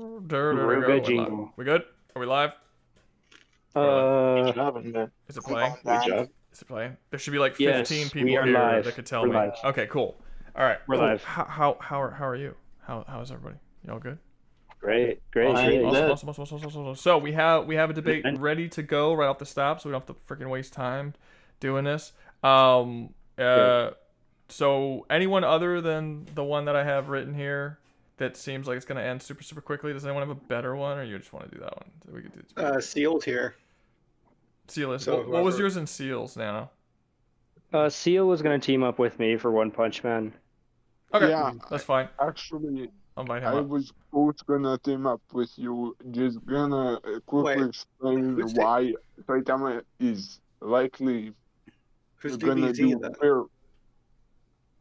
Rouga jingle. We good? Are we live? Good job, man. Is it playing? Good job. Is it playing? There should be like Yes, 15 we people are here live. that could tell We're me. live. Okay, cool. All right. We're cool. live. How are you? How's everybody? Y'all good? Great. Awesome. So we have a debate ready to go right off the stop, so we don't have to freaking waste time doing this. So anyone other than the one that I have written here that seems like it's gonna end super quickly, does anyone have a better one, or you just want to do that one? We could do Seal's here. Seal is. So what was whoever- yours in Seals, Nano? Seal was gonna team up with me for One Punch Man. Okay, Yeah, that's fine. actually, I'll invite him I up. was both gonna team up with you. Just gonna quickly Wait, explain who's why Saitama is likely Who's gonna DBZ do then? fair.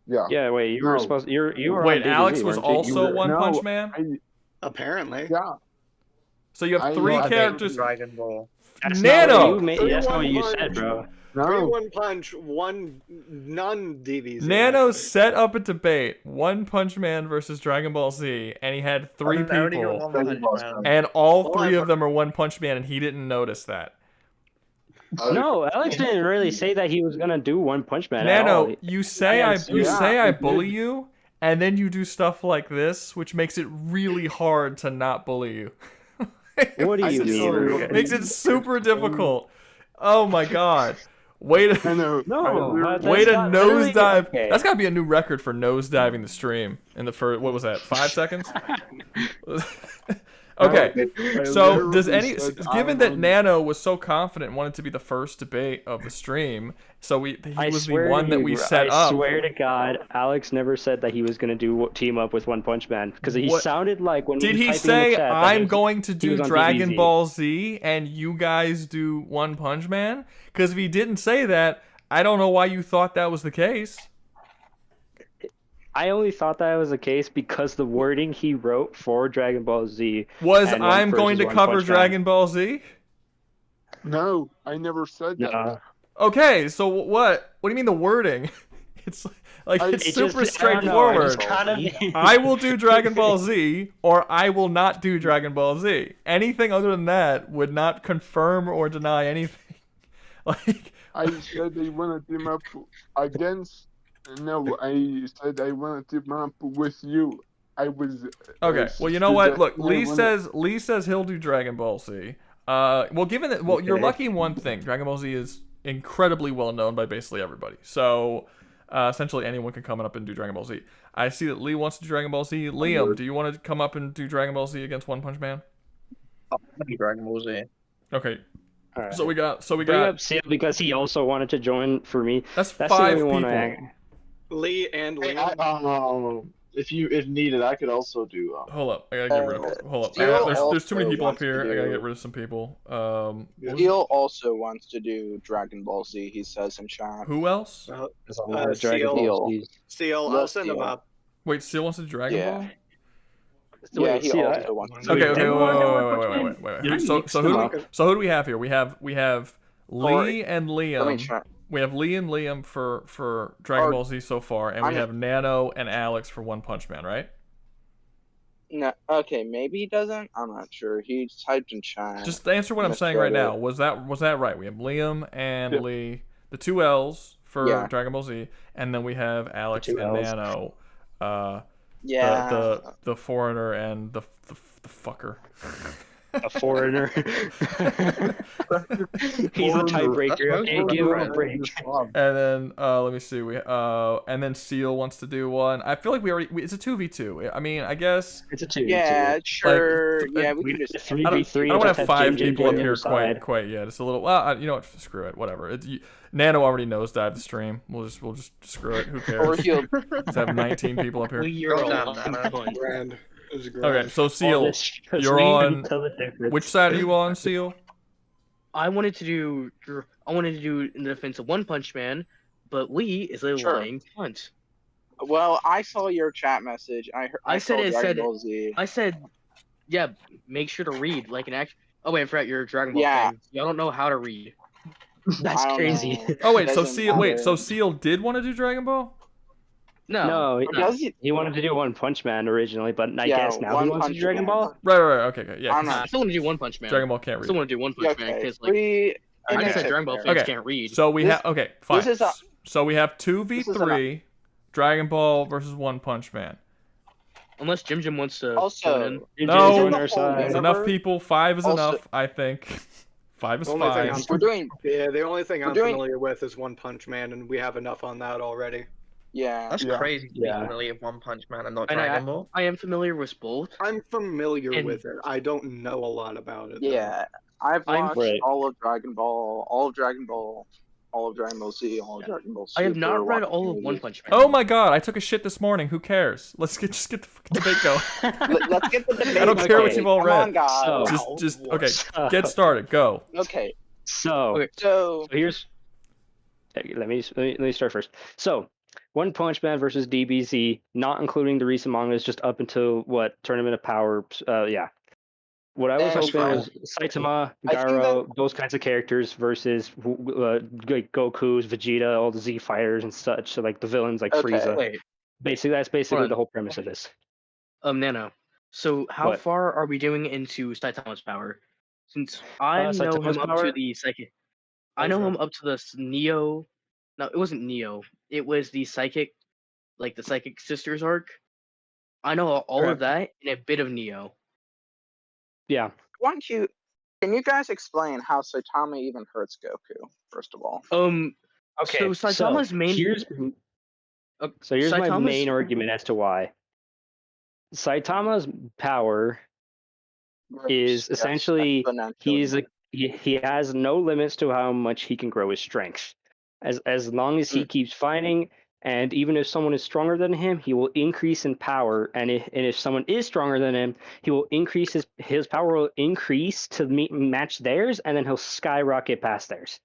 Yeah. Yeah, wait, you were No. supposed. You were. Wait, on DBZ, Alex was weren't you? also You were- One No, Punch Man. Apparently. Yeah. So you have I three know, I characters. Dragon Ball. That's Nano! Not what that's not what you said, bro. No. 1 punch, none DBZ. Nano actually. set up a debate: One Punch Man versus Dragon Ball Z, and he had three people, and all three of them are One Punch Man, and he didn't notice that. No, Alex didn't really say that he was gonna do One Punch Man. at Nano, all. you say Yeah, I I bully did. you, and then you do stuff like this, which makes it really hard to not bully you. What do I you just mean? saw Rouga? Makes it super difficult. Oh my god. Way to I know. No, that's way to not literally- nosedive. okay. That's gotta be a new record for nosediving the stream in the first. What was that? 5 seconds. Okay. So does given that Nano was so confident and wanted to be the first debate of the stream, so he I was the swear one to that you, we bro, set I up. swear to God, Alex never said that he was gonna do team up with One Punch Man because he What- sounded like when Did he he was typing in the say chat that I'm was- going to he do was on Dragon DBZ. Ball Z and you guys do One Punch Man? Because if he didn't say that, I don't know why you thought that was the case. I only thought that was the case because the wording he wrote for Dragon Ball Z Was and One I'm going to versus One cover Punch Man. Dragon Ball Z? No, I never said that. No. Okay, so what? What do you mean the wording? It's like it's It super just- I don't know, I straightforward. just kinda- I will do Dragon Ball Z, or I will not do Dragon Ball Z. Anything other than that would not confirm or deny anything. Like, I said I want to team up against. No, I said I want to team up with you. I was. okay, well, you know what? Look, Lee Lee says he'll do Dragon Ball Z. Well, given that, well, you're Okay. lucky in one thing. Dragon Ball Z is incredibly well known by basically everybody. So, essentially, anyone can come up and do Dragon Ball Z. I see that Lee wants to do Dragon Ball Z. Liam, do you want to come up and do Dragon Ball Z against One Punch Man? Dragon Ball Z. Okay. All right. So we got. Bring up Seal because he also wanted to join for me. That's That's the 5 only people. one I. Lee and Hey, Liam. if needed, I could also do. Hold up, I gotta get rid of. Hold up, Steel there's too many also people up wants to here. I gotta do- get rid of some people. What was it? Steel also wants to do Dragon Ball Z, he says in chat. Who else? Dragon Seal. Ball Z. Seal, Love I'll send him Seal. up. Wait, Seal wants to do Dragon Yeah. Ball? Yeah, Wait, he Seal, also wants to Okay, do okay, Everyone wait, know wait, One wait, Punch wait, Man? wait, wait, You wait. didn't So mix them up. who do we have here? We have Lee and Let me Liam. try. We have Lee and Liam for Dragon Or- Ball Z so far, and we I'm- have Nano and Alex for One Punch Man, right? No, okay, maybe he doesn't. I'm not sure. He typed in chat. Just answer what I'm Let's saying try right to- now. Was that right? We have Liam and Yeah. Lee, the 2 L's for Yeah. Dragon Ball Z, and then we have Alex The and 2 Ls. Nano, yeah. the foreigner and the fucker. A foreigner. He's a tiebreaker. Okay, give him a break. And then let me see. And then Seal wants to do one. I feel like it's a 2v2. I mean, I guess It's a 2. Yeah, sure. Like, yeah, we We can did just. 3v3. I don't want just to have 5 Jim people up on the here other side. quite yet. It's a little. Well, you know what? Screw it. Whatever. Nano already nosedived the stream. We'll just screw it. Who Or cares? he'll. Let's have 19 people up here. Grand. It was grand. Okay, so All Seal, this because you're we on- can tell the difference. which side are you on, Seal? I wanted to do in the defense of One Punch Man, but Lee is a Sure. lying cunt. Well, I saw your chat message. I said saw it Dragon said- Ball Z. I said, yeah, make sure to read like an act. Oh wait, I forgot you're a Dragon Ball Yeah. fan. Y'all don't know how to read. That's I don't crazy. know. Oh wait, so Doesn't Seal. Wait, matter. so Seal did want to do Dragon Ball? No, Does he? he wanted to do One Punch Man originally, but I Yeah, guess now he One wants to Punch do Dragon Man. Ball. Right. Okay. Yeah. I'm 'cause I not. still want to do One Punch Man. Dragon Ball can't I read. still want to do One Punch Man Okay, because like free. I just said Okay, Dragon Ball fair. fans Okay. can't read. So we This- have okay, fine. this is So we have this is 2v3 Dragon Ball versus One Punch Man. Unless Jim wants to Also, join in. No. Jim's on the our whole side. There's universe- enough people. 5 is Also- enough, I think. 5 is Only thing fine. I'm- we're doing. Yeah, the only thing I'm doing- familiar with is One Punch Man, and we have enough on that already. Yeah. That's Yeah. crazy to be Yeah. familiar with One Punch Man and not And Dragon Ball. I am familiar with both. I'm familiar And- with it. I don't know a lot about it. though. Yeah. I've I'm- watched Right. all of Dragon Ball, all of Dragon Ball, all of Dragon Ball Z, all of Dragon Ball I have Super, not read watched all of movies. One Punch Man. Oh my god, I took a shit this morning. Who cares? Just get the fucking debate going. Let's get the debate. I don't care what going. you've all Come read. on, guys. Just okay. So- Get started. Go. Okay. So, Okay. So So here's let me start first. So, One Punch Man versus DBZ, not including the recent mangas, just up until what Tournament of Power. Yeah. What I was That's hoping fine. was Saitama, I think Garo, those kinds of characters versus like Goku's, Vegeta, all the Z fighters and such. So like the villains like Okay. Frieza. Wait, That's basically on. the whole premise of this. Nano. So how What? far are we doing into Saitama's power? Since I know Saitama's him up power? to the psychic. I know him up to the Neo. No, it wasn't Neo. It was the psychic, like the psychic sisters arc. I know all of that and a bit of Neo. Yeah. can you guys explain how Saitama even hurts Goku? First of all. Okay. So Saitama's main. Here's uh, So here's my Saitama's- main argument as to why. Saitama's power is Yes, essentially exponentially. he has no limits to how much he can grow his strength. As long as he keeps fighting, and even if someone is stronger than him, he will increase in power. And if someone is stronger than him, he will increase his power will increase to match theirs, and then he'll skyrocket past theirs.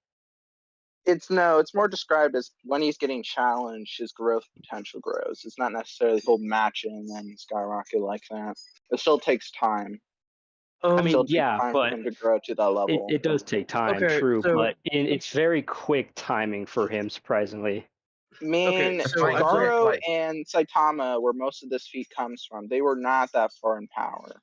It's more described as when he's getting challenged, his growth potential grows. It's not necessarily he'll match it and then skyrocket like that. It still takes time. I mean, Still takes yeah, time but for him to grow to that level. it does take time, Okay, true, so- but it's very quick timing for him, surprisingly. mean, so I Garo like- and Saitama, where most of this feat comes from, they were not that far in power.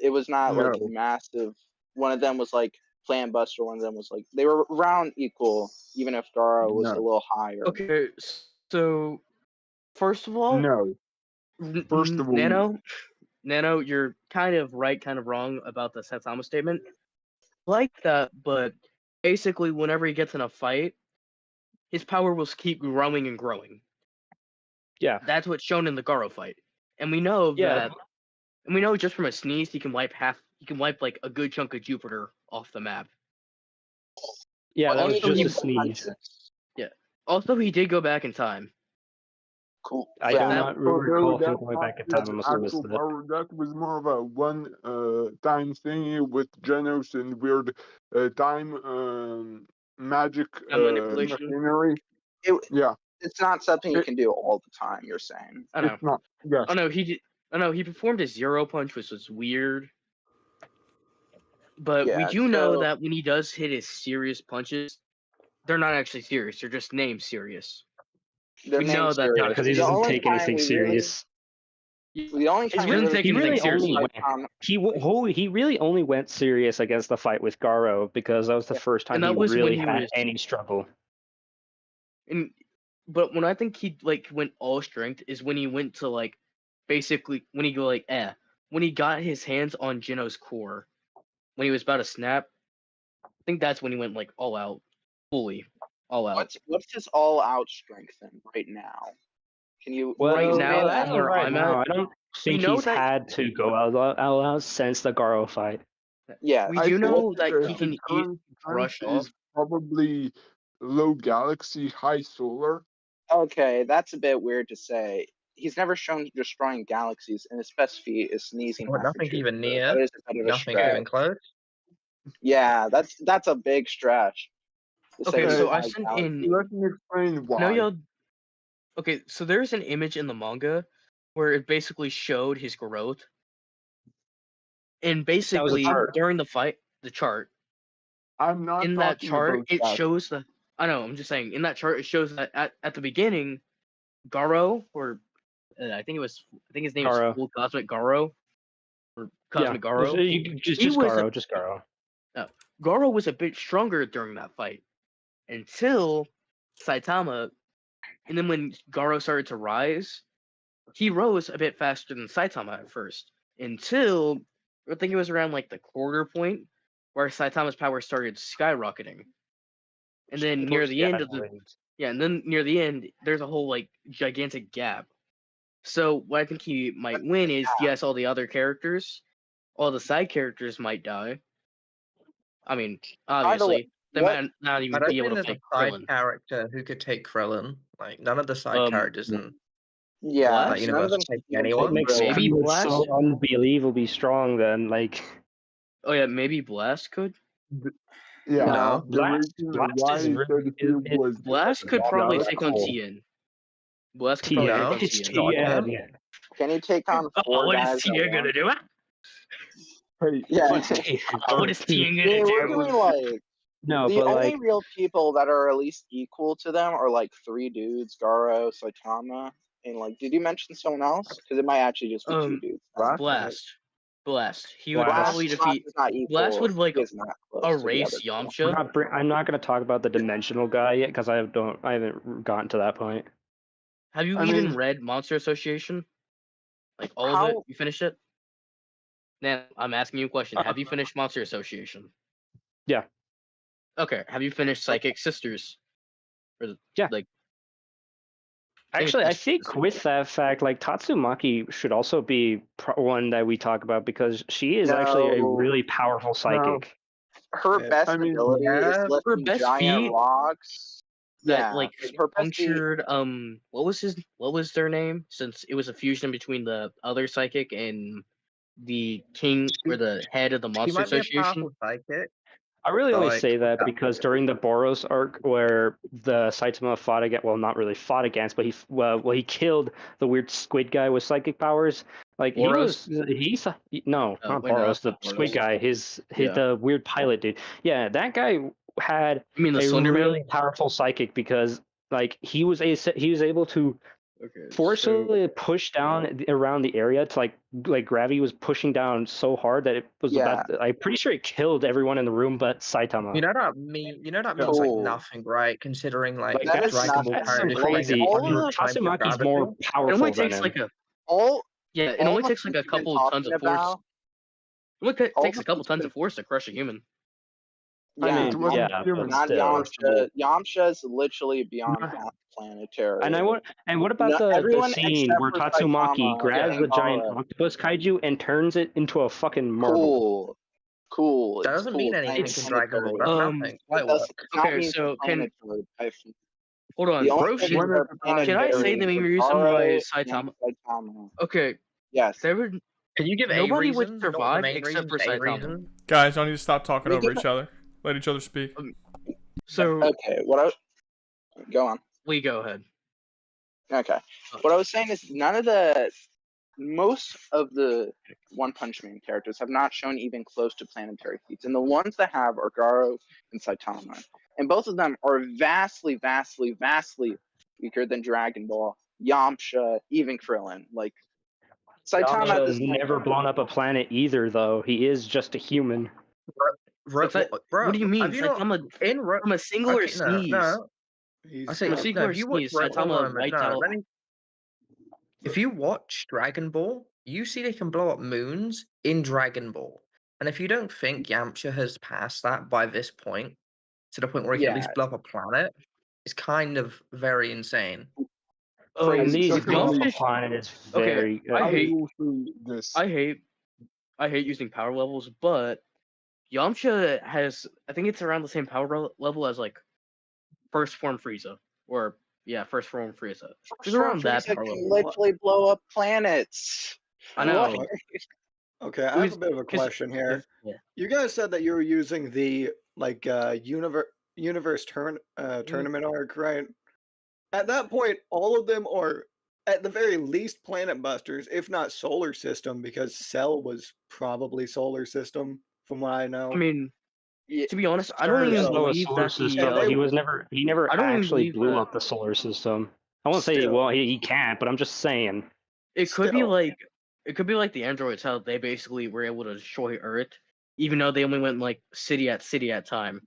It was not like No. massive. One of them was like Plan Buster. One of them was like they were around equal, even if Garo was No. a little higher. Okay, so first of all, No. First of all- Nano, you're kind of right, kind of wrong about the Saitama statement. Like that, but basically, whenever he gets in a fight, his power will keep growing and growing. Yeah. That's what's shown in the Garo fight, and we know Yeah. that. And we know just from a sneeze, he can wipe like a good chunk of Jupiter off the map. Yeah, Well, that was also just he a sneeze. Also, he did go back in time. Cool. I do Yeah. not recall him going back in time. I must have missed that. That was more of a one-time thing with Genos and weird time magic manipulation. machinery. It- Yeah, It's not something you can do all the time. You're saying. I know. it's not. Yes. Oh no, he did. Oh no, he performed a zero punch, which was weird. But we Yeah, do know so- that when he does hit his serious punches, they're not actually serious. They're just named serious. Their We know name's that serious. now, Because he The doesn't only take time anything we serious. The only time really we take he anything really seriously. only went. He really only went serious against the fight with Garo because that was the first time And that he was when really he had was- any struggle. But when I think he went all strength is when he went to basically when he when he got his hands on Geno's core, when he was about to snap. I think that's when he went all out, fully, all out. What's his all out strength in right now? Can you Right you now, know that? where I'm at, I don't think know he's that- had to go out since the Garo fight. Yeah. We I do know think, that he his can current brush strength is off. probably low galaxy, high solar. Okay, that's a bit weird to say. He's never shown destroying galaxies, and his best feat is sneezing. What, half a nothing Jupiter. even near? That is a bit of a Nothing stretch. even close. Yeah, that's a big stretch. to say Okay, so I destroy sent galaxies. in. Let me explain why. No, y'all. Okay, so there's an image in the manga where it basically showed his growth, and basically chart. during the fight, the chart I'm not in that talking chart about it that. shows the. I know. I'm just saying in that chart it shows that at the beginning, Garo, or I think his name Garo. is Full Cosmic Garo, or Cosmic Garo. Just He was Garo, just Garo. Garo was a bit stronger during that fight until Saitama, and then when Garo started to rise, he rose a bit faster than Saitama at first until I think it was around like the quarter point where Saitama's power started skyrocketing, and then near the end of the end, there's a whole like gigantic gap. So what I think he might win is yes, all the other characters, all the side characters might die. I mean, obviously, they might not even be able to there's fight a side Krillin. character who could take Krillin. Like none of the side characters in Yeah, that none of universe them take can anyone. Maybe Blast. So unbelievably strong. Then like. Oh yeah, maybe Blast could. Yeah, No. Blast Blast could probably take on cool. Tien. Blast could probably No, take on Tien. Tien. Can he take on four what guys? is Tien gonna do? Yeah. What is Tien Yeah, gonna we're do? doing like No, the but only like real people that are at least equal to them are like three dudes: Garo, Saitama, and like, did you mention someone else? Because it might actually just be two dudes. Blast. He would Blast. probably defeat. is not equal. Blast would like He is not close to the erase other two. Yamcha. I'm not gonna talk about the dimensional guy yet because I haven't gotten to that point. Have you read Monster Association? Like all of it? You finished it? Nan, I'm asking you a question. Have you finished Monster Association? Yeah. Okay. Have you finished Psychic Sisters? Yeah. Like. Actually, I think with that fact, like Tatsumaki should also be one that we talk about because she is actually a really powerful psychic. Her best ability is lifting best giant feat rocks. That like her best punctured what was their name? Since it was a fusion between the other psychic and the king or the head of the Monster Association. Psychic. I really only say that because during the Boros arc where the Saitama fought against, well, not really fought against, but he killed the weird squid guy with psychic powers. Like Boros? not Boros, the squid guy, the weird pilot dude. Yeah, that guy had a really powerful psychic because like he was able to forcibly push down around the area to like gravity was pushing down so hard that it was I'm pretty sure it killed everyone in the room but Saitama. You know that means like nothing, right? Considering like that's Dragon Ball that's crazy. Tatsumaki's more powerful. It only takes like it only takes like a couple tons of force. It takes a couple tons of force to crush a human. Not Yamcha. Yamcha is literally beyond half planetary. And what about the scene where Tatsumaki grabs the giant octopus kaiju and turns it into a fucking marble? Cool. That doesn't mean anything in Dragon Ball. That's nothing. Okay, so hold on. Can I say the main reason why Saitama? Okay. Yes. Can you give nobody would survive except for Saitama. Guys, y'all need to stop talking over each other. Let each other speak. So okay, go on. We go ahead. Okay. What I was saying is most of the One Punch Man characters have not shown even close to planetary feats, and the ones that have are Garo and Saitama, and both of them are vastly, vastly, vastly weaker than Dragon Ball, Yamcha, even Krillin. Like Saitama has never blown up a planet either, though. He is just a human. What do you mean? From a singular sneeze. No. If you watch Dragon Ball, you see they can blow up moons in Dragon Ball. And if you don't think Yamcha has passed that by this point, to the point where he can at least blow up a planet, it's kind of very insane. The planet is very. I hate using power levels, but Yamcha has, I think it's around the same power level as like First Form Frieza, First Form Frieza. Just around that power level. Literally blow up planets. I know. Okay, I have a bit of a question here. Yeah. You guys said that you were using the universe tournament arc, right? At that point, all of them are at the very least planet busters, if not solar system, because Cell was probably solar system, from what I know. I mean, to be honest, I don't even believe that he never actually blew up the solar system. I won't say Still. he can't, but I'm just saying. It could be Still. like the androids, how they basically were able to destroy Earth, even though they only went like city at a time.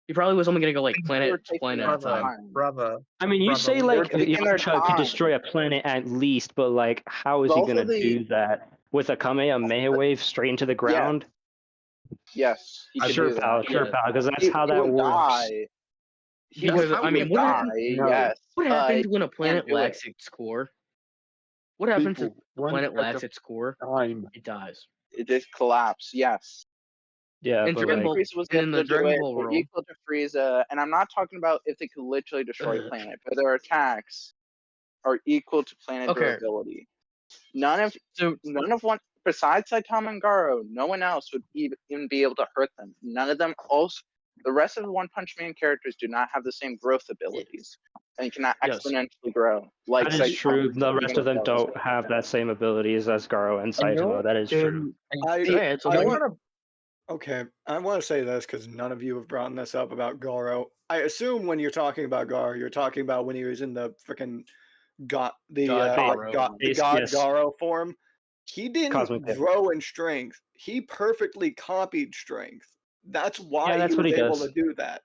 He probably was only gonna go like They were planet to taking planet their at a time. Brother. I mean, you Brother, say they like were taking their Yamcha could time. destroy a planet at least, but like, how is he Both gonna of the- do that with a Kamehameha wave straight into the ground? Yes, he could Sure, do that. pal, Yeah. because that's how He that would works. die. He Because, would, I mean, he would what die, happened- No. yes. What happens when a planet do it. lacks its core? What happens if People, a one planet at lacks a its core? time. It dies. It did collapse, yes. Yeah, And but Dragon like, Ball- Frieza was and in able the to do Dragon it. Ball They're world- equal to Frieza, and I'm not talking about if they could literally destroy a planet, but their attacks are equal to planet Okay. durability. None of one besides Saitama and Garo, no one else would even be able to hurt them. None of them also. The rest of the One Punch Man characters do not have the same growth abilities, and cannot Yes. exponentially grow. Like that is Saitama true. The and rest of them Garo. don't have that same abilities as Garo and I know, Saitama. That is true. Yeah, it's I okay. want Okay, I want to say this because none of you have brought this up about Garo. I assume when you're talking about Garo, you're talking about when he was in the freaking God Garo. Yes. Garo form. He didn't Cosmic Pit. grow in strength. He perfectly copied strength. That's why that's he what was he able does. to do that.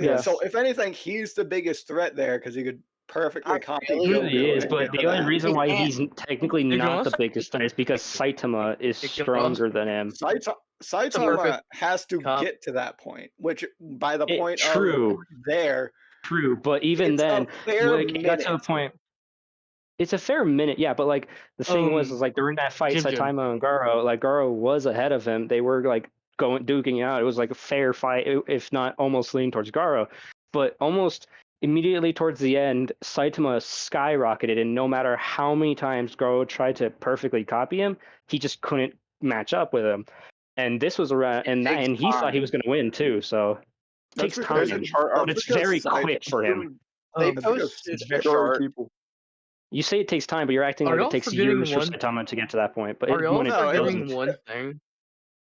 Yeah. So if anything, he's the biggest threat there because he could perfectly Not copy. really. He Goku really is, and but get the to only that. reason why can't- he's technically They can not the also- biggest threat is because Saitama is They can stronger than him. Saitama perfect has to cop. get to that point, which by the point True. of there, True, but even it's then, a fair when it got to a minute. point, it's a fair minute, yeah. But like the thing was, is like during that fight, Jim. Saitama and Garo, like Garo was ahead of him. They were like duking it out. It was like a fair fight, if not almost leaning towards Garo. But almost immediately towards the end, Saitama skyrocketed, and no matter how many times Garo tried to perfectly copy him, he just couldn't match up with him. And this was around, and he thought he was going to win too. So it That's takes because time, chart but it's very quick for him. They It's posted a Sorry, chart. people. You say it takes time, but you're acting Are like y'all it takes forgetting years for one- Saitama to get to that point. But Are y'all when it No, it doesn't. forgetting one thing?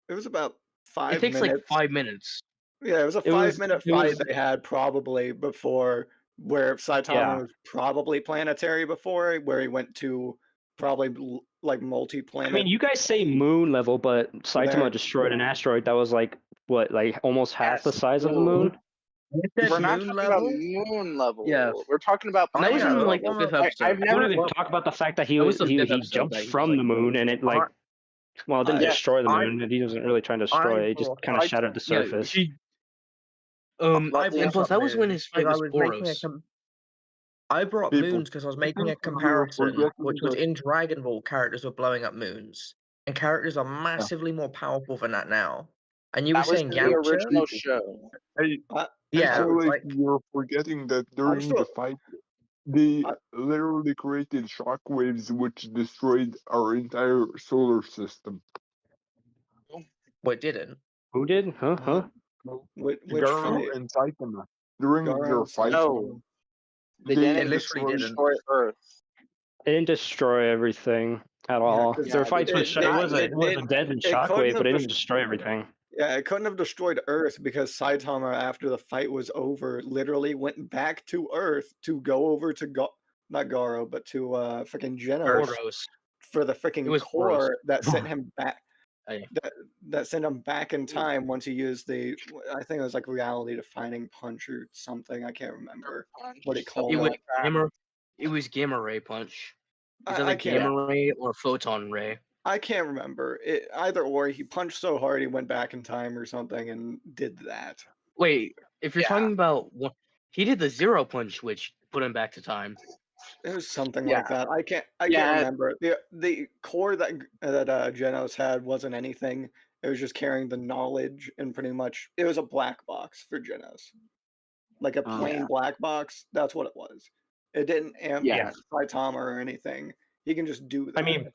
It was about 5 It takes minutes. like 5 minutes. Yeah, it was a It was- 5-minute it fight was- they had probably before, where Saitama Yeah. was probably planetary before, where he went to probably like I multi-planet. mean, you guys say moon level, but Saitama There. destroyed an asteroid that was like what, like almost half the Yes. size of the moon. We're not moon talking level? about moon level. Yeah. We're talking about That was planet in like the level. fifth I- episode. I've I don't never. even talk about the fact that he That was the fifth he episode jumped that he was from like- the moon and it like, well, it didn't Yes, destroy the I- moon. He wasn't really trying to destroy it. It just brought- kind of shattered the Yeah, surface. and I plus brought that was when his fight was making Boros. I brought People, moons because I was making a think we are comparison, forgetting which was that- in Dragon Ball, characters were blowing up moons, and characters are massively more powerful than that now. And you were That was saying the Yamcha? original show. Yeah, I feel like like- you're forgetting that during still- the fight, they I- literally created shockwaves which destroyed our entire solar system. well, it didn't. Who did? Huh? Which Garo fight? and Saitama, during Garo their and fight, No. They They didn't literally destroy Earth. It didn't destroy everything at all. 'cause Their yeah, fights they was did it not- was a deadly couldn't shockwave, have but it didn't dest- destroy everything. Yeah, it couldn't have destroyed Earth because Saitama, after the fight was over, literally went back to Earth to go over to not Garo, but to freaking Genos Boros. for the It freaking was core that sent him back. Hey. That sent him back in time once he used the, I think it was like reality defining punch or something. I can't remember what he called It was it. gamma ray punch. It's I either can't. gamma ray or photon ray. I can't remember it either or. He punched so hard he went back in time or something and did that. Wait, if you're Yeah. talking about what he did, the zero punch, which put him back to time. It was something Yeah. like that. I can't Yeah. remember. The core that Genos had wasn't anything. It was just carrying the knowledge and pretty much it was a black box for Genos. Like a Oh. plain black box. That's what it was. It didn't amp Yeah. Saitama or anything. He can just do that. I mean,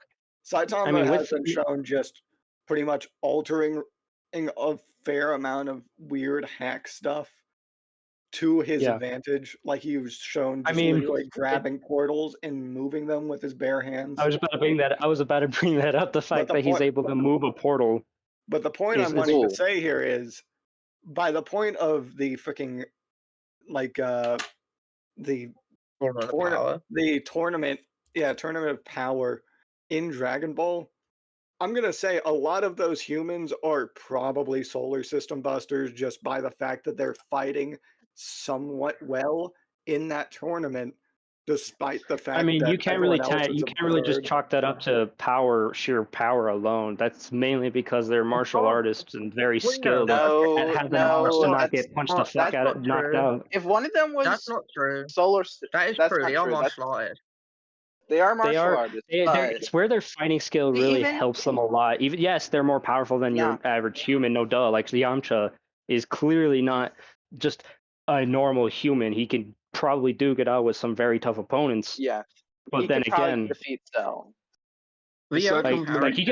Saitama with has been shown just pretty much altering a fair amount of weird hack stuff to his Yeah. advantage. Like he was shown I just mean, literally grabbing portals and moving them with his bare hands. I was about to bring that up. The fact the that he's point- able to move a portal. But the point is I'm wanting cool. to say here is, by the point of the freaking, like, the Tournament of Power. the tournament of power in Dragon Ball, I'm gonna say a lot of those humans are probably solar system busters just by the fact that they're fighting somewhat well in that tournament, despite the fact I mean, that you can't really everyone else is you can't really just absurd. chalk that up to sheer power alone. That's mainly because they're martial artists and very Well, skilled at No, having knowledge to no, not that's get punched the not- fuck that's out, not knocked true. out. if one of them That's was not true. solar. That is That's true. not They are true. martial artists. They are They martial are. artists, They're, but it's where their fighting skill really even helps them a lot. Even yes, they're more powerful than Yeah. your average human, no duh. Like Yamcha is clearly not just a normal human. He can probably duke it out with some very tough opponents. yeah, But he then could probably again, defeat Cell. The only like he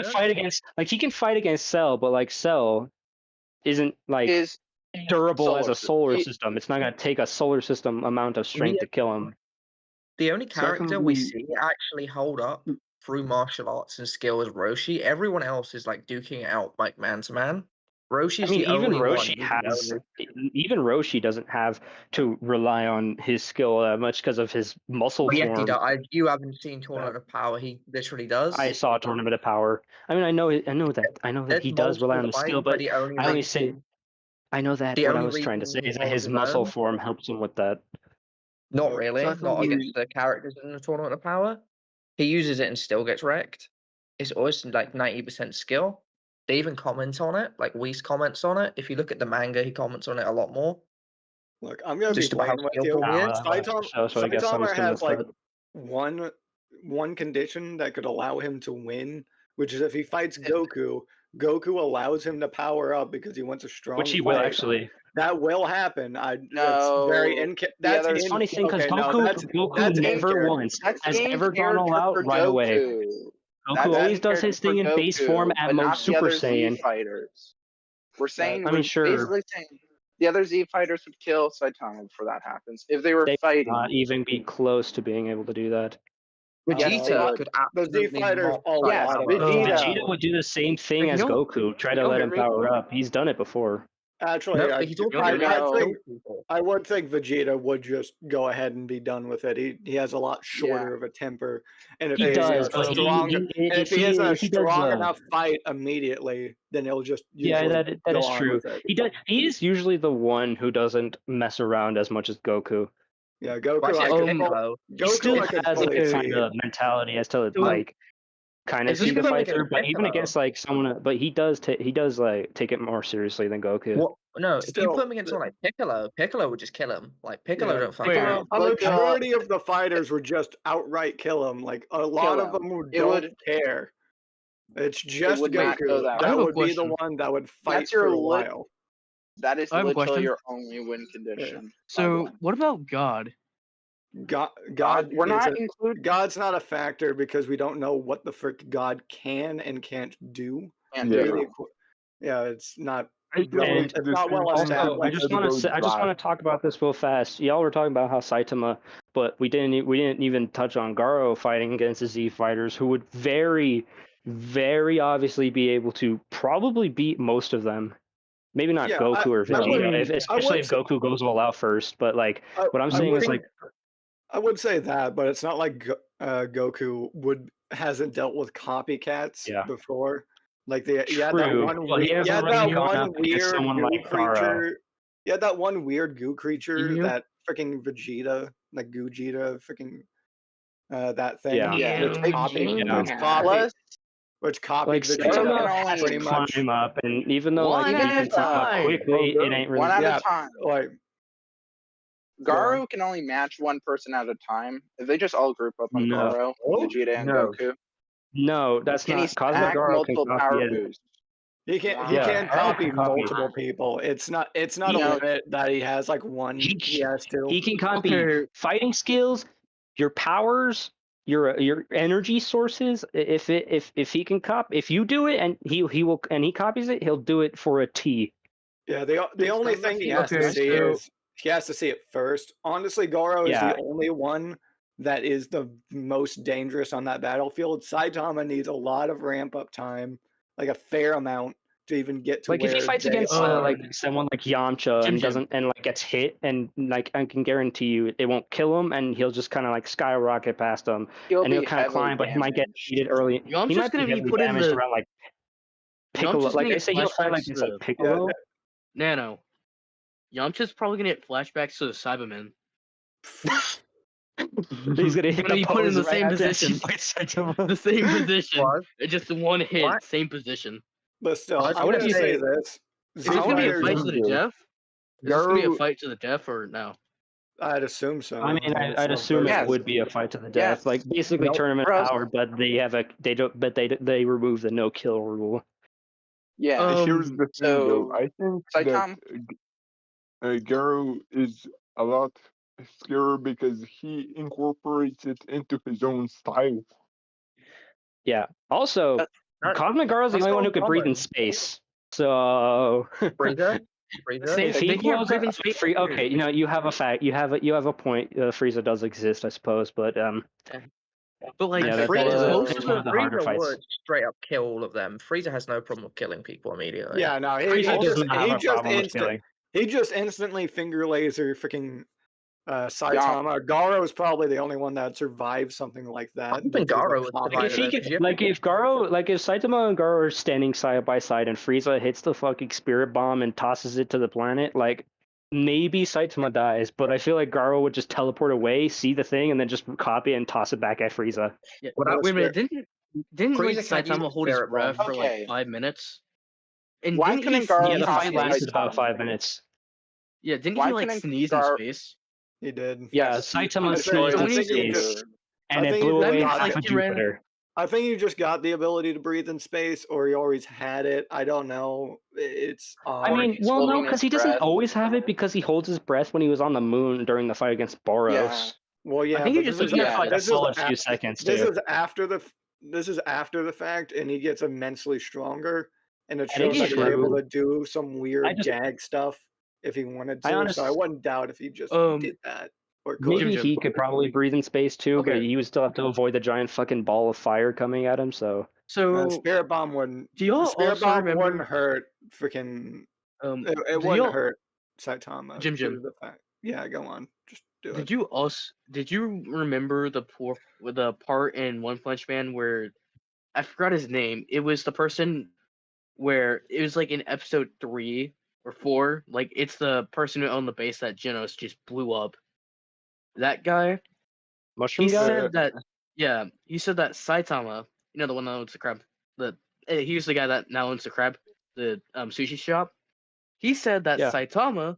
can fight against Cell, but like Cell isn't like Is durable as a solar he- system. It's not gonna take a solar system amount of strength to kill him. The only character we Secondly- see actually hold up through martial arts and skill is Roshi. Everyone else is like duking it out like man to man. Roshi's I mean, the even only Roshi one. has, even Roshi doesn't have to rely on his skill that much because of his muscle But yes, he form. does. You haven't seen Tournament of Power. He literally does. I saw Tournament of Power. I mean, I know that There's he does rely on his multiple skill, fights, but the only I only reason- say, I know that. the What I only was trying to say reason is he that his holds his muscle own- form helps him with that. Not really. Not Secondly- against the characters in the Tournament of Power. He uses it and still gets wrecked. It's always like 90% skill. They even comment on it. Like Whis comments on it. If you look at the manga, he comments on it a lot more. Look, I'm gonna be Just about how plain with you. skillful he is. So I guess I'm Saitama assuming has that's like that. one condition that could allow him to win, which is if he fights Goku, Goku allows him to power up because he wants a strong Which he will fight. actually. That will happen. That's No, very that's other- It's funny thing because okay, no, Goku, that's Goku in never character. once That's has in ever gone all character out for right away. Goku. Goku That's always in does character his for thing in base Goku, form at but not most the Super other Z Saiyan. fighters. We're saying, I mean, sure. basically saying the other Z fighters would kill Saitama before that happens if they were They fighting. not even be close to being able to do that. Yes, they Vegeta would. could The Z absolutely fighters mop all Yes, Saitama. Vegeta. Vegeta would do the same thing Like, as you know- Goku. Try to you know, let him Henry- power up. He's done it before. Actually, No, I, but he's also I really know. kill people. I would think Vegeta would just go ahead and be done with it. He has a lot shorter of a temper, and if He he does, has a but strong, and if he has a he does, strong enough fight immediately, then he'll just Yeah, usually that go is on true. with it. He does. He is usually the one who doesn't mess around as much as Goku. Yeah, Goku. But I actually, could Piccolo, He Goku still I could has fully a see. kind of mentality as to So, like kind of is this see the gonna fight make it through, but even Piccolo? against like someone, but he does like take it more seriously than Goku. What? No, if you Still, put him against someone like Piccolo would just kill him. Like Piccolo Yeah. don't fuck Wait, around. a Look, majority of the fighters would just outright kill him. Like a lot of him. them who It don't would- care. It's just would not Goku. go that I have That a would be the question. one that would fight That's your for a lit- while. That is I have a literally question. your only win condition. So, what about God? God, We're not isn't- including. God's not a factor because we don't know what the frick God can and can't do. And Yeah. Really, yeah, it's not. I don't And- It's not well Also, established. I just want to talk about this real fast. Y'all were talking about how Saitama, but we didn't even touch on Garo fighting against the Z fighters, who would very, very obviously be able to probably beat most of them. Maybe not Yeah, Goku or I would- Vegeta, especially would if say- Goku goes all out first. But like, what I'm saying is like, I would say that, but it's not like Goku hasn't dealt with copycats Yeah. before. Like you had that True. one, Well, he hasn't that really gone one up against weird someone goo like Gaara. creature. You had that one weird goo creature, Mhm. that freaking Vegeta, like Gogeta, freaking that thing. Yeah. Which copied, Yeah. Plus, which copied like Vegeta Saitama has pretty to much. climb up, and even though like One he at can a climb up time. quickly, it ain't really. one at Yeah. a time. Like Garu can only match one person at a time. If they just all group up on No. Garu, Vegeta, and No. Goku, No, that's can he not. Cosmic stack Garo can multiple copy power it. boosts? he can't Yeah. copy Copy. multiple people. It's not a You know, limit that he has like one. He- He has to. He can copy Okay. fighting skills, your powers, your energy sources. If he can copy, if you do it and he will and he copies it, he'll do it for a T. Yeah, the only thing he has to Okay, see so- is he has to see it first. Honestly, Goro is Yeah. the only one that is the most dangerous on that battlefield. Saitama needs a lot of ramp up time, like a fair amount, to even get to Like if where he fights they against are. like someone like Yamcha Jim and Jim. doesn't and like gets hit and like I can guarantee you it won't kill him and he'll just kind of like skyrocket past him He'll and he'll be kind of heavily climb, but he might get damaged. cheated early. He Yamcha's might be gonna be heavily put in damaged the. around like Piccolo. Yamcha's Like gonna I get say, he'll fight like flashbacks against to like Piccolo. Nano. Yamcha's probably gonna get flashbacks to the Cyberman. He's gonna hit Gonna be put in pose the right same after he position. fights Saitama. The same position. What? It's just one hit, What? same position. But still, I I'm wanna gonna say- say this. Is this gonna be a Z-Fighters fight are- to the death? Is this gonna be a Garo, fight to the death or no? I'd assume so. I mean, I'd assume Yes. it would be a fight to the death, Yes. like basically Nope. tournament Or else- power, but they remove the no kill rule. Yeah. here's the thing, though. so I think Saitam- that Garo is a lot scarier because he incorporates it into his own style. Yeah. Also, That- Cosmic Garo's the that's only one not who could breathe in common. space. So Frieza? Frieza? Same- if he they can't blows breathe in up, space. okay, you know, you have a fact. You have a point. Frieza does exist, I suppose, but But like Yeah, that- Frieza, that is most a- of one of the the harder Frieza fights. would straight up kill all of them. Frieza has no problem with killing people immediately. Yeah, no, he Frieza just doesn't have a problem with killing. he just instantly finger laser freaking Saitama. Garo is probably the only one that survived something like that. I think Garo would Like survive if he it, 'cause could, you- like if Saitama and Garo are standing side by side and Frieza hits the fucking spirit bomb and tosses it to the planet, like maybe Saitama dies, but I feel like Garo would just teleport away, see the thing, and then just copy it and toss it back at Frieza. Yeah, Well, wait a minute, didn't like Frieza can't use Saitama the hold his spirit breath bomb. for Okay. like 5 minutes? And Why didn't he couldn't Garo Yeah, the sneeze in fight copy space? lasted about Saitama? 5 minutes. Yeah, didn't Why he like couldn't sneeze Garo- in space? He did. Yeah, Yes, Saitama he sneezed I in think destroyed he space, just- and I it think blew that away means, half like, of he ran- Jupiter. I think you just got the ability to breathe in space, or you always had it. I don't know. It's. I mean, he's well, no, holding because his he doesn't breath. always have it because he holds his breath when he was on the moon during the fight against Boros. Yeah. Well, yeah, think he but just this took is that Like a this is solid few after- seconds This too. is after the fact, and he gets immensely stronger, and it I think shows that he he's able should. to do some weird just- gag stuff if he wanted I to. honest- So I wouldn't doubt if he just Um, did that or could. Maybe Jim. he could probably breathe in space too, but Okay. he would still have to avoid the giant fucking ball of fire coming at him. So So Spirit Bomb wouldn't. do y'all Spirit also Bomb remember? wouldn't hurt. Freaking. Um, It do wouldn't y'all- hurt Saitama. Jim. due to the fact. Yeah, go on. Just do it. Did you remember the part in One Punch Man where I forgot his name? It was the person where it was like in episode 3 or 4. Like it's the person who owned the base that Genos just blew up. That guy. mushroom He guy. said that. Yeah, he said that Saitama, you know, the one that owns the crab. He was the guy that now owns the crab, the sushi shop. He said that Yeah. Saitama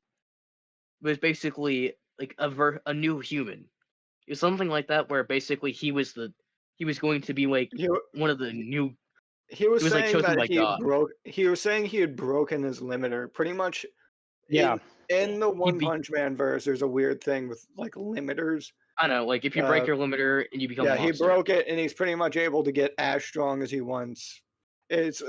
was basically like a new human. It was something like that, where basically he was going to be like He, one of the new. he was He was, like, saying chosen that by God. He was saying he had broken his limiter. Pretty much. Yeah. In the One be- Punch Man verse, there's a weird thing with like limiters. I don't know, like if you break Uh, your limiter and you become Yeah, a he monster. broke it, and he's pretty much able to get as strong as he wants. It's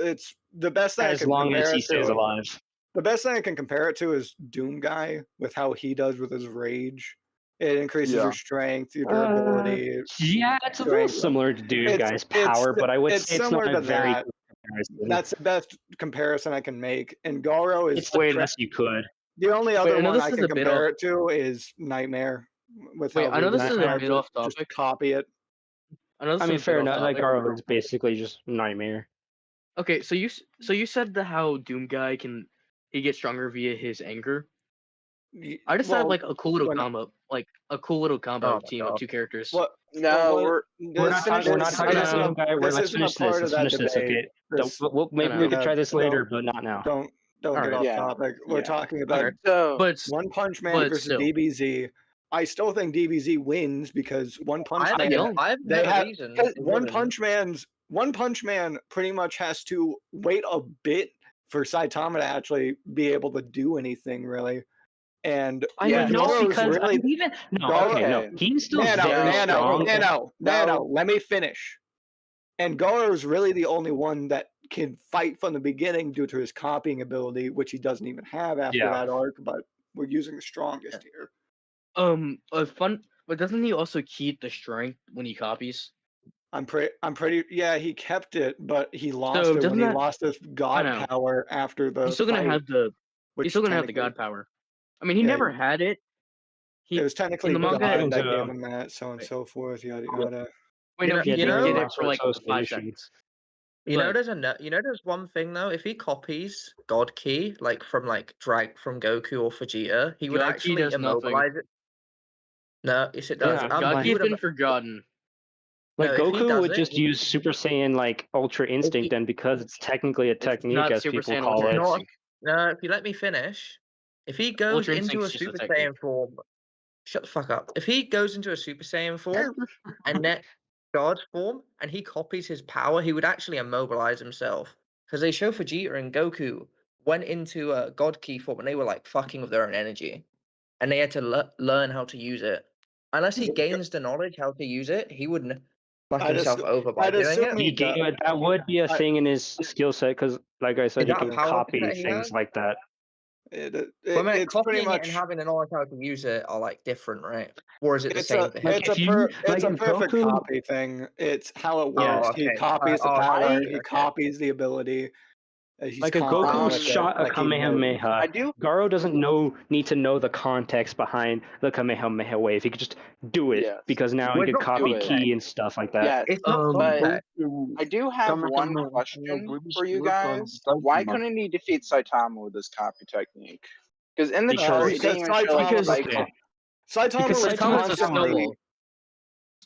the best thing I As can long as compare he it stays to. alive. The best thing I can compare it to is Doom Guy with how he does with his rage. It increases Yeah. your strength, your durability. Yeah, it's a little Strength. similar to Dude It's- Guy's it's- power, but I would it's say it's similar not a to very that. good comparison. That's the best comparison I can make. And Garo is It's the best you could. the only other I know one this I is can a bit compare it to is Nightmare. With Wait, how I know the this is a Nightmare bit off just topic. copy it. I know this I is mean, a bit fair off enough. Like topic. Garo is basically just Nightmare. Okay, so you said that how Doom Guy he gets stronger via his anger. I just had like a cool little when- combo, Oh my team God. of 2 characters. What? No, Well, we're We're not talking about this- Doom Guy. this Let's isn't a finish part this. of Let's that finish this, debate. okay? This- Maybe no, we could no, try this don't- later, but not now. Don't Alright. get off Yeah. topic. We're Yeah. talking about Alright. so But One Punch Man but versus still. DBZ. I still think DBZ wins because One Punch I Man. don't. have They no have- reason. Because it One wouldn't. Punch Man pretty much has to wait a bit for Saitama to actually be able to do anything really. And I Yeah, mean, no, Goro's because really even no, Goro- okay, no, he's still Nano, very strong. Nano, let me finish. And Goro's really the only one that can fight from the beginning due to his copying ability, which he doesn't even have after Yeah. that arc, but we're using the strongest here. but doesn't he also keep the strength when he copies? I'm pretty. Yeah, he kept it, but he lost So it doesn't when he that? lost his god know. power after the He's still gonna fight. have the. Which He's still gonna have the technically- god power. I mean, he Yeah, never had it. It was technically the manga, God it that was, gave him that, so on and so forth, yada yada. Wait, no, he you did know- get it Last for like Association. 5 seconds. You know, But- there's one thing though. If he copies God Ki, like from Goku or Vegeta, he would God Ki actually does nothing. immobilize it. No, yes it does. Yeah, God he Ki has would been forgotten. Like No, if he Goku does would it, just use Super Saiyan like Ultra Instinct, and because it's technically a technique, not as Super people Saiyan call Ultra it. Instinct. No, if you let me finish, if he goes Ultra into a Instinct's just a Super technique. Saiyan form, shut the fuck up. If he goes into a Super Saiyan form and then God form and he copies his power, he would actually immobilize himself. Because they show Vegeta and Goku went into a God Ki form and they were like fucking with their own energy, and they had to learn how to use it. Unless he gains the knowledge how to use it, he wouldn't fuck I'd himself assu- over by I'd doing assume it. he He does. that would be a I- thing in his skill set, because, like I said, Is he that a can power copy that he things has? like that. But It's pretty copying it much. and having the knowledge how to use it are like different, right? Or is it the It's same a for him? Like, it's if a you- it's a like, perfect Goku- copy thing. It's how it Yeah. works. Oh, He okay. copies the Oh, power. okay, He okay. copies the ability. He's Like, if confident Goku with it, shot a like he knows. Kamehameha, I do. Garo doesn't need to know the context behind the Kamehameha wave. He could just do it, Yes. because now Well, he it's could not copy context. Ki and stuff like that. Yes, It's not but context. I do have one question for you guys. Why couldn't he defeat Saitama with this copy technique? Because in the Because- trailer, it didn't even show like Because- like okay. Saitama Because was Saitama's Saitama's a constantly. snowball.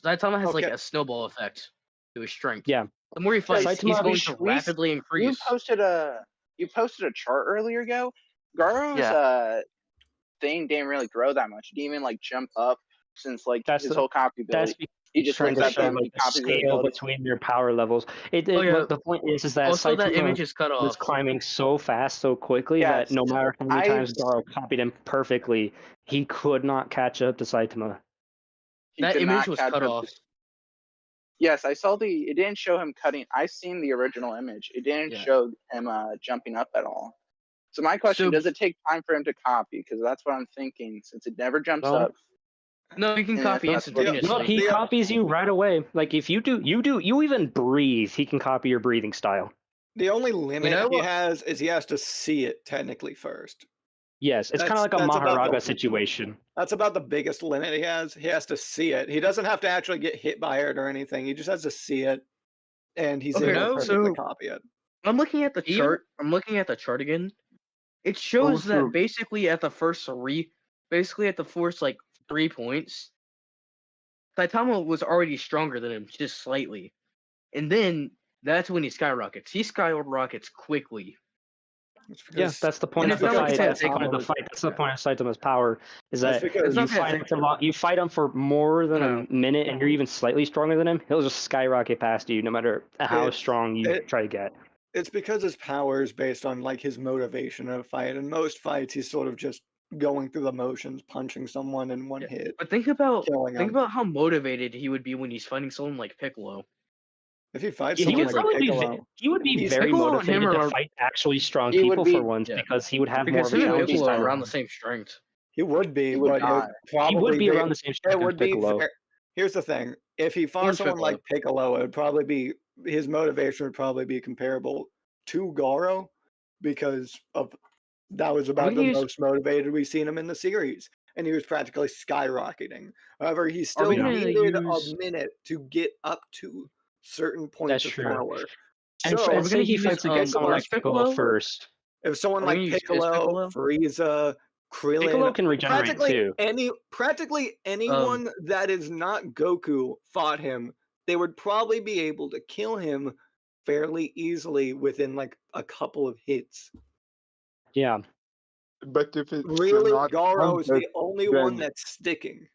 Saitama has like Okay. a snowball effect to his strength. Yeah. The more he fights, Saitama- he's going to we- rapidly you increase. posted a chart earlier ago. Garo's thing didn't really grow that much. He didn't even like jump up since like His whole copy That's ability. He just trying wakes to up show and he like the copies his scale ability. between your power levels. Oh, yeah. The point is that Also, that Saitama image is cut was off. climbing so fast, so quickly Yes. that no matter how many I've times Garo copied him perfectly, he could not catch up to Saitama. He That could image not was catch cut up off. to- Yes, I saw it didn't show him cutting. I seen the original image. It didn't Yeah. show him jumping up at all. So my question, So- does it take time for him to copy? Because that's what I'm thinking, since it never jumps No. up. No, you can Yeah, copy that's what- instantaneously. No, he copies you right away. Like, if you even breathe, he can copy your breathing style. The only limit know he what? has is he has to see it technically first. Yes, it's kind of That's- like a that's about Maharaga the- situation. That's about the biggest limit he has. He has to see it. He doesn't have to actually get hit by it or anything. He just has to see it, and he's Okay, able to perfectly so- copy it. I'm looking at the Even- chart. I'm looking at the chart again. It shows Also- that basically at the first like 3 points, Saitama was already stronger than him just slightly, and then that's when he skyrockets. He skyrockets quickly. It's Yeah, because- that's the point And of it's the not like fight. it's That's the point of the Saitama- fight. That's the point of Saitama's power. Is That's that because- you It's not fight that- him for you fight him for more than No. a minute, and you're even slightly stronger than him. He'll just skyrocket past you, no matter how It's- strong you it- try to get. It's because his power is based on like his motivation in a fight. In most fights, he's sort of just going through the motions, punching someone in one hit, But think about killing him. how motivated he would be when he's fighting someone like Piccolo. If he fights He someone would like probably Piccolo, he would be He's- very Piccolo and motivated him to are- fight actually strong He would people be- for once, yeah. because he would have more Because of him a and coaching Piccolo are style. around the same strength. he would be, He would but not. it probably He would be be- around the same It strength as would be Piccolo. fair. Here's the thing: if he fought Orange someone Piccolo. like Piccolo, it would probably be his motivation would probably be comparable to Garo, because of that was about gonna the use- most motivated we've seen him in the series, and he was practically skyrocketing. However, he still we gonna needed use- a minute to get up to certain points That's of true. power. And So we're let's say gonna he use, fights against someone like Orange Piccolo Piccolo? first. if someone Are we like gonna use Fizz Piccolo, Piccolo? Frieza, Krillin, Piccolo can regenerate too. practically anyone that is not Goku fought him, they would probably be able to kill him fairly easily within like a couple of hits. Yeah. But if it's Really, not Garo is the contact, only then- one that's sticking.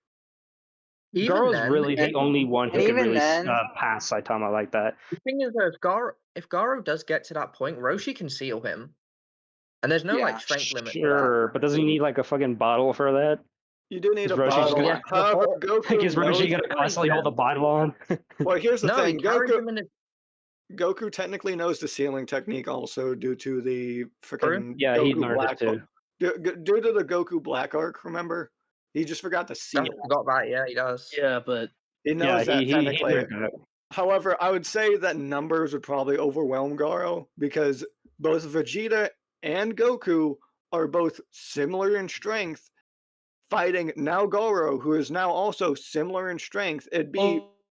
Even Garo's then, really the only one who can even really then- pass Saitama like that. the thing is, though, if Garo does get to that point, Roshi can seal him, and there's no Yeah, like strength limit. to that. Sure, but doesn't he need like a fucking bottle for that? You do need Is a Roshi just bottle. gonna- However, Goku Like, is Roshi knows- gonna constantly hold the bottle on? Well, here's the No, he thing: carries Goku, him in his Goku technically knows the sealing technique also due to the freaking Yeah, he Goku learned Black it too. Due to the Goku Black arc, remember? He just forgot the I seal. forgot that. Yeah, he does. Yeah, but He Yeah, knows that he technically. learned that. However, I would say that numbers would probably overwhelm Garo because both Vegeta and Goku are both similar in strength, fighting now Garo, who is now also similar in strength. It'd be,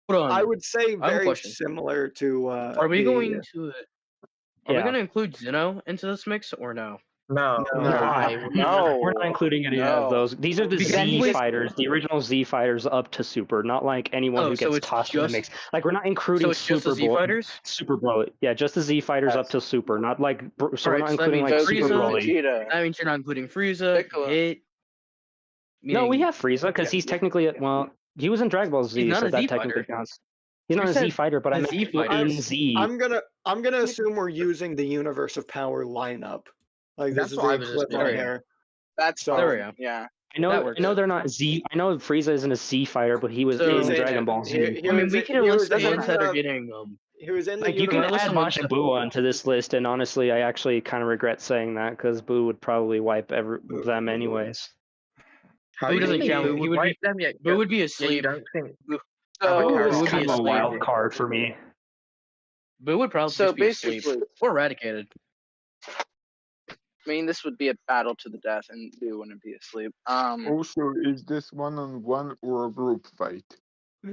Hold on. I would say, I have a very question. similar to. Are we going to? Are we Yeah. going to include Zeno into this mix or no? No, No. why? No. We're not including any of those. These are the Because Z wait- fighters, the original Z fighters up to Super, not like anyone Oh, who so gets it's tossed in the just- mix. Like we're not including So it's just the Super Z Bowl, fighters? Super Broly. Yeah, just the Z fighters up Yes. to Super, not like so we're Alright, not so that including means like Goku, Super Frieza, Broly. Vegeta. That means you're not including Frieza, Piccolo. Hit. No, we meaning- have Frieza because he's technically well, he was in Dragon Ball Z, He's not so a that Z technically fighter. counts. He's not You a Z said fighter, but I the meant Z people in fighters. Z. I'm gonna assume we're using the Universe of Power lineup. Like That's this is what the I was equivalent assuming. here. That's So- There we go. Yeah. I know That they're not Z. I know Frieza isn't a Z fighter, but he was So- in He Dragon was Ball in Z. it. He I mean, was we in- can he list was the in, ones that are getting He was in the Like you can Universe. add Majin Buu onto this list, and honestly, I actually kind of regret saying that because Buu would probably wipe them anyways. How Boo do you doesn't think count. Boo He would would wipe them yet? Boo would be Yeah, you asleep. don't think So, Buu Boo is would be kind of a asleep. wild card for me. Boo would probably So just be asleep basically, or eradicated. I mean, this would be a battle to the death, and Boo wouldn't be asleep. Also, is this 1-on-1 or a group fight?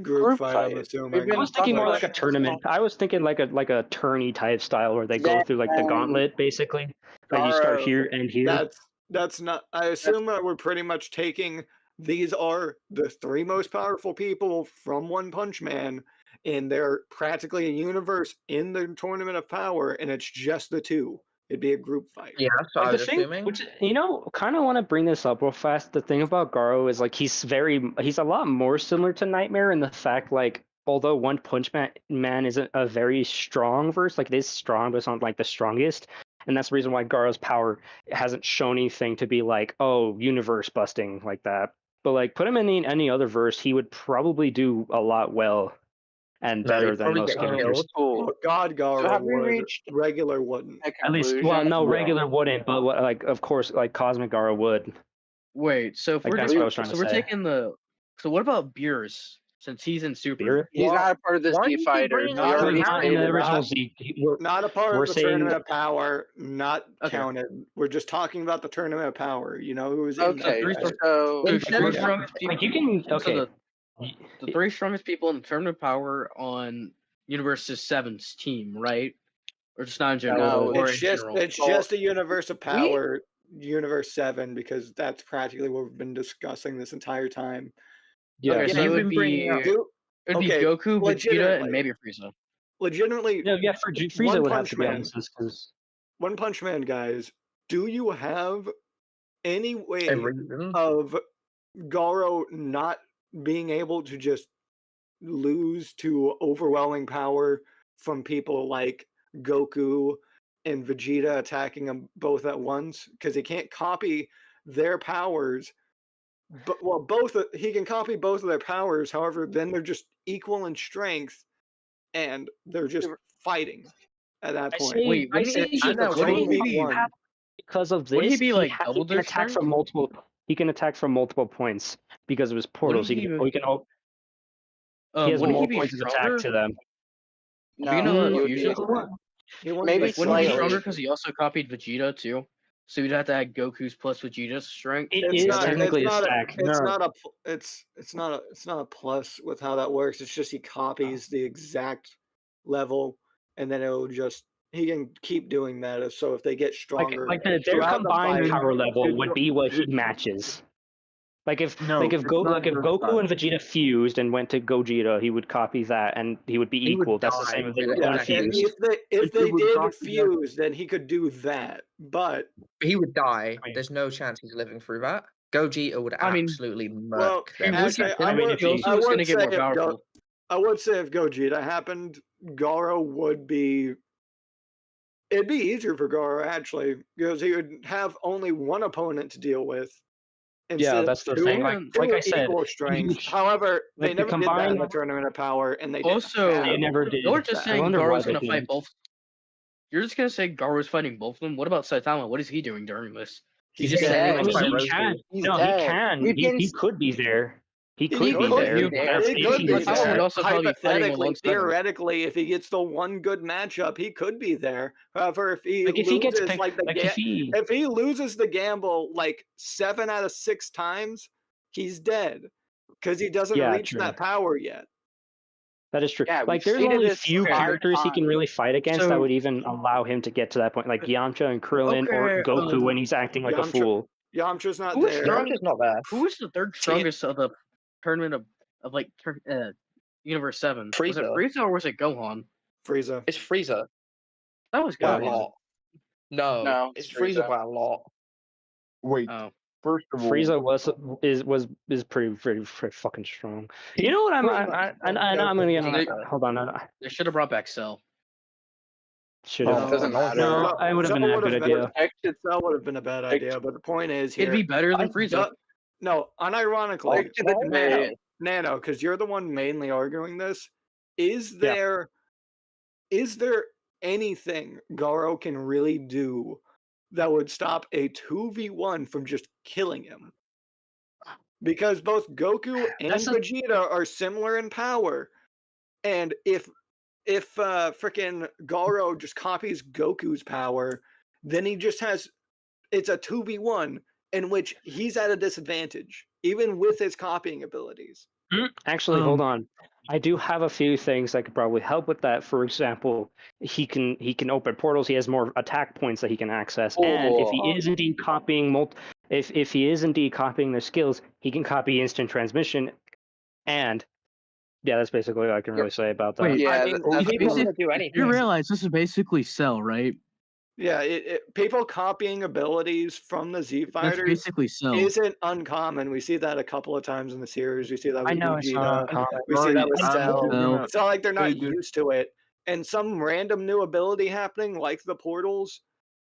Group fight, I'm fight. assuming. I was thinking more like a tournament. I was thinking like a tourney type style where they go through like the gauntlet, basically. Like you start Garo. here and here. That's not. I assume that we're pretty much taking. These are the three most powerful people from One Punch Man, and they're practically a universe in the Tournament of Power, and it's just the two. It'd be a group fight. Yeah, that's what I Like, was the thing, assuming. which kind of want to bring this up real fast. The thing about Garo is like he's a lot more similar to Nightmare in the fact like although One Punch Man isn't a very strong verse, like it is strong, but it's not like the strongest, and that's the reason why Garo's power hasn't shown anything to be like universe busting like that. But like put him in any other verse, he would probably do a lot well and No, better he'd than probably most get characters. killed. Cool. Oh, God, Garo So have we would. reached Regular wouldn't. a At least, conclusion? well, no, Yeah. regular wouldn't, but like of course, like Cosmic Garo would. Wait, so if Like, we're that's just, what I was trying so to we're say. taking the. So what about Beerus? Since he's in Super. Beer? He's Why- not a part of this why do you Z keep fighters. bringing We up already Beerus? Not in the stated original that. Z. Not a part we're of the saying- Tournament of Power, not Okay. counted. We're just talking about the Tournament of Power. You know who was in Okay, three- that? so The Instead three of- strongest people. Like you can okay. So the three strongest people in the Tournament of Power on Universe's Seven's team, right? Or just not in general, No, or It's in just general. it's just a Universe of Power, Universe 7, because that's practically what we've been discussing this entire time. Yeah. Okay, Yeah, so it you've would been be bringing up- it'd be okay, Goku, Vegeta, legitimately. and maybe Frieza. Legitimately, Yeah, for Frieza One would have Punch to be Man. on this because One Punch Man, guys, do you have any way A reason? of Garo not being able to just lose to overwhelming power from people like Goku and Vegeta attacking them both at once? Because he can't copy their powers. But he can copy both of their powers. However, then they're just equal in strength, and they're just fighting at that I point. say, Wait, I wouldn't say he- he, know, wouldn't wouldn't he he be- have- because of this, Wouldn't he be, like, double he can their attack strength? from multiple. He can attack from multiple points because of his portals. He Wouldn't can. he He has wouldn't he more be points of attack stronger? to them. Are we gonna let he would be Fusion- different. He wouldn't Maybe be Wouldn't he be slightly. stronger because he also copied Vegeta too? So you'd have to add Goku's plus Vegeta's strength. It It's is not- technically a it's not stack. It's not a. It's not a plus with how that works. It's just he copies the exact level, and then he can keep doing that. So if they get stronger, Like their throughout the combined fight- power level It's would not- be what he it's- matches. Like if No, if it's not just Goku that. and Vegeta fused and went to Gogeta, he would copy that and he would be He would equal. That's the die same if they with were it. Yeah, unfused. if they would did cost them- fuse, then he could do that. But He would die. I mean- There's no chance he's living through that. Gogeta would I mean- absolutely murk well, them. actually, I mean, if he- Goku was gonna get more powerful. I would say if Gogeta happened, Garo would be. It'd be easier for Garo actually because he would have only one opponent to deal with. instead of that's the two- thing. Like two I said, equal strengths. each- However, they like, the never did that in the combined- Tournament of Power, and they didn't Also, have they never did. You're just I saying wonder why Garo's they gonna fight didn't. both. You're just gonna say Garo's fighting both of them. What about Saitama? What is he doing during this? He's just dead. saying I mean, Quite he roasted. can. He's No, dead. he can. We've been He could be there. He could be could there. be but that's He if could he be is I would there. there. also probably be fighting Hypothetically, alongside him. theoretically, if he gets the one good matchup, he could be there. However, if he Like if he gets loses, picked, like if he if he loses the gamble like 7 out of 6 times, he's dead because he doesn't reach true. that power yet. That is true. Yeah, Like we've there's stated only this few 5 characters he can times. really fight against that So- would even allow him to get to that point, like Yamcha and Krillin or Okay, Goku when he's acting like a Yamcha- fool. Yamcha's not Who is there. strong? Yamcha's not there. Who was the third strongest of the tournament of like Universe 7? Was it Frieza. Frieza or was it Gohan? Frieza. It's Frieza That was by a Gohan. lot. No, No, it's it's Frieza Frieza. by a lot. Wait, Oh. first of all, Frieza is pretty fucking strong. You He's know what? I'm pretty much gonna Goku. get They- hold on. They should have brought back Cell. Should Oh, have. doesn't matter. No, I would have been a good idea. That would have been a bad idea. But the point is here. It'd be better than I Frieza. don't- No, unironically, Back to the debate. Nano, because you're the one mainly arguing this. Is Yeah. there anything Garo can really do that would stop a 2v1 from just killing him? Because both Goku and That's a- Vegeta are similar in power, and if frickin' Garo just copies Goku's power, then he just has it's a 2v1 in which he's at a disadvantage, even with his copying abilities. Actually, hold on. I do have a few things that could probably help with that. For example, he can open portals. He has more attack points that he can access. And if he is indeed copying if he is indeed copying their skills, he can copy instant transmission. And yeah, that's basically all I can really say about that. Wait, Yeah, I mean, that's He doesn't do You anything. realize this is basically Cell, right? Yeah, people copying abilities from the Z That's fighters basically Cell. isn't uncommon. We see that a couple of times in the series. We see that with I know it's Vegeta. not uncommon. We see that with Right, Cell. No. It's not like they're not They do. used to it. And some random new ability happening, like the portals,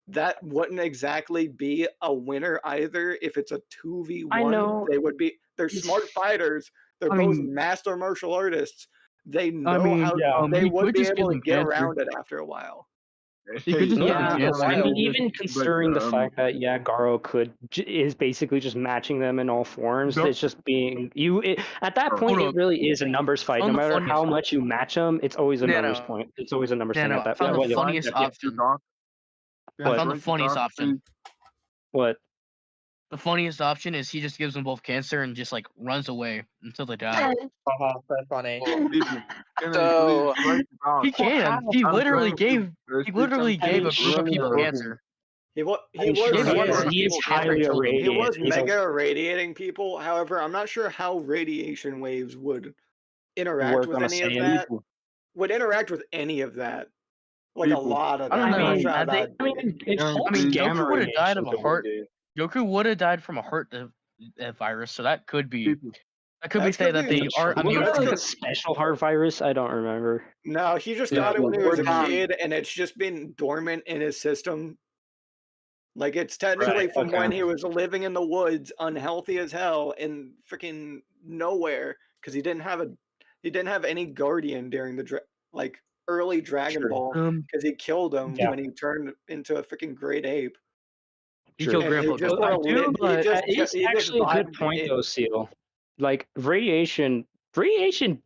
that wouldn't exactly be a winner either. If it's a 2v1, I know. they would be. They're smart fighters. They're I both mean- master martial artists. They know mean, how yeah. they he would could be just give able to them get cancer. around it after a while. He could just Yeah, get I mean, yeah. even considering the fact that Garo is basically just matching them in all forms. Nope. It's just being at that Hold point on. it really is a numbers fight. On No the matter funniest- how much you match them, it's always a No, numbers no. point. It's always a numbers thing No, at that I found point. the Yeah, funniest yeah, option. Yeah, I found the right, funniest Doc, option. What? The funniest option is he just gives them both cancer and just like runs away until they die. Haha, so funny. People, can I So- please write it down? He can. He I'm literally trying to gave. He speak literally on gave a things group of really people broken. cancer. He was He is highly He irradiated. was He's mega irradiating people. However, I'm not sure how radiation waves would interact work with on a any of sand. that. Would interact with any of that. Like a People. lot of I that. don't I'm know. not sure how I think- that'd I mean, be. it's I I mean, gamma Goku would have died of a radiation. heart. Goku would have died from a heart virus, so that could be. People. That could be That's say that gonna be they are true. immune Wasn't that to like a it. special heart virus? I don't remember. No, he just Yeah, got it when he was a we're kid, and it's just been dormant in his system. Like it's technically Right, from when okay. he was living in the woods, unhealthy as hell, in freaking nowhere, because he didn't have any guardian during the early Dragon True. Ball, because he killed him Yeah. when he turned into a freaking great ape. He True. killed And he Grandpa just Goku. for a I do, lit- he but just- it's he just actually a good vibed point it. though, Seal. Like radiation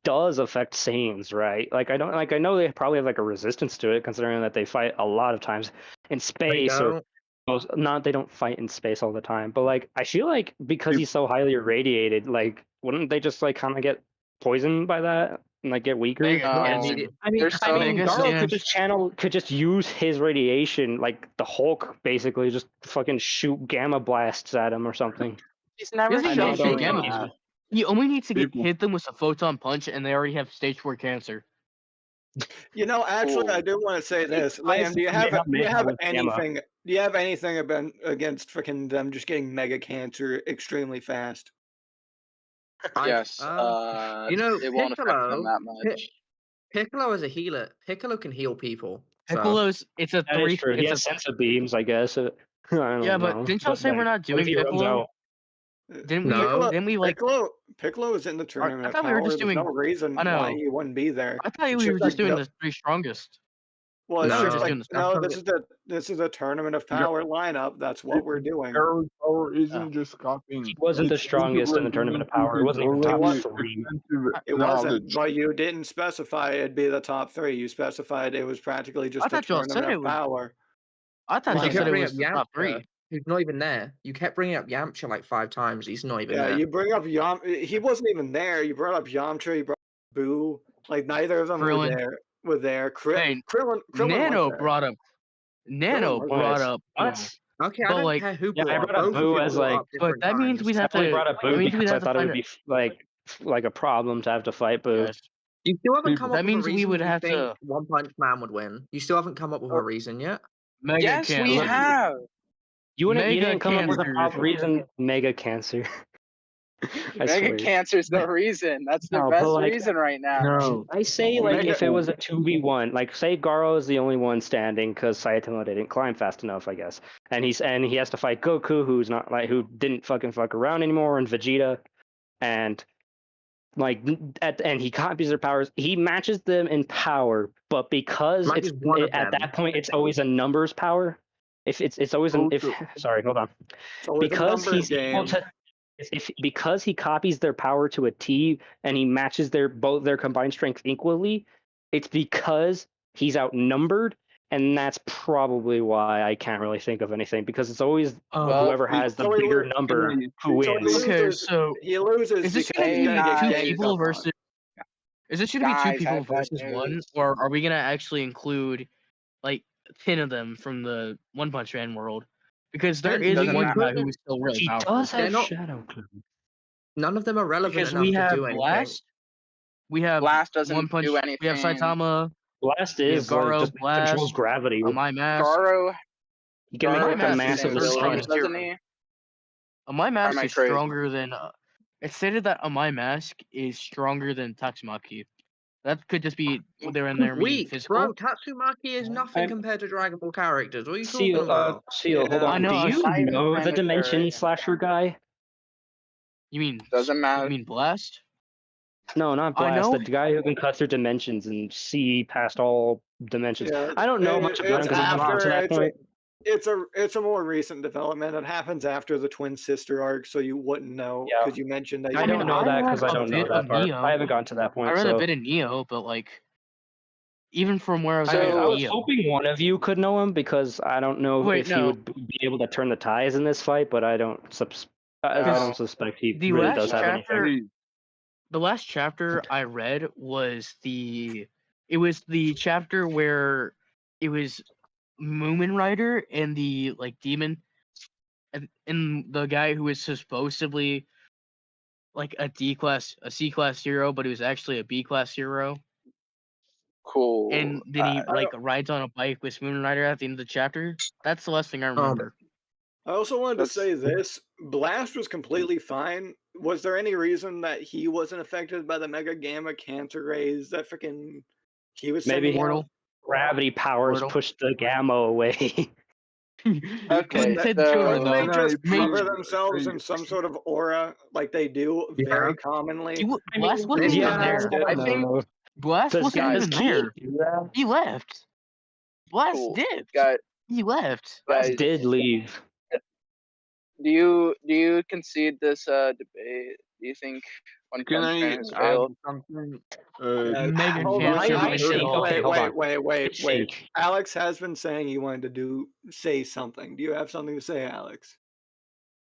does affect Saiyans, right? Like I know they probably have like a resistance to it, considering that they fight a lot of times in They space or don't. they don't fight in space all the time. But like I feel like because he's so highly irradiated, like wouldn't they just like kind of get poisoned by that and like get weaker? Mega Um, cancer. I mean, There's so- Garo yeah. could just use his radiation, like the Hulk, basically, just fucking shoot gamma blasts at him or something. He's never He doesn't shown need to shoot doing gamma. that. You only need to People. hit them with a photon punch, and they already have stage 4 cancer. You know, actually, Ooh. I do want to say this, Liam. Do you have anything against freaking them just getting mega cancer extremely fast? Yes. You know, it won't affect them Piccolo- that much. Piccolo is a healer. Piccolo can heal people. So. Piccolo's it's a That is true. He it's has sense of beams, I guess. I don't yeah, know. but didn't y'all say like, we're not what if doing he runs Piccolo? out? Didn't we? No. Didn't we like? Piccolo is in the tournament. thought we were just There's no doing- reason I know. why he wouldn't be there. I thought It's we were just just doing like the 3 strongest. Well, it's No. just Just like doing the no. This is a tournament of power lineup. That's what we're doing. Garo's power isn't Oh. just copying. He wasn't the It's strongest in the tournament of power. It wasn't even top already 3. extensive It wasn't, knowledge. but you didn't specify it'd be the top 3. You specified it was practically just a thought y'all said tournament it of was- power. I thought You you kept said it bringing was up the top Yamcha, 3. who's not even there. You kept bringing up Yamcha like 5 times. He's not even Yeah, there. you bring up he wasn't even there. You brought up Yamcha, you brought up Boo. Like neither of them Krillin. were there. Hey, Krillin Nano was there. brought up. Nano was brought there. up. What? Okay, I But, don't like, care who yeah, I brought brought up both of Boo you as, brought like- up But different that means times. we'd I have only to. brought up Boo that means we'd because I have to thought it find would be like a problem to have to fight Boo. Yes. You still haven't come That up with means a we reason would you have think to- One Punch Man would win. You still haven't come up with a reason yet. Mega Yes, cancer. we have. You Mega didn't come up with a cancer. pop reason. Mega cancer. I Mega swear. cancer's the reason. That's the No, but, best like, reason right now. No. I say, like, Mega- if it was a 2v1, like, say Garo is the only one standing because Saitama didn't climb fast enough, I guess, and he has to fight Goku, who didn't fuck around anymore, and Vegeta, and like and he copies their powers. He matches them in power, but because Matches one of at them. that point it's always a numbers power. If it's always an if sorry, hold on. It's always a Because numbers he's able game. to because he copies their power to a T and he matches both their combined strength equally, it's because he's outnumbered, and that's probably why I can't really think of anything, because it's always Well, whoever has the so he bigger lo- number who so he wins. Okay, loses- so He loses is this because gonna he's be gonna get two ganged people up on. versus? Is this gonna be Guys, two people I've got versus one, news. or are we gonna actually include like 10 of them from the One Punch Man world? Because there Then is doesn't one matter. guy who is still really He powerful. does have They're not- Shadow Clone. None of them are relevant Because enough we to have do anything. Blast, we have Blast doesn't One Punch, do we have anything. Saitama, Blast we have is like, Garo, just controls Blast, gravity. My Mask. Garo, He can Garo make like a has the massive same third abilities, strongest assault. doesn't hero. he? My Mask I is crazy? stronger than. It's stated that My Mask is stronger than Tatsumaki. That could just be they're in there meaning Weak, physical. bro. Tatsumaki is nothing I'm- compared to Dragon Ball characters. What are you talking Seal, about? hold Yeah. on. I know, Do I you was trying to know find the a Dimension variant. Slasher guy? You mean Doesn't matter. You mean Blast? No, not I Blast. know. The guy who can cut through dimensions and see past all dimensions. Yeah, I don't know much about him because I haven't gotten to that point. It's a more recent development. It happens after the twin sister arc, so you wouldn't know Yeah. because you mentioned that. I you don't know that because I read a don't know bit that of part. Neo. I haven't gotten to that point. I read so. a bit of Neo, but like, even from where I was I at was Neo, hoping one of you could know him because I don't know Wait, if he no. would be able to turn the ties in this fight, but I don't suspect he the really last does have chapter, anything. the last chapter I read was the chapter where it was Moomin Rider and the like demon, and the guy who was supposedly like a C class hero, but he was actually a B class hero. Cool. And then he like rides on a bike with Moomin Rider at the end of the chapter. That's the last thing I remember. I also wanted to That's- say this: Blast was completely fine. Was there any reason that he wasn't affected by the Mega Gamma Cancer rays that freaking he was Maybe sending out? Mortal. Gravity powers Wordle. pushed the gamma away. Okay, Said so- Jordan, Couldn't they though. just Maybe- cover themselves in some sort of aura like they do very commonly? Blast wasn't Yeah, even there. I think- Blast Does wasn't even there. that? He left. Blast Cool. dipped. Got He left. guys. Did leave. Do you concede this debate? Do you think One Can Punch I Man has add failed? something? Mega Hold on, cancer. I see. Okay, hold on. wait. Shake. Alex has been saying he wanted to say something. Do you have something to say, Alex?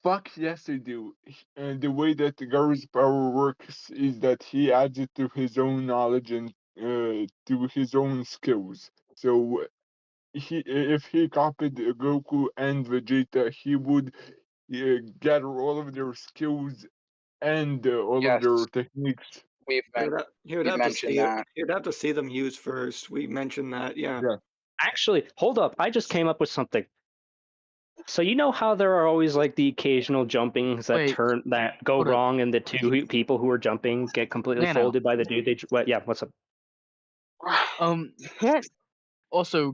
Fuck yes, I do. And the way that the Garu's power works is that he adds it to his own knowledge and to his own skills. So if he copied Goku and Vegeta, he would gather all of their skills and all Yes. of their techniques. We've He been, would, he would you have to mentioned see that. it. He would have to see them used first. We mentioned that, yeah. Actually, hold up. I just came up with something. So you know how there are always like the occasional jumpings that Wait. go Hold up. wrong, and the two people who are jumping get completely Nano. folded by the dude they. What's up?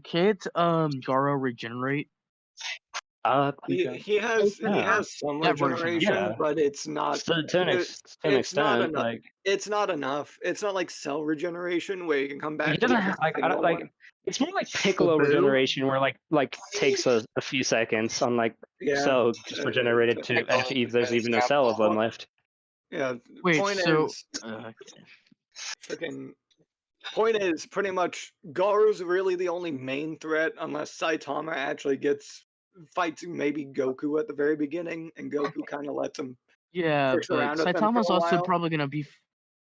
Can't Garo regenerate? He has some That version, regeneration, yeah. but it's not. To an It's not extent, enough. like It's not enough. It's not like cell regeneration where you can come back he to doesn't the have like I don't single like. one. It's more like Piccolo Boo. regeneration, where like takes a few seconds on like Yeah. Cell just regenerated to if there's even a cell of them left. Yeah. Wait, point so is, freaking. Point is, pretty much Garu's really the only main threat, unless Saitama actually fights maybe Goku at the very beginning, and Goku kind of lets him. yeah, Fix but around with them for Saitama's a also while. probably gonna be.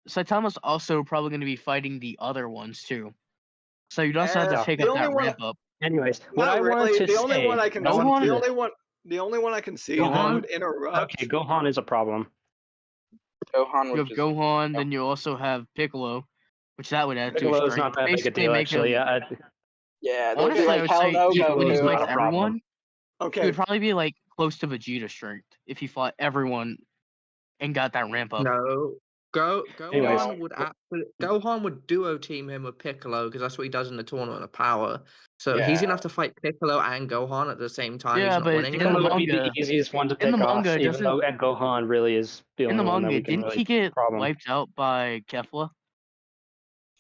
Saitama's also probably gonna be fighting the other ones too. So you also have to take the up that only one- ramp up. Anyways, what Not I wanted really. to The only say, one I can. I wanted The to- only one I can see Gohan? that would interrupt. Okay, Gohan is a problem. Gohan You would have just Gohan, then you also have Piccolo, which that would add to his Piccolo's strength. not that big a Basically deal, make actually. him. yeah, they'd Honestly, be I like would hell say no, when he Goku's Goku. not fights a problem. everyone, he Okay. would probably be like close to Vegeta strength if he fought everyone and got that ramp up. No. Anyways. Gohan would duo team him with Piccolo because that's what he does in the Tournament of Power. So he's Yeah. gonna have to fight Piccolo and Gohan at the same time. Yeah, he's not but winning. in the Piccolo would be the manga- easiest one to in the pick off, manga, even though and Gohan really is the In only the one that manga, we can didn't really he get problem. wiped out by Kefla?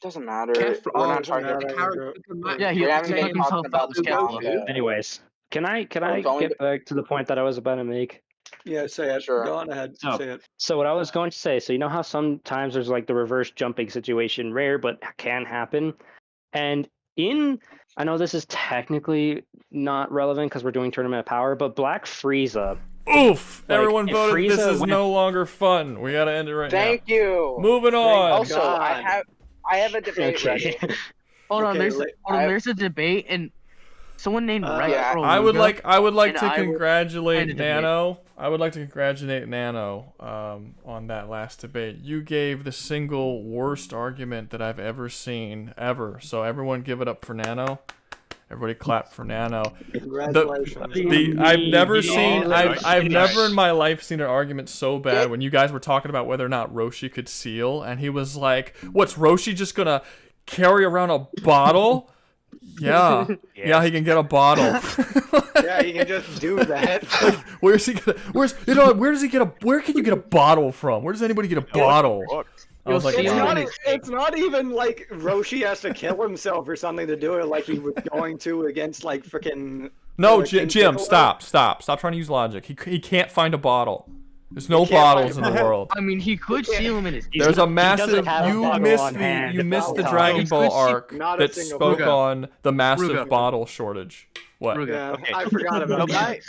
Doesn't matter. Kefla- We're not doesn't talking matter. about. Yeah, he We haven't took been himself talking about out the as Kefla. manga. Anyways, can I it's only get back to the point that I was about to make? Yeah, say it. Sure. Go on ahead. So- Say it. So what I was going to say, so you know how sometimes there's like the reverse jumping situation, rare but can happen, and I know this is technically not relevant because we're doing Tournament of Power, but Black Frieza. Oof! Like, Everyone if voted this Frieza is went- no longer fun. We gotta end it right Thank you. now. Moving on. Also, God. I have a debate ready. Okay. Hold on, Okay, there's a debate, and someone named Rex yeah, Rouga- I would like and to I would congratulate find a debate. Nano. I would like to congratulate Nano on that last debate. You gave the single worst argument that I've ever seen ever. So everyone give it up for Nano. Everybody clap for Nano. Congratulations. I've never seen Nice. I've never in my life seen an argument so bad when you guys were talking about whether or not Roshi could seal, and he was like, "What's Roshi just gonna carry around a bottle?" Yeah, he can get a bottle. Yeah, you can just do that. Where can you get a bottle from? Where does anybody get a bottle? I was like, You'll see wow. him. It's not even like Roshi has to kill himself or something to do it like he was going to against like freaking. No, King Jim, Piccolo. stop trying to use logic. He can't find a bottle. There's no He can't bottles in find the a world. I mean, he could seal him in his. There's a doesn't massive. have a You bottle missed on the hand you at missed all the times. Dragon He Ball could see arc not a that single spoke bottle. on the massive Rouga. bottle shortage. What? Rouga. Yeah, Okay. I forgot about that.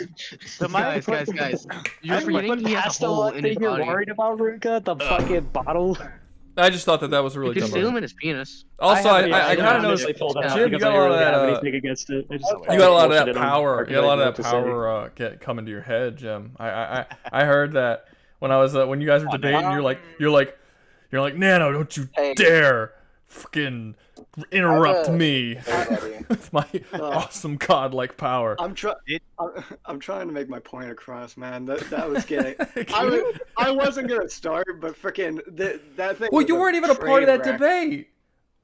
Guys, you're forgetting he has That's a the hole one in his thing you're body. worried about, Ruka? The fucking bottle? I just thought that was a really You dumb can seal him argument. in his penis. Also, I Yeah, kind of honestly noticed, pulled it out Jim, you because got I a lot really of have that. anything against it. I just You got a lot of bullshit that it on power. Mark You got a lot because I of that didn't know what to say. power get coming to your head, Jim. I heard that when I was when you guys were debating. You're like Nano, don't you Hey. dare fucking interrupt Have a- me Hey, buddy. with my awesome godlike power. I'm trying to make my point across, man. That was getting. I wasn't gonna start, but freaking that thing. Well, was you weren't even a part of that train wreck. debate.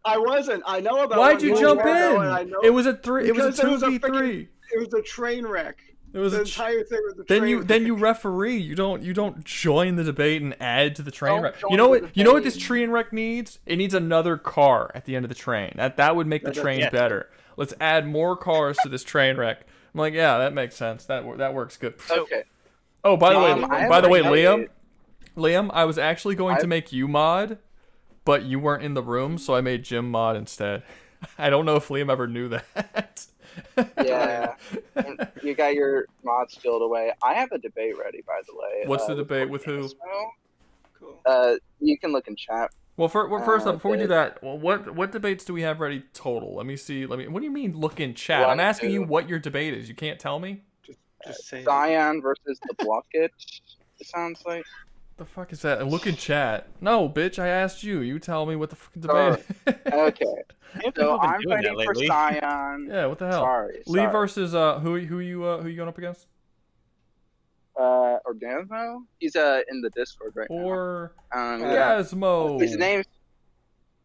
I wasn't. I know about. Why'd one you more jump ago, and I in? know- It was a 2v3. because it was a freaking- It was a train wreck. It was The a entire thing was a train. then you referee. You don't join the debate and add to the train Don't wreck. join You know the what? You know what this debate. train wreck needs? It needs another car at the end of the train. That would make the train yes. better. Let's add more cars to this train wreck. I'm like, yeah, that makes sense. That works good. Okay. Oh, by the I way, have by the a way, debate. Liam, I was actually going to make you mod, but you weren't in the room, so I made Jim mod instead. I don't know if Liam ever knew that. Yeah. And you got your mods filled away. I have a debate ready, by the way. What's the debate with who? Cool. You can look in chat. Well, first up, before we do Okay. that, what debates do we have ready total? Let me see. What do you mean look in chat? I'm One, asking you two. what your debate is. You can't tell me? Just say. Zion versus the Blocket. It sounds like. The fuck is that? Look in chat. No, bitch, I asked you. You tell me what the fucking debate is. Okay. People So have been I'm doing that fighting for lately. Zion. Yeah, what the hell? Sorry. Lee versus who you going up against? Orgasmo. He's in the Discord right Or now. Gasmo. His name's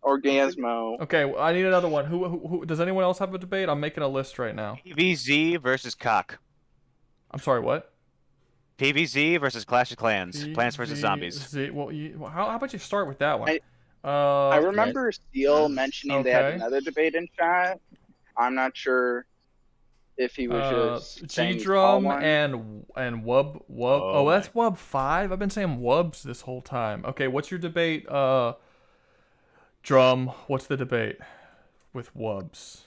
Orgasmo. Okay, well, I need another one. Who does anyone else have a debate? I'm making a list right now. VZ versus Cock. I'm sorry, what? PvZ versus Clash of Clans. Plants vs Zombies. Well, how about you start with that one? I remember Seal mentioning they had okay. another debate in chat. I'm not sure if he was just saying he saw G-Drum one. and Wub. Oh, that's Wub 5? I've been saying Wubs this whole time. Okay, what's your debate? Drum, what's the debate with Wubs?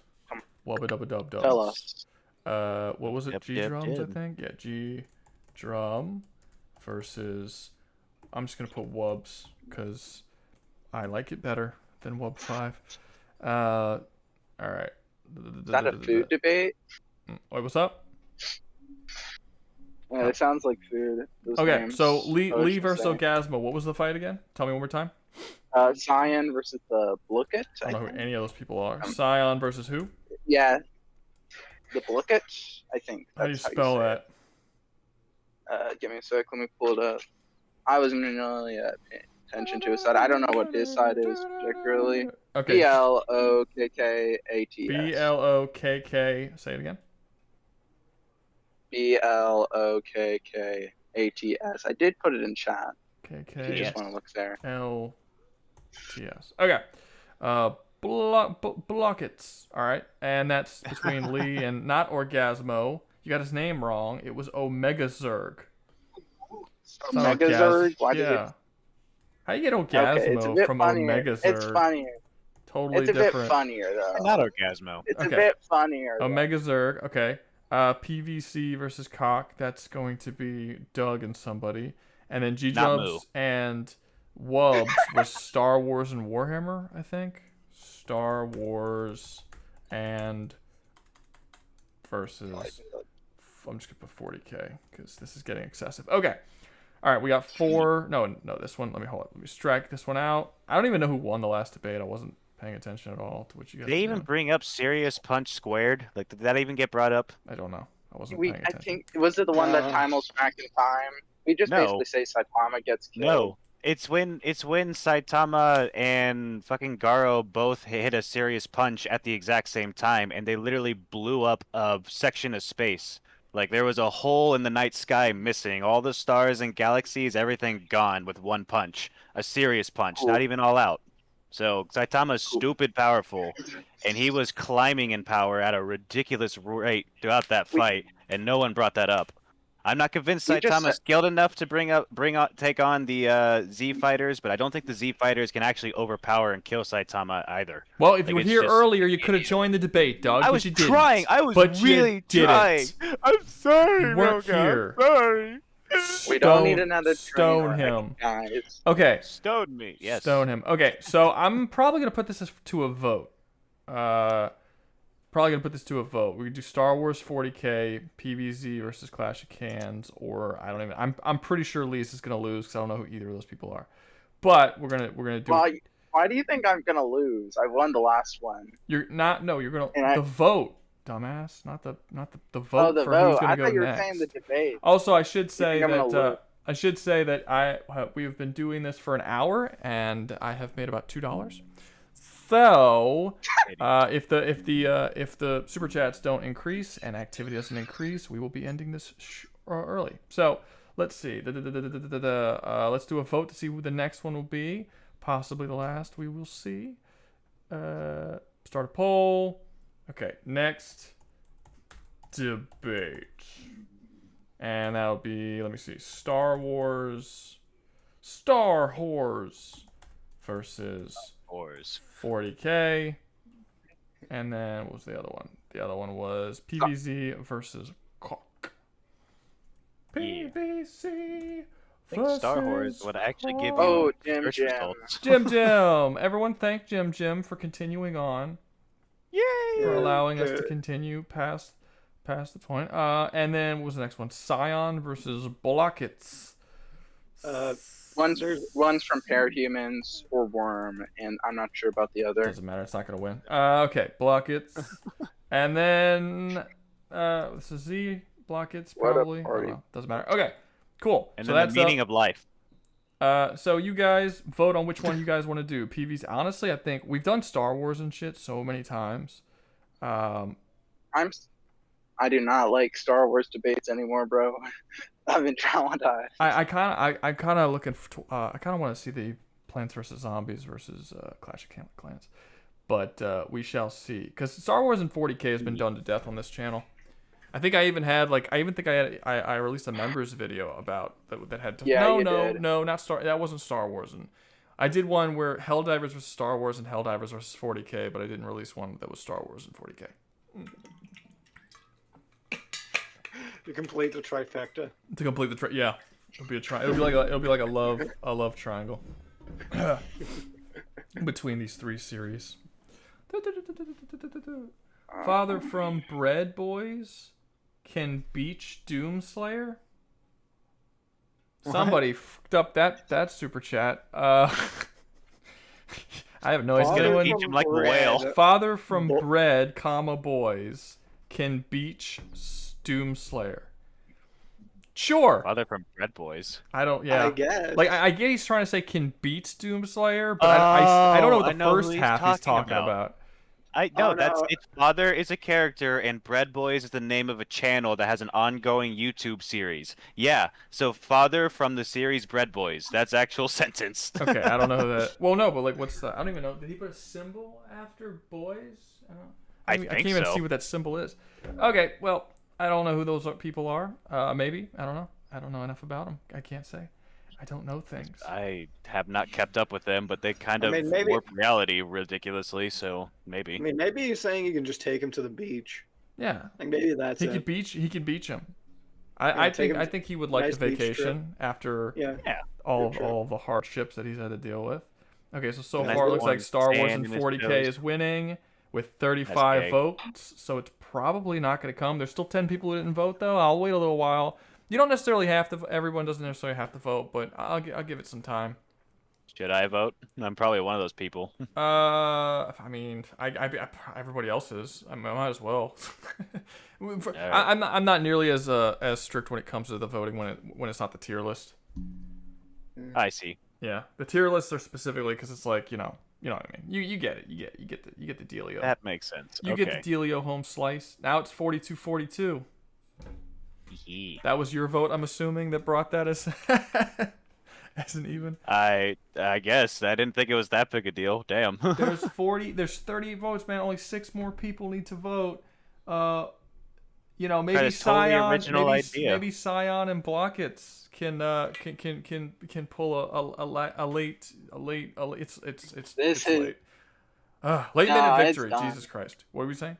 Wubba-dubba-dub-dubs. Tell us. What was it? G-Drums, I think? Yeah, G-Drum versus... I'm just going to put Wubs, because I like it better than Wub 5. Alright. Is that a food debate? Wait, what's up? Yeah, it sounds like food. Okay, names. so Lee versus Orgasmo. What was the fight again? Tell me one more time. Cyan versus the Blooket. I don't know who any of those people are. Scion versus who? Yeah, the Blooket. I think. How do you spell that? Give me a sec. Let me pull it up. I wasn't really paying attention to his side. I don't know what his side is particularly. Okay. Blokkats. Blokk. Say it again. Blokkats. I did put it in chat. KK. If you just want to look there. LTS. Okay. Blockets. All right. And that's between Lee and not Orgasmo. You got his name wrong. It was Omega Zerg. Omega Zerg? Why did it... How you get Orgasmo from Omega Zerg? It's funnier. Totally different. It's a bit funnier, though. Not Orgasmo. It's a bit funnier. Omega Zerg. Okay. PVC versus Cock. That's going to be Doug and somebody. And then G-Jubs and Wubs was Star Wars and Warhammer, I think. Star Wars and versus... I'm just going to put 40k because this is getting excessive. Okay. All right, we got 4... No, this one. Let me strike this one out. I don't even know who won the last debate. I wasn't paying attention at all to what you guys. Did they even bring up Serious Punch Squared? Like, did that even get brought up? I don't know. I wasn't paying attention. I think was it the one that time was back in time? We just basically say Saitama gets killed. No, it's when Saitama and fucking Garo both hit a Serious Punch at the exact same time, and they literally blew up a section of space. Like, there was a hole in the night sky missing. All the stars and galaxies, everything gone with one punch. A serious punch, not even all out. So, Saitama's stupid powerful, and he was climbing in power at a ridiculous rate throughout that fight, and no one brought that up. I'm not convinced Saitama's skilled enough to take on the Z fighters, but I don't think the Z fighters can actually overpower and kill Saitama either. Well, if you were here earlier, you could have joined the debate, Doug. I was trying. I was really trying. I'm sorry, you weren't here. I'm sorry. We don't need another stone him. Guys. Okay. Stone me. Yes. Stone him. Okay, so I'm probably gonna put this to a vote. Probably gonna put this to a vote. We could do Star Wars 40k, PvZ versus Clash of Clans, or I don't even. I'm pretty sure Lee's is gonna lose because I don't know who either of those people are. But we're gonna do. Why do you think I'm gonna lose? I won the last one. You're not. No, you're gonna the vote, dumbass. Not the vote oh, the for vote. who's gonna I go thought you were next. saying the debate. Also, I should say that we've been doing this for an hour and I have made about $2. So, if the super chats don't increase and activity doesn't increase, we will be ending this early. So let's see. Let's do a vote to see who the next one will be. Possibly the last. We will see. Start a poll. Okay, next debate, and that'll be. Let me see. Star Wars versus 40k, and then what was the other one? The other one was PvZ versus Cock. PvZ versus Star Wars would actually give you Jim. results. Jim. Everyone thank Jim for continuing on. Yay! For allowing us to continue past the point. And then what was the next one? Scion versus Blockets. One's from Parahumans or Worm, and I'm not sure about the other. Doesn't matter. It's not gonna win. Okay, Blockets. And then this is Z Blockets probably. I don't know. Doesn't matter. Okay, cool. And so then that's the meaning of life. So you guys vote on which one you guys want to do. PvZ. Honestly, I think we've done Star Wars and shit so many times. I'm I do not like Star Wars debates anymore, bro. I've been traumatized. I kind of looking. I kind of want to see the Plants vs Zombies versus Clash of Clans, but we shall see. Because Star Wars in 40K has been done to death on this channel. I think I even had I released a members video about that had to. Yeah, no, not Star. That wasn't Star Wars, and I did one where Helldivers versus Star Wars and Helldivers versus 40K, but I didn't release one that was Star Wars and 40K. To complete the trifecta. To complete the yeah, it'll be like a love triangle between these three series. Father from Bread Boys can beach Doomslayer. Somebody fucked up that super chat. I have no idea. Beach him like a whale. Father from Bread, Boys can beach Doomslayer. Sure. Father from Bread Boys. I don't. Yeah. I guess. Like I get he's trying to say can beat Doomslayer, but I don't know what the first half he's talking about. It's Father is a character and Bread Boys is the name of a channel that has an ongoing YouTube series. Yeah, so Father from the series Bread Boys. That's actual sentence. Okay, I don't know that. Well, no, but like, what's the? I don't even know. Did he put a symbol after boys? I can't even see what that symbol is. Okay, well, I don't know who those people are. Maybe I don't know. I don't know enough about them. I can't say. I don't know things. I have not kept up with them, but they kind of warp reality ridiculously, so maybe. I mean, maybe he's saying you can just take him to the beach. Yeah. Like maybe that's he could beach him. I think he would like nice the vacation after all the hardships that he's had to deal with. Okay, so far it looks like Star Wars in 40K is winning with 35 votes, so it's probably not going to come. There's still 10 people who didn't vote though. I'll wait a little while. You don't necessarily have to. Everyone doesn't necessarily have to vote, but I'll give it some time. Should I vote? I'm probably one of those people. I mean, everybody else is. I might as well. I'm not nearly as strict when it comes to the voting when it's not the tier list. I see. Yeah, the tier lists are specifically because it's like you know what I mean. You get it. You get the dealio. That makes sense. You get the dealio home slice. Now it's 42-42. That was your vote, I'm assuming, that brought that as an even. I guess I didn't think it was that big a deal. Damn. There's 38 votes, man. Only 6 more people need to vote. Maybe Scion, maybe Scion and Blockets can pull a late. It's late. Late minute victory. Jesus Christ. What were we saying?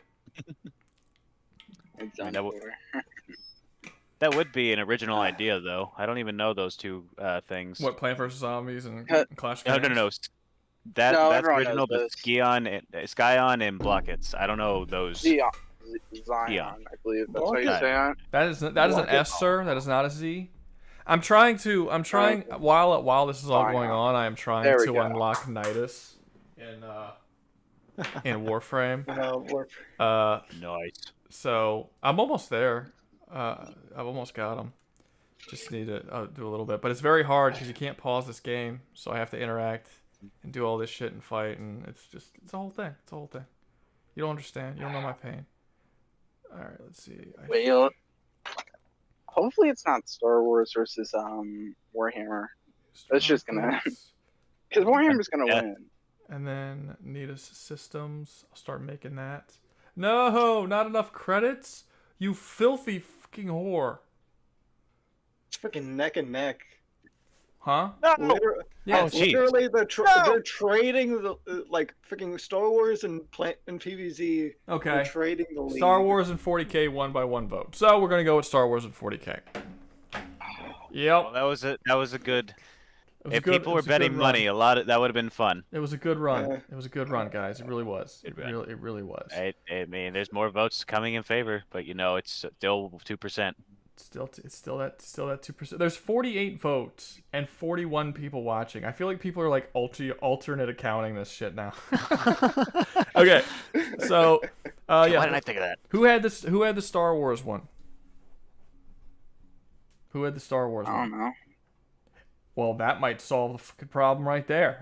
It's done. That would be an original idea, though. I don't even know those two things. What, Plant vs Zombies and Clash of Clans? No. That's original, but Scion and Blockets. I don't know those. Zion, I believe that's how you say it. That is an S, sir. That is not a Z. I'm trying while this is all going on, I am trying to unlock Nidus in Warframe. Nice. So I'm almost there. I've almost got him. Just need to do a little bit, but it's very hard because you can't pause this game, so I have to interact and do all this shit and fight, and it's a whole thing. It's a whole thing. You don't understand. You don't know my pain. All right, let's see. Hopefully it's not Star Wars versus Warhammer. That's just gonna because Warhammer's gonna win. And then Nidus Systems. I'll start making that. No, not enough credits. You filthy fucking whore. It's freaking neck and neck. Huh? No. Literally, they're trading the like freaking Star Wars and PvZ. Okay. They're trading the lead. Star Wars and 40K won by 1 vote. So we're gonna go with Star Wars and 40K. Yep. Well, that was a good. If people were betting money, that would have been fun. It was a good run. It was a good run, guys. It really was. It really was. I mean, there's more votes coming in favor, but it's still 2%. It's still that 2%. There's 48 votes and 41 people watching. I feel like people are like alternate accounting this shit now. Okay, so why didn't I think of that? Who had the Star Wars one? Who had the Star Wars one? I don't know. Well, that might solve the fucking problem right there.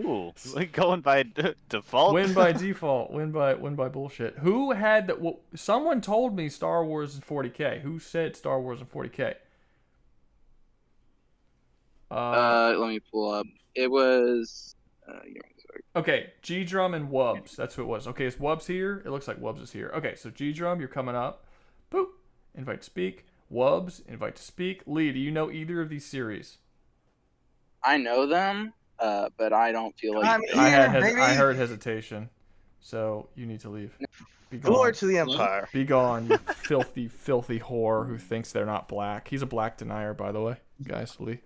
Ooh, going by default. Win by default. Win by bullshit. Who had that? Well, someone told me Star Wars in 40K. Who said Star Wars in 40K? Let me pull up. It was. Okay, G-Drum and Wubs. That's who it was. Okay, is Wubs here? It looks like Wubs is here. Okay, so G-Drum, you're coming up. Boop. Invite to speak. Wubs, invite to speak. Lee, do you know either of these series? I know them, but I don't feel like I heard hesitation, so you need to leave. Be gone. Glory to the Empire. Be gone, you filthy, filthy whore who thinks they're not black. He's a black denier, by the way, guys. Lee.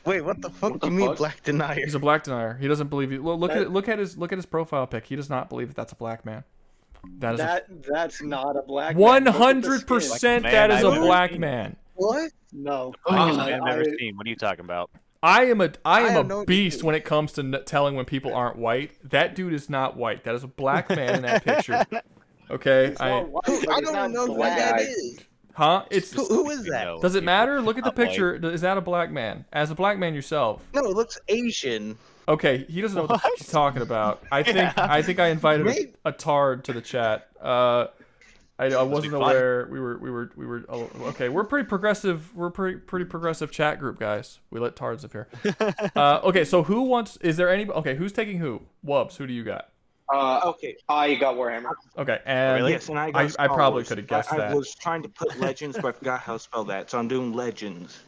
Wait, what the fuck do you mean black denier? He's a black denier. He doesn't believe you. Look at his profile pic. He does not believe that that's a black man. That's not a black 100% that is a black man. What? No. I've never seen. What are you talking about? I am a beast when it comes to telling when people aren't white. That dude is not white. That is a black man in that picture. Okay, I don't know who that is. Huh? Who is that? Does it matter? Look at the picture. Is that a black man? As a black man yourself. No, it looks Asian. Okay, he doesn't know what the fuck he's talking about. I think I invited a tard to the chat. I wasn't aware we were okay. We're pretty progressive. We're pretty progressive chat group, guys. We let tards up here. Okay, so who wants? Is there any? Okay, who's taking who? Wubs, who do you got? Okay, I got Warhammer. Okay, and yes, and I probably could have guessed that. I was trying to put legends, but I forgot how to spell that, so I'm doing legends.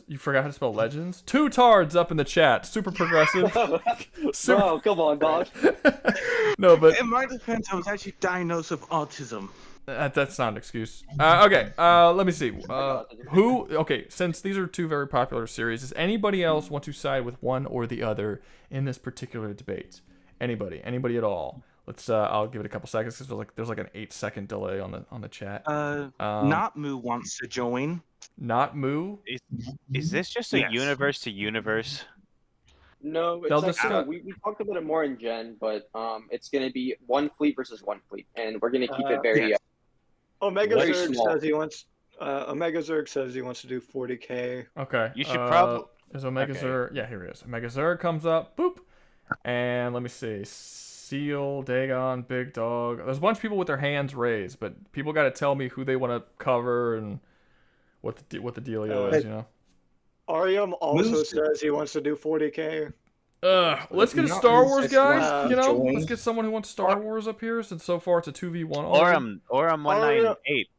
You forgot how to spell legends? 2 tards up in the chat. Super progressive. Bro, come on, dog. No, but in my defense, I was actually diagnosed with autism. That's not an excuse. Okay, let me see. Okay, since these are 2 very popular series, does anybody else want to side with one or the other in this particular debate? Anybody at all? Let's. I'll give it a couple seconds because there's like an 8-second delay on the chat. Not Moo wants to join. Not Moo. Is this just a universe to universe? No, it's we talked about it more in Gen, but it's gonna be 1 fleet versus 1 fleet, and we're gonna keep it very. Omega Zerg says he wants. Omega Zerg says he wants to do 40K. Okay. You should probably. Is Omega Zerg? Yeah, here he is. Omega Zerg comes up. Boop. And let me see. Seal, Dagon, Big Dog. There's a bunch of people with their hands raised, but people got to tell me who they want to cover and what the dealio is, you know. Arium also says he wants to do 40K. Let's get a Star Wars guy. You know, let's get someone who wants Star Wars up here. Since so far it's a 2v1. Aurum 198.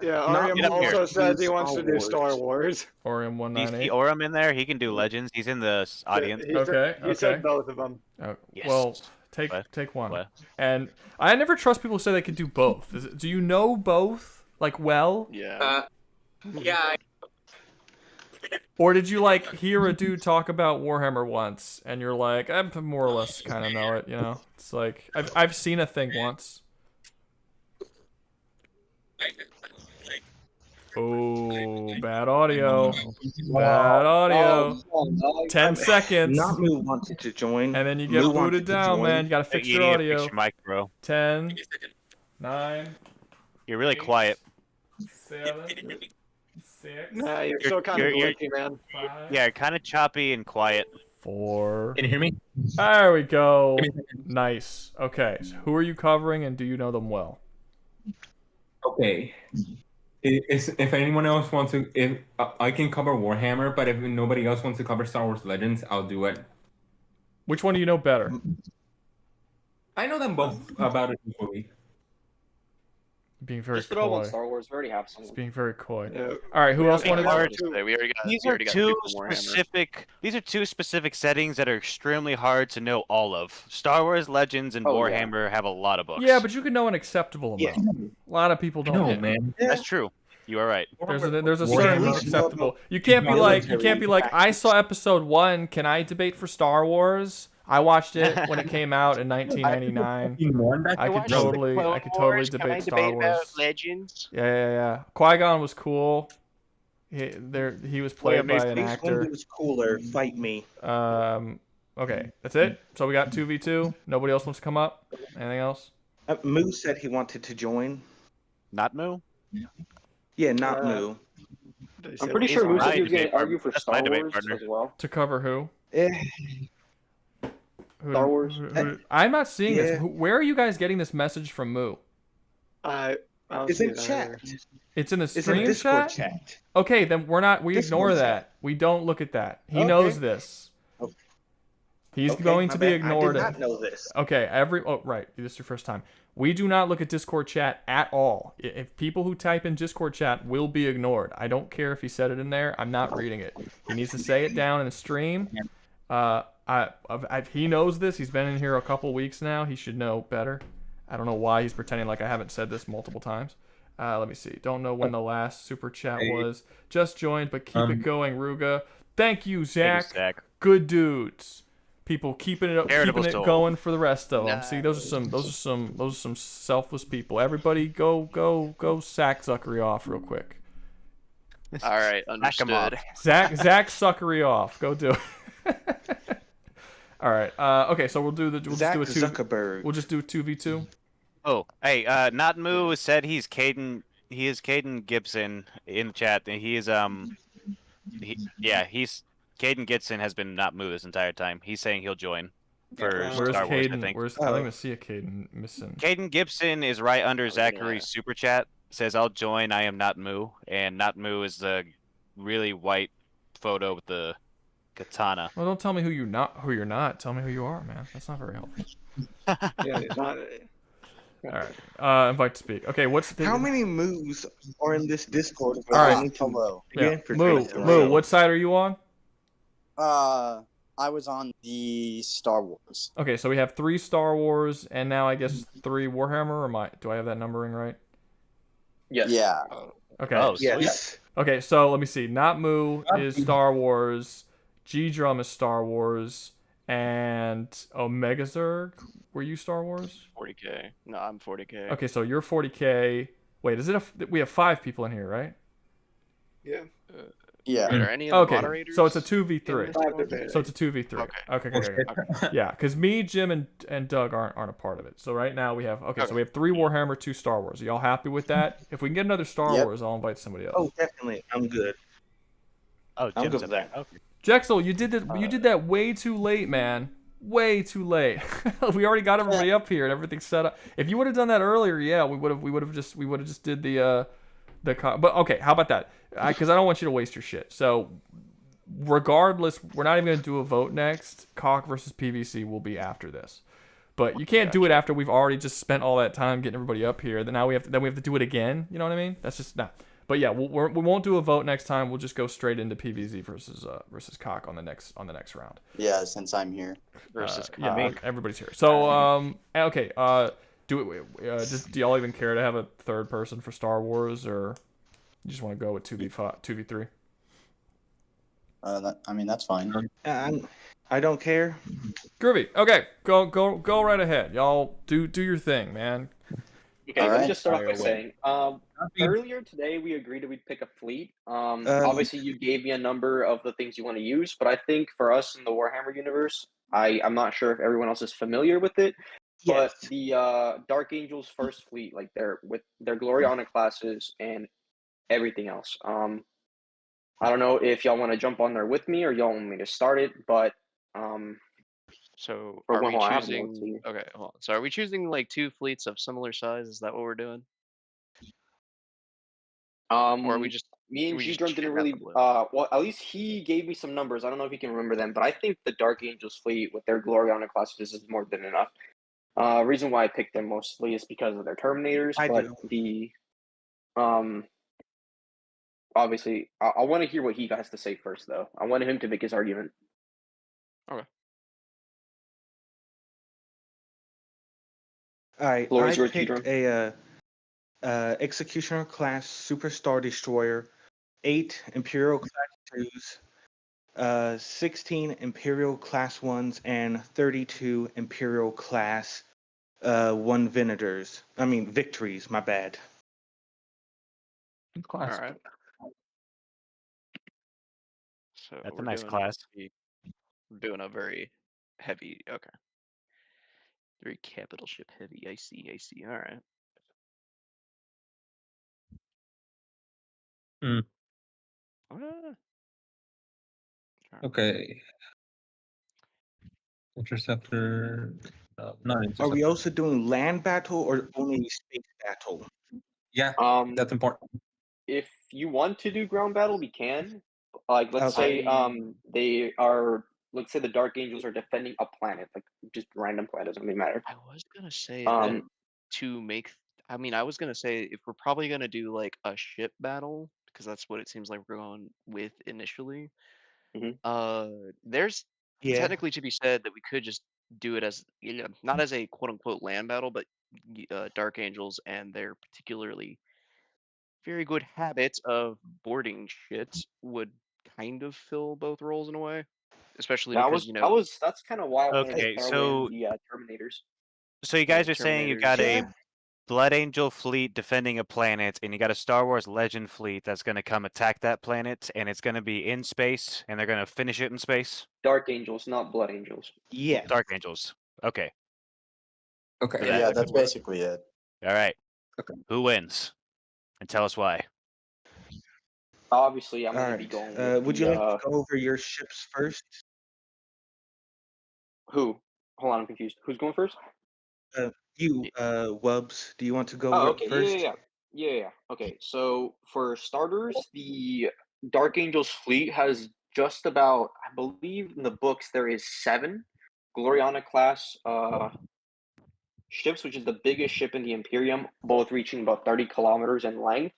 Yeah, Arium also says he wants to do Star Wars. Aurum 198. Do you see Aurum in there? He can do Legends. He's in the audience. He said both of them. Yes. Well, take one. What? And I never trust people who say they can do both. Do you know both? Like, well? Yeah. Yeah. Or did you like hear a dude talk about Warhammer once, and you're like, I more or less kind of know it, you know? It's like I've seen a thing once. Oh, bad audio. Bad audio. 10 seconds. Not Moo wanted to join. And then you get booted down, man. You gotta fix your audio. Fix your mic, bro. 10, 9. You're really quiet. 7, 6. Nah, you're still kind of glitchy, man. 5, Yeah, kind of choppy and quiet. 4. Can you hear me? There we go. Nice. Okay, so who are you covering, and do you know them well? Okay. If anyone else wants to, if I can cover Warhammer, but if nobody else wants to cover Star Wars Legends, I'll do it. Which one do you know better? I know them both about it equally. Being very Just throw coy. on Star Wars. We already have some. It's being very coy. Yeah. All right, who else wanted We already got. These are two specific settings that are extremely hard to know all of. Star Wars Legends and Warhammer have a lot of books. Yeah, but you can know an acceptable amount. A lot of people don't. No, man. That's true. You are right. There's a certain acceptable. You can't be like I saw episode 1. Can I debate for Star Wars? I watched it when it came out in 1999. I could totally debate Star Wars. Legends? Yeah. Qui-Gon was cool. He was played by an actor. Who's cooler? Fight me. Okay, that's it. So we got 2v2. Nobody else wants to come up. Anything else? Moo said he wanted to join. Not Moo? Yeah, not Moo. I'm pretty sure Moo said he was going to argue for Star Wars as well. To cover who? Star Wars. I'm not seeing Yeah. this. Where are you guys getting this message from Moo? I don't It's see in it chat. either. It's in the It's in stream Discord chat? chat. Okay, then we ignore Discord that. chat. We don't look at that. He Okay. knows this. Okay. He's Okay, going my to be bad. ignored. I did not know this. Okay, right. This is your first time. We do not look at Discord chat at all. If people who type in Discord chat will be ignored. I don't care if he said it in there. I'm not reading it. He needs to say it down in the stream. He knows this. He's been in here a couple weeks now. He should know better. I don't know why he's pretending like I haven't said this multiple times. Let me see. Don't know when the last super chat was. Just joined, but keep it going, Rouga. Thank you, Zach. Thank you, Zach. Good dudes. People keeping it Charitable soul. going for the rest of them. See, those are some selfless people. Everybody, go, sack Zuckery off real quick. All right, understood. Zach Zuckery off. Go do it. All right. Okay, so we'll just do a two. Zuckerberg. We'll just do 2v2. Oh, hey, Not Moo said he is Caden Gibson in the chat. And he is he's Caden Gibson has been Not Moo this entire time. He's saying he'll join for Where's Star Wars, Caden? I think. I don't even see a Caden missing. Caden Gibson is right under Zachary's super chat. Says I'll join. I am Not Moo, and Not Moo is the really white photo with the katana. Well, don't tell me who you're not. Tell me who you are, man. That's not very helpful. Yeah, it's not. All right. Invite to speak. Okay, How many moves are in this Discord? All right. Hello. Yeah. Moo, what side are you on? I was on the Star Wars. Okay, so we have 3 Star Wars, and now I guess 3 Warhammer. Do I have that numbering right? Yes. Yeah. Okay. Oh, Yes. Okay, so let me see. Not Moo is Star Wars. G-Drum is Star Wars. And Omega Zerg, were you Star Wars? 40K. No, I'm 40K. Okay, so you're 40K. Wait, we have 5 people in here, right? Yeah. Yeah. Are there any of the Okay, moderators? so it's a 2v3. Okay. So it's a 2v3. Okay. Yeah, because me, Jim, and Doug aren't a part of it. So right now we have so we have 3 Warhammer, 2 Star Wars. Are y'all happy with that? If we can get another Star Wars, I'll invite somebody else. Oh, definitely. I'm good. Oh, I'm Jim's good in with that. there. Okay. Jexel, you did that way too late, man. Way too late. We already got everybody up here and everything's set up. If you would have done that earlier, yeah, we would have just did the but okay, how about that? Because I don't want you to waste your shit. So regardless, we're not even gonna do a vote next. Cock versus PVC will be after this. But you can't do it after we've already just spent all that time getting everybody up here. Then we have to do it again. You know what I mean? That's just not. But yeah, we won't do a vote next time. We'll just go straight into PVZ versus Cock on the next round. Yeah, since I'm here. Versus Cock. Yeah, everybody's here. So okay, do y'all even care to have a third person for Star Wars, or you just want to go with 2v3? That's fine. I don't care. Groovy. Okay, go right ahead. Y'all do your thing, man. Okay, let me just start off by saying, earlier today we agreed that we'd pick a fleet. Obviously, you gave me a number of the things you want to use, but I think for us in the Warhammer universe, I'm not sure if everyone else is familiar with it, but the Dark Angels First Fleet, like with their Gloriana classes and everything else. I don't know if y'all want to jump on there with me or y'all want me to start it, but So Or are we one more choosing? team. Okay, hold on. So are we choosing like 2 fleets of similar size? Is that what we're doing? Or are we just? me and we just G-Drum didn't check out really the blue? well, at least he gave me some numbers. I don't know if you can remember them, but I think the Dark Angels fleet with their Gloriana classes is more than enough. Reason why I picked them mostly is because of their Terminators, but the obviously I want to hear what he has to say first though. I wanted him to make his argument. Okay. All right, Floor I is yours, picked G-Drum. a Executioner class Super Star Destroyer, 8 Imperial class 2s, 16 Imperial class 1s, and 32 Imperial class 1 Victories, my bad. All right. So That's a we're nice doing class. We're doing a very heavy. Okay. Very capital ship heavy. I see. All right. Ah. Okay. Interceptor. Not Are interceptor. we also doing land battle or only space battle? Yeah, that's important. If you want to do ground battle, we can. Like, let's Okay. say they are. Let's say the Dark Angels are defending a planet, like just random planet, doesn't really matter. I was gonna say that Um, to make. I mean, I was gonna say if we're probably gonna do like a ship battle because that's what it seems like we're going with initially. There's Yeah. technically to be said that we could just do it as not as a quote unquote land battle, but Dark Angels and their particularly very good habit of boarding shit would kind of fill both roles in a way, especially that because was that's kind of why I wanted to Okay, throw in the Terminators. so you guys are saying you got a Blood Angel fleet defending a planet, and you got a Star Wars Legend fleet that's going to come attack that planet, and it's going to be in space, and they're going to finish it in space? Dark Angels, not Blood Angels. Yeah. Dark Angels. Okay. Okay. Yeah, that's basically it. All right. Okay. Who wins? And tell us why. Obviously, I'm All going to be right. going with Would you like to go over your ships first? Who? Hold on, I'm confused. Who's going first? You, Wubs. Do you want to go Oh, okay. first? Yeah. Okay, so for starters, the Dark Angels fleet has just about, I believe in the books, there is 7 Gloriana class ships, which is the biggest ship in the Imperium, both reaching about 30 kilometers in length.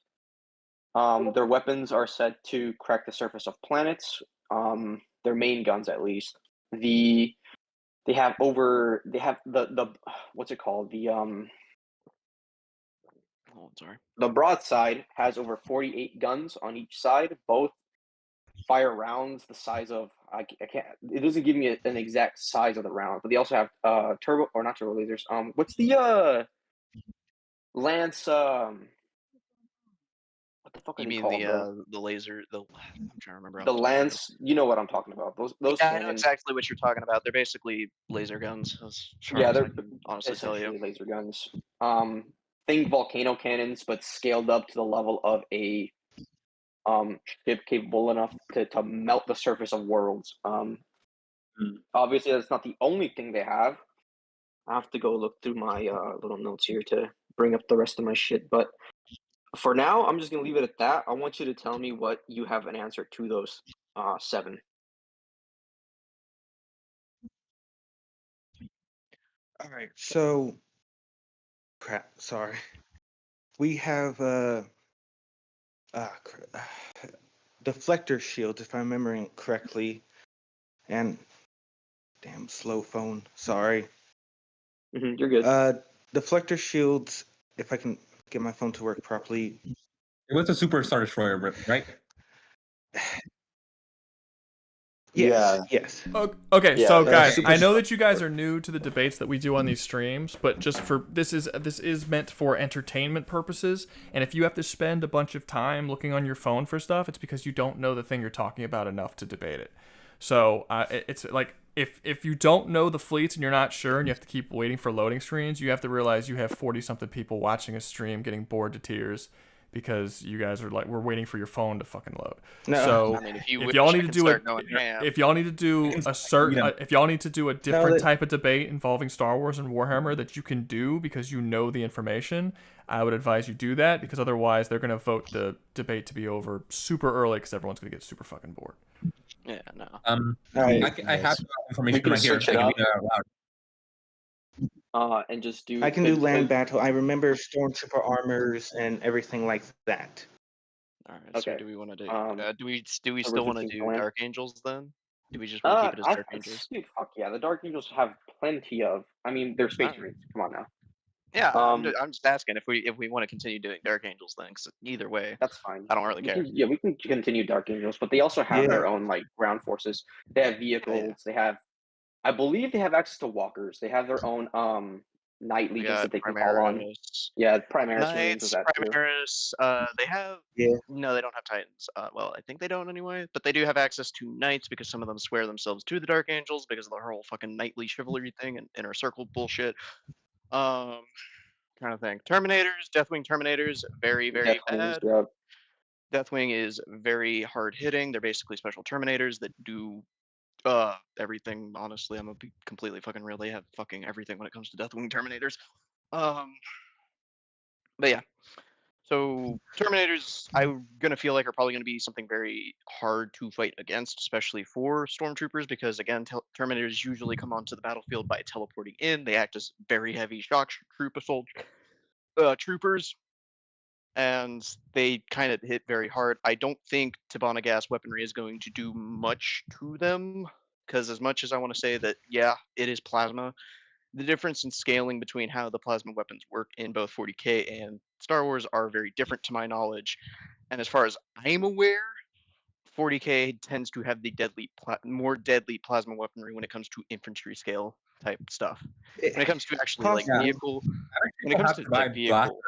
Their weapons are said to crack the surface of planets. Their main guns, at least. They have the what's it called? The broadside has over 48 guns on each side. Both fire rounds the size of I can't. It doesn't give me an exact size of the round, but they also have turbo or not turbo lasers. What's the lance? What the fuck are You they mean called? the laser? I'm trying to remember. off The top of my head. lance. You know what I'm talking about. Those Yeah, I know cannons. exactly what you're talking about. They're basically laser guns, as far Yeah, as I they're can honestly tell you. essentially laser guns. Think volcano cannons, but scaled up to the level of a ship capable enough to melt the surface of worlds. Obviously, that's not the only thing they have. I have to go look through my little notes here to bring up the rest of my shit. But for now, I'm just gonna leave it at that. I want you to tell me what you have an answer to those 7. All right. So, crap. Sorry. We have deflector shields, if I'm remembering correctly, and damn slow phone. Sorry. You're good. Deflector shields. If I can get my phone to work properly. It was a Super Star Destroyer, right? Yes. Okay, Yeah, so that's guys, I know that you guys are new to the debates that we do on these streams, but just for this is meant for entertainment purposes, and if you have to spend a bunch of time looking on your phone for stuff, it's because you don't know the thing you're talking about enough to debate it. So it's like if you don't know the fleets and you're not sure and you have to keep waiting for loading screens, you have to realize you have 40-something people watching a stream getting bored to tears because you guys are like, we're waiting for your phone to fucking load. No. So I mean, if y'all need to do if y'all need to do a certain, if y'all need to do a different type of debate involving Star Wars and Warhammer that you can do because you know the information, I would advise you do that, because otherwise they're gonna vote the debate to be over super early because everyone's gonna get super fucking bored. Yeah, no. I have information right here. I can read it out loud. And just do. I can do land battle. I remember stormtrooper armors and everything like that. All right. So do we want to do? Do we so still we're want to just do going? Dark Angels then? Do we just want to keep it as Dark Angels? Dude, fuck yeah, the Dark Angels have plenty of. I mean, they're space marines. Come on now. Yeah, I'm just asking if we want to continue doing Dark Angels then, 'cause either way, that's fine. I don't really care. We can continue Dark Angels, but they also have their own like ground forces. They have vehicles. They have, I believe, they have access to walkers. They have their own night legions that they can call on. Yeah, Primaris Marines is that too. Primaris, they have. No, they don't have Titans. Well, I think they don't anyway, but they do have access to Knights because some of them swear themselves to the Dark Angels because of the whole fucking knightly chivalry thing and inner circle bullshit. Trying to think. Terminators, Deathwing Terminators, very bad. Yep. Deathwing is very hard hitting. They're basically special Terminators that do Everything. Honestly, I'm gonna be completely fucking real. They have fucking everything when it comes to Deathwing Terminators. But yeah. So Terminators, I'm gonna feel like are probably gonna be something very hard to fight against, especially for Stormtroopers, because again, Terminators usually come onto the battlefield by teleporting in. They act as very heavy shock troop assault troopers, and they kind of hit very hard. I don't think Tabana gas weaponry is going to do much to them, because as much as I want to say that, yeah, it is plasma, the difference in scaling between how the plasma weapons work in both 40K and Star Wars are very different to my knowledge. And as far as I'm aware, 40K tends to have the more deadly plasma weaponry when it comes to infantry scale type stuff. When it comes to actually like vehicle, when it comes to like vehicle,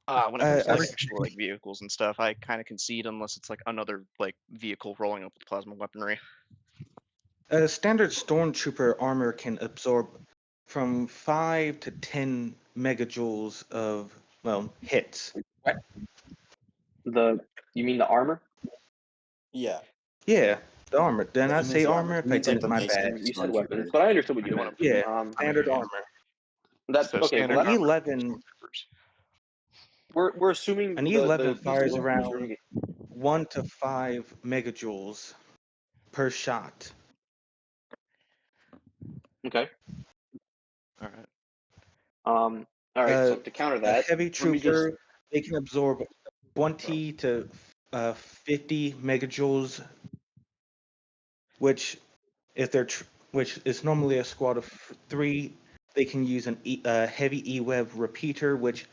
when it comes to like actual like vehicles and stuff, I kind of concede unless it's like another like vehicle rolling up with plasma weaponry. A standard Stormtrooper armor can absorb from 5 to 10 megajoules of, well, hits. What? You mean the armor? Yeah. Yeah, the armor. Did I It say means armor? If I did, my bad. You said weapons, but I understood what you meant. Yeah, standard armor. That's So okay. An E11. We're assuming An E11 fires around 1 to 5 megajoules per shot. Okay. All right. All right. So to counter that, a heavy trooper, they can absorb 20 to 50 megajoules, which if they're which is normally a squad of 3. They can use a heavy E-web repeater, which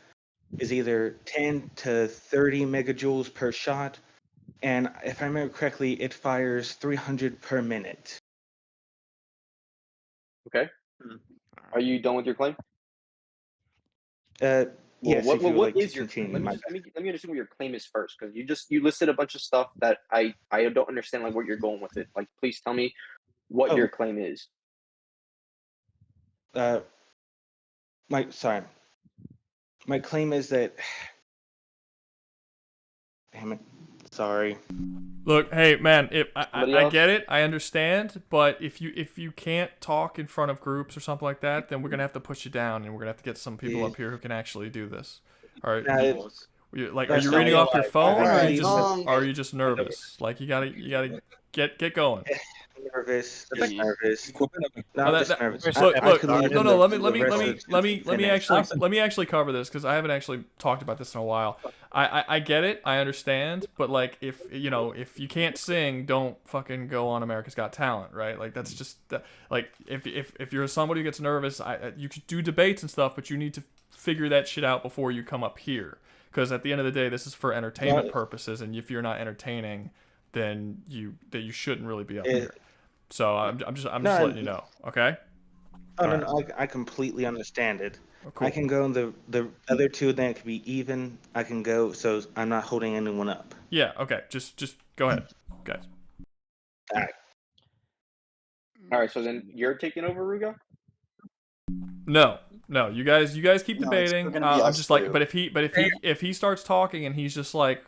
is either 10 to 30 megajoules per shot, and if I remember correctly, it fires 300 per minute. Okay. Are you done with your claim? Yes. What if you would like is to your continue. claim? Let me understand what your claim is first, because you listed a bunch of stuff that I don't understand like where you're going with it. Like, please tell me what your claim is. My claim is that. Damn it. Sorry. Look, hey man, I get it, I understand, but if you can't talk in front of groups or something like that, then we're gonna have to push you down, and we're gonna have to get some people up here who can actually do this. All right. Are you reading off your phone, or are you just nervous? Like you gotta get going. Nervous. Just nervous. No, I'm just nervous. Look, no. Let me actually cover this, because I haven't actually talked about this in a while. I get it, I understand, but like if you can't sing, don't fucking go on America's Got Talent, right? Like that's just like if you're somebody who gets nervous, you could do debates and stuff, but you need to figure that shit out before you come up here, because at the end of the day, this is for entertainment purposes, and if you're not entertaining, then you shouldn't really be up here. So I'm just letting you know, okay? No, I completely understand it. Cool. I can go in the other two, then it could be even. I can go, so I'm not holding anyone up. Yeah, okay. Just go ahead, guys. All right. So then you're taking over, Rouga? No. You guys keep debating. I'm just like, but if he starts talking and he's just like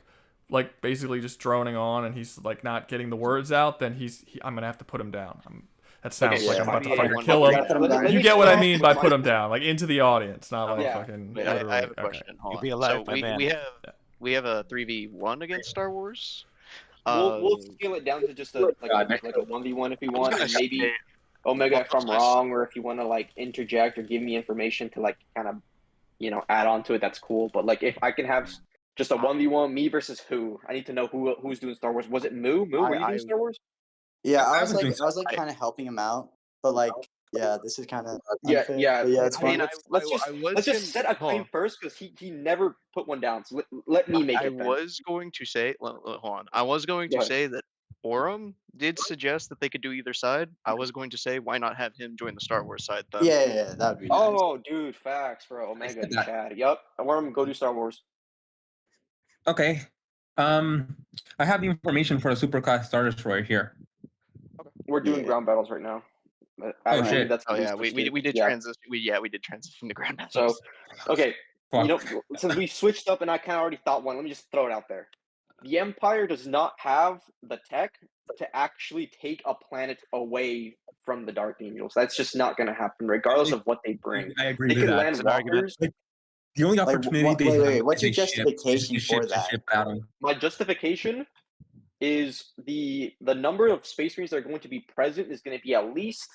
basically just droning on and he's like not getting the words out, then I'm gonna have to put him down. That sounds like I'm about to fucking kill him. You get what I mean by put him down, like into the audience, not like fucking. Wait, I have a question. Hold on. Be alive, so we have a 3v1 against Star Wars. We'll scale it down to just a 1v1 if you want, and maybe Omega, if I'm wrong, or if you want to like interject or give me information to like kind of add on to it, that's cool. But like if I can have just a 1v1, me versus who? I need to know who's doing Star Wars. Was it Moo? Were you doing Star Wars? Yeah, I was like kind of helping him out, but like, yeah, this is kind of unfair. Yeah. It's fine. Let's just set a claim first, because he never put one down. So let me make it. I was going to say, hold on. I was going to say that Orem did suggest that they could do either side. I was going to say, why not have him join the Star Wars side then? Yeah, that would be nice. Oh, dude, facts, bro. Omega and Chad. Yup. Orem, go do Star Wars. Okay. I have the information for the Superclass Star Destroyer here. We're doing ground battles right now. Shit! We did transition. We did transition to ground battles. So, okay, since we switched up and I kind of already thought one, let me just throw it out there. the Empire does not have the tech to actually take a planet away from the Dark Angels. That's just not going to happen, regardless of what they bring. I agree They with can that. land walkers. Like, the only opportunity they have what's your is a ship. justification It's for a that? ship battle. My justification is the number of Space Marines that are going to be present is going to be at least,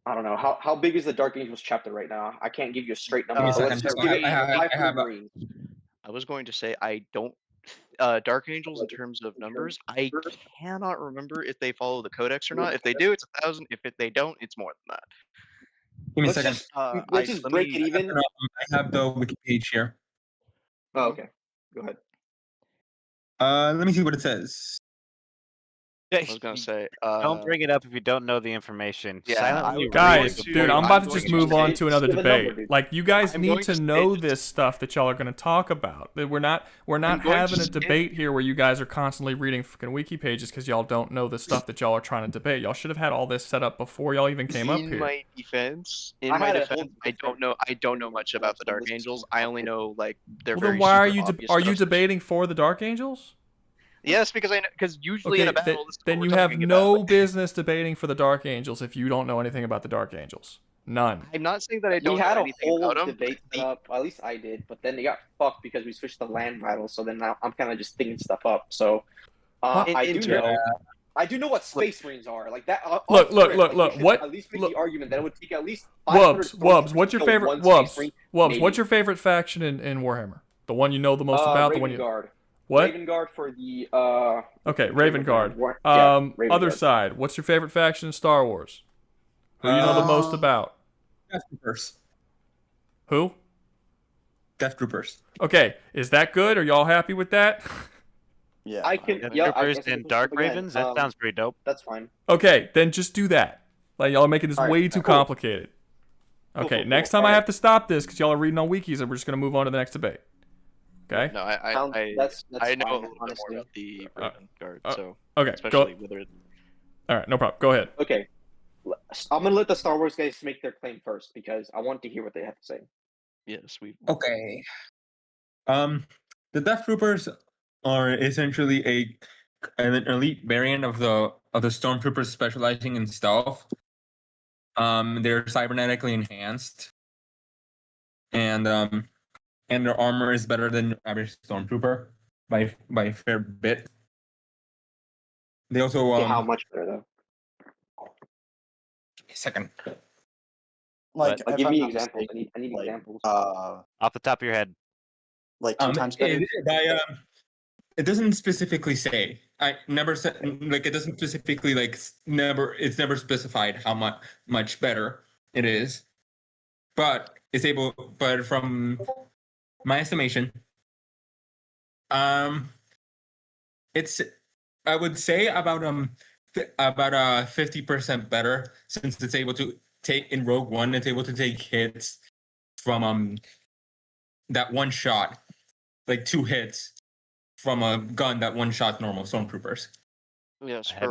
I don't know, how big is the Dark Angels chapter right now? I can't give you a straight number, but let's just give it 500 Marines. I was going to say I don't. Dark Angels in terms of numbers, I cannot remember if they follow the Codex or not. If they do, it's 1,000. If they don't, it's more than that. Give me a Let's second. just break it even. I have the wiki page here. Oh, okay. Go ahead. Let me see what it says. I was gonna say, don't bring it up if you don't know the information. Yeah, Silently Guys, read dude, I'm about to just move on to another debate. Like, you guys I'm need going to to know this stuff that y'all are going to talk about. We're not having a debate here where you guys are constantly reading fucking wiki pages because y'all don't know the stuff that y'all are trying to debate. Y'all should have had all this set up before y'all even came up In here. my defense, I don't know much about the Dark Angels. I only know like they're Well, very. then why are you obvious are you stuff. debating for the Dark Angels? Yes, because usually in a battle, this is then what you we're have talking no about. business debating for the Dark Angels if you don't know anything about the Dark Angels. None. I'm not saying that I don't We know had a anything whole about them. debate set up. At least I did, but then they got fucked because we switched to land battle. So then now I'm kind of just thinking stuff up. So I do know what Space Marines are. Like that. Look. What? At least make the argument that it would take at least Wubs. What's your favorite? Wubs. Maybe. What's your favorite faction in Warhammer? The one you know the most about. The one Raven you. Guard. What? Raven Guard for the Okay, Raven Guard. Raven Other Guard. side. What's your favorite faction in Star Wars? Who you know the most about? Death Troopers. Who? Death Troopers. Okay, is that good? Are y'all happy with that? Yeah, I can. Death Yeah, Troopers I guess and Dark Ravens. That sounds pretty dope. That's fine. Okay, then just do that. Like, y'all are making this way too complicated. Okay, next time I have to stop this because y'all are reading on wikis and we're just gonna move on to the next debate. Okay. No, I know fine, a little bit more honestly. about the Raven Guard, so okay, especially whether. All right, no problem. Go ahead. Okay, I'm gonna let the Star Wars guys make their claim first because I want to hear what they have to say. Yes, we. Okay. The Death Troopers are essentially an elite variant of the Stormtroopers specializing in stealth. They're cybernetically enhanced, and their armor is better than average Stormtrooper by a fair bit. They also how much better though? Second. Like, give me examples. I need examples. Off the top of your head. Like 2 times better. It doesn't specifically say. I never said like it doesn't specifically like never. It's never specified how much better it is, but it's able. But from my estimation, it's I would say about 50% better since it's able to take in Rogue One. It's able to take hits from that one shot, like 2 hits from a gun that one shot normal Stormtroopers. Yes, for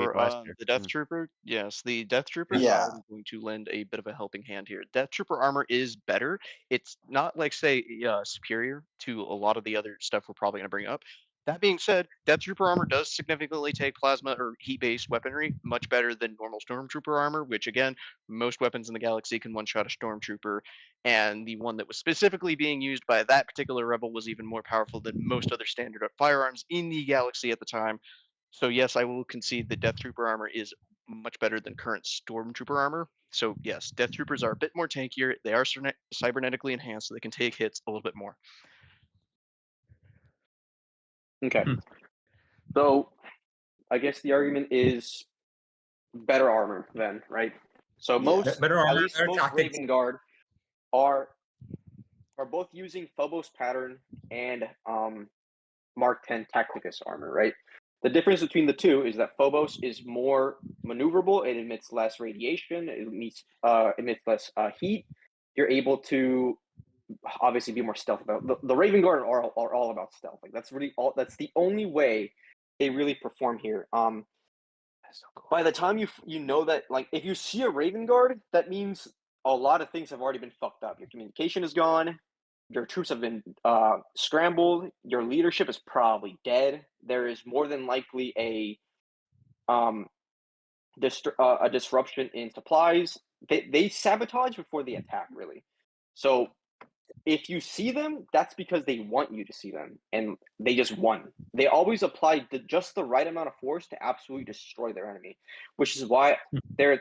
the Death Trooper. Yes, the Death Troopers are going to lend a bit of a helping hand here. Death Trooper armor is better. It's not like say superior to a lot of the other stuff we're probably going to bring up. That being said, Death Trooper armor does significantly take plasma or heat-based weaponry much better than normal Stormtrooper armor, which again, most weapons in the galaxy can one-shot a Stormtrooper, and the one that was specifically being used by that particular rebel was even more powerful than most other standard firearms in the galaxy at the time. So yes, I will concede that Death Trooper armor is much better than current Stormtrooper armor. So yes, Death Troopers are a bit more tankier. They are cybernetically enhanced, so they can take hits a little bit more. Okay. So I guess the argument is better armor then, right? So most, better armor, at least better most tactics. Raven Guard are both using Phobos pattern and Mark 10 Tacticus armor, right? The difference between the two is that Phobos is more maneuverable. It emits less radiation. It emits less heat. You're able to obviously be more stealth about the Raven Guard are all about stealth. Like that's really all. That's the only way they really perform here. By the time you know that, like, if you see a Raven Guard, that means a lot of things have already been fucked up. Your communication is gone. your troops have been scrambled. Your leadership is probably dead. There is more than likely a disruption in supplies. They sabotage before they attack, really. So if you see them, that's because they want you to see them, and they just won. They always apply just the right amount of force to absolutely destroy their enemy, which is why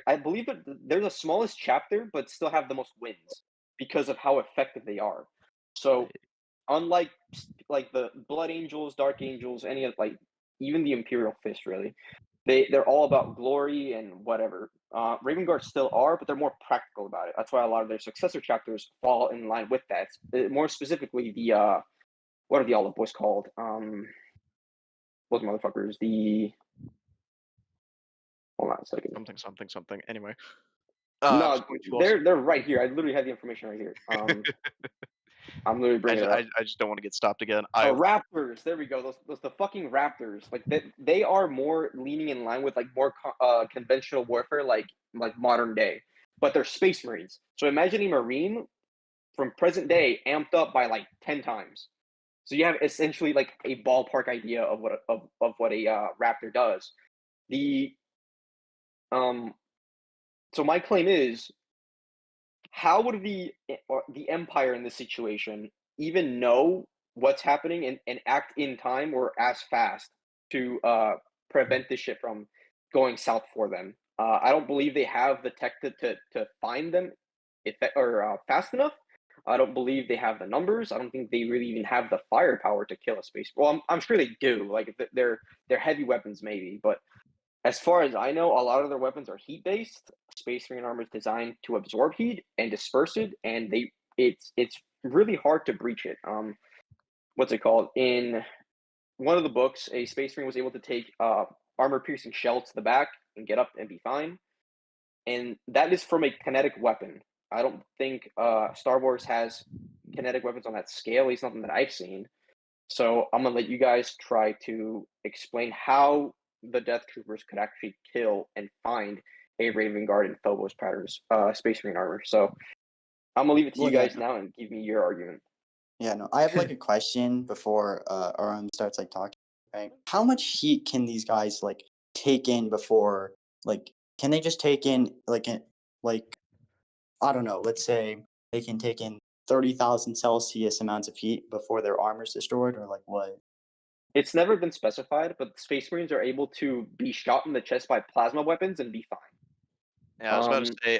I believe that they're the smallest chapter, but still have the most wins because of how effective they are. So, unlike like the Blood Angels, Dark Angels, any of like even the Imperial Fist, really, they're all about glory and whatever. Raven Guard still are, but they're more practical about it. That's why a lot of their successor chapters fall in line with that. More specifically, the what are the Olive Boys called? Those motherfuckers. Hold on a second. Something. Anyway. No, they're right here. I literally have the information right here. I'm literally bringing it up. I just don't want to get stopped again. Raptors. There we go. Those the fucking Raptors. Like they are more leaning in line with like more conventional warfare, like modern day. But they're Space Marines. So imagine a Marine from present day amped up by like 10 times. So you have essentially like a ballpark idea of what a Raptor does. So my claim is, how would the Empire in this situation even know what's happening and act in time or as fast to prevent this shit from going south for them? I don't believe they have the tech to find them fast enough. I don't believe they have the numbers. I don't think they really even have the firepower to kill a space. Well, I'm sure they do. Like they're heavy weapons maybe, but as far as I know, a lot of their weapons are heat based. Space Marine armor is designed to absorb heat and disperse it, and it's really hard to breach it. What's it called? In one of the books, a Space Marine was able to take armor piercing shell to the back and get up and be fine, and that is from a kinetic weapon. I don't think Star Wars has kinetic weapons on that scale. At least nothing that I've seen. So I'm gonna let you guys try to explain how the Death Troopers could actually kill and find a Raven Guard and Phobos patterns Space Marine armor. So I'm gonna leave it to you guys now and give me your argument. Yeah, no, I have like a question before starts like talking. Right, how much heat can these guys like take in before can they just take in I don't know, let's say they can take in 30,000 Celsius amounts of heat before their armor's destroyed, or like what? It's never been specified, but Space Marines are able to be shot in the chest by plasma weapons and be fine. Yeah, I was about to say,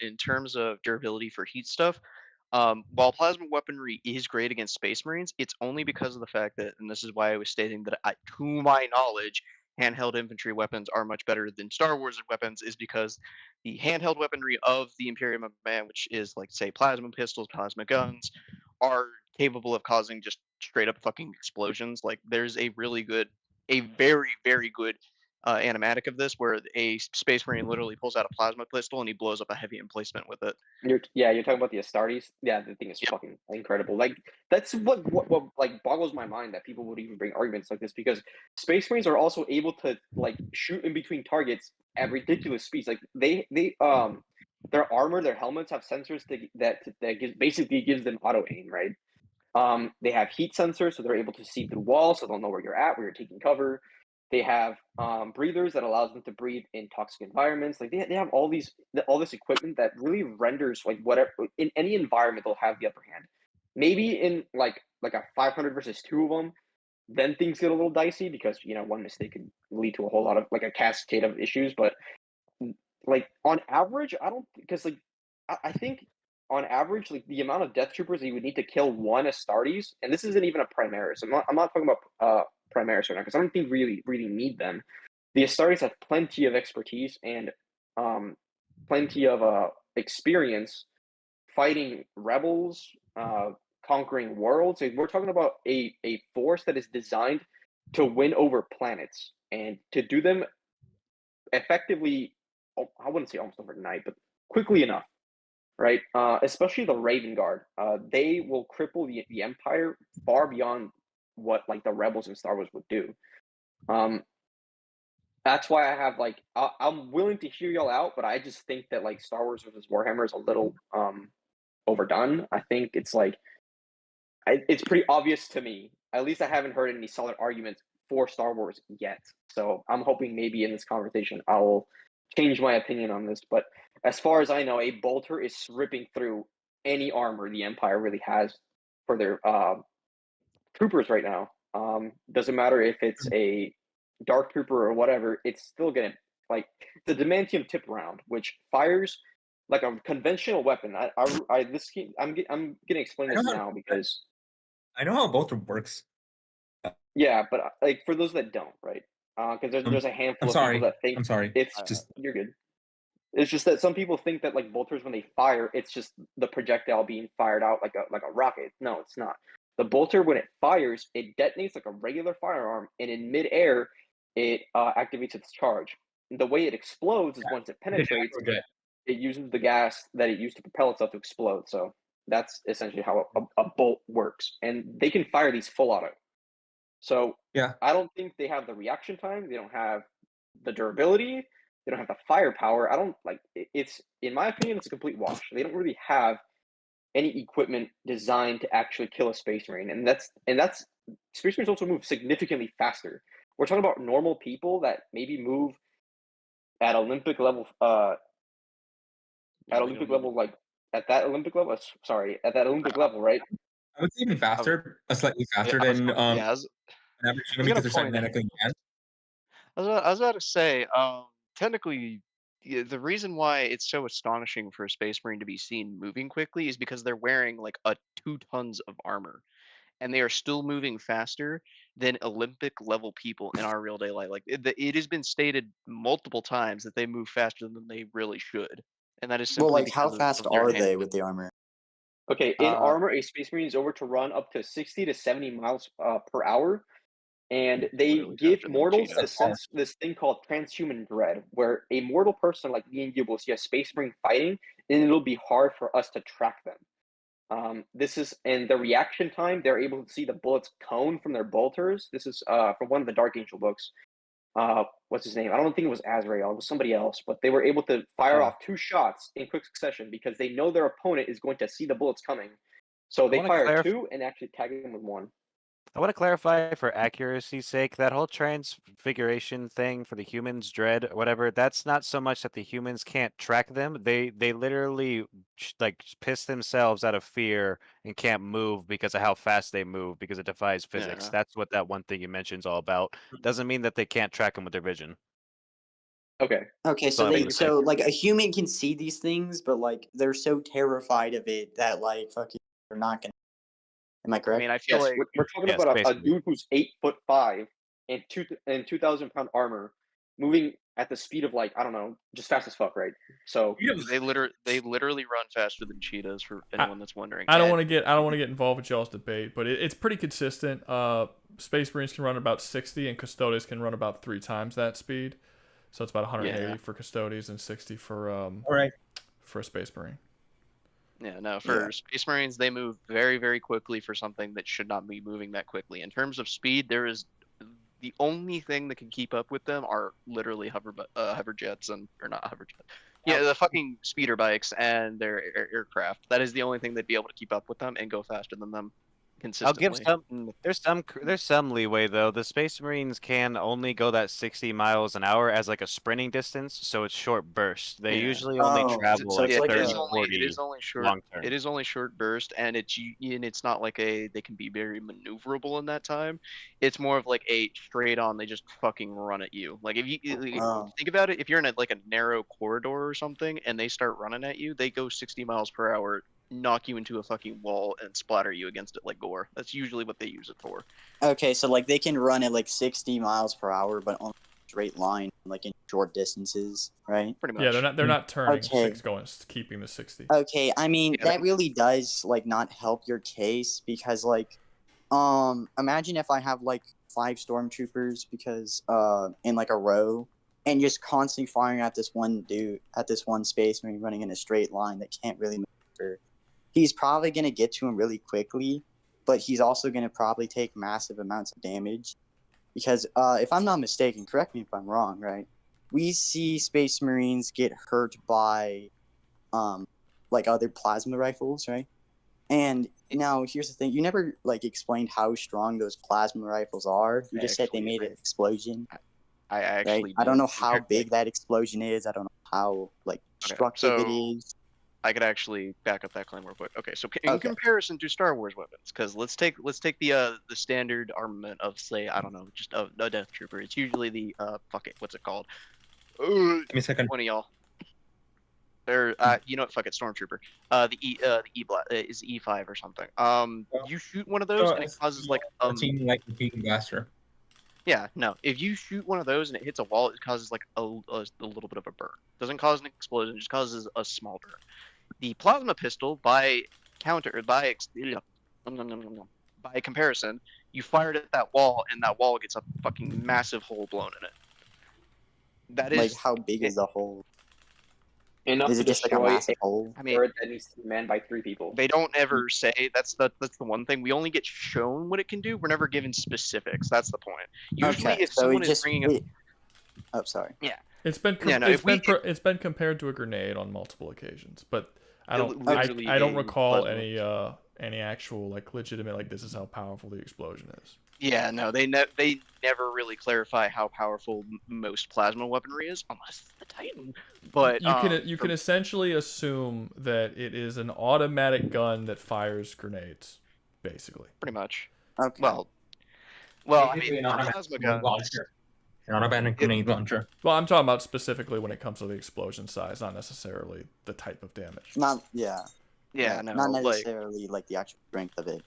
in terms of durability for heat stuff, while plasma weaponry is great against Space Marines, it's only because of the fact that, and this is why I was stating that, to my knowledge, handheld infantry weapons are much better than Star Wars weapons, is because the handheld weaponry of the Imperium of Man, which is like, say, plasma pistols, plasma guns, are capable of causing just straight up fucking explosions. Like, there's a very, very good animatic of this where a Space Marine literally pulls out a plasma pistol and he blows up a heavy emplacement with it. You're talking about the Astartes. Yeah, the thing is fucking incredible. Like that's what like boggles my mind that people would even bring arguments like this, because Space Marines are also able to like shoot in between targets at ridiculous speeds. Like they their armor, their helmets have sensors that basically gives them auto aim, right? They have heat sensors, so they're able to see through walls, so they'll know where you're at, where you're taking cover. They have breathers that allows them to breathe in toxic environments. Like they have all this equipment that really renders like whatever in any environment they'll have the upper hand. Maybe in like a 500 versus 2 of them, then things get a little dicey because one mistake could lead to a whole lot of like a cascade of issues. But like on average, I don't because like I think on average like the amount of Death Troopers that you would need to kill one Astartes, and this isn't even a Primaris. I'm not talking about Primaris right now because I don't think really need them. The Astartes have plenty of expertise and plenty of experience fighting rebels, conquering worlds. We're talking about a force that is designed to win over planets and to do them effectively. I wouldn't say almost overnight, but quickly enough, right? Especially the Raven Guard. They will cripple the Empire far beyond what like the rebels in Star Wars would do. That's why I have like I'm willing to hear y'all out, but I just think that like Star Wars versus Warhammer is a little overdone. I think it's like it's pretty obvious to me. At least I haven't heard any solid arguments for Star Wars yet. So I'm hoping maybe in this conversation I'll change my opinion on this. But as far as I know, a bolter is ripping through any armor the Empire really has for their troopers right now. Doesn't matter if it's a dark trooper or whatever, it's still gonna like the Demantium tip round, which fires like a conventional weapon. I'm gonna explain this now because I know how bolter works. yeah, but like for those that don't, right? Because there's a handful of people that think I'm sorry. it's just you're good. It's just that some people think that like bolters when they fire, it's just the projectile being fired out like a rocket. No, it's not. The bolter when it fires, it detonates like a regular firearm, and in midair, it activates its charge. And the way it explodes is once it penetrates, it uses the gas that it used to propel itself to explode. So that's essentially how a bolt works, and they can fire these full auto. So yeah, I don't think they have the reaction time. They don't have the durability. They don't have the firepower. I don't like it's in my opinion, it's a complete wash. They don't really have any equipment designed to actually kill a space marine, and that's space marines also move significantly faster. We're talking about normal people that maybe move at Olympic level, like at that Olympic level. Sorry, at that Olympic level, right? I would say even faster, slightly faster than an average human because they're cybernetically enhanced. I was about to say, technically, the reason why it's so astonishing for a space marine to be seen moving quickly is because they're wearing like 2 tons of armor, and they are still moving faster than Olympic level people in our real daylight. Like it has been stated multiple times that they move faster than they really should, and that is simply Well, like how because fast of their are they enhancement. with the armor? Okay, in armor, a space marine is over to run up to 60 to 70 miles per hour. And they give mortals this thing called transhuman dread, where a mortal person like me and you will see a space marine fighting, and it'll be hard for us to track them. This is and the reaction time, they're able to see the bullets cone from their bolters. This is from one of the Dark Angel books. What's his name? I don't think it was Azrael, it was somebody else, but they were able to fire off 2 shots in quick succession because they know their opponent is going to see the bullets coming. So they fire 2 and actually tag them with 1. I want to clarify for accuracy's sake, that whole transfiguration thing for the humans, dread, whatever, that's not so much that the humans can't track them. They literally like piss themselves out of fear and can't move because of how fast they move because it defies physics. Yeah. That's what that one thing you mentioned is all about. Doesn't mean that they can't track them with their vision. Okay. Okay, so like a human can see these things, but like they're so terrified of it that like fucking they're not gonna. Am I correct? I mean, I feel like we're talking about a dude who's 8'5" and 2,000-pound armor, moving at the speed of like I don't know, just fast as fuck, right? So they literally run faster than cheetahs for anyone that's wondering. I don't want to get involved with y'all's debate, but it's pretty consistent. Space Marines can run about 60, and Custodes can run about 3 times that speed. So it's about 180 for Custodes and 60 for for a Space Marine. Yeah, no, for Space Marines, they move very, very quickly for something that should not be moving that quickly. In terms of speed, there is the only thing that can keep up with them are literally hover jets or not hover jets. Yeah, the fucking speeder bikes and their aircraft. That is the only thing that'd be able to keep up with them and go faster than them consistently. I'll give there's some leeway though. The Space Marines can only go that 60 miles an hour as like a sprinting distance, so it's short bursts. They usually only travel like 30, 40 it is only short. long term. It is only short burst, and it's not like they can be very maneuverable in that time. It's more of like a straight on. They just fucking run at you. Like if you think about it, if you're in a narrow corridor or something, and they start running at you, they go 60 miles per hour. Knock you into a fucking wall and splatter you against it like gore. That's usually what they use it for. Okay, so like they can run at like 60 miles per hour, but on a straight line, like in short distances, right? Pretty much. Yeah, they're not turning keeping the 60. Okay, I mean that really does like not help your case because like, imagine if I have like 5 stormtroopers because in like a row and just constantly firing at this one dude at this one space when you're running in a straight line that can't really move. He's probably going to get to him really quickly, but he's also going to probably take massive amounts of damage. Because if I'm not mistaken, correct me if I'm wrong, right? We see Space Marines get hurt by like other plasma rifles, right? And now here's the thing: you never like explained how strong those plasma rifles are. You just said they made an explosion. I actually right? I don't know did how compare- big that explosion is. I don't know how like destructive it is. I could actually back up that claim real quick. Okay, so in comparison to Star Wars weapons, because let's take the standard armament of, say, I don't know, just a Death Trooper. It's usually the fuck it, what's it called? Give me a second. One of y'all. Or you know what? Fuck it, Stormtrooper. The E is E5 or something. You shoot one of those and it causes like repeating blaster. Yeah, no. If you shoot one of those and it hits a wall, it causes like a little bit of a burn. Doesn't cause an explosion, it just causes a small burn. The plasma pistol, by comparison, you fire it at that wall and that wall gets a fucking massive hole blown in it. That is like how big is the hole? Enough is to it just like a destroy massive hole? I mean, that needs to be manned by 3 people. They don't ever say that's the one thing. We only get shown what it can do. We're never given specifics. That's the point. Usually, if someone is bringing a... Oh, sorry. Yeah. It's been it's been compared to a grenade on multiple occasions, but I don't recall any actual like legitimate like this is how powerful the explosion is. Yeah, no, they never really clarify how powerful most plasma weaponry is, unless it's the Titan. But you can essentially assume that it is an automatic gun that fires grenades, basically. Pretty much. Okay. Well, I mean, plasma guns. Not a bad grenade launcher. Well, I'm talking about specifically when it comes to the explosion size, not necessarily the type of damage. Not necessarily like the actual strength of it.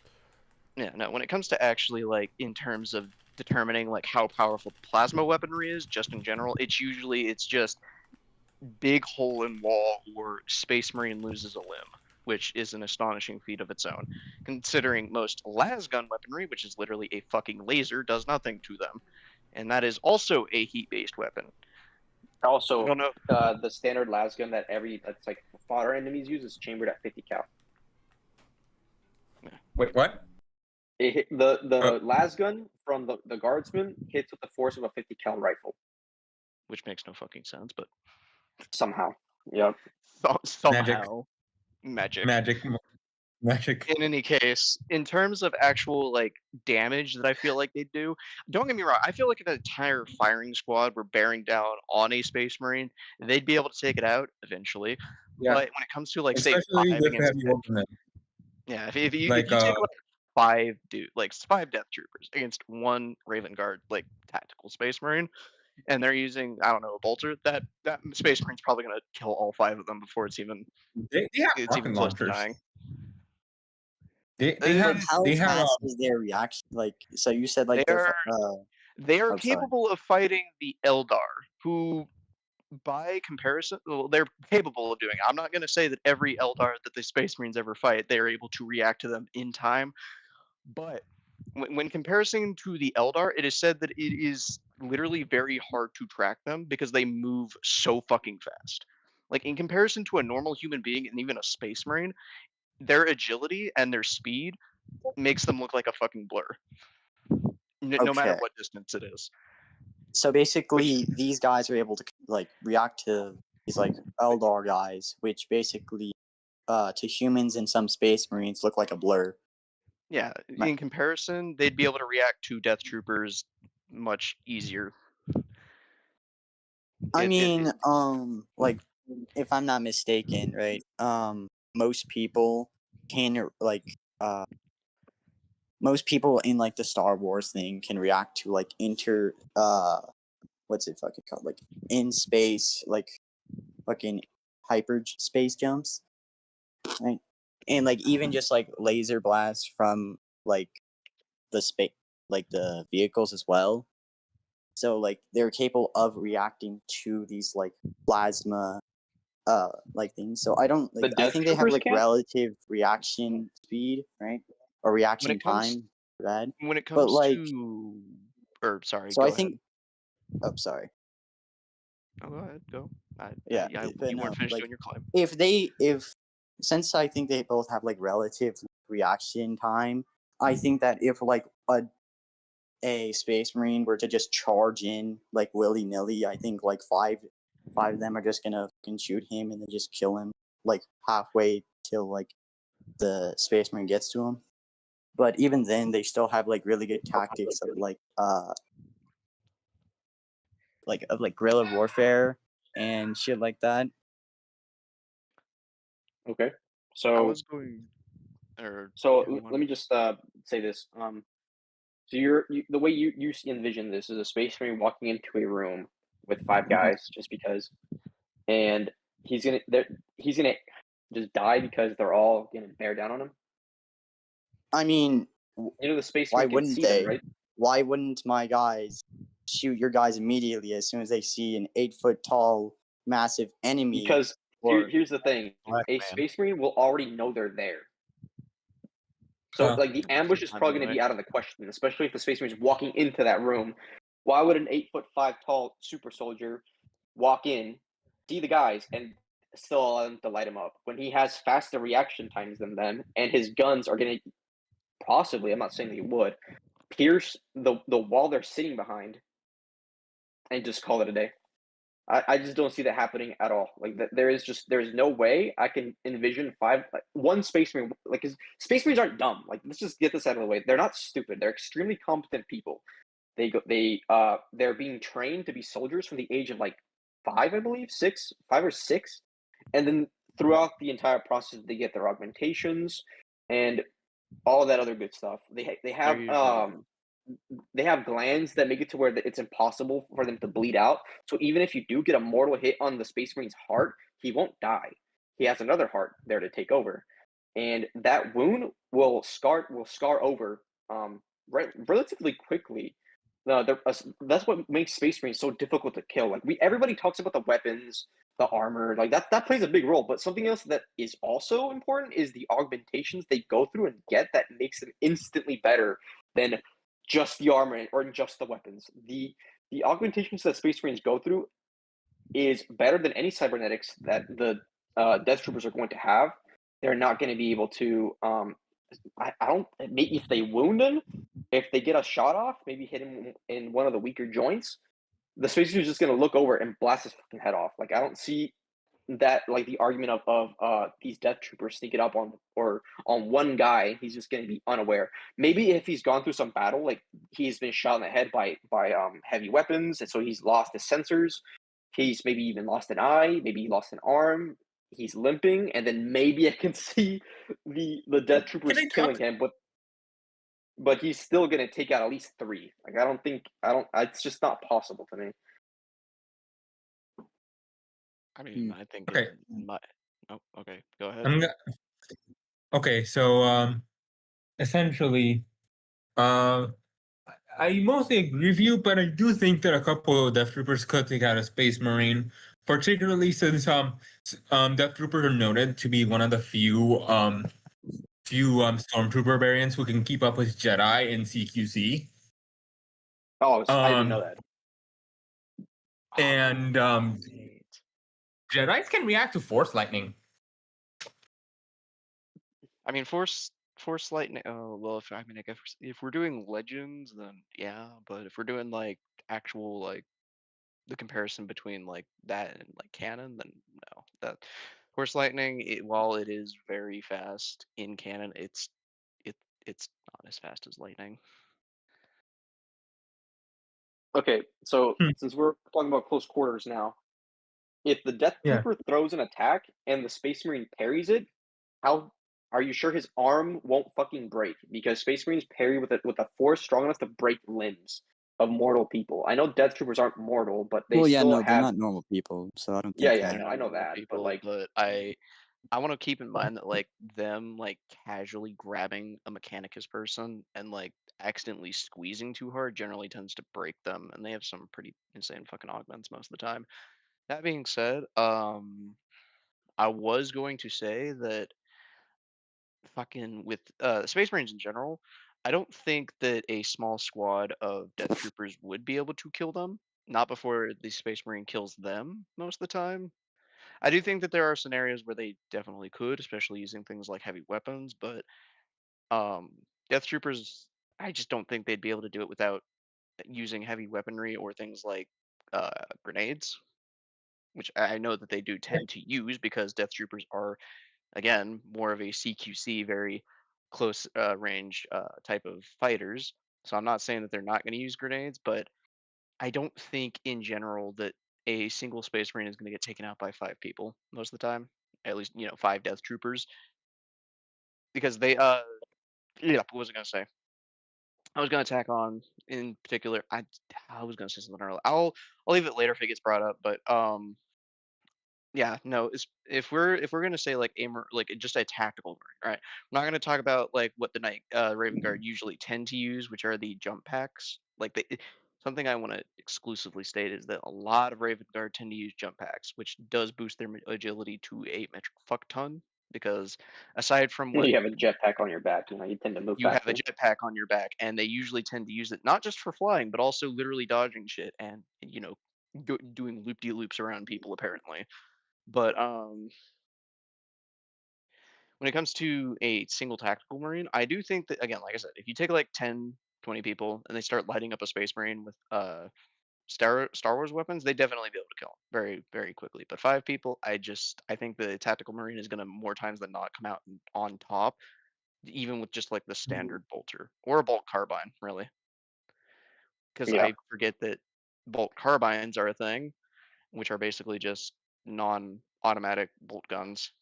Yeah, no. When it comes to actually like in terms of determining like how powerful plasma weaponry is, just in general, it's just big hole in wall or Space Marine loses a limb, which is an astonishing feat of its own, considering most lasgun weaponry, which is literally a fucking laser, does nothing to them. And that is also a heat-based weapon. Also, the standard lasgun that's like fodder enemies use is chambered at 50 cal. Wait, what? The lasgun from the guardsman hits with the force of a 50 cal rifle. Which makes no fucking sense, but somehow, yep. Somehow, magic. In any case, in terms of actual like damage that I feel like they do, don't get me wrong. I feel like if an entire firing squad were bearing down on a Space Marine, they'd be able to take it out eventually. Yeah. But when it comes to like especially say 5 against 10, yeah, if you take like 5 Death Troopers against 1 Raven Guard like tactical Space Marine, and they're using, I don't know, a bolter, that Space Marine's probably gonna kill all 5 of them before it's even close to dying. How fast is their reaction? Like, so you said like they are capable of fighting the Eldar, who, by comparison, they're capable of doing it. I'm not going to say that every Eldar that the Space Marines ever fight, they're able to react to them in time, but when comparison to the Eldar, it is said that it is literally very hard to track them because they move so fucking fast. Like, in comparison to a normal human being and even a Space Marine, their agility and their speed makes them look like a fucking blur. No matter what distance it is. So basically, these guys are able to like react to these like Eldar guys, which basically, to humans and some Space Marines look like a blur. Yeah, in comparison, they'd be able to react to Death Troopers much easier. I mean, like, if I'm not mistaken, right? Most people can most people in like the Star Wars thing can react to like what's it fucking called? Like in space, like fucking hyperspace jumps, right? And like even just like laser blasts from like the space, like the vehicles as well. So like they're capable of reacting to these like plasma like things. So I don't like I think they have like relative reaction speed, right? Or reaction time for that. When it comes to sorry, so go I ahead. think sorry. Oh, go ahead, go. You weren't finished doing your claim. Since I think they both have like relative reaction time, I think that if like a Space Marine were to just charge in like willy-nilly, I think like five of them are just gonna fucking shoot him and then just kill him like halfway till like the Space Marine gets to them. But even then, they still have like really good tactics of guerrilla warfare and shit like that. Okay. I So was going, or let me just say this. So the way you envision this is a Space Marine walking into a room with 5 guys, just because, and he's gonna just die because they're all gonna bear down on him. I mean, the Space why Marine can wouldn't see they? them, right? Why wouldn't my guys shoot your guys immediately as soon as they see an 8-foot tall, massive enemy? Because here's the thing: a Space Marine will already know they're there. So, like, the ambush is probably going to be out of the question, especially if the Space Marine is walking into that room. Why would an 8'5" tall super soldier walk in, see the guys, and still allow them to light him up when he has faster reaction times than them, and his guns are going to possibly, I'm not saying they would, pierce the wall they're sitting behind, and just call it a day. I just don't see that happening at all. Like, there's no way I can envision one Space Marine, like, 'cause Space Marines aren't dumb. Like, let's just get this out of the way. They're not stupid. They're extremely competent people. They're being trained to be soldiers from the age of like 5, I believe, 5 or 6, and then throughout the entire process, they get their augmentations and all that other good stuff. They have glands that make it to where it's impossible for them to bleed out. So even if you do get a mortal hit on the Space Marine's heart, he won't die. He has another heart there to take over, and that wound will scar over relatively quickly. That's what makes Space Marines so difficult to kill. Like, everybody talks about the weapons, the armor, like that plays a big role. But something else that is also important is the augmentations they go through and get that makes them instantly better than just the armor or just the weapons. The augmentations that Space Marines go through is better than any cybernetics that the Death Troopers are going to have. They're not going to be able to. I don't. Maybe if they wound him, if they get a shot off, maybe hit him in one of the weaker joints, the Space Marine is just going to look over and blast his fucking head off. Like, I don't see that, like, the argument of these Death Troopers sneaking up on one guy. He's just going to be unaware. Maybe if he's gone through some battle, like he's been shot in the head by heavy weapons, and so he's lost his sensors. He's maybe even lost an eye. Maybe he lost an arm. He's limping, and then maybe I can see the Death Troopers killing him, but he's still gonna take out at least 3. Like, it's just not possible to me. I mean, I think Okay. Oh, okay. Go ahead. Okay, so essentially, I mostly agree with you, but I do think that a couple of Death Troopers could take out a Space Marine, particularly since Death Troopers are noted to be one of the few Stormtrooper variants who can keep up with Jedi in CQC. Oh, I didn't know that. And Jedis can react to Force Lightning. I mean, Force Lightning. Oh well, I guess if we're doing Legends, then yeah. But if we're doing like actual, like, the comparison between like that and like canon, then no. That Force Lightning, while it is very fast in canon, it's not as fast as lightning. Okay, so since we're talking about close quarters now, if the Death Trooper throws an attack and the Space Marine parries it, how are you sure his arm won't fucking break? Because Space Marines parry with a force strong enough to break limbs of mortal people. I know Death Troopers aren't mortal, but they they're not normal people, so I don't think. Yeah, I know that. People, but like, I want to keep in mind that, like, them, like, casually grabbing a Mechanicus person and, like, accidentally squeezing too hard generally tends to break them, and they have some pretty insane fucking augments most of the time. That being said, I was going to say that fucking with Space Marines in general, I don't think that a small squad of Death Troopers would be able to kill them. Not before the Space Marine kills them most of the time. I do think that there are scenarios where they definitely could, especially using things like heavy weapons, but Death Troopers, I just don't think they'd be able to do it without using heavy weaponry or things like grenades, which I know that they do tend to use because Death Troopers are again, more of a CQC, very close range type of fighters. So I'm not saying that they're not going to use grenades, but I don't think in general that a single Space Marine is going to get taken out by 5 people most of the time. At least 5 Death Troopers, because they yeah. What was I going to say? I was going to tack on in particular. I was going to say something earlier. I'll leave it later if it gets brought up, but yeah, no. If we're gonna say like like just a tactical marine, right? We're not gonna talk about like what the Night Raven Guard usually tend to use, which are the jump packs. Something I want to exclusively state is that a lot of Raven Guard tend to use jump packs, which does boost their agility to a metric fuck ton. Because aside from what you have a jetpack on your back, you tend to move you have faster. a jetpack on your back, and they usually tend to use it not just for flying, but also literally dodging shit and doing loop-de-loops around people apparently. But when it comes to a single tactical marine, I do think that, again, like I said, if you take like 10, 20 people and they start lighting up a space marine with Star Wars weapons, they definitely be able to kill them very, very quickly. But 5 people, I think the tactical marine is going to more times than not come out on top, even with just like the standard bolter or a bolt carbine, really. Because Yeah. I forget that bolt carbines are a thing, which are basically just non-automatic bolt guns.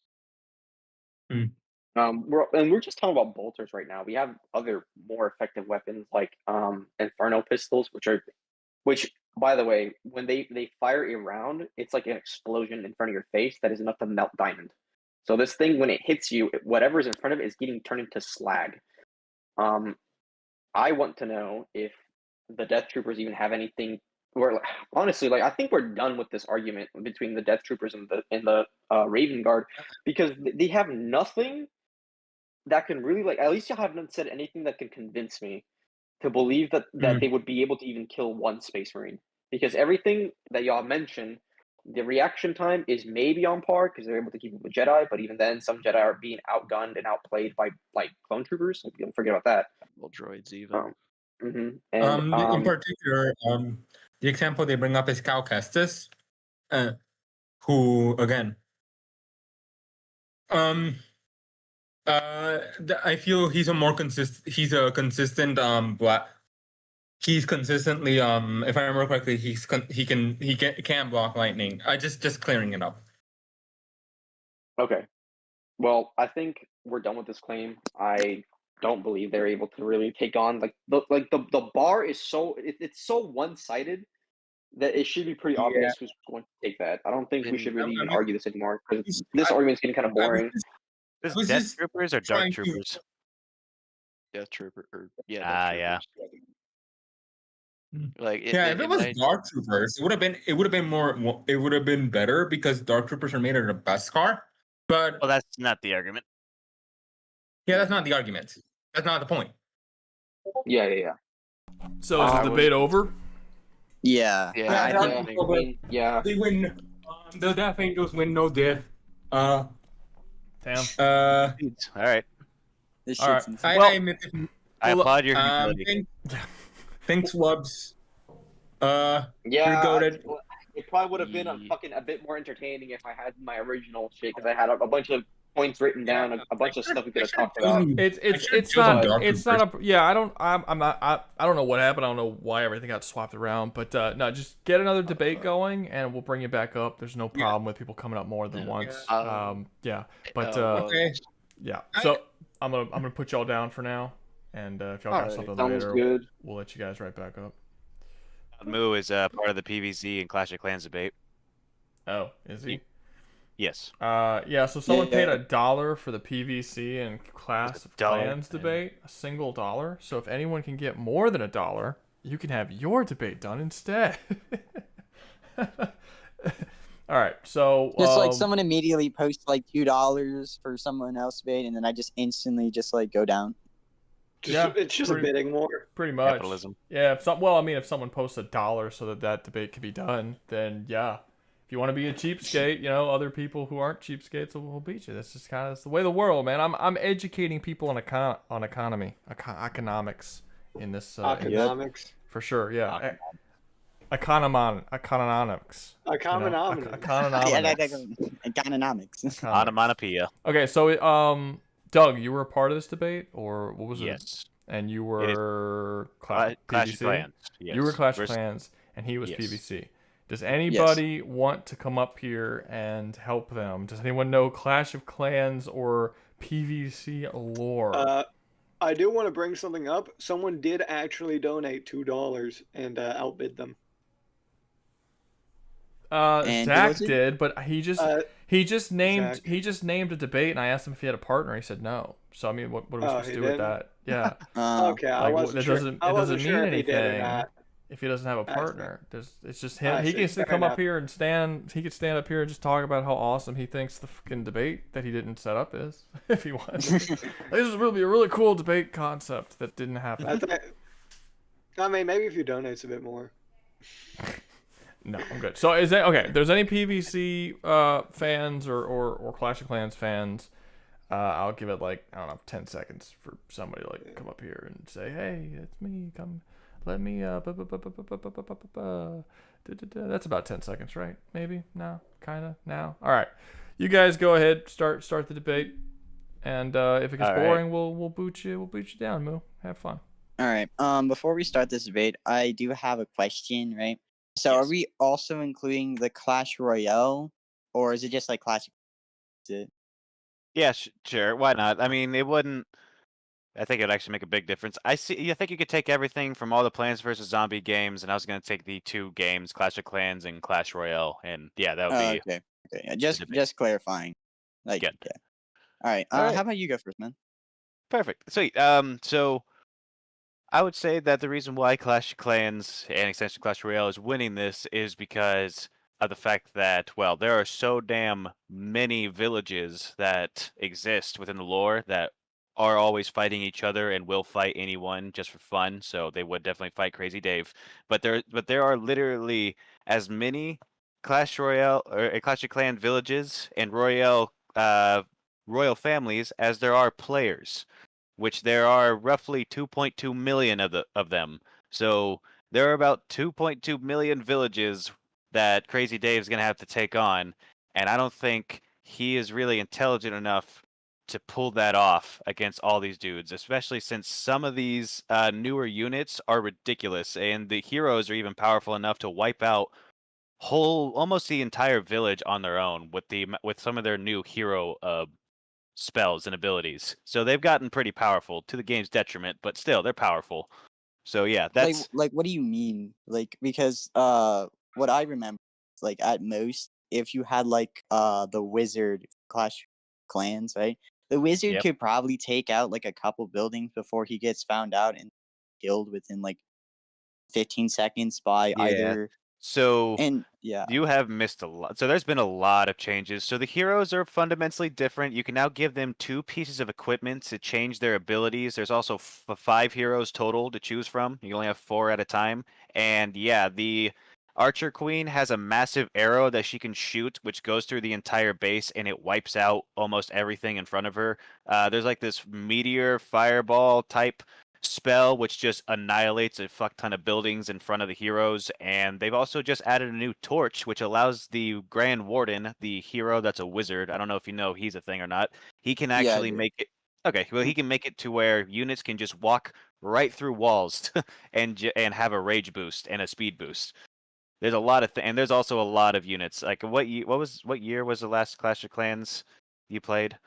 We're just talking about bolters right now. We have other more effective weapons like inferno pistols, which by the way, when they fire a round, it's like an explosion in front of your face that is enough to melt diamond. So this thing, when it hits you, whatever's in front of it is getting turned into slag. I want to know if the Death Troopers even have anything. Or honestly, I think we're done with this argument between the Death Troopers and the Raven Guard, because they have nothing that can really at least you haven't said anything that can convince me to believe that they would be able to even kill one Space Marine, because everything that y'all mentioned, the reaction time is maybe on par because they're able to keep up with Jedi, but even then, some Jedi are being outgunned and outplayed by clone troopers. Don't forget about that. Well, droids even. And, in particular, the example they bring up is Cal Kestis, who again, I feel he's a more consistent. He's a consistent. He's consistently. If I remember correctly, he can block lightning. I just clearing it up. Okay, well, I think we're done with this claim. I don't believe they're able to really take on the bar is it's so one-sided that it should be pretty obvious who's going to take that. I don't think we should really even argue this anymore, because this argument's getting kind of boring. This Death Troopers or Dark Troopers? Death Trooper, or yeah. Yeah. If it was Dark Troopers, it would have been better, because Dark Troopers are made of the best car. But well, that's not the argument. Yeah, that's not the argument. That's not the point. Yeah. So is the debate over? Yeah. I think they win. The Death Angels win, no death. Damn. All right. All right. I applaud your humility. Thanks, Wubs. It probably would have been a bit more entertaining if I had my original shit, because I had a bunch of points written down, a bunch of stuff we could have talked about. It's not a I don't know what happened. I don't know why everything got swapped around, but no, just get another debate going and we'll bring it back up. There's no problem with people coming up more than once. Yeah, so I'm gonna put y'all down for now, and if y'all got something later, we'll let you guys right back up. Moo is part of the PvZ and Clash of Clans debate. Oh, is he? Yes. So someone paid $1 for the PvC and Clash of Clans debate, a single $1. So if anyone can get more than $1, you can have your debate done instead. All right, so just someone immediately posts $2 for someone else debate, and then I just instantly go down. It's just a bidding war. Pretty much. Capitalism. Yeah. If someone posts $1 so that debate can be done, then yeah. If you want to be a cheapskate, other people who aren't cheapskates will beat you. That's just that's the way of the world, man. I'm educating people on economics in this. Economics. For sure, yeah. Economics. Economics. Economics. Onomatopoeia. Okay, so Doug, you were a part of this debate, or what was it? Yes. And you It is were Clash of PVC? Clans. Yes. You were Clash of Versus- Clans, and he was Yes. PVC. Does anybody want to come up here and help them? Does anyone know Clash of Clans or PVC lore? I do want to bring something up. Someone did actually donate $2 and outbid them. Zach did, but he just named Zach. he just named a debate, and I asked him if he had a partner. He said no. So I mean, what are we supposed to do with that? Yeah. Okay, I wasn't sure. It doesn't mean if he did or anything not. if he doesn't have a I see. partner. It's just him. I He see. can still Fair come up enough. here and stand. He could stand up here and just talk about how awesome he thinks the fucking debate that he didn't set up is. If he wants, this is really a really cool debate concept that didn't happen. I mean, maybe if you donate a bit more. No, I'm good. So is that okay? If there's any PVC fans or Clash of Clans fans, I'll give it like, I don't know, 10 seconds for somebody to like come up here and say, hey, it's me. Come, let me. That's about 10 seconds, right? Maybe? No, kind of. Now. All right, you guys go ahead. Start the debate, and if it gets boring, we'll boot you down. Moo, have fun. All right. Before we start this debate, I do have a question, right? So, are we also including the Clash Royale, or is it just like Clash? Yeah, sure. Why not? I mean, it wouldn't. I think it'd actually make a big difference. I think you could take everything from all the Plants vs Zombie games, and I was gonna take the two games, Clash of Clans and Clash Royale, and yeah, that would be. Okay. Yeah, just clarifying. Like, Good. Yeah. All right. All right. How about you go first, man? Perfect. Sweet. So I would say that the reason why Clash of Clans and extension Clash Royale is winning this is because of the fact that, well, there are so damn many villages that exist within the lore that are always fighting each other and will fight anyone just for fun. So they would definitely fight Crazy Dave. But there are literally as many Clash Royale or Clash of Clan villages and royal families as there are players, which there are roughly 2.2 million of them. So there are about 2.2 million villages that Crazy Dave's going to have to take on, and I don't think he is really intelligent enough to pull that off against all these dudes, especially since some of these newer units are ridiculous, and the heroes are even powerful enough to wipe out almost the entire village on their own with some of their new hero spells and abilities. So they've gotten pretty powerful to the game's detriment, but still they're powerful. So yeah, that's like what do you mean? Like, because what I remember, like, at most, if you had like the wizard Clash Clans, right? The wizard could probably take out like a couple buildings before he gets found out and killed within like 15 seconds by either. So And yeah, you have missed a lot. So there's been a lot of changes. So the heroes are fundamentally different. You can now give them 2 pieces of equipment to change their abilities. There's also 5 heroes total to choose from. You only have 4 at a time. And yeah, the Archer Queen has a massive arrow that she can shoot, which goes through the entire base, and it wipes out almost everything in front of her. There's like this meteor fireball type spell which just annihilates a fuck ton of buildings in front of the heroes, and they've also just added a new torch which allows the Grand Warden, the hero that's a wizard, I don't know if you know he's a thing or not, he can actually make it he can make it to where units can just walk right through walls and have a rage boost and a speed boost. There's a lot of and there's also a lot of units. Like what year was the last Clash of Clans you played?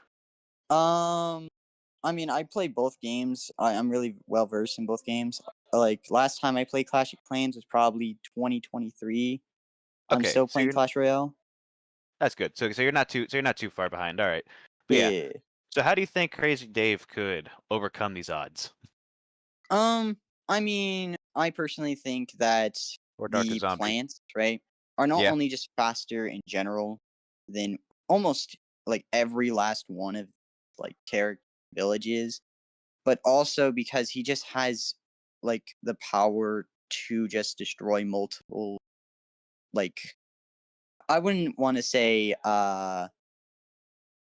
I mean, I play both games. I'm really well versed in both games. Like, last time I played Clash of Clans was probably 2023. I'm Okay, still so playing Clash Royale. That's good. So you're not too far behind. All right. But yeah. So how do you think Crazy Dave could overcome these odds? I mean, I personally think that the plants, right, are not only just faster in general than almost like every last one of like character villages, but also because he just has like the power to just destroy multiple, like, I wouldn't want to say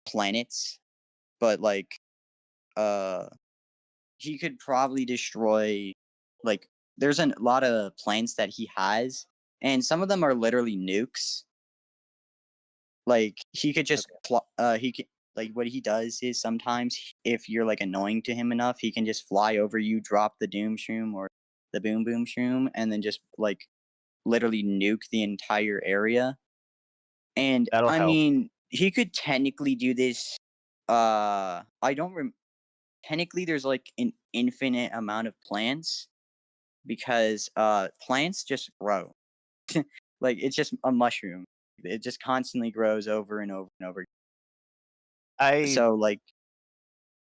planets, but like he could probably destroy, like, there's a lot of plants that he has, and some of them are literally nukes. like he could just he can like what he does is sometimes if you're like annoying to him enough, he can just fly over you, drop the Doom Shroom or the Boom Boom Shroom, and then just like literally nuke the entire area. And That'll I help. mean, he could technically do this. I don't technically there's like an infinite amount of plants because plants just grow. Like it's just a mushroom. It just constantly grows over and over and over. I So like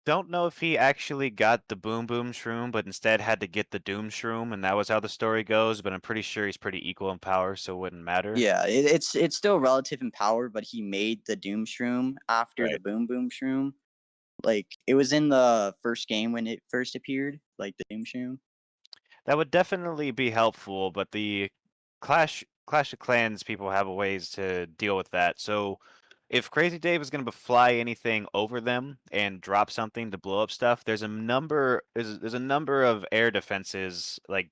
don't know if he actually got the Boom Boom Shroom, but instead had to get the Doom Shroom, and that was how the story goes. But I'm pretty sure he's pretty equal in power, so it wouldn't matter. yeah, it's still relative in power, but he made the Doom Shroom after the Right. Boom Boom Shroom. Like it was in the first game when it first appeared, like the Doom Shroom. That would definitely be helpful, but the Clash of Clans people have a ways to deal with that. So if Crazy Dave is going to fly anything over them and drop something to blow up stuff, there's a number of air defenses, like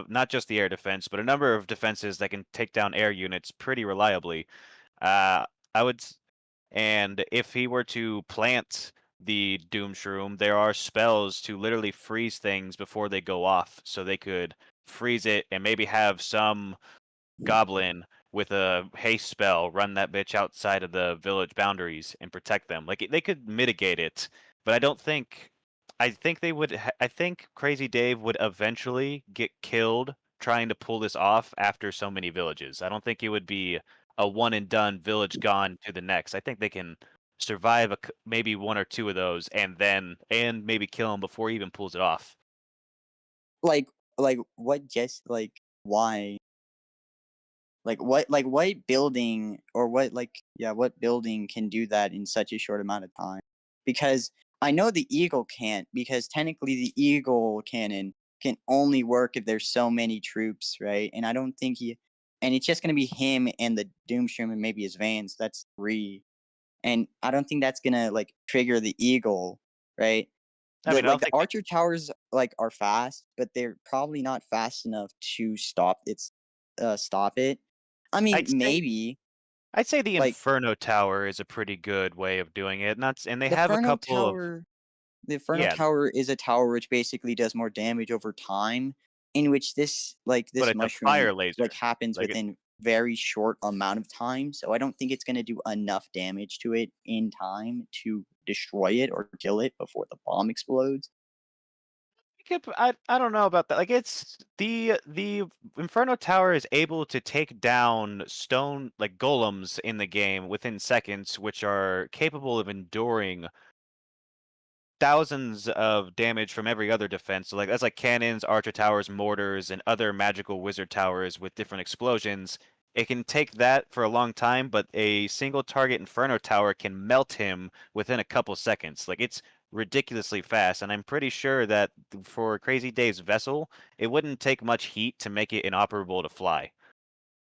not just the air defense, but a number of defenses that can take down air units pretty reliably. I would, and if he were to plant the Doom Shroom, there are spells to literally freeze things before they go off, so they could freeze it and maybe have some goblin with a haste spell run that bitch outside of the village boundaries and protect them. Like they could mitigate it, but I don't think. I think they would. I think Crazy Dave would eventually get killed trying to pull this off after so many villages. I don't think it would be a one and done village gone to the next. I think they can survive maybe one or two of those and maybe kill him before he even pulls it off. Like what just like why what building or what building can do that in such a short amount of time? Because I know the eagle can't, because technically the eagle cannon can only work if there's so many troops, right? And I don't think and it's just gonna be him and the Doomstream and maybe his Vans. That's 3, and I don't think that's gonna like trigger the eagle, right? I mean, I don't The think archer towers like are fast, but they're probably not fast enough to stop it. I mean, maybe. I'd say the Like Inferno Tower is a pretty good way of doing it. And they the have a Inferno couple of Tower. The Inferno yeah, Tower is a tower which basically does more damage over time, in which this but this it's a mushroom fire laser. happens Like within very short amount of time. So I don't think it's gonna do enough damage to it in time to destroy it or kill it before the bomb explodes. I don't know about that. Like it's the Inferno Tower is able to take down stone like golems in the game within seconds, which are capable of enduring thousands of damage from every other defense. So like that's like cannons, archer towers, mortars, and other magical wizard towers with different explosions. It can take that for a long time, but a single target Inferno Tower can melt him within a couple seconds. Like it's ridiculously fast, and I'm pretty sure that for Crazy Dave's vessel, it wouldn't take much heat to make it inoperable to fly.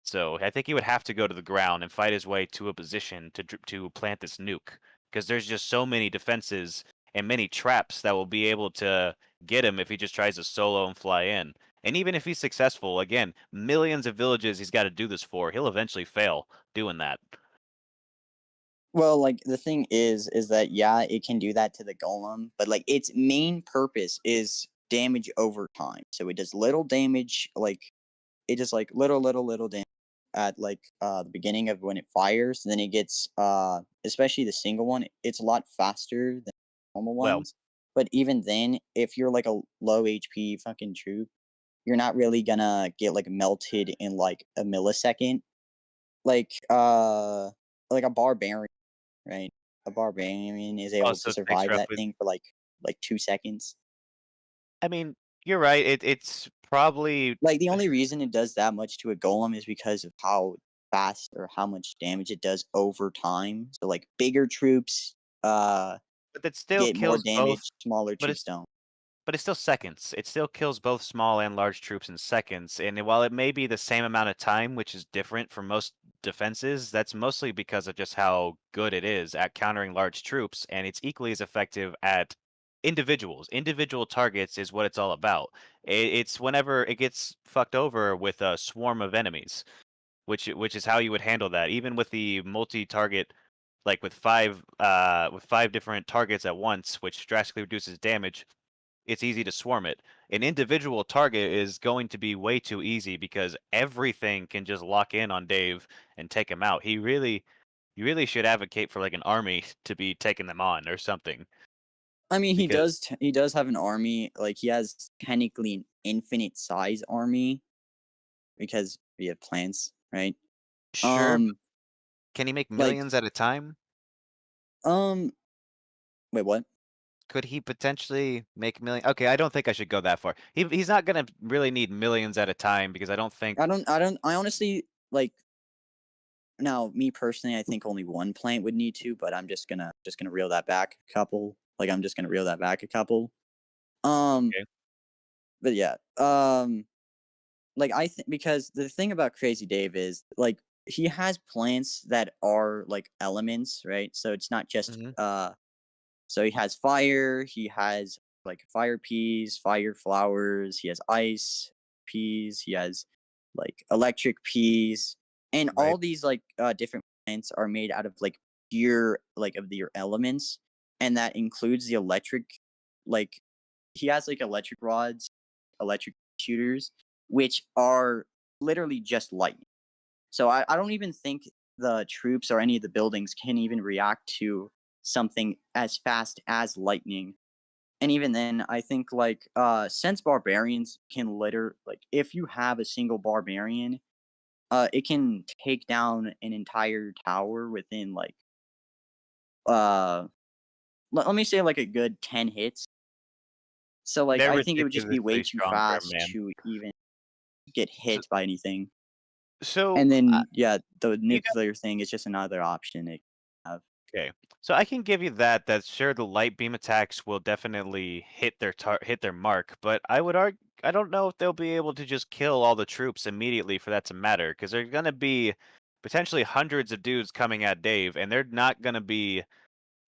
So I think he would have to go to the ground and fight his way to a position to plant this nuke, because there's just so many defenses and many traps that will be able to get him if he just tries to solo and fly in. And even if he's successful, again, millions of villages he's got to do this for. He'll eventually fail doing that. Well, like the thing is that yeah, it can do that to the golem, but like its main purpose is damage over time. So it does little damage, like it does like little damage at like the beginning of when it fires. Then it gets especially the single one, it's a lot faster than normal Well, ones. But even then, if you're like a low HP fucking troop, you're not really gonna get like melted in like a millisecond. Like a barbarian, right? A barbarian is able also to it takes survive that roughly. thing for like 2 seconds. I mean, you're right. It's probably Like the only reason it does that much to a golem is because of how fast or how much damage it does over time. So like bigger troops but it still get more kills both. damage, smaller But troops don't. it's still seconds. It still kills both small and large troops in seconds. And while it may be the same amount of time, which is different from most defenses, that's mostly because of just how good it is at countering large troops, and it's equally as effective at individuals. Individual targets is what it's all about. It's whenever it gets fucked over with a swarm of enemies. which is how you would handle that. Even with the multi-target, like with five different targets at once, which drastically reduces damage, it's easy to swarm it. An individual target is going to be way too easy because everything can just lock in on Dave and take him out. You really should advocate for like an army to be taking them on or something. I mean, he Because does have an army. Like he has technically an infinite size army because we have plants, right? sure, but can he make like millions at a time? wait, what? Could he potentially make million? Okay, I don't think I should go that far. He's not gonna really need millions at a time because I don't think. I honestly like. Now, me personally, I think only one plant would need to, but I'm just gonna reel that back a couple. Like I'm just gonna reel that back a couple. Okay. But yeah, like I think because the thing about Crazy Dave is like he has plants that are like elements, right? So it's not just so he has fire, he has like fire peas, fire flowers, he has ice peas, he has like electric peas, and Right. all these like different plants are made out of like your like of your elements, and that includes the electric. Like he has like electric rods, electric shooters, which are literally just lightning. So I don't even think the troops or any of the buildings can even react to something as fast as lightning. And even then, I think like since barbarians can like if you have a single barbarian, it can take down an entire tower within like let me say like a good 10 hits. So like They're I think it would just be way ridiculously too strong for a fast man. to even get So, hit by anything. so And then yeah, the you got nuclear thing is just another option it can have. okay. So I can give you that. That sure, the light beam attacks will definitely hit their mark, but I don't know if they'll be able to just kill all the troops immediately for that to matter, because there's gonna be potentially hundreds of dudes coming at Dave, and they're not gonna be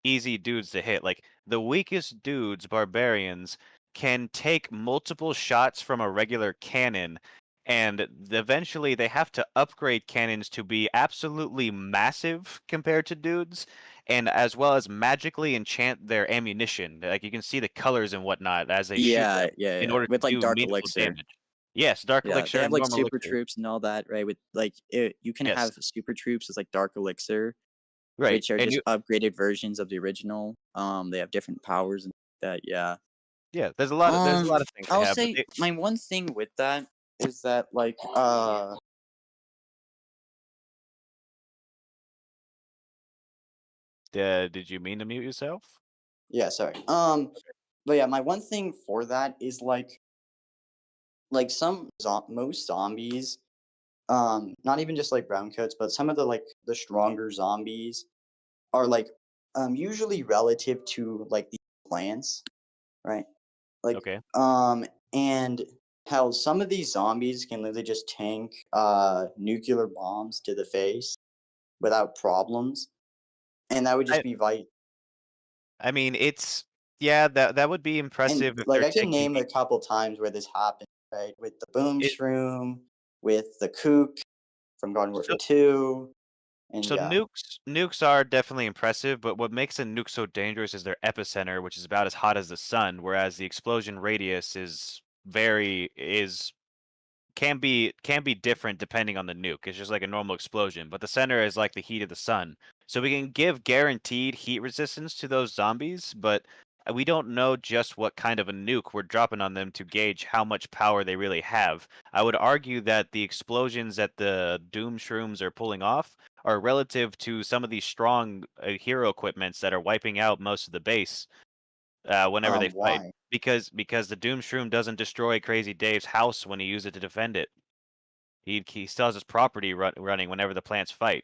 easy dudes to hit. Like the weakest dudes, barbarians, can take multiple shots from a regular cannon, and eventually they have to upgrade cannons to be absolutely massive compared to dudes, and as well as magically enchant their ammunition. Like you can see the colors and whatnot as they shoot them in order to With like do dark meaningful elixir. damage. Yes, dark Yeah, elixir they have and like normal super elixir. troops and all that, right? With like you can Yes. have super troops as like dark elixir, Right, which are and just you upgraded versions of the original. They have different powers and that. Yeah. yeah, there's a lot of things they I'll have, but say my one thing with that is that like did you mean to mute yourself? yeah, sorry. But yeah, my one thing for that is like most zombies, not even just like brown coats, but some of the like the stronger zombies are like usually relative to like the plants, right? Like Okay. and how some of these zombies can literally just tank nuclear bombs to the face without problems, and that would just be I mean, it's yeah, that would be and impressive if like they're I can taking name a couple times where this happened, right? With the boom it. shroom, with the kook from Garden Warfare So 2, and so yeah. nukes are definitely impressive, but what makes a nuke so dangerous is their epicenter, which is about as hot as the sun, whereas the explosion radius can be different depending on the nuke. It's just like a normal explosion, but the center is like the heat of the sun. So we can give guaranteed heat resistance to those zombies, but we don't know just what kind of a nuke we're dropping on them to gauge how much power they really have. I would argue that the explosions that the Doom Shrooms are pulling off are relative to some of these strong hero equipments that are wiping out most of the base whenever they fight. Why? Because the Doom Shroom doesn't destroy Crazy Dave's house when he uses it to defend it. He still has his property running whenever the plants fight.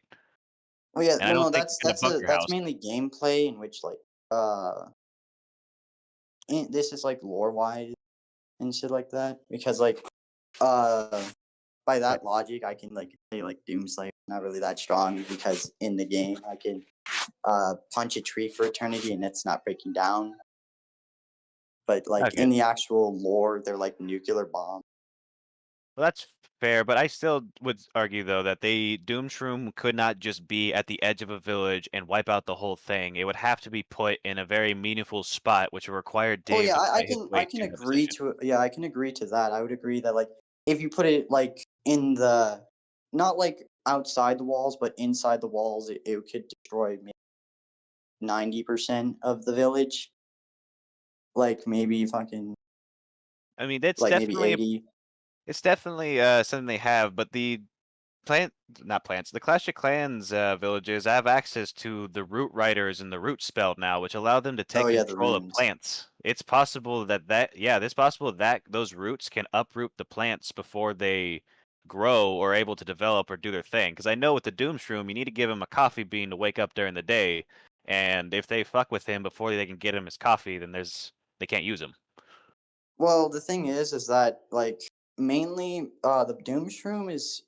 Oh yeah, And I well don't no, think he's gonna bug your that's house. mainly gameplay in which like this is like lore wise and shit like that because like uh by Right. that logic I can like say like Doomslayer not really that strong because in the game I can punch a tree for eternity and it's not breaking down, but like Okay. in the actual lore they're like nuclear bombs. Well, that's fair, but I still would argue though that the Doomshroom could not just be at the edge of a village and wipe out the whole thing. It would have to be put in a very meaningful spot, which would require Oh Dave yeah, to I fight his can way I can to the agree position. to yeah, I can agree to that. I would agree that like if you put it like in the not like outside the walls, but inside the walls, it could destroy maybe 90% of the village. Like maybe fucking I mean, that's like maybe definitely 80. it's definitely something they have, but the not plants, the Clash of Clans villages have access to the root riders and the root spell now, which allow them to Oh take yeah, the control of runes. plants. It's possible it's possible that those roots can uproot the plants before they grow or able to develop or do their thing. Because I know with the Doomshroom, you need to give him a coffee bean to wake up during the day, and if they fuck with him before they can get him his coffee, then they can't use him. Well, the thing is that like mainly the Doomshroom is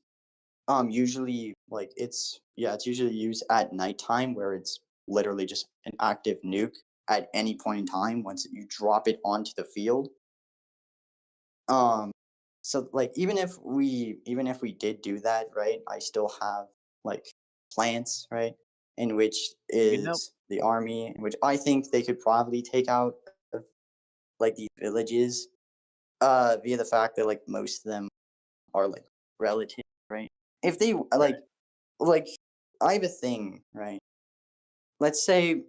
usually like it's usually used at nighttime where it's literally just an active nuke at any point in time once you drop it onto the field. Um so like even if we did do that, right? I still have like plants, right? In which You know, is the army, in which I think they could probably take out like these villages via the fact that like most of them are like relative, right? If they like I have a thing, right? Let's say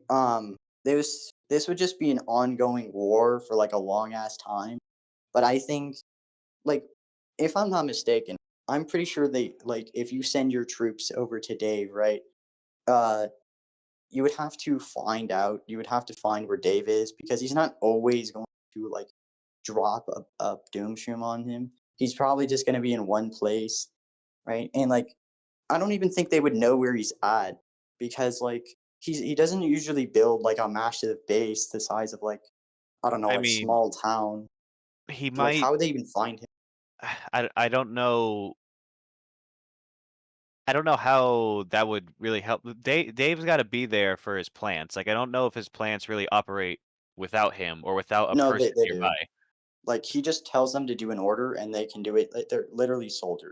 this would just be an ongoing war for like a long ass time, but I think like if I'm not mistaken, I'm pretty sure they like if you send your troops over to Dave, right? Uh you would have to you would have to find where Dave is because he's not always going to like drop a Doomshroom on him. He's probably just going to be in one place, right? And like I don't even think they would know where he's at because like he doesn't usually build like a massive base the size of like I don't know I a mean, small town. he Like might. how would they even find him? I don't know. I don't know how that would really help. Dave's got to be there for his plants. Like I don't know if his plants really operate without him or without a No, person they nearby. do. Like he just tells them to do an order and they can do it. Like, they're literally soldiers.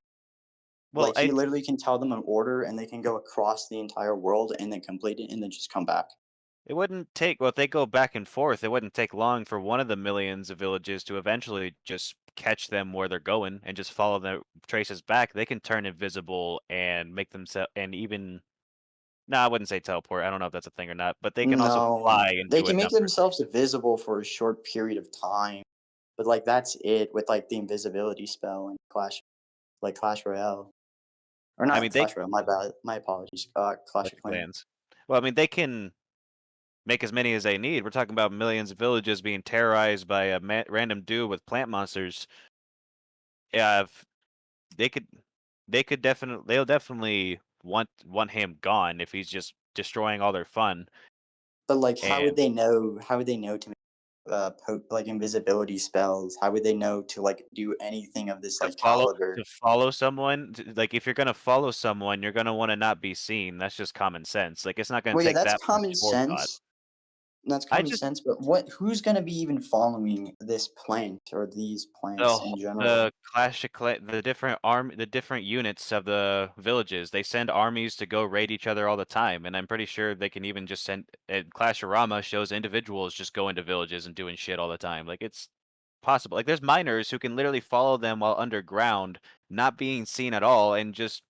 Well, Like he literally can tell them an order and they can go across the entire world and then complete it and then just come back. it wouldn't take. Well, if they go back and forth, it wouldn't take long for one of the millions of villages to eventually just catch them where they're going and just follow their traces back. They can turn invisible and make themselves and even. No, I wouldn't say teleport. I don't know if that's a thing or not, but they can also No, fly and they do a can make number of themselves visible for a short period of time, but like that's it with like the invisibility spell and Clash Royale, or I not mean, they Clash Royale. My bad. My apologies. Clash Clash of of Clans. Clans. Well, I mean, they can make as many as they need. We're talking about millions of villages being terrorized by a random dude with plant monsters. Yeah, if they could, they'll definitely want him gone if he's just destroying all their fun. But like, how would And they know? How would they know to make like invisibility spells? How would they know to like do anything of this to like follow caliber? to follow someone, like if you're gonna follow someone, you're gonna want to not be seen. That's just common sense. Like it's not gonna Well, yeah, take that's that much common forethought. sense. That's I common just sense. But who's gonna be even following this plant or these plants in general? the the different the different units of the villages, they send armies to go raid each other all the time, and I'm pretty sure they can even just send. And Clash of Rama shows individuals just going to villages and doing shit all the time. Like it's possible. Like there's miners who can literally follow them while underground, not being seen at all, and just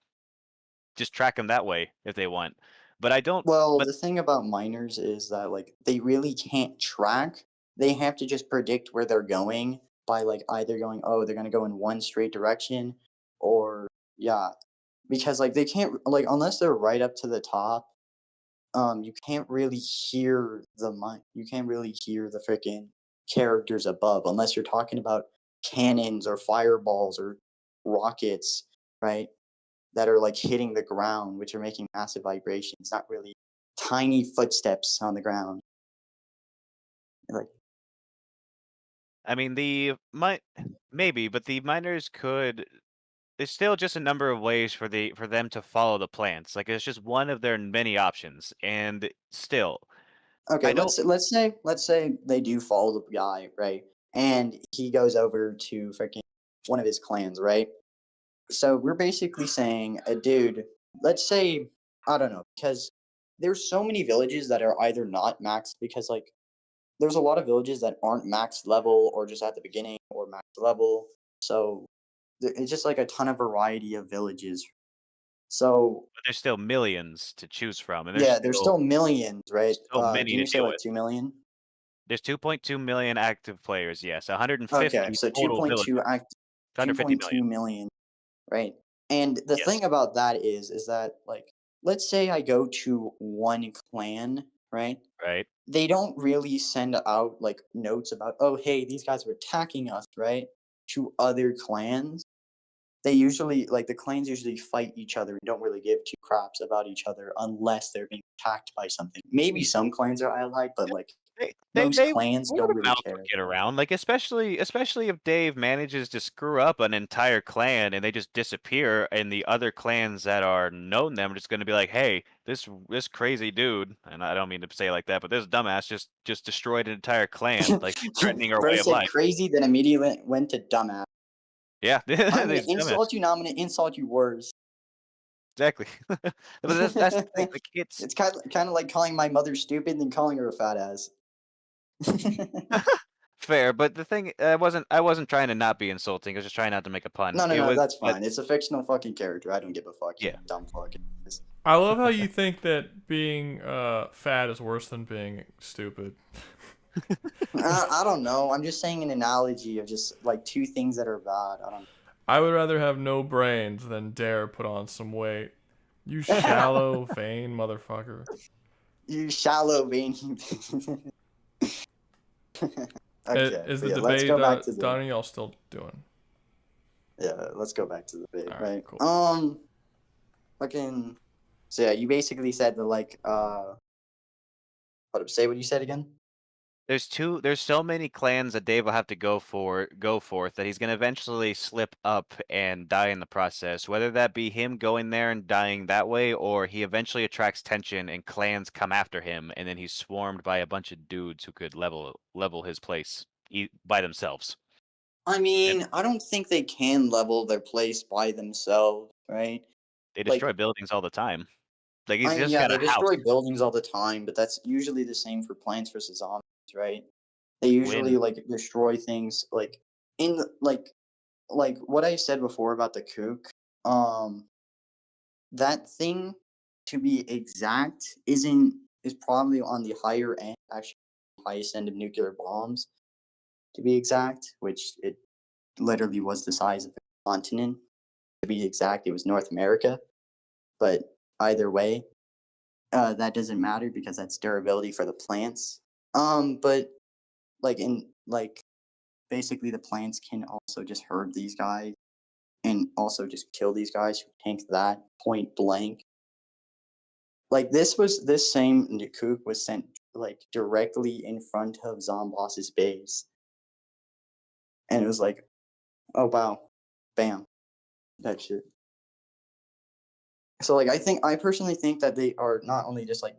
track them that way if they want. But I don't. Well, But the thing about miners is that like they really can't track. They have to just predict where they're going by like either going, oh, they're gonna go in one straight direction, or yeah, because like they can't like unless they're right up to the top. You can't really hear You can't really hear the freaking characters above unless you're talking about cannons or fireballs or rockets, right? That are like hitting the ground, which are making massive vibrations, not really tiny footsteps on the ground. Like, I mean maybe, but the miners could. There's still just a number of ways for them to follow the plants. Like it's just one of their many options, and still, okay, I don't. let's say they do follow the guy, right? And he goes over to freaking one of his clans, right? So we're basically saying, dude, let's say, I don't know, because there's so many villages that are either not maxed, because like there's a lot of villages that aren't max level or just at the beginning or max level. So it's just like a ton of variety of villages. So But there's still millions to choose from, and there's still millions, right? so many Didn't to you say deal like with. 2 million? There's 2.2 million active players. Yes, 150 Okay, so total 2.2 villages. 150 2.2 million. million, right? And the Yes. thing about that is that like, let's say I go to one clan, right? Right. They don't really send out like notes about, oh hey, these guys are attacking us, right? To other clans. They usually like the clans usually fight each other and don't really give two craps about each other unless they're being attacked by something. Maybe some clans are allied, but like most clans word don't of really mouth care. would get around, like especially if Dave manages to screw up an entire clan and they just disappear, and the other clans that are known them are just going to be like, hey, this crazy dude, and I don't mean to say it like that, but this dumbass just destroyed an entire clan, like threatening our way First of said life. crazy, then immediately went to dumbass. Yeah, I'm gonna these insult dumbass. you now. I'm gonna insult you worse. Exactly. But that's the thing. Like It's kind of like calling my mother stupid and calling her a fat ass. fair, but the thing, I wasn't trying to not be insulting. I was just trying not to make a pun. No, that's But fine. It's a fictional fucking character. I don't give a fuck. You yeah, dumb fuck. I love how you think that being fat is worse than being stupid. I don't know. I'm just saying an analogy of just like two things that are bad. I don't know. I would rather have no brains than dare put on some weight. You shallow, vain motherfucker. You shallow, veiny. Okay, Is but the yeah, let's debate go back to done? the. Y'all still doing? Yeah, let's go back to the debate, All right, right? cool. Fucking. So yeah, you basically said that like say what you said again. there's so many clans that Dave will have to go forth that he's gonna eventually slip up and die in the process. Whether that be him going there and dying that way, or he eventually attracts tension and clans come after him, and then he's swarmed by a bunch of dudes who could level his place by themselves. I mean, I don't think they can level their place by themselves, right? They destroy buildings all the time. Like he's I mean, just yeah, got a they house. destroy buildings all the time, but that's usually the same for Plants vs Zombies, right? They usually like destroy things like in the, like what I said before about the kook. That thing, to be exact, is probably on the higher end, actually highest end of nuclear bombs, to be exact, which it literally was the size of a continent. To be exact, it was North America. But either way, that doesn't matter because that's durability for the plants. But like basically the plants can also just herd these guys and also just kill these guys who tank that point blank. Like this same Nukook was sent like directly in front of Zomboss's base. And it was like, oh wow, bam, that shit. So like I personally think that they are not only just like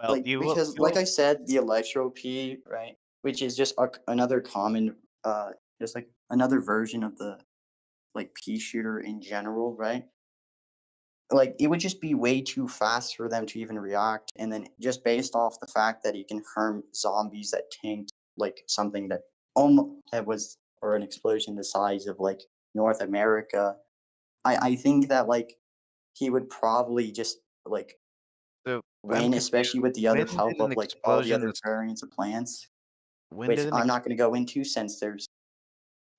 because like I said, the Electro P, right, which is just another common just like another version of the like pea shooter in general, right? Like it would just be way too fast for them to even react, and then just based off the fact that you can harm zombies that tanked like something that almost was or an explosion the size of like North America, I think that like he would probably just like win, especially with the other help of like all the other variants of plants, which I'm not going to go into since there's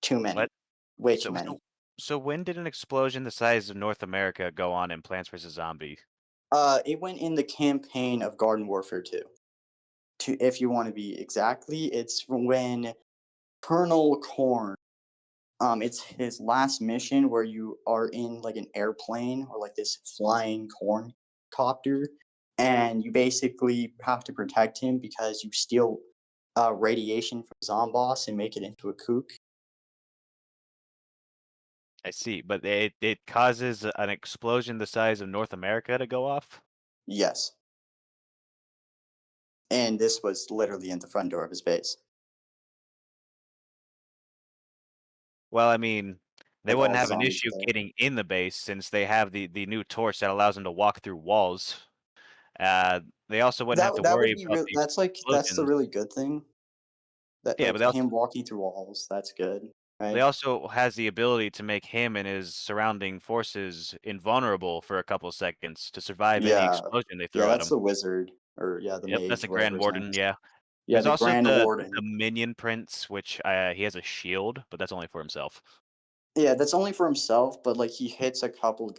too many. What? Which many? So when did an explosion the size of North America go on in Plants vs Zombies? It went in the campaign of Garden Warfare 2. If you want to be exactly, it's when Colonel Corn, it's his last mission where you are in like an airplane or like this flying corn copter, and you basically have to protect him because you steal radiation from Zomboss and make it into a kook. I see, but it causes an explosion the size of North America to go off? Yes. And this was literally in the front door of his base. Well, I mean, They Like, wouldn't all have an zombies issue there. getting in the base since they have the new torch that allows them to walk through walls. They also wouldn't have to That worry would be about real. the That's the explosions. really good thing. That Yeah, but like they also him walking through walls. That's good, they right? also has the ability to make him and his surrounding forces invulnerable for a couple seconds to survive any Yeah, explosion they yeah. throw at That's him. the wizard, or yeah, the Yep, that's mage, a Grand whatever his name Warden. is. Yeah. Yeah, There's the also Grand the Warden. Minion Prince, which he has a shield, but that's only for himself. Yeah, that's only for himself, but like he hits a couple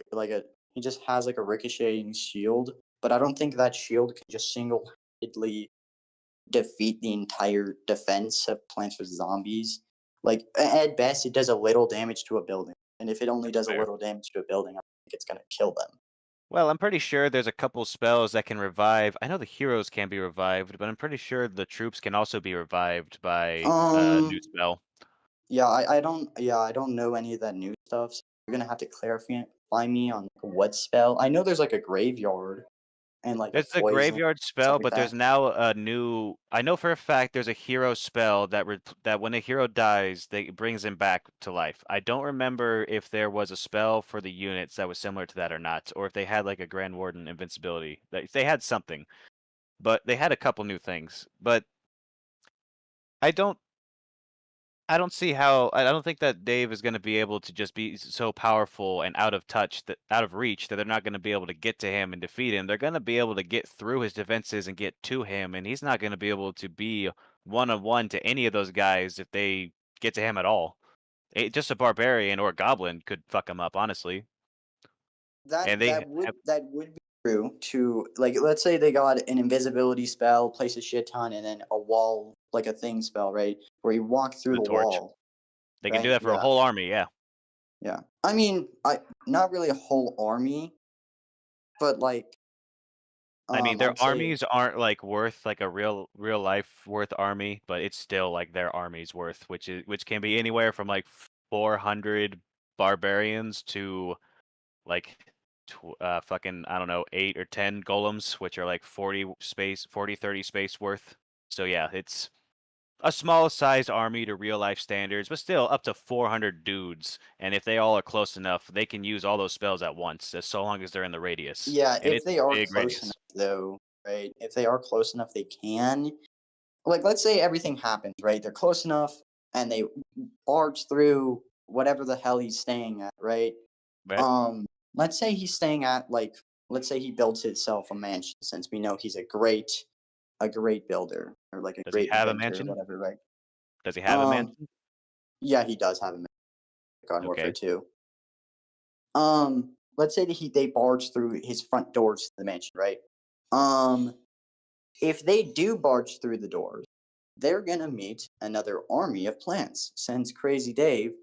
he just has like a ricocheting shield, but I don't think that shield can just single-handedly defeat the entire defense of Plants vs Zombies. Like at best, it does a little damage to a building, and if it only does a Fair. little damage to a building, I think it's gonna kill them. Well, I'm pretty sure there's a couple spells that can revive. I know the heroes can be revived, but I'm pretty sure the troops can also be revived by a new spell. Yeah, I don't know any of that new stuff. So you're gonna have to clarify me on what spell. I know there's like a graveyard and like a There's the poison graveyard stuff spell, like but there's that. now a new. I know for a fact there's a hero spell that when a hero dies, it brings him back to life. I don't remember if there was a spell for the units that was similar to that or not, or if they had like a Grand Warden invincibility. They had something, but they had a couple new things. But I don't I don't see how. I don't think that Dave is going to be able to just be so powerful and out of reach that they're not going to be able to get to him and defeat him. They're going to be able to get through his defenses and get to him, and he's not going to be able to be one-on-one to any of those guys if they get to him at all. Just a barbarian or a goblin could fuck him up, honestly. And they have That would be true to like let's say they got an invisibility spell, place a shit ton, and then a wall like a thing spell, right? Where you walk through the the torch. wall. They can do Right? that for a Yeah. whole army, yeah. Yeah. I mean, not really a whole army, but like I mean, I their would say armies aren't like worth like a real life worth army, but it's still like their army's worth, which can be anywhere from like 400 barbarians to like fucking I don't know 8 or 10 golems, which are like 30 space worth. So yeah, it's a small sized army to real life standards, but still up to 400 dudes. And if they all are close enough, they can use all those spells at once, as so long as they're in the radius. yeah, And if it's a they are big close radius. enough though, right? If they are close enough they can. Like let's say everything happens, right? They're close enough and they barge through whatever the hell he's staying at, right? Right. Let's say he's staying at like let's say he builds himself a mansion since we know he's a great builder or like a Does he great have a inventor or mansion? whatever, right? Does he have a mansion? Yeah, he does have a mansion. Garden Warfare Okay. 2. Let's say that they barge through his front doors to the mansion, right? If they do barge through the doors, they're gonna meet another army of plants. Since Crazy Dave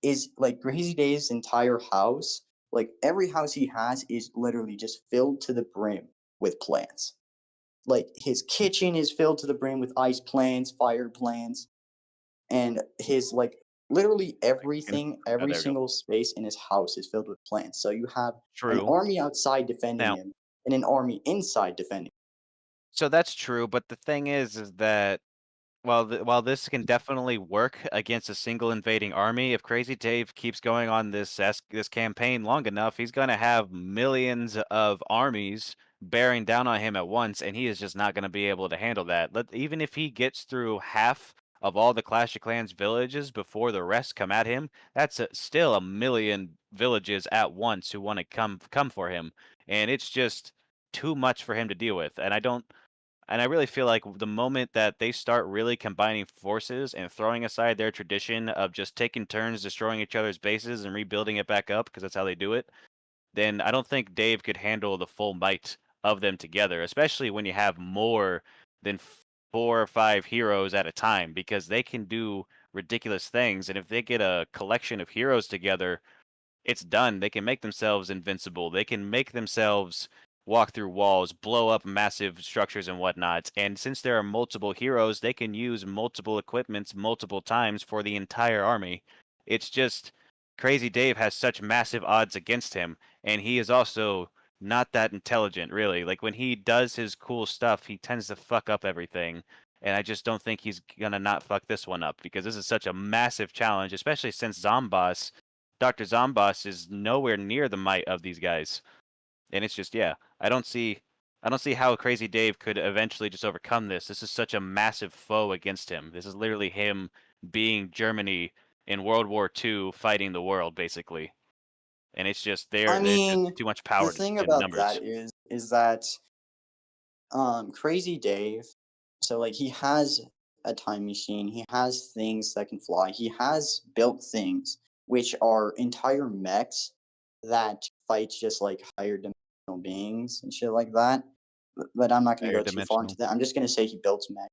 is like Crazy Dave's entire house, like every house he has is literally just filled to the brim with plants. Like his kitchen is filled to the brim with ice plants, fire plants, and his like literally everything, every there we go. single space in his house is filled with plants. So you have an True. army outside defending Now- him and an army inside defending. So that's true, but the thing is that while this can definitely work against a single invading army, if Crazy Dave keeps going on this campaign long enough, he's going to have millions of armies bearing down on him at once, and he is just not going to be able to handle that. Even if he gets through half of all the Clash of Clans villages before the rest come at him, that's still a million villages at once who want to come for him, and it's just too much for him to deal with. And I really feel like the moment that they start really combining forces and throwing aside their tradition of just taking turns destroying each other's bases and rebuilding it back up, because that's how they do it, then I don't think Dave could handle the full might of them together, especially when you have more than 4 or 5 heroes at a time, because they can do ridiculous things. And if they get a collection of heroes together, it's done. They can make themselves invincible. They can make themselves walk through walls, blow up massive structures and whatnot. And since there are multiple heroes, they can use multiple equipments multiple times for the entire army. It's just Crazy Dave has such massive odds against him, and he is also not that intelligent, really. Like when he does his cool stuff, he tends to fuck up everything. And I just don't think he's gonna not fuck this one up because this is such a massive challenge, especially since Zomboss Dr. Zomboss is nowhere near the might of these guys. And it's just, yeah, I don't see how Crazy Dave could eventually just overcome this. This is such a massive foe against him. This is literally him being Germany in World War II fighting the world, basically. And it's just I there's mean, just too much the power thing in about numbers. that is that Crazy Dave, so like he has a time machine, he has things that can fly, he has built things which are entire mechs that fight just like higher dimensional beings and shit like that. But I'm not going to Higher go too far into dimensional. that. I'm just going to say he builds mech.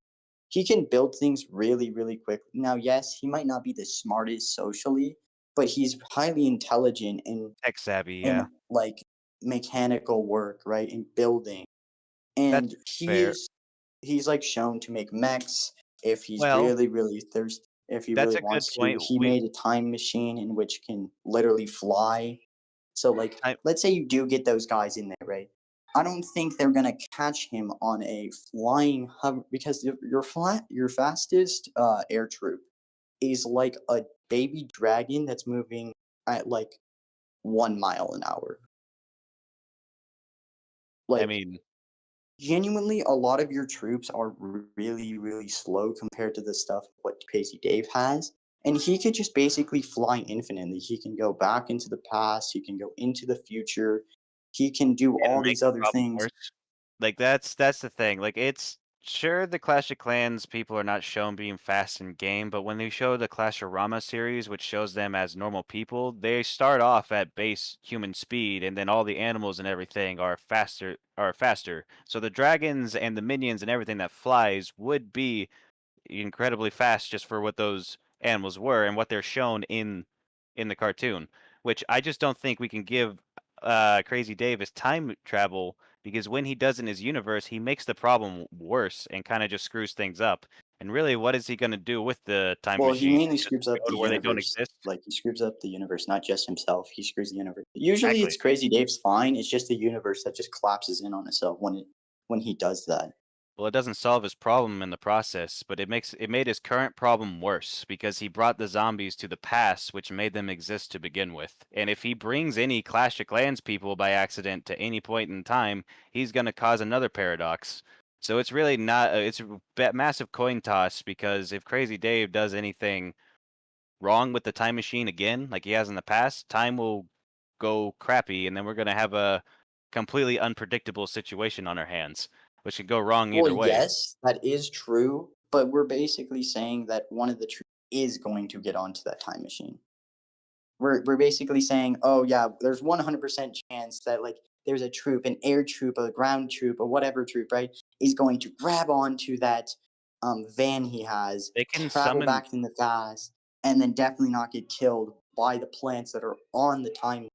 He can build things really, really quickly. Now, yes, he might not be the smartest socially, but he's highly intelligent Tech savvy, in yeah. like mechanical work, right? In building. And That's fair. he's like shown to make mechs if he's Well, really, really thirsty. If he that's really a good wants to, point. he made a time machine in which can literally fly. So, like, let's say you do get those guys in there, right? I don't think they're gonna catch him on a flying hover because your fastest air troop is like a baby dragon that's moving at like 1 mile an hour. I Like, mean, genuinely, a lot of your troops are really, really slow compared to the stuff what Crazy Dave has. And he could just basically fly infinitely. He can go back into the past. He can go into the future. He can do and all make these the other problem things. worse. Like that's the thing. Like it's sure the Clash of Clans people are not shown being fast in game, but when they show the Clash of Rama series, which shows them as normal people, they start off at base human speed, and then all the animals and everything are faster. So the dragons and the minions and everything that flies would be incredibly fast just for what those animals were and what they're shown in the cartoon. Which I just don't think we can give Crazy Dave his time travel because when he does in his universe, he makes the problem worse and kind of just screws things up. And really, what is he going to do with the time Well, he machine? mainly Just screws up go the to where they don't universe. exist? Like, he screws up the universe, not just himself. He screws the universe. Usually, Exactly. it's Crazy Dave's fine. It's just the universe that just collapses in on itself when he does that. Well, it doesn't solve his problem in the process, but it made his current problem worse because he brought the zombies to the past, which made them exist to begin with. And if he brings any Clash of Clans people by accident to any point in time, he's going to cause another paradox. So it's really not it's a massive coin toss because if Crazy Dave does anything wrong with the time machine again, like he has in the past, time will go crappy, and then we're going to have a completely unpredictable situation on our hands, which could go wrong Well, either way. yes, that is true, but we're basically saying that one of the troops is going to get onto that time machine. We're basically saying, oh yeah, there's 100% chance that like there's a troop, an air troop, a ground troop, or whatever troop, right, is going to grab onto that van he has, They can travel summon back in the past, and then definitely not get killed by the plants that are on the time.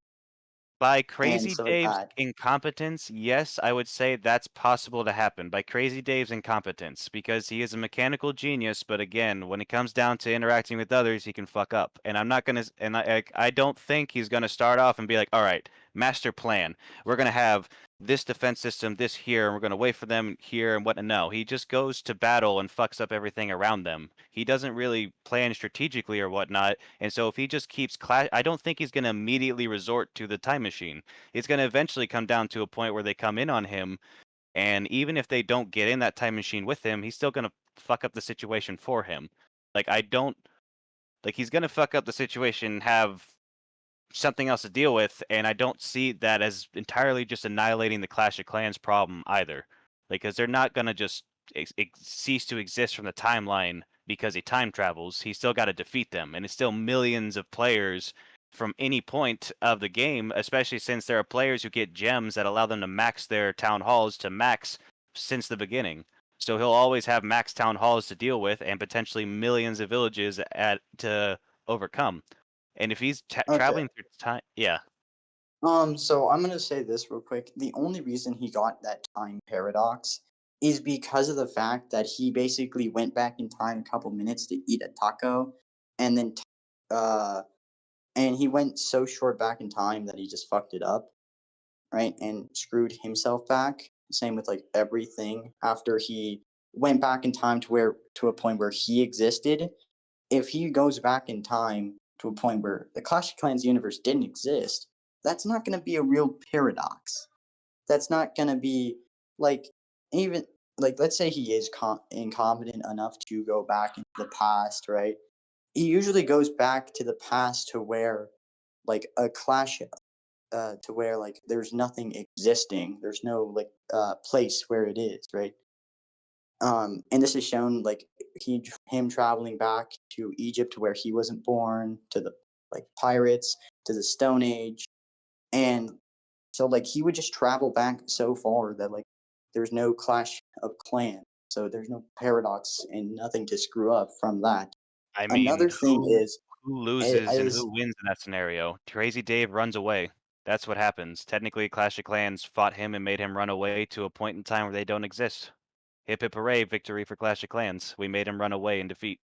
by And Crazy so Dave's that incompetence. Yes, I would say that's possible to happen by Crazy Dave's incompetence because he is a mechanical genius. But again, when it comes down to interacting with others, he can fuck up. And I'm not gonna, and I don't think he's gonna start off and be like, all right, master plan. We're gonna have this defense system, this here, and we're gonna wait for them here and what. No, he just goes to battle and fucks up everything around them. He doesn't really plan strategically or whatnot. And so if he just keeps clash, I don't think he's gonna immediately resort to the time machine. It's gonna eventually come down to a point where they come in on him, and even if they don't get in that time machine with him, he's still gonna fuck up the situation for him. Like I don't like he's gonna fuck up the situation, have something else to deal with, and I don't see that as entirely just annihilating the Clash of Clans problem either. Because they're not gonna just cease to exist from the timeline because he time travels. He's still got to defeat them, and it's still millions of players from any point of the game, especially since there are players who get gems that allow them to max their town halls to max since the beginning. So he'll always have max town halls to deal with and potentially millions of villages to overcome. And if he's okay. traveling through time, yeah. So I'm gonna say this real quick. The only reason he got that time paradox is because of the fact that he basically went back in time a couple minutes to eat a taco, and then uh, and he went so short back in time that he just fucked it up, right, and screwed himself back. Same with like everything after he went back in time to a point where he existed. If he goes back in time to a point where the Clash of Clans universe didn't exist, that's not going to be a real paradox. That's not going to be like even like let's say he is incompetent enough to go back into the past, right? He usually goes back to the past to where like a clash to where like there's nothing existing. There's no like place where it is, right? And this is shown like him traveling back to Egypt where he wasn't born, to the like pirates, to the Stone Age, and so like he would just travel back so far that like there's no clash of clans, so there's no paradox and nothing to screw up from that. I Another mean, thing is who loses and as who wins in that scenario? Crazy Dave runs away. That's what happens. Technically, Clash of Clans fought him and made him run away to a point in time where they don't exist. Hip hip hooray, victory for Clash of Clans. We made him run away in defeat.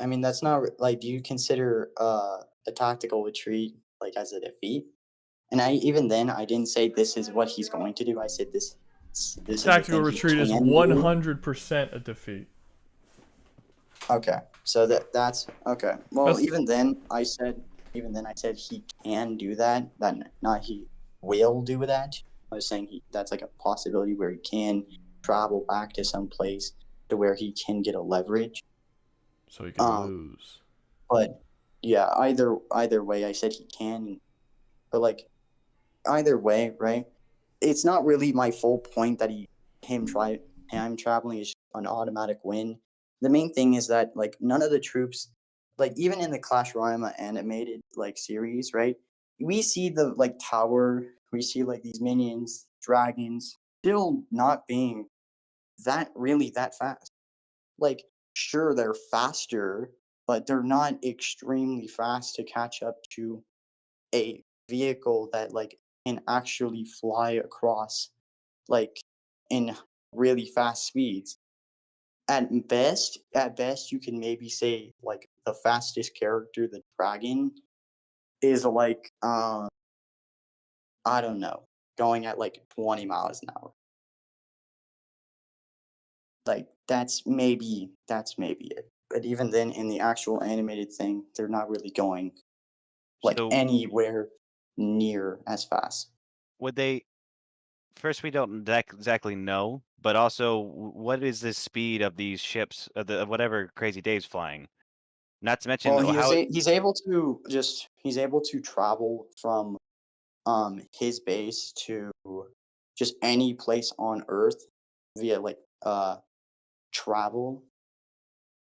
I mean that's not like do you consider a tactical retreat like as a defeat? And I even then I didn't say this is what he's going to do. I said this is the Tactical thing retreat he is can do. 100% a defeat. Okay, so that's okay. Well, even then I said he can do that. That not he will do that. I was saying that's like a possibility where he can travel back to some place to where he can get a leverage. So he can lose. But yeah, either way, I said he can. But like either way, right? It's not really my full point that him traveling is an automatic win. The main thing is that like none of the troops, like even in the Clash Royale animated like series, right? We see the like tower, we see like these minions, dragons, still not being that fast. Like sure they're faster, but they're not extremely fast to catch up to a vehicle that like can actually fly across like in really fast speeds. At best you can maybe say like the fastest character, the dragon, is like I don't know, going at like 20 miles an hour. Like that's maybe it. But even then in the actual animated thing, they're not really going like So anywhere near as fast. would they? First, we don't exactly know, but also, what is the speed of these ships, of whatever Crazy Dave's flying? Not to mention Well, how. he's able to travel from his base to just any place on Earth via like travel,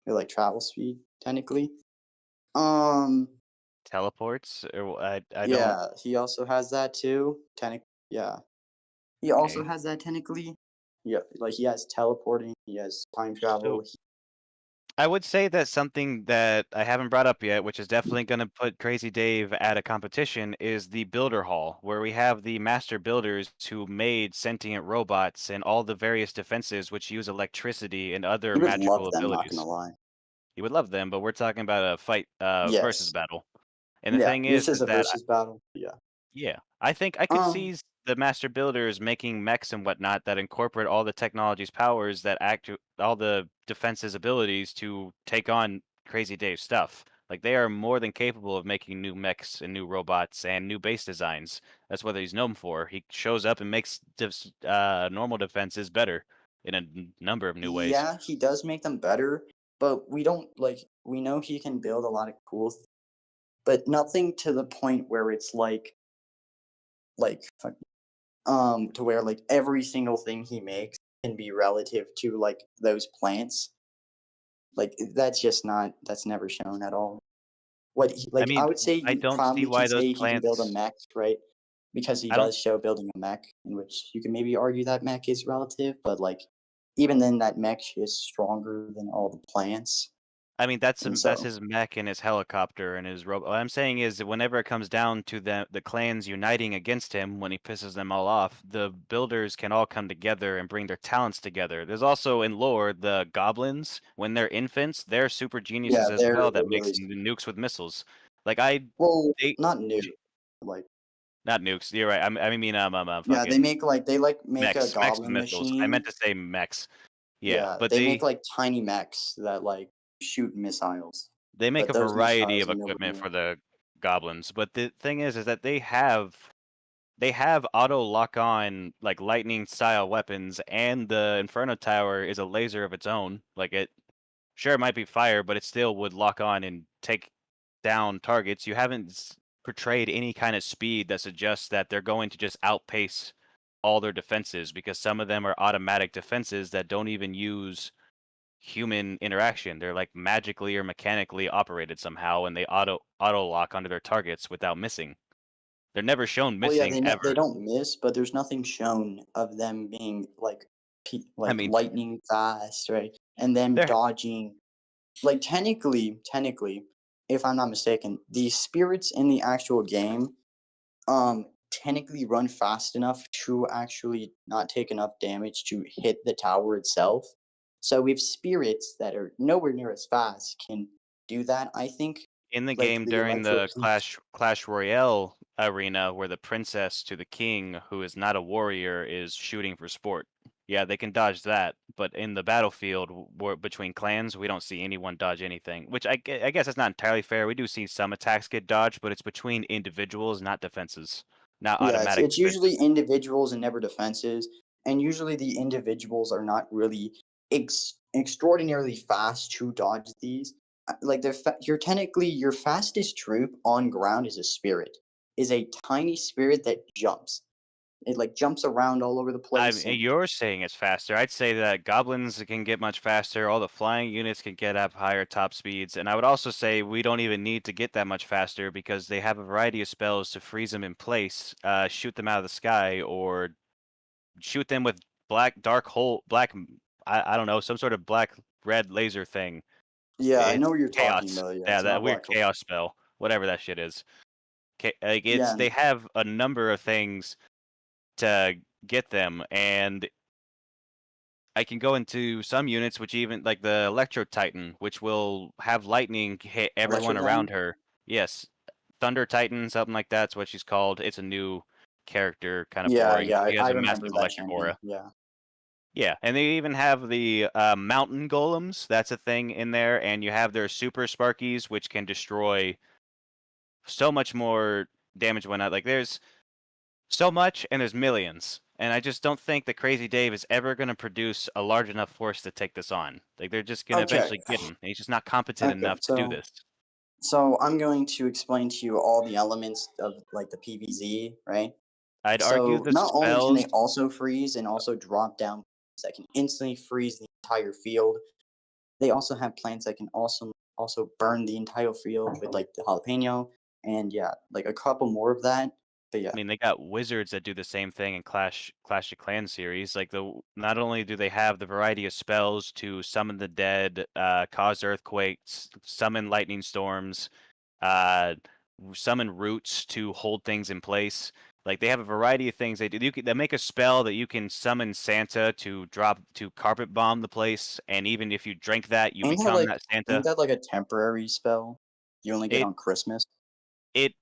like travel speed technically. Teleports, or I don't. Yeah, he also has that too. Yeah, he also Okay. has that technically. Yeah, like he has teleporting, he has time travel. I would say that something that I haven't brought up yet, which is definitely going to put Crazy Dave at a competition, is the Builder Hall, where we have the master builders who made sentient robots and all the various defenses which use electricity and other You would magical love them, not abilities. gonna lie. You would love them, but we're talking about a fight versus Yes. battle. And the Yeah, thing this is a that versus battle. Yeah. yeah, I think I could see the master builders making mechs and whatnot that incorporate all the technology's powers that all the defense's abilities to take on Crazy Dave's stuff. Like they are more than capable of making new mechs and new robots and new base designs. That's what he's known for. He shows up and makes normal defenses better in a number of new ways. Yeah, he does make them better, but we don't like we know he can build a lot of cool but nothing to the point where it's like to where like every single thing he makes can be relative to like those plants. Like that's never shown at all. What I mean, I would say I you don't see probably why can those say he can build a plants. mech, right? Because he I don't. does show building a mech, in which you can maybe argue that mech is relative, but like even then that mech is stronger than all the plants. I mean, that's And his mech and his helicopter and his robot. What I'm saying is that whenever it comes down to the clans uniting against him, when he pisses them all off, the builders can all come together and bring their talents together. There's also in lore the goblins. When they're infants, they're super geniuses as well that makes nukes with missiles. Like not nuke, like not nukes. You're right. I mean, yeah, they make make mechs, a mechs with goblin missiles. machine. I meant to say mechs. Yeah, but they make like tiny mechs that like shoot missiles. They make But a those variety missiles of are nowhere equipment near. for the goblins, but the thing is that they have auto lock on like lightning style weapons, and the Inferno Tower is a laser of its own. Like it might be fire, but it still would lock on and take down targets. You haven't portrayed any kind of speed that suggests that they're going to just outpace all their defenses, because some of them are automatic defenses that don't even use human interaction. They're like magically or mechanically operated somehow, and they auto lock onto their targets without missing. They're never shown Well, yeah, missing they ever. don't miss, but there's nothing shown of them being like I mean, lightning fast, right? And them they're dodging. Like technically, if I'm not mistaken, the spirits in the actual game, technically run fast enough to actually not take enough damage to hit the tower itself. So if spirits that are nowhere near as fast can do that, I think in the like game the during electro the Clash Royale arena, where the princess to the king, who is not a warrior, is shooting for sport. Yeah, they can dodge that, but in the battlefield between clans, we don't see anyone dodge anything. Which I guess that's not entirely fair. We do see some attacks get dodged, but it's between individuals, not defenses, not Yeah, automatic it's usually defenses. individuals and never defenses, and usually the individuals are not really extraordinarily fast to dodge these. Like you're technically your fastest troop on ground is a spirit, is a tiny spirit that jumps. It like jumps around all over the I place, mean, and you're saying it's faster. I'd say that goblins can get much faster. All the flying units can get up higher top speeds, and I would also say we don't even need to get that much faster, because they have a variety of spells to freeze them in place, shoot them out of the sky, or shoot them with I don't know, some sort of black red laser thing. yeah, I know It's what you're talking chaos. about. Yeah, Yeah, it's that not weird black hole. chaos spell, whatever that shit is. Like Yeah, they have a number of things to get them, and I can go into some units which even like the Electro Titan, which will have lightning hit Electro everyone around Titan. her. Yes, Thunder Titan, something like that's what she's called. It's a new character, kind of Yeah, boring. yeah, She I has a remember massive that electric champion. aura. Yeah. Yeah, and they even have the mountain golems. That's a thing in there, and you have their super Sparkies, which can destroy so much more damage when like there's so much and there's millions. And I just don't think that Crazy Dave is ever going to produce a large enough force to take this on. Like they're just going to Okay. eventually get him. And he's just not competent Okay. enough to do this. So I'm going to explain to you all the elements of like the PVZ, right? I'd argue So the not only can spells. they also freeze and also drop down plants that can instantly freeze the entire field, they also have plants that can also burn the entire field with like the jalapeno and yeah, like a couple more of that. But yeah, I mean, they got wizards that do the same thing in Clash of Clans series. Like not only do they have the variety of spells to summon the dead, cause earthquakes, summon lightning storms, uh, summon roots to hold things in place. Like they have a variety of things they do. They make a spell that you can summon Santa to carpet bomb the place, and even if you drink that, you become that ain't Santa. that like a temporary spell you only get It on Christmas? it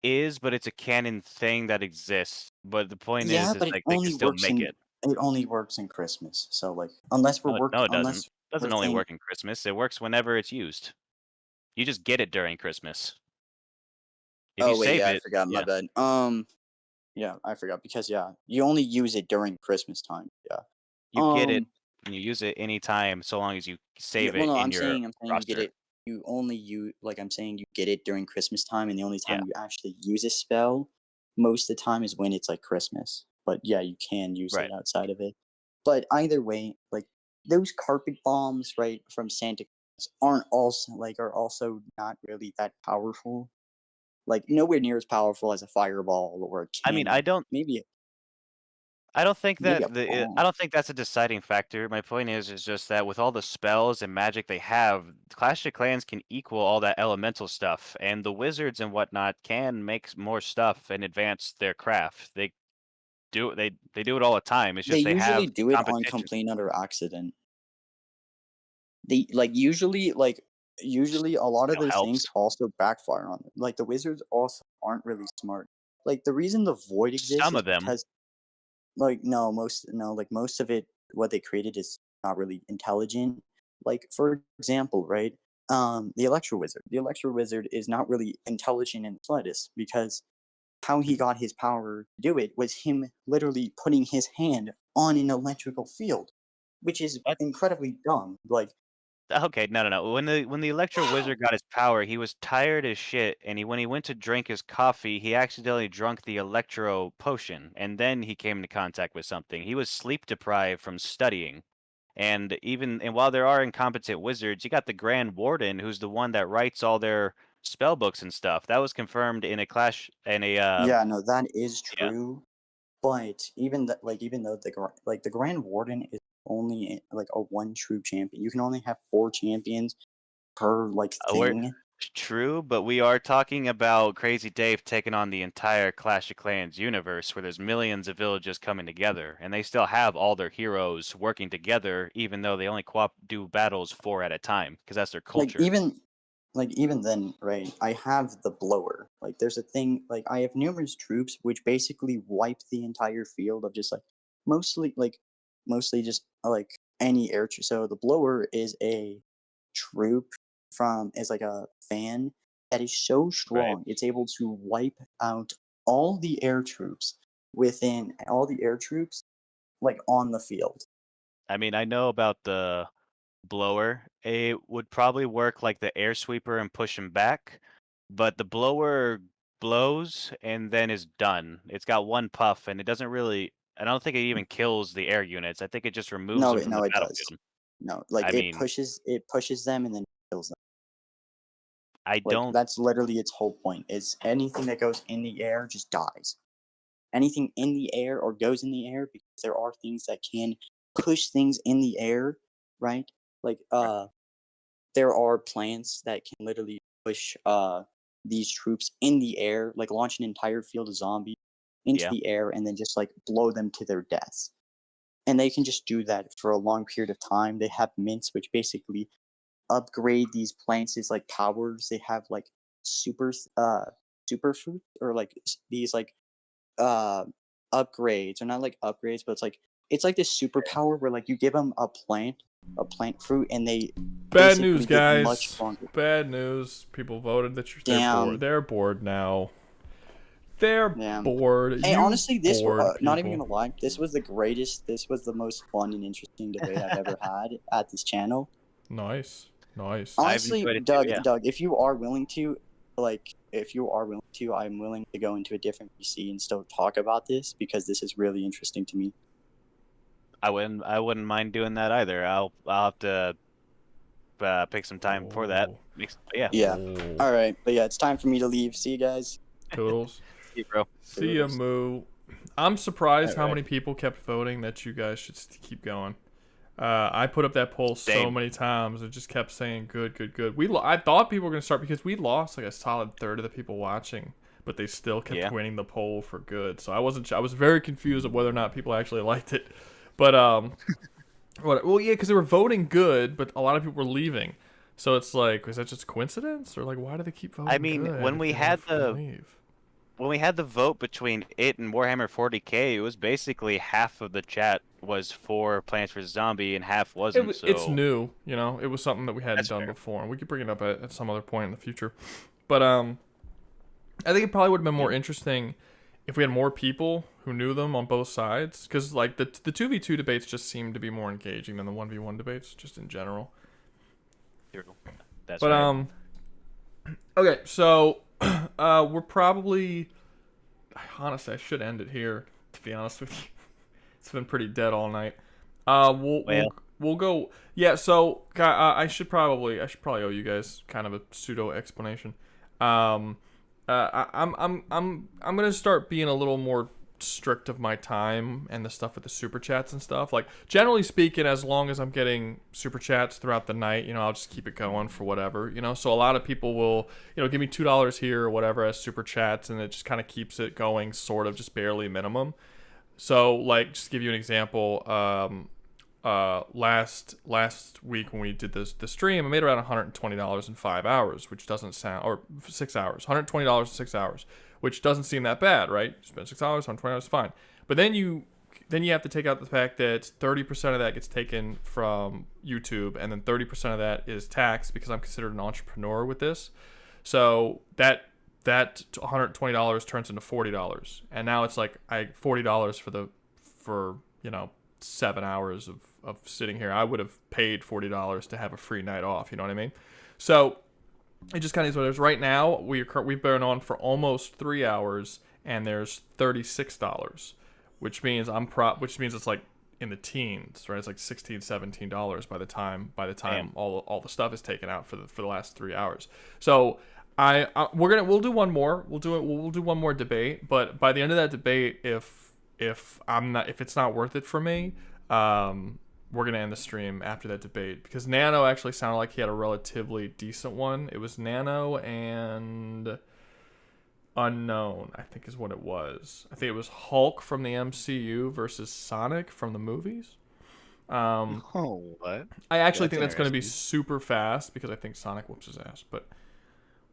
is, but it's a canon thing that exists. But the point Yeah, is but like they can still make it. it only works in Christmas. So like No, it doesn't. It we're doesn't only think work in Christmas. It works whenever it's used. You just get it during Christmas. If you oh wait, save yeah, I it, forgot, my yeah, bad. Yeah, I forgot because yeah, you only use it during Christmas time. Yeah. you get it and you use it anytime, so long as you Yeah, save well it no, in your I'm saying you get roster. it. I'm saying you get it during Christmas time, and the only Yeah, time you actually use a spell, most of the time, is when it's like Christmas. But yeah, you can use it right. outside of it. But either way, like those carpet bombs, right, from Santa Claus are also not really that powerful. Like nowhere near as powerful as a fireball or a I mean, cannon. Maybe I don't think maybe a that I bomb. don't think that's a deciding factor. My point is just that with all the spells and magic they have, Clash of Clans can equal all that elemental stuff, and the wizards and whatnot can make more stuff and advance their craft. They do it all the time. It's They just they usually have do it on competition. complete utter accident. They usually a lot of Still those things helps. also backfire on them. Like the wizards also aren't really smart. Like the reason the void exists Some is of them. because like most of it what they created is not really intelligent. Like for example, right? the Electro Wizard. The Electro Wizard is not really intelligent in the slightest because how he got his power to do it was him literally putting his hand on an electrical field, which is incredibly dumb. Like, Okay, no. When the Electro Wizard got his power, he was tired as shit, and when he went to drink his coffee, he accidentally drunk the Electro Potion, and then he came into contact with something. He was sleep deprived from studying, and while there are incompetent wizards, you got the Grand Warden, who's the one that writes all their spell books and stuff. That was confirmed in a clash in a yeah, no, that is yeah. true. But even though the Grand Warden is only like a one troop champion, you can only have 4 champions per thing. True, but we are talking about Crazy Dave taking on the entire Clash of Clans universe where there's millions of villages coming together, and they still have all their heroes working together, even though they only do battles 4 at a time, because that's their culture. Even then, right? I have the blower. Like, there's a thing. Like, I have numerous troops which basically wipe the entire field of just mostly just any air troop. So the blower is a troop is like a fan that is so strong it's able to wipe out all the air troops on the field. I mean, I know about the blower. It would probably work like the air sweeper and push him back, but the blower blows and then is done. It's got one puff and it doesn't really. I don't think it even kills the air units. I think it just removes them from the battlefield. No, it pushes them and then kills them. That's literally its whole point. Is anything that goes in the air just dies. Anything in the air or goes in the air, because there are things that can push things in the air, right? There are plants that can literally push these troops in the air, like launch an entire field of zombies into the air and then just blow them to their deaths. And they can just do that for a long period of time. They have mints which basically upgrade these plants' powers. They have super fruit or these upgrades, or not upgrades, but it's like this superpower where you give them a plant fruit and they bad news, guys. Bad news. People voted that they're bored now. They're bored. Hey, honestly, not even gonna lie, this was the most fun and interesting debate I've ever had at this channel. Nice. Honestly, Doug, if you are willing to, I'm willing to go into a different PC and still talk about this, because this is really interesting to me. I wouldn't mind doing that either. I'll have to pick some time for that. Yeah. All right, but it's time for me to leave. See you guys. Toodles. See you, bro. See ya, Moo. I'm surprised how many people kept voting that you guys should keep going. I put up that poll so many times and just kept saying good. I thought people were gonna start, because we lost a solid third of the people watching, but they still kept winning the poll for good. So I was very confused of whether or not people actually liked it. But because they were voting good, but a lot of people were leaving. So it's was that just coincidence, or why do they keep voting? I mean, when we had the vote between it and Warhammer 40K, it was basically half of the chat was for Plants vs Zombie and half wasn't. It's new, It was something that we hadn't done before, and we could bring it up at some other point in the future. But I think it probably would have been more interesting if we had more people who knew them on both sides, because the 2v2 debates just seem to be more engaging than the 1v1 debates, just in general. That's right. Okay, so we're probably, honestly, I should end it here, to be honest with you. It's been pretty dead all night. We'll go. Yeah, so I should probably owe you guys kind of a pseudo explanation. I'm gonna start being a little more strict of my time and the stuff with the super chats and stuff. Generally speaking, as long as I'm getting super chats throughout the night, I'll just keep it going for whatever, So a lot of people will, give me $2 here or whatever as super chats, and it just kind of keeps it going, sort of just barely minimum. So just to give you an example, last week when we did the stream, I made around $120 in 5 hours, which doesn't sound, or 6 hours, $120 in 6 hours, which doesn't seem that bad, right? You spend $6, $120 is fine. But then you then you have to take out the fact that 30% of that gets taken from YouTube, and then 30% of that is tax because I'm considered an entrepreneur with this. So that $120 turns into $40, and now it's like $40 for 7 hours of sitting here. I would have paid $40 to have a free night off. You know what I mean? So it just kind of is what it is. Right now we've been on for almost 3 hours, and there's $36, which means it's like in the teens, right? It's like $16, $17 by the time all the stuff is taken out for the last 3 hours. So we'll do one more. We'll do one more debate, but by the end of that debate, if it's not worth it for me, we're gonna end the stream after that debate, because Nano actually sounded like he had a relatively decent one. It was Nano and Unknown, I think is what it was. I think it was Hulk from the MCU versus Sonic from the movies. What? I actually think that's going to be super fast because I think Sonic whoops his ass, but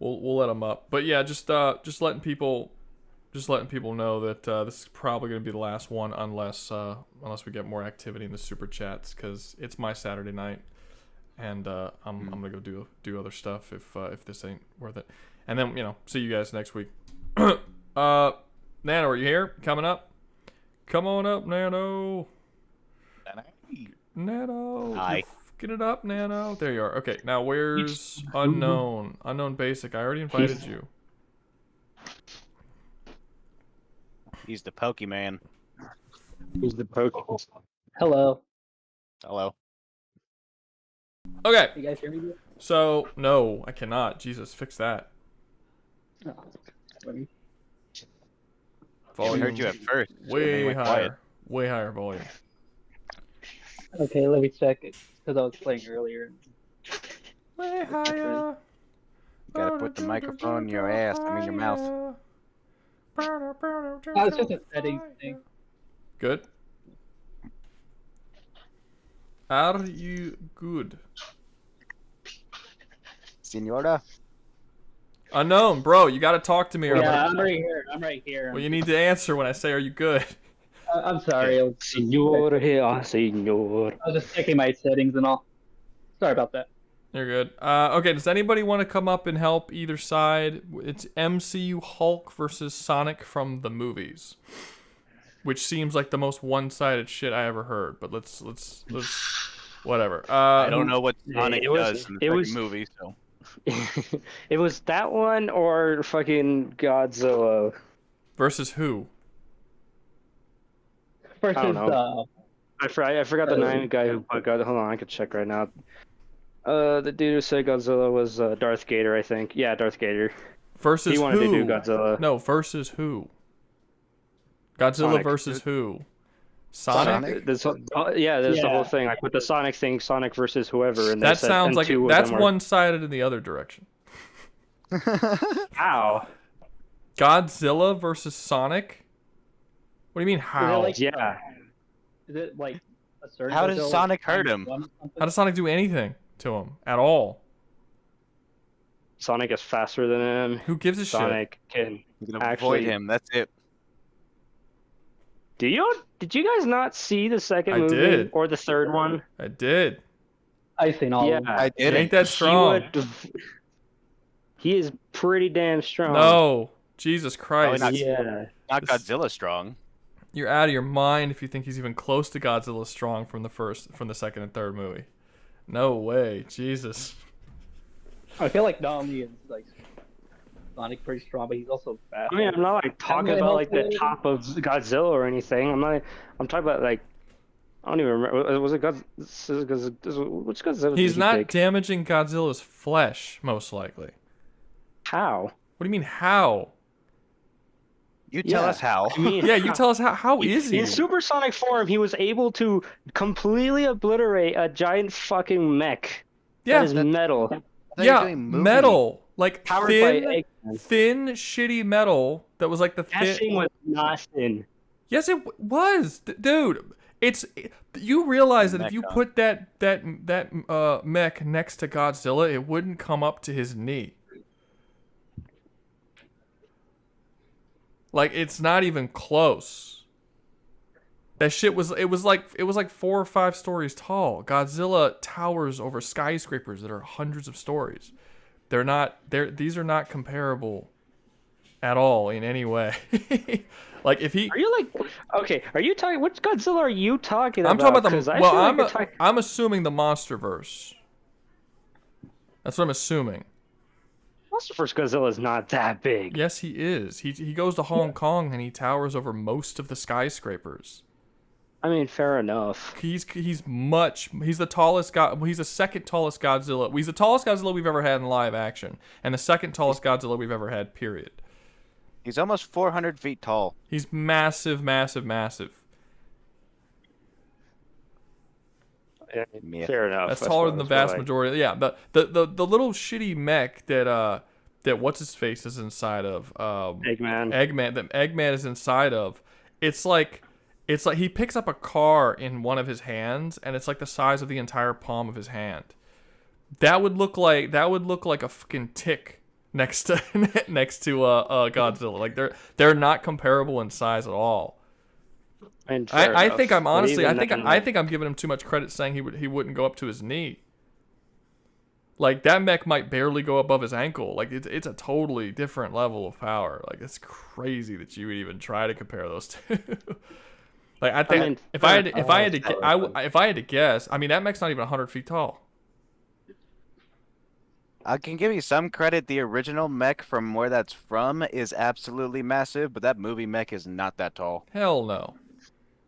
we'll let him up. But yeah, just letting people know that this is probably going to be the last one unless we get more activity in the super chats, because it's my Saturday night, and I'm gonna go do other stuff if this ain't worth it. And then see you guys next week. Nano, are you here? Coming up? Come on up, Nano. Nano. Hi. Get it up, Nano. There you are. Okay, now where's Unknown? Unknown Basic. I already invited you. He's the Pokemon. Who's the Pokemon? Hello. Hello. Okay. You guys hear me? So no, I cannot. Jesus, fix that. Oh, funny. Volume. We heard you at first. Way higher. Way higher volume. Okay, let me check it because I was playing earlier. Way higher. You gotta put the microphone in your ass. I mean your mouth. It's just a settings thing. Good. Are you good? Senora? Unknown, bro, you gotta talk to me. Yeah, I'm right here. I'm right here. Well, you need to answer when I say, "Are you good?" I'm sorry. Senor here, senor. I was just checking my settings and all. Sorry about that. You're good. Okay, does anybody want to come up and help either side? It's MCU Hulk versus Sonic from the movies, which seems like the most one-sided shit I ever heard. But let's whatever. I don't know what Sonic does in the movie, so. It was that one or fucking Godzilla. Versus who? Versus, I don't know. I forgot the name guy who put Godzilla. Hold on, I could check right now. The dude who said Godzilla was Darth Gator, I think. Yeah, Darth Gator. Versus he wanted who? to do Godzilla. No, versus who? Godzilla Sonic. versus who? Sonic? There's the whole thing. Like with the Sonic thing, Sonic versus whoever. And that sounds like that's one-sided in the other direction. How? Godzilla versus Sonic? What do you mean how? Is it like a certain? How does Godzilla Sonic hurt him? How does Sonic do anything to him at all? Sonic is faster than him. Who gives a Sonic shit? can You can actually avoid him. That's it. Did you guys not see the second I movie did. or the third one? I did. I've seen all of them. I did. Ain't that strong? He is pretty damn strong. No. Jesus Christ. Not Godzilla strong. You're out of your mind if you think he's even close to Godzilla strong from the second and third movie. No way. Jesus. I feel like not only is like Sonic pretty strong, but he's also fast. I mean, I'm not like talking about like the top of Godzilla or anything. I'm talking about like I don't even remember. Was it Godzilla? Which Godzilla? He's did not take? damaging Godzilla's flesh, most likely. How? What do you mean how? You tell us how. I mean, Yeah, you tell us how. How is he? In supersonic form, he was able to completely obliterate a giant fucking mech. Yeah, that is metal. Yeah, metal. Like Powered thin, by thin, shitty metal that was like the That thing thin. was not thin. Yes, it was, dude. You realize that if you Mecha. put that mech next to Godzilla, it wouldn't come up to his knee. Like it's not even close. That shit was it was like 4 or 5 stories tall. Godzilla towers over skyscrapers that are hundreds of stories. These are not comparable at all in any way. Like if he Are you like okay, are you talking which Godzilla are you talking about? I'm talking about the 'Cause I well, feel like you're talking- I'm assuming the MonsterVerse. That's what I'm assuming. MonsterVerse Godzilla is not that big. Yes, he is. He goes to Hong Kong and he towers over most of the skyscrapers. I mean, fair enough. He's the tallest god. He's the second tallest Godzilla. He's the tallest Godzilla we've ever had in live action, and the second tallest Godzilla we've ever had. Period. He's almost 400 feet tall. He's massive, massive, massive. Yeah, fair enough. That's taller than the vast majority. Yeah, the little shitty mech that what's his face is inside of. Eggman. That Eggman is inside of. It's like he picks up a car in one of his hands, and it's like the size of the entire palm of his hand. That would look like a fucking tick next to Godzilla. Like they're not comparable in size at all. I think I'm honestly I think I'm giving him too much credit saying he wouldn't go up to his knee. Like that mech might barely go above his ankle. Like it's a totally different level of power. Like it's crazy that you would even try to compare those two. Like I think if I had to guess, I mean that mech's not even 100 feet tall. I can give you some credit. The original mech from where that's from is absolutely massive, but that movie mech is not that tall. Hell no.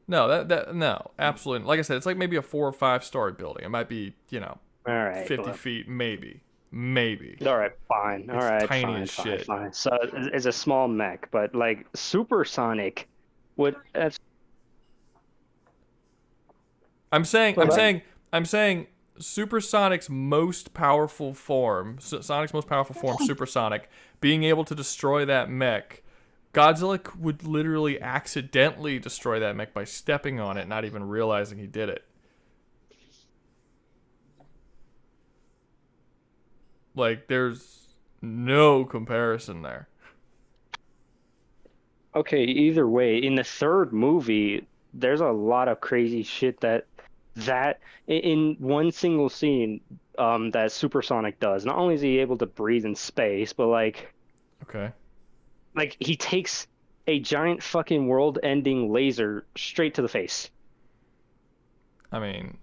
No, no, absolutely. Like I said, it's like maybe a 4 or 5 story building. It might be, all right, 50 feet, maybe. All right, fine. All right, tiny fine, as fine, shit. fine. So it's a small mech, but like supersonic would. I'm saying Supersonic's most powerful form, Supersonic, being able to destroy that mech. Godzilla would literally accidentally destroy that mech by stepping on it, not even realizing he did it. Like, there's no comparison there. Okay, either way, in the third movie, there's a lot of crazy shit that in one single scene that Supersonic does. Not only is he able to breathe in space, but like... Okay. Like, he takes a giant fucking world-ending laser straight to the face. I mean,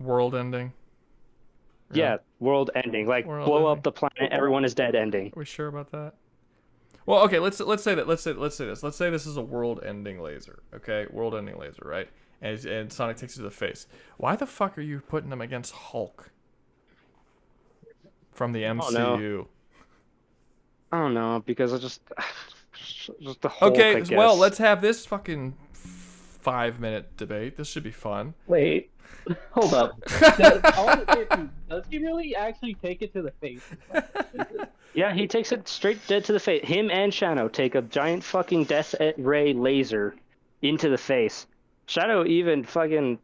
world-ending? Yeah, world-ending. Like, blow up the planet, everyone is dead ending. Are we sure about that? Well, okay, let's say this. Let's say this is a world-ending laser, okay? World-ending laser, right? And Sonic takes it to the face. Why the fuck are you putting him against Hulk? From the MCU? Oh, no. I don't know, because it's just the Hulk, okay, I guess. well, let's have this fucking 5-minute debate. This should be fun. Wait, hold up. Does he really actually take it to the face? Yeah, he takes it straight dead to the face. Him and Shadow take a giant fucking death ray laser into the face. Shadow even fucking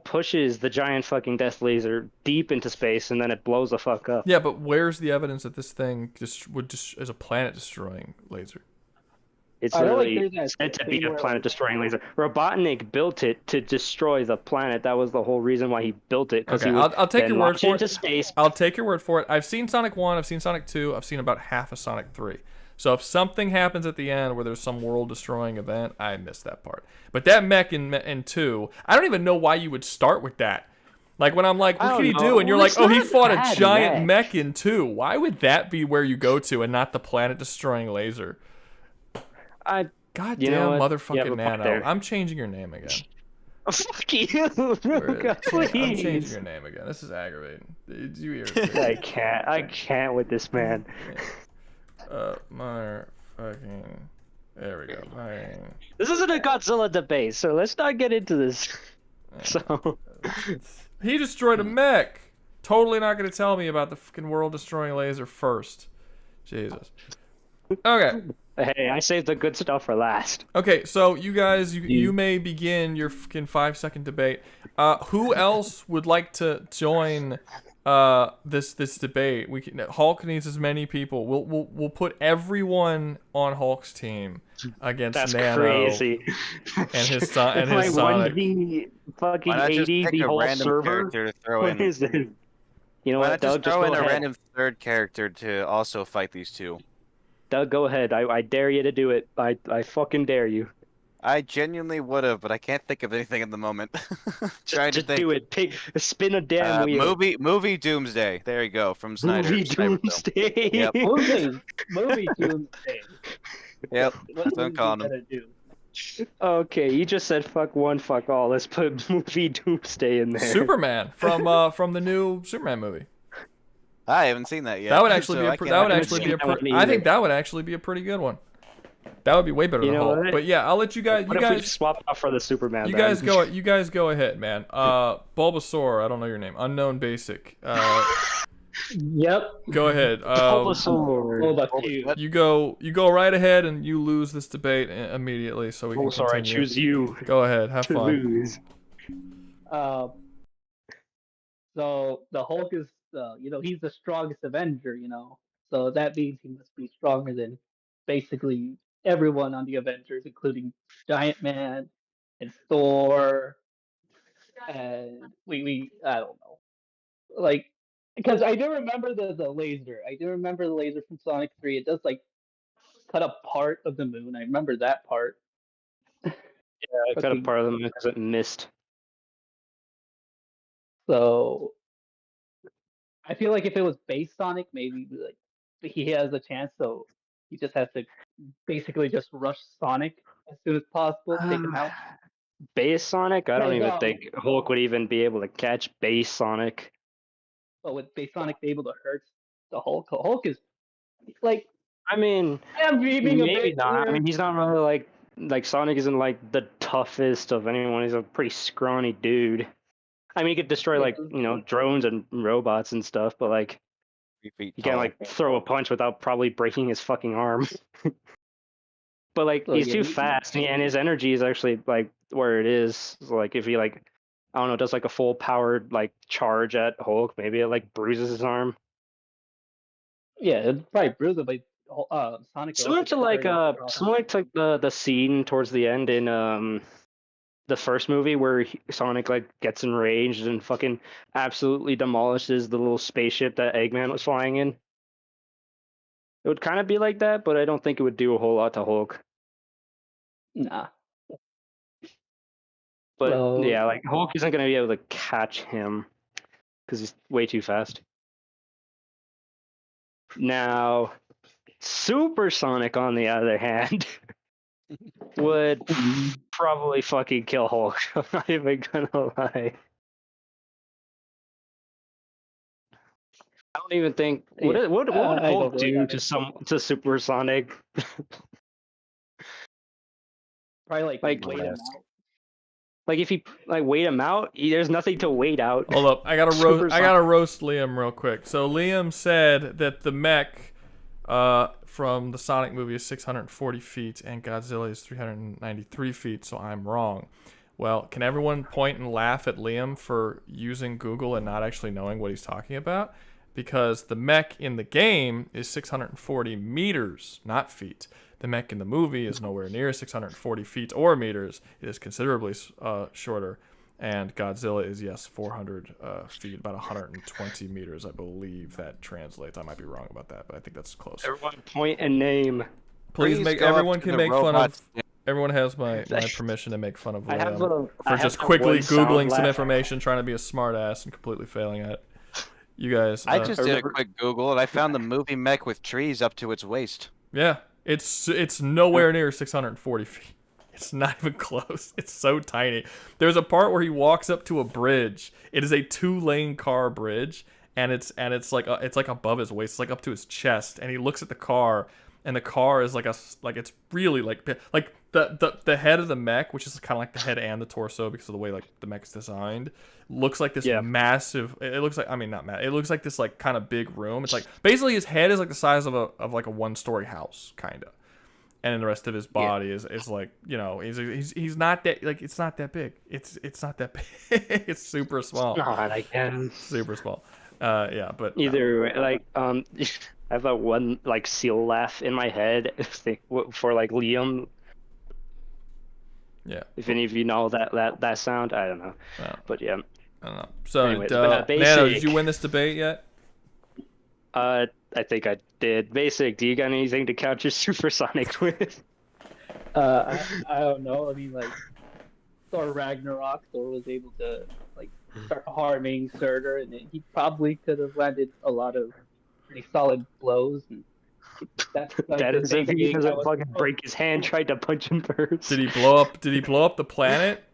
pushes the giant fucking death laser deep into space, and then it blows the fuck up. Yeah, but where's the evidence that this thing is a planet-destroying laser? It's literally said to be a planet-destroying laser. Robotnik built it to destroy the planet. That was the whole reason why he built it. Okay, I'll take your word for it. Space. I'll take your word for it. I've seen Sonic 1, I've seen Sonic 2, I've seen about half of Sonic 3. So if something happens at the end where there's some world-destroying event, I missed that part. But that mech in 2, I don't even know why you would start with that. Like, when I'm like, what can he do? And you're like, oh, he fought a giant mech in 2. Why would that be where you go to and not the planet-destroying laser? Goddamn motherfucking Nano. I'm changing your name again. Fuck you, Rouga, please. I'm changing your name again. This is aggravating. You irritate. I can't with this man. Motherfucking. There we go. This isn't a Godzilla debate, so let's not get into this. So. He destroyed a mech. Totally not going to tell me about the fucking world-destroying laser first. Jesus. Okay. Hey, I saved the good stuff for last. Okay, so you guys, you may begin your fucking 5-second debate. Who else would like to join this debate. Hulk needs as many people. We'll put everyone on Hulk's team against That's Nano crazy. and his Sonic. Fucking Why not just 80 pick the a whole random server. character to throw What in? is this? You know Why what, not just Doug? Just throw go in a ahead. random third character to also fight these two? Doug, go ahead. I dare you to do it. I fucking dare you. I genuinely would have, but I can't think of anything at the moment. Trying to Just think. do it. Spin a damn wheel. Movie Doomsday. There you go, from Snyder. Movie Snyder Film. Doomsday. Yep. Movie Doomsday. Yep. What That's what I'm movie calling you him. gonna do? Okay, you just said fuck one, fuck all. Let's put Movie Doomsday in there. Superman from the new Superman movie. I haven't seen that yet. That would actually so be I can't- think that would actually be a pretty good one. That would be way better You than know Hulk. what? But yeah, I'll let you guys. What if we swap out for the Superman? You then? guys go. You guys go ahead, man. Bulbasaur. I don't know your name. Unknown Basic. Yep. Go ahead. Bulbasaur. You go right ahead, and you lose this debate immediately, so we can Bulbasaur, I continue. choose you. Go ahead. Have to fun. lose. So the Hulk is, he's the strongest Avenger, So that means he must be stronger than basically everyone on the Avengers, including Giant Man and Thor, and I don't know, like, because I do remember the laser. I do remember the laser from Sonic 3. It does like cut a part of the moon. I remember that part. Yeah, I cut a part of them because it missed. So I feel like if it was base Sonic, maybe like he has a chance. So he just has to basically just rush Sonic as soon as possible, take him out. Base Sonic? I don't Like, even think Hulk would even be able to catch base Sonic. But would base Sonic be able to hurt the Hulk? Hulk is like. I mean, I'm being a maybe bit not. weird. I mean, he's not really like Sonic isn't like the toughest of anyone. He's a pretty scrawny dude. I mean, he could destroy like drones and robots and stuff, but like he can't like throw a punch without probably breaking his fucking arm. But like he's too fast, and his energy is actually like where it is. So, like if he like I don't know, does like a full powered like charge at Hulk, maybe it like bruises his arm. Yeah, it'd probably bruise it, but Sonic. Similar to like the scene towards the end in the first movie where Sonic like gets enraged and fucking absolutely demolishes the little spaceship that Eggman was flying in. It would kind of be like that, but I don't think it would do a whole lot to Hulk. Nah. But yeah, like Hulk isn't gonna be able to catch him because he's way too fast. Now, Supersonic, on the other hand, would probably fucking kill Hulk. I'm not even gonna lie. I don't even think what would Hulk do to Supersonic? Probably like wait him out. Like if he wait him out, there's nothing to wait out. Hold up, I gotta roast Liam real quick. So Liam said that the mech from the Sonic movie is 640 feet and Godzilla is 393 feet. So I'm wrong. Well, can everyone point and laugh at Liam for using Google and not actually knowing what he's talking about? Because the mech in the game is 640 meters, not feet. The mech in the movie is nowhere near 640 feet or meters. It is considerably shorter. And Godzilla is, yes, 400 feet, about 120 meters, I believe that translates. I might be wrong about that, but I think that's close. Everyone point and name. Please make everyone can make fun of. Everyone has my permission to make fun of Liam for just quickly Googling some information, trying to be a smart ass and completely failing at it. You guys. I just did a quick Google and I found the movie mech with trees up to its waist. Yeah, it's nowhere near 640 feet. It's not even close. It's so tiny. There's a part where he walks up to a bridge. It is a 2-lane car bridge, and it's like above his waist. It's like up to his chest, and he looks at the car, and the car is it's really like the head of the mech, which is kind of like the head and the torso because of the way like the mech's designed, looks like this massive. It looks like not massive. It looks like this like kind of big room. It's like basically his head is like the size of a 1-story house, kind of. And then the rest of his body is like, he's not that, like, it's not that big. It's not that big. It's super small. God, I can. Super small. Yeah, but either way, like I have that one like seal laugh in my head for like Liam. Yeah. If any of you know that sound, I don't know. But yeah. I don't know. So, anyways, Nano, did you win this debate yet? I think I did. Basic, do you got anything to counter Supersonic with? I don't know. I mean, like Thor Ragnarok, Thor was able to like start harming Surtur, and he probably could have landed a lot of pretty solid blows. And that's like That the is same if he thing doesn't I was- fucking break his hand, tried to punch him first. Did he blow up? Did he blow up the planet?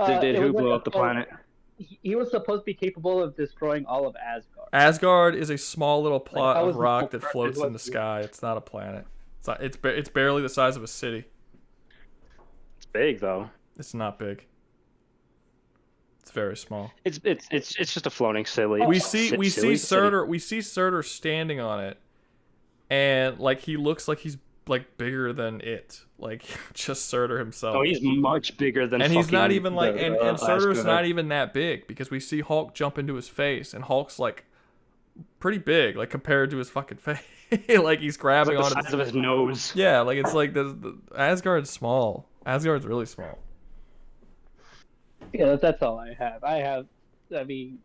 Did it who was blow like up the planet? He was supposed to be capable of destroying all of Asgard. Asgard is a small little plot how of is this rock whole that purpose floats in the was- sky. It's not a planet. It's barely the size of a city. It's big though. It's not big. It's very small. It's just a floating silly. We see silly Surtur standing on it, and like he looks like he's like bigger than it, like just Surtur himself. Oh, he's much bigger than. And he's not even like, the, and Surtur's Asgard. not even that big because we see Hulk jump into his face, and Hulk's like pretty big, like compared to his fucking face. Like he's grabbing It's like on the size of his nose. Yeah, like it's like the Asgard's small. Asgard's really small. Yeah, that's all I have. I mean,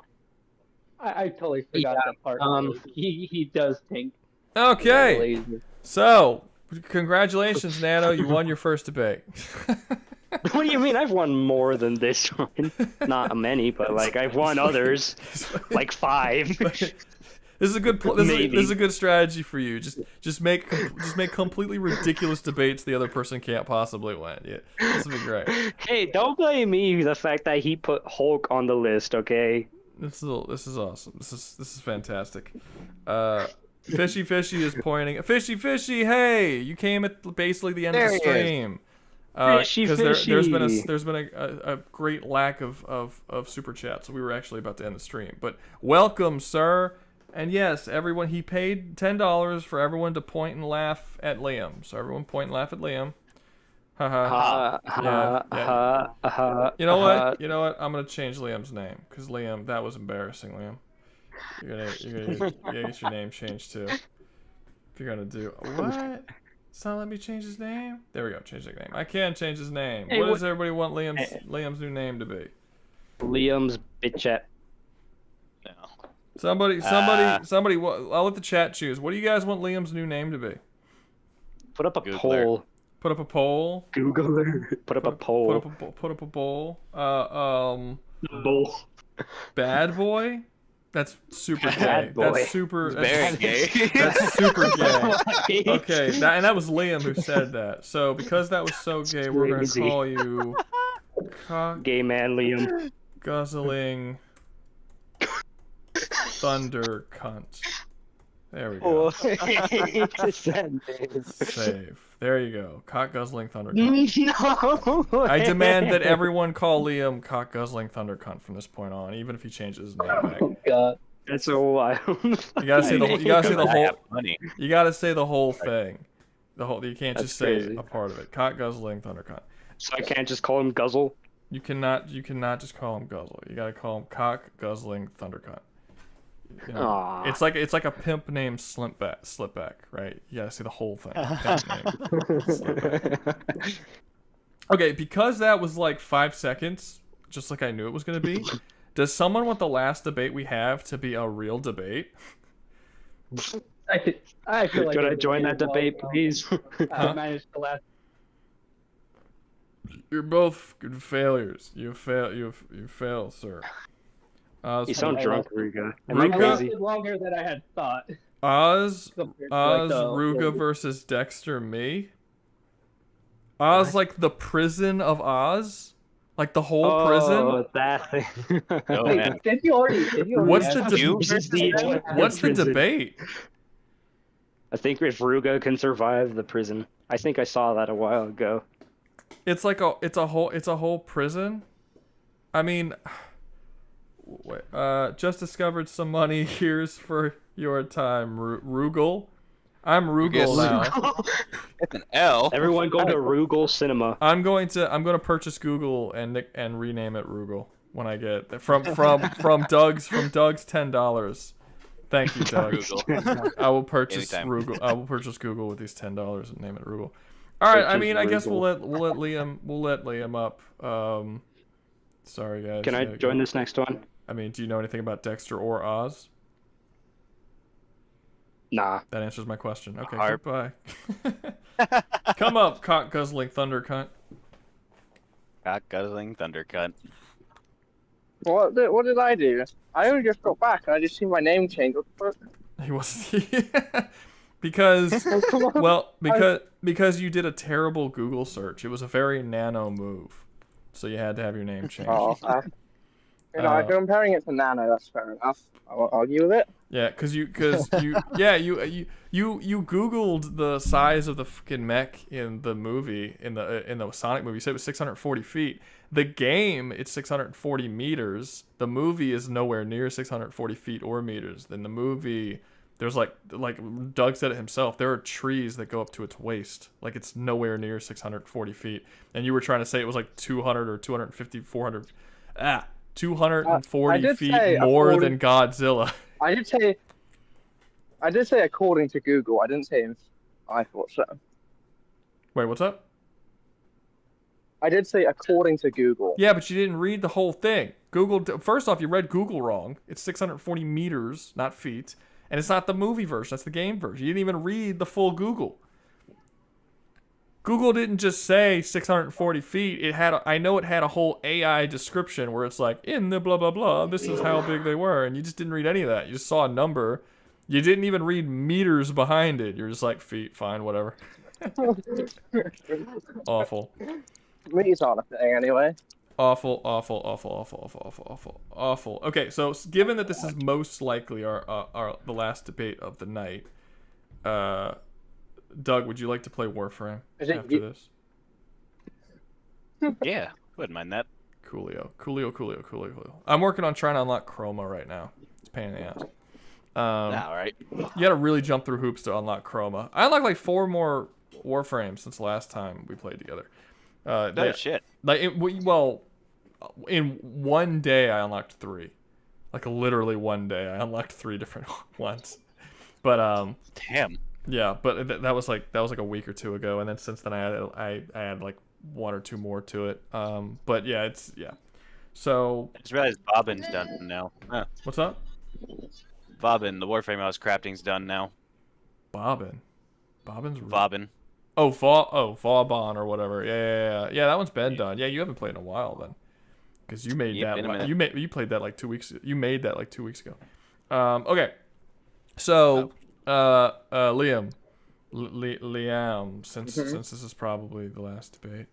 I totally forgot that part. He does think. Okay. So, congratulations, Nano. You won your first debate. What do you mean? I've won more than this one. Not many, but like I've won others, like 5. This is a good. This is a good strategy for you. Just make completely ridiculous debates the other person can't possibly win. Yeah, this would be great. Hey, don't blame me for the fact that he put Hulk on the list. Okay. This is awesome. This is fantastic. Fishy is pointing. Fishy, hey, you came at basically the end of the stream. Because there's been a great lack of super chats, so we were actually about to end the stream. But welcome, sir. And yes, everyone, he paid $10 for everyone to point and laugh at Liam. So everyone point and laugh at Liam. Yeah. You know what? I'm gonna change Liam's name because Liam, that was embarrassing, Liam. You're gonna get your name changed too. If you're gonna do what? It's not letting me change his name. There we go. Change the name. I can change his name. Hey, what does everybody want Liam's new name to be? Liam's bitchet. No. Somebody. I'll let the chat choose. What do you guys want Liam's new name to be? Put up a Googler. poll. Put up a poll. Googler. Put up a poll. Put up a bowl. Bowl. Bad boy. That's super gay. Bad boy. That's super. Very gay. That's super gay. Okay, that was Liam who said that. So because that was so gay, we're gonna Crazy. call you cock Gay man Liam. guzzling thunder cunt. There we go. Save. There you go. Cock guzzling thunder cunt. No. I demand that everyone call Liam cock guzzling thunder cunt from this point on, even if he changes his name back. Oh God. That's so wild. You gotta say the whole. Money. You gotta say the whole thing. You can't just say crazy. a part of it. Cock guzzling thunder cunt. So I can't just call him Guzzle. You cannot just call him guzzle. You gotta call him cock guzzling thunder cunt. You know, Aw. it's like a pimp named Slipback, right? You gotta say the whole thing. Pimp name, Slipback. Okay, because that was like 5 seconds, just like I knew it was gonna be. Does someone want the last debate we have to be a real debate? I feel like Could I it join was that debate, please? I managed to last. You're both good failures. You fail, sir. You sound drunk, Rouga. Am Rouga? I I crazy? lasted longer than I had thought. Oz, Compared to, like, the- Rouga versus Dexter, me. Oz, like the prison of Oz, like the whole prison. Oh, that thing. Oh, Wait, man. did you already What's ask the me? You versus the- What's the prison. debate? I think if Rouga can survive the prison. I think I saw that a while ago. It's like it's a whole prison. I mean, wait, just discovered some money. Here's for your time, Rugal. I'm Rugal now. It's an L. Everyone go to Rugal Cinema. I'm going to purchase Google and rename it Rugal. when I get from Doug's $10. Thank you, Doug. I will purchase Rouga. I will purchase Google with these $10 and name it Rouga. All right. I mean, I guess we'll let Liam up. Sorry guys. Can I join this next one? I mean, do you know anything about Dexter or Oz? Nah. That answers my question. Okay, goodbye. Come up, cock guzzling thunder cunt. Cock guzzling thunder cunt. What did I do? I only just got back and I just see my name change. What the fuck? He wasn't because because you did a terrible Google search. It was a very nano move, so you had to have your name changed. You know, if you're comparing it to Nano, that's fair enough. I won't argue with it. Yeah, because you Googled the size of the fucking mech in the movie in the Sonic movie. You said it was 640 feet. The game, it's 640 meters. The movie is nowhere near 640 feet or meters. In the movie, there's like Doug said it himself, there are trees that go up to its waist. Like, it's nowhere near 640 feet. And you were trying to say it was like 200 or 250, 400. 240 feet more than Godzilla. I did say according to Google. I didn't say I thought so. Wait, what's up? I did say according to Google. Yeah, but you didn't read the whole thing. First off, you read Google wrong. It's 640 meters, not feet. And it's not the movie version. That's the game version. You didn't even read the full Google. Google didn't just say 640 feet. I know it had a whole AI description where it's like, in the blah, blah, blah, this is how big they were. And you just didn't read any of that. You just saw a number. You didn't even read meters behind it. You're just like, feet, fine, whatever. Awful. Meters aren't a thing anyway. Awful. Okay, so given that this is most likely the last debate of the night, Doug, would you like to play Warframe after this? Yeah, wouldn't mind that. Coolio. I'm working on trying to unlock Chroma right now. It's a pain in the ass. All right. You gotta really jump through hoops to unlock Chroma. I unlocked like 4 more Warframes since the last time we played together. Shit. In one day I unlocked 3. Like literally one day I unlocked 3 different ones. But damn. Yeah, but that was like a week or 2 ago, and then since then I added like 1 or 2 more to it. But yeah, So I just realized Bobbin's done now. Huh. What's up? Bobbin, the Warframe I was crafting's done now. Bobbin's Bobbin. Oh, Vauban or whatever. Yeah. That one's been done. Yeah, you haven't played in a while then, because you made that. You played that like 2 weeks. You made that like 2 weeks ago. Okay, so Liam, since this is probably the last debate,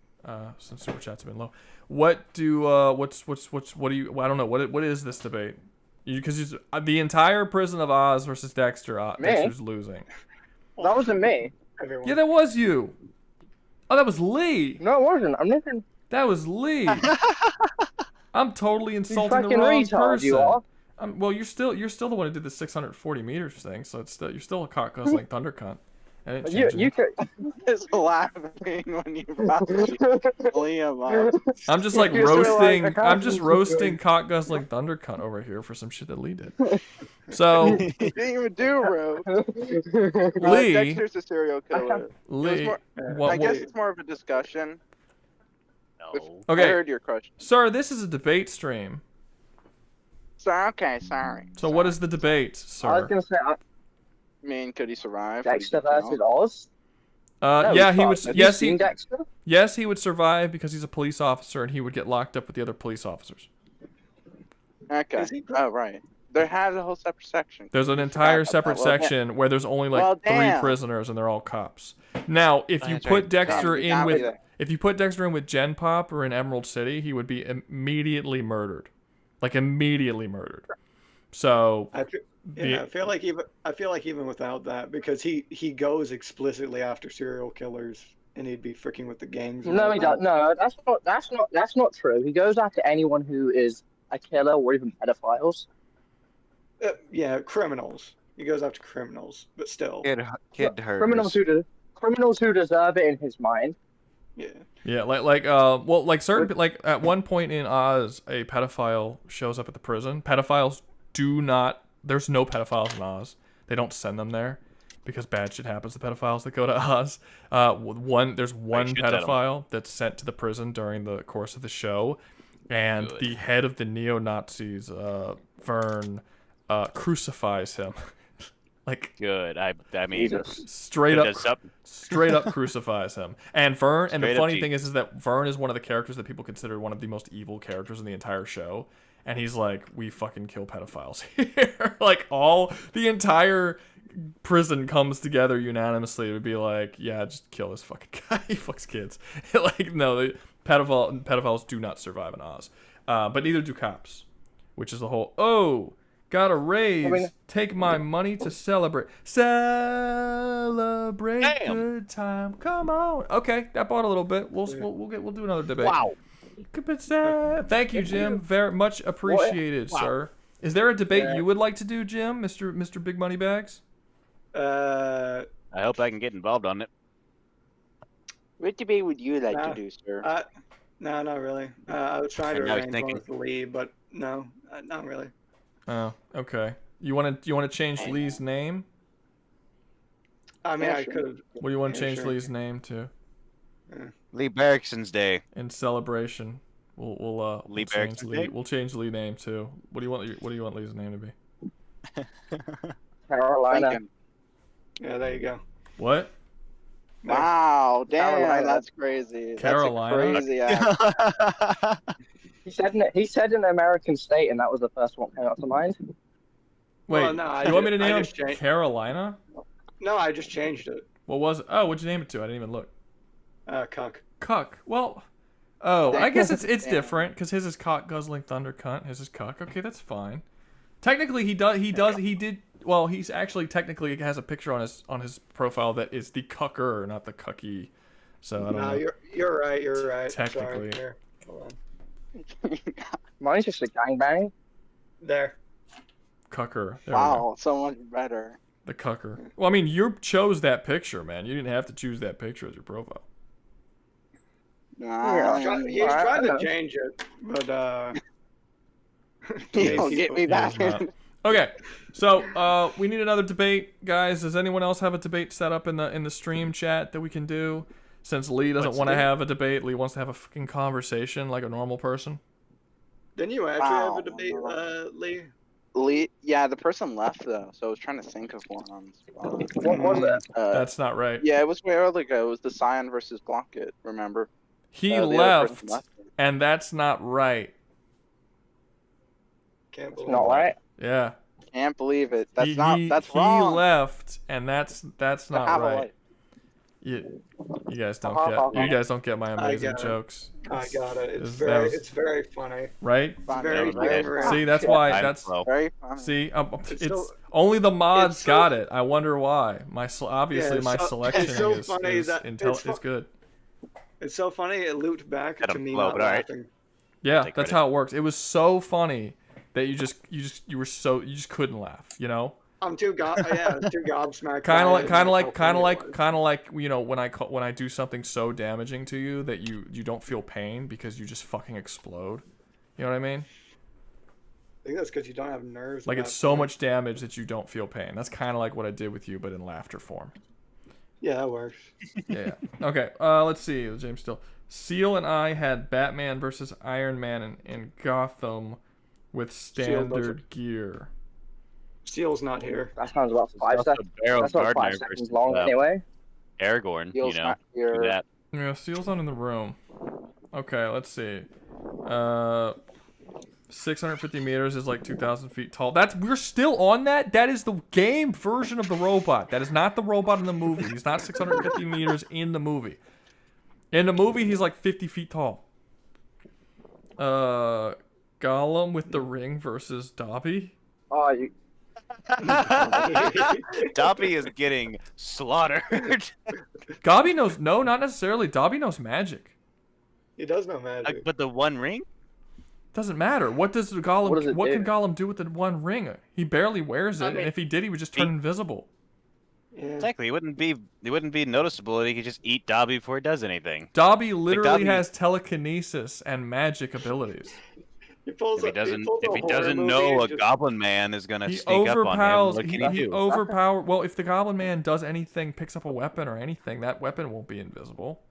since super chats have been low, what do you? I don't know. What is this debate? Because the entire Prison of Oz versus Dexter. Dexter's losing. That wasn't me. Yeah, that was you. Oh, that was Lee. No, it wasn't. I'm nothing. That was Lee. I'm totally insulting the fucking wrong retard, person. you are. Well, you're still the one who did the 640 meters thing, so you're still a cock guzzling thunder cunt. You could just laughing when you brought Liam up. I'm just like roasting. I'm just roasting cock guzzling thunder cunt over here for some shit that Lee did. So he didn't even do bro. Lee, Dexter's a serial killer. Lee, I guess it's more of a discussion. No. Okay. I heard your question. Sir, this is a debate stream. Okay, sorry. So what is the debate, sir? I was gonna say. Could he survive? Dexter versus Oz? Yeah, he would. Yes, Dexter? Yes, he would survive because he's a police officer, and he would get locked up with the other police officers. Okay. Oh, right. There has a whole separate section. There's an entire separate section where there's only like 3 prisoners, and they're all cops. Now, if you put Dexter in with Gen Pop or in Emerald City, he would be immediately murdered, like immediately murdered. So. I feel like even without that, because he goes explicitly after serial killers, and he'd be freaking with the gangs. No, he doesn't. No, that's not true. He goes after anyone who is a killer or even pedophiles. Yeah, criminals. He goes after criminals, but still. Kid hurt. Criminals who deserve it in his mind. Yeah. Yeah, like certain, like at one point in Oz, a pedophile shows up at the prison. Pedophiles do not. There's no pedophiles in Oz. They don't send them there because bad shit happens to pedophiles that go to Oz. There's one pedophile that's sent to the prison during the course of the show, and the head of the neo-Nazis, Vern, crucifies him. Like good. I mean, straight up crucifies him. And Vern, and the funny thing is that Vern is one of the characters that people consider one of the most evil characters in the entire show. And he's like, we fucking kill pedophiles here. Like the entire prison comes together unanimously to be like, yeah, just kill this fucking guy. He fucks kids. Like, no, the pedophiles do not survive in Oz. But neither do cops, which is the whole, got a raise. Take my money to celebrate. Celebrate good time. Come on. Okay, that bought a little bit. We'll do another debate. Wow. Thank you, Jim. Very much appreciated, sir. Is there a debate you would like to do, Jim, Mr. Big Money Bags? I hope I can get involved on it. What debate would you like to do, sir? No, not really. I was trying to arrange one with Lee, but no, not really. Oh, okay. You want to change Lee's name? I mean, I could. What do you want to change Lee's name to? Lee Bergson's Day. In celebration, we'll change Lee. We'll change Lee's name too. What do you want Lee's name to be? Carolina. Yeah, there you go. What? Wow, damn, Carolina. that's crazy. Carolina. That's a crazy He said an American state, and that was the first one that came up to mind. Wait, Well, no, you want me to name it Carolina? No, I just changed it. What was it? Oh, what'd you name it to? I didn't even look. Cuck. Cuck. Well, I guess it's different because his is cock guzzling thunder cunt. His is cuck. Okay, that's fine. Technically, he did. Well, he's actually technically has a picture on his profile that is the cucker, not the cucky. So I don't know. You're right. You're right. Technically. Sorry. Here, hold on. Mine's just a gangbang. There. Cucker. There wow, so much better. The cucker. Well, I mean, you chose that picture, man. You didn't have to choose that picture as your profile. Nah, he's trying to change it, but he'll get me back. Okay, so we need another debate, guys. Does anyone else have a debate set up in the stream chat that we can do? Since Lee doesn't want to have a debate, Lee wants to have a fucking conversation like a normal person. Didn't you actually have a debate, Lee? Lee, yeah, the person left though, so I was trying to think of one on the spot. What was that? That's not right. Yeah, it was way early ago. It was the Scion versus Blockit. Remember? He left, and that's not right. Can't believe not right. Yeah. Can't believe it. That's He wrong. left, and that's not right. You guys don't get my amazing jokes. I got it. It's very funny. Right? It's very clever. See, that's why. Very funny. See, only the mods got it. I wonder why. My selection is good. It's so funny. It looped back to me not laughing. Yeah, that's how it works. It was so funny that you just couldn't laugh. You know. I'm too gobsmacked. Kind of like you know when I do something so damaging to you that you don't feel pain because you just fucking explode. You know what I mean? I think that's because you don't have nerves. Like it's so much damage that you don't feel pain. That's kind of like what I did with you, but in laughter form. Yeah, that works. Yeah. Okay. Let's see. James Still. Seal and I had Batman versus Iron Man in Gotham with standard gear. Seal's not here. That sounds about 5 seconds. That's about 5 seconds long anyway. Aragorn, Seal's not here. do that. Yeah, Seal's not in the room. Okay, let's see. 650 meters is like 2,000 feet tall. We're still on that? That is the game version of the robot. That is not the robot in the movie. He's not 650 meters in the movie. In the movie, he's like 50 feet tall. Gollum with the ring versus Dobby. Oh, you... Dobby is getting slaughtered. Dobby knows... No, not necessarily. Dobby knows magic. He does know magic. But the One Ring? Doesn't matter. What can Gollum do with the One Ring? He barely wears it, and if he did, he would just turn invisible. Yeah. Technically, it wouldn't be noticeable. He could just eat Dobby before he does anything. Dobby literally Dobby- has telekinesis and magic abilities. If he doesn't know a Goblin Man is gonna sneak up on him, what can he do? Well, if the Goblin Man does anything, picks up a weapon or anything, that weapon won't be invisible.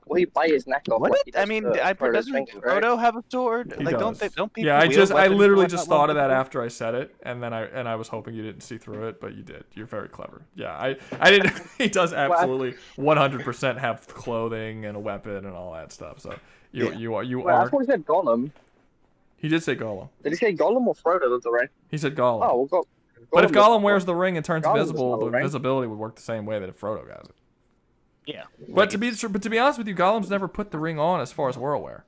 Well, he bite his neck off. What? Like he does I mean, to doesn't Frodo, right? Frodo have a sword? He Like, does. don't people? Yeah, wield I weapons literally that just won't thought of that visible? after I said it, and then I was hoping you didn't see through it, but you did. You're very clever. Yeah, I didn't. He does absolutely 100% have clothing and a weapon and all that stuff. So you Well, I are. thought he said Gollum. He did say Gollum. Did he say Gollum or Frodo with the ring? He said Gollum. Oh, well, But if Gollum Gollum doesn't wears work. the ring and turns Gollum doesn't invisible, have the a ring. invisibility would work the same way that if Frodo has it. Yeah. But to be honest with you, Gollum's never put the ring on as far as we're aware.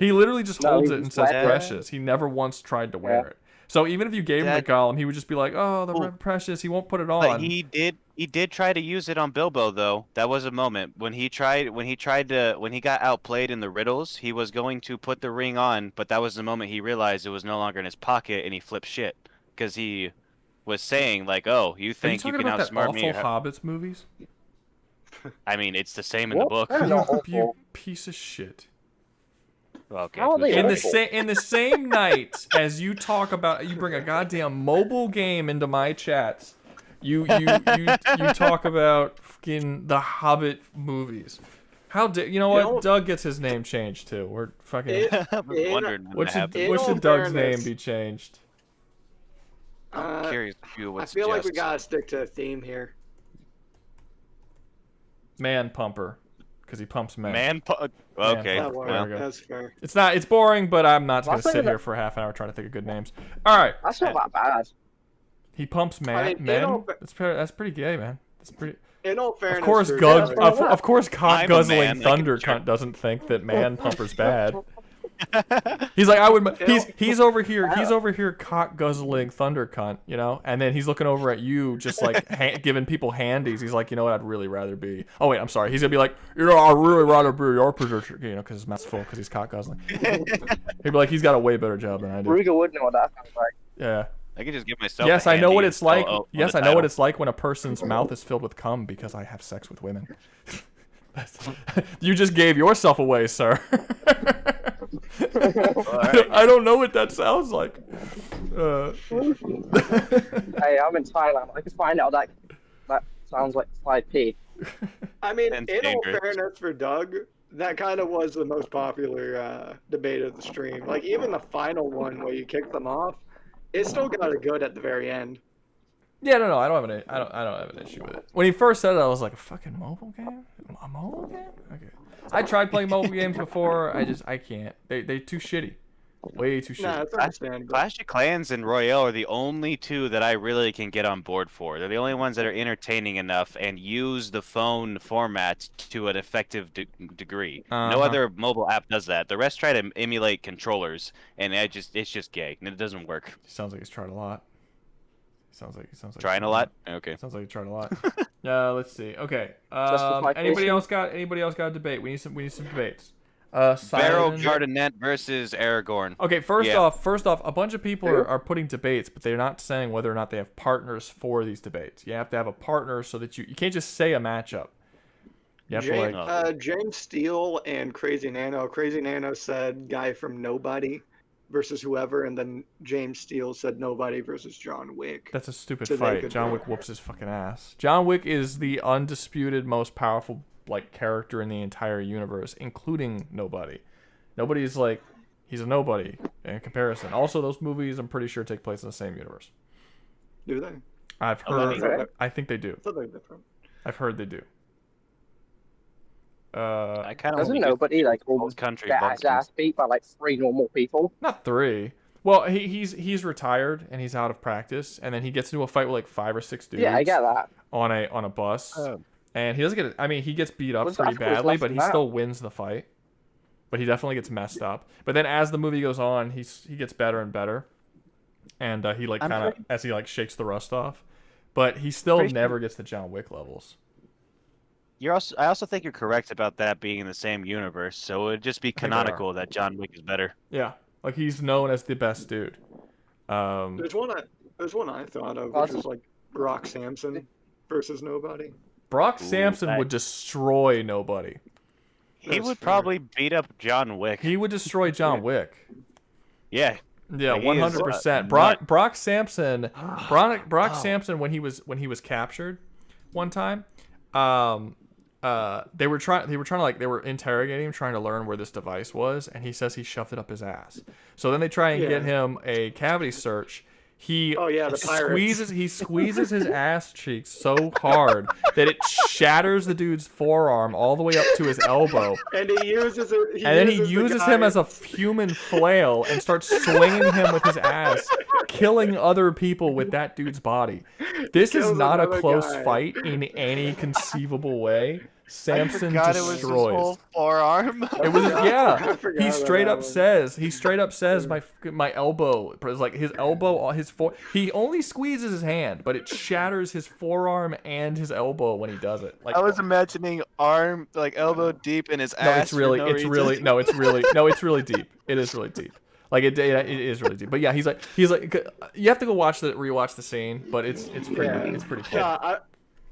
He literally just holds it and says precious. He never once tried to wear it. So even if you gave him the Gollum, he would just be like, "Oh, the precious." He won't put it on. But he did try to use it on Bilbo though. That was a moment when he got outplayed in the riddles. He was going to put the ring on, but that was the moment he realized it was no longer in his pocket, and he flipped shit because he was saying like, "Oh, you think you can outsmart me?" Are you talking about that awful Hobbits movies? I mean, it's the same in the book. You piece of shit. Okay. In the same night as you talk about, you bring a goddamn mobile game into my chats. You talk about fucking the Hobbit movies. How you know what? Doug gets his name changed too. We're fucking. What should Doug's name be changed? I'm curious. I feel like we gotta stick to a theme here. Man pumper, because he pumps men. Okay, That works. There we go. That's fair. It's boring, but I'm not gonna That's sit not here for half an hour trying to think of good names. All right. That's not that bad. He pumps men. That's pretty gay, man. That's pretty. In all fairness, Of course, cock I'm a guzzling man, like, thunder cunt doesn't think that man pumper's bad. He's like, I would. He's over here. He's over here, cock guzzling thunder cunt. You know, and then he's looking over at you, just like giving people handies. He's like, you know what? I'd really rather be. Oh wait, I'm sorry. He's gonna be like, you know, I'd really rather be your position. You know, because his mouth's full because he's cock guzzling. He'd be like, he's got a way better job than I do. Rouga would know what that sounds like. Yeah. I could just give myself. Yes, I know what it's like. Yes, I know what title. it's like when a person's mouth is filled with cum because I have sex with women. You just gave yourself away, sir. I don't know what that sounds like. Hey, I'm in Thailand. I can find out that sounds like 5p. I mean, And in all dangerous. fairness for Doug, that kind of was the most popular debate of the stream. Like even the final one where you kicked them off, it still got it good at the very end. Yeah, no, I don't have an issue with it. When he first said it, I was like, a fucking mobile game? A mobile game? Okay. I tried playing mobile games before. I can't. They too shitty. Way too shitty. Nah, it's understandable. Clash of Clans and Royale are the only two that I really can get on board for. They're the only ones that are entertaining enough and use the phone format to an effective degree. No other mobile app does that. The rest try to emulate controllers, and it's just gay, and it doesn't work. Sounds like he's tried a lot. Sounds like Trying a lot. Okay. Sounds like he tried a lot. Let's see. Okay. Justification. Anybody else got a debate? We need some debates. Barrow Simon- Gardenet versus Aragorn. Okay, first off, a bunch of people are putting debates, but they're not saying whether or not they have partners for these debates. You have to have a partner so that you can't just say a matchup. You have to James Steele and Crazy Nano. Crazy Nano said guy from Nobody versus whoever, and then James Steele said Nobody versus John Wick. That's a stupid So they fight. could John do Wick whoops his fucking ass. John Wick is the undisputed most powerful character in the entire universe, including Nobody. Nobody's he's a nobody in comparison. Also, those movies I'm pretty sure take place in the same universe. Do they? I've heard. I think they do. So they're different. I've heard they do. I kind of Doesn't Nobody almost country get his ass beat by 3 normal people? Not 3. Well, he's retired and he's out of practice, and then he gets into a fight with 5 or 6 dudes. Yeah, I get that. On a bus, and he doesn't get. I mean, he gets beat up I pretty thought it was badly, less but than he that. still wins the fight. But he definitely gets messed up. But then as the movie goes on, he gets better and better, and he as he shakes the rust off, but he still never gets to John Wick levels. I also think you're correct about that being in the same universe, so it would just be canonical that John Wick is better. Yeah, he's known as the best dude. There's There's one I thought of, which Awesome. was like Brock Samson versus nobody. Brock Samson would destroy nobody. He would probably beat up John Wick. He would destroy John Wick. Yeah. Yeah, Like, he is 100%. nut. Brock Samson, Samson when he was captured one time, they were interrogating him, trying to learn where this device was, and he says he shoved it up his ass. So then they try and get him a cavity search. He squeezes his ass cheeks so hard that it shatters the dude's forearm all the way up to his elbow. And he uses it. And then he uses him as a human flail and starts swinging him with his ass, killing other people with that dude's body. This is not a close fight in any conceivable way. Samson destroys. It was his whole forearm. It was He straight up says my elbow. It's like his elbow, he only squeezes his hand, but it shatters his forearm and his elbow when he does it. Like I was imagining arm like elbow deep in his ass. No, it's really deep. It is really deep. Like it is really deep. But yeah, he's like you have to go rewatch the scene, but it's pretty cool. Yeah,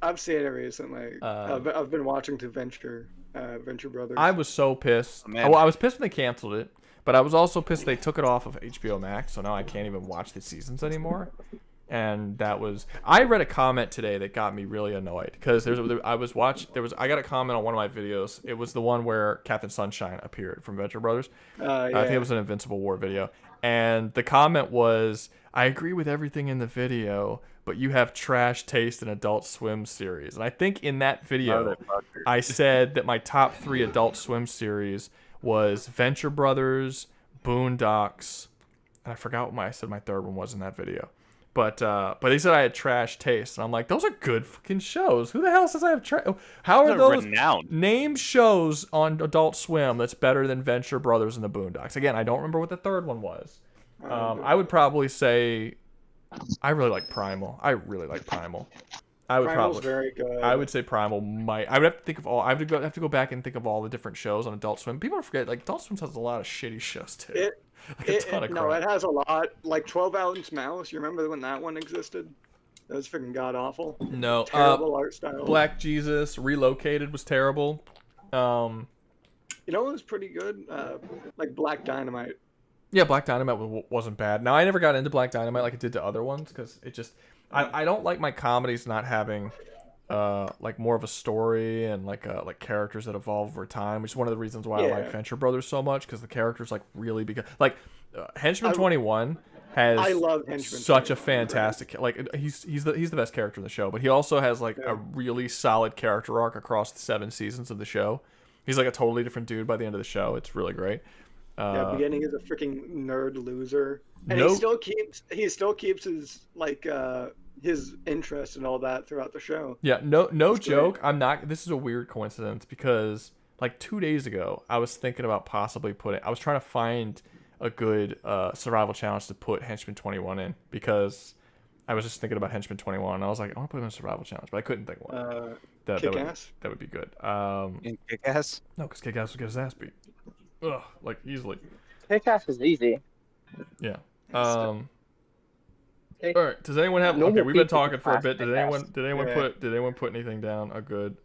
I've seen it recently. I've been watching to Venture Brothers. I was so pissed. Well, I was pissed when they canceled it, but I was also pissed they took it off of HBO Max, so now I can't even watch the seasons anymore. And I read a comment today that got me really annoyed because I got a comment on one of my videos. It was the one where Captain Sunshine appeared from Venture Brothers. I think it was an Invincible War video, and the comment was, "I agree with everything in the video, but you have trash taste in Adult Swim series." And I think in that video, I said that my top 3 Adult Swim series was Venture Brothers, Boondocks, and I forgot what I said my third one was in that video. But they said I had trash taste, and I'm like, those are good fucking shows. Who the hell says I have trash? How are those? Name shows on Adult Swim that's better than Venture Brothers and the Boondocks. Again, I don't remember what the third one was. I would probably say I really like Primal. Primal's very good. I would say Primal might. I would have to think of all. I would have to go back and think of all the different shows on Adult Swim. People forget like Adult Swim has a lot of shitty shows too. It has a lot. Like 12-Ounce Mouse. You remember when that one existed? That was freaking god awful. No, terrible art style. Black Jesus Relocated was terrible. You know what was pretty good? Like Black Dynamite. Yeah, Black Dynamite wasn't bad. Now I never got into Black Dynamite like I did to other ones because it just I don't like my comedies not having like more of a story and like characters that evolve over time, which is one of the reasons why I like Venture Brothers so much, because the characters like really become like Henchman 21 has I love Henchman such a fantastic like he's the best character in the show, but he also has like a really solid character arc across the 7 seasons of the show. He's like a totally different dude by the end of the show. It's really great. Beginning is a freaking nerd loser, and he still keeps his like his interest and all that throughout the show. Yeah, no joke. I'm not. This is a weird coincidence because like 2 days ago, I was thinking about possibly I was trying to find a good survival challenge to put Henchman 21 in because I was just thinking about Henchman 21. And I was like, I want to put him in a survival challenge, but I couldn't think of one. That would be good. In Kick-Ass? No, because Kick-Ass would get his ass beat. Ugh, like easily. Kick-Ass is easy. Yeah. All right. Does anyone have? Okay, we've been talking for a bit. Did anyone put anything down? A good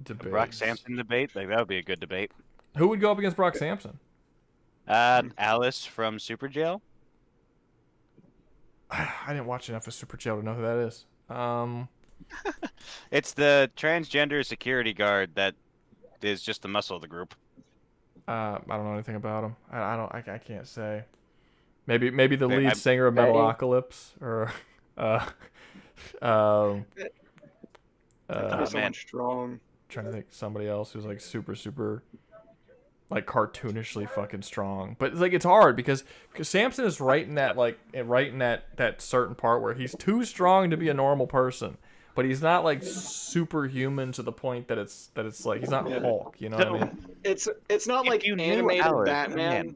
debate. Brock Samson debate? Like that would be a good debate. Who would go up against Brock Samson? Alice from Super Jail. I didn't watch enough of Super Jail to know who that is. It's the transgender security guard that is just the muscle of the group. I don't know anything about him. I can't say. Maybe the lead singer of Metalocalypse or someone strong. Trying to think somebody else who's like super like cartoonishly fucking strong. But like it's hard because Samson is right in that certain part where he's too strong to be a normal person. But he's not like superhuman to the point that it's like he's not Hulk, you know what I mean? It's not like animated Batman.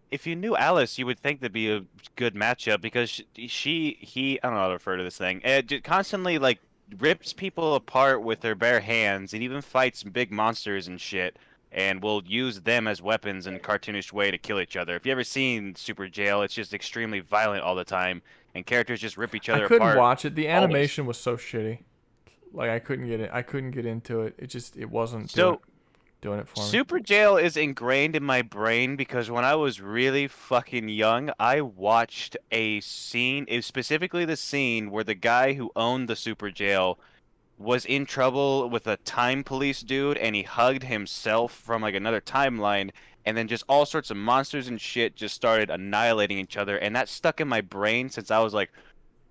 If you knew Alice, you would think that'd be a good matchup because he I don't know how to refer to this thing. It constantly like rips people apart with their bare hands and even fights big monsters and shit. and will use them as weapons in a cartoonish way to kill each other. If you ever seen Super Jail, it's just extremely violent all the time, and characters just rip each other I couldn't apart. watch it. The animation was so shitty. Like I couldn't get it. I couldn't get into it. It wasn't doing it for me. Super Jail is ingrained in my brain because when I was really fucking young, I watched a scene, specifically the scene where the guy who owned the Super Jail was in trouble with a time police dude, and he hugged himself from like another timeline, and then just all sorts of monsters and shit just started annihilating each other, and that stuck in my brain since I was like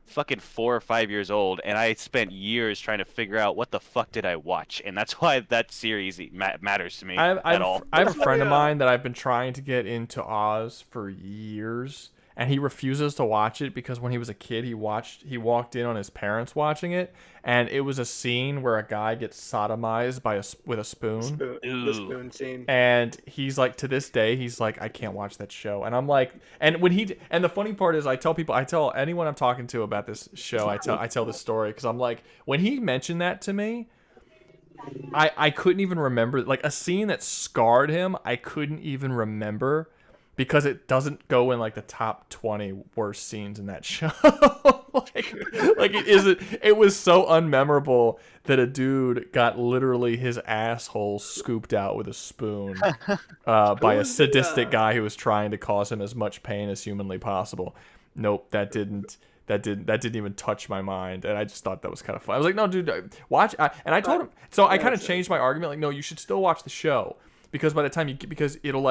fucking 4 or 5 years old, and I spent years trying to figure out what the fuck did I watch, and that's why that series matters to me at all. I have a friend of mine that I've been trying to get into Oz for years, and he refuses to watch it because when he was a kid, he walked in on his parents watching it, and it was a scene where a guy gets sodomized with a spoon. The spoon scene. And he's like, to this day, he's like, I can't watch that show. And I'm like, and the funny part is, I tell anyone I'm talking to about this show, I tell this story because I'm like, when he mentioned that to me, I couldn't even remember, like a scene that scarred him. I couldn't even remember because it doesn't go in like the top 20 worst scenes in that show. like it isn't. It was so unmemorable that a dude got literally his asshole scooped out with a spoon by a sadistic guy who was trying to cause him as much pain as humanly possible. Nope, that didn't even touch my mind, and I just thought that was kind of fun. I was like, no, dude, watch. And I told him, so I kind of changed my argument. Like, no, you should still watch the show because by the time because it'll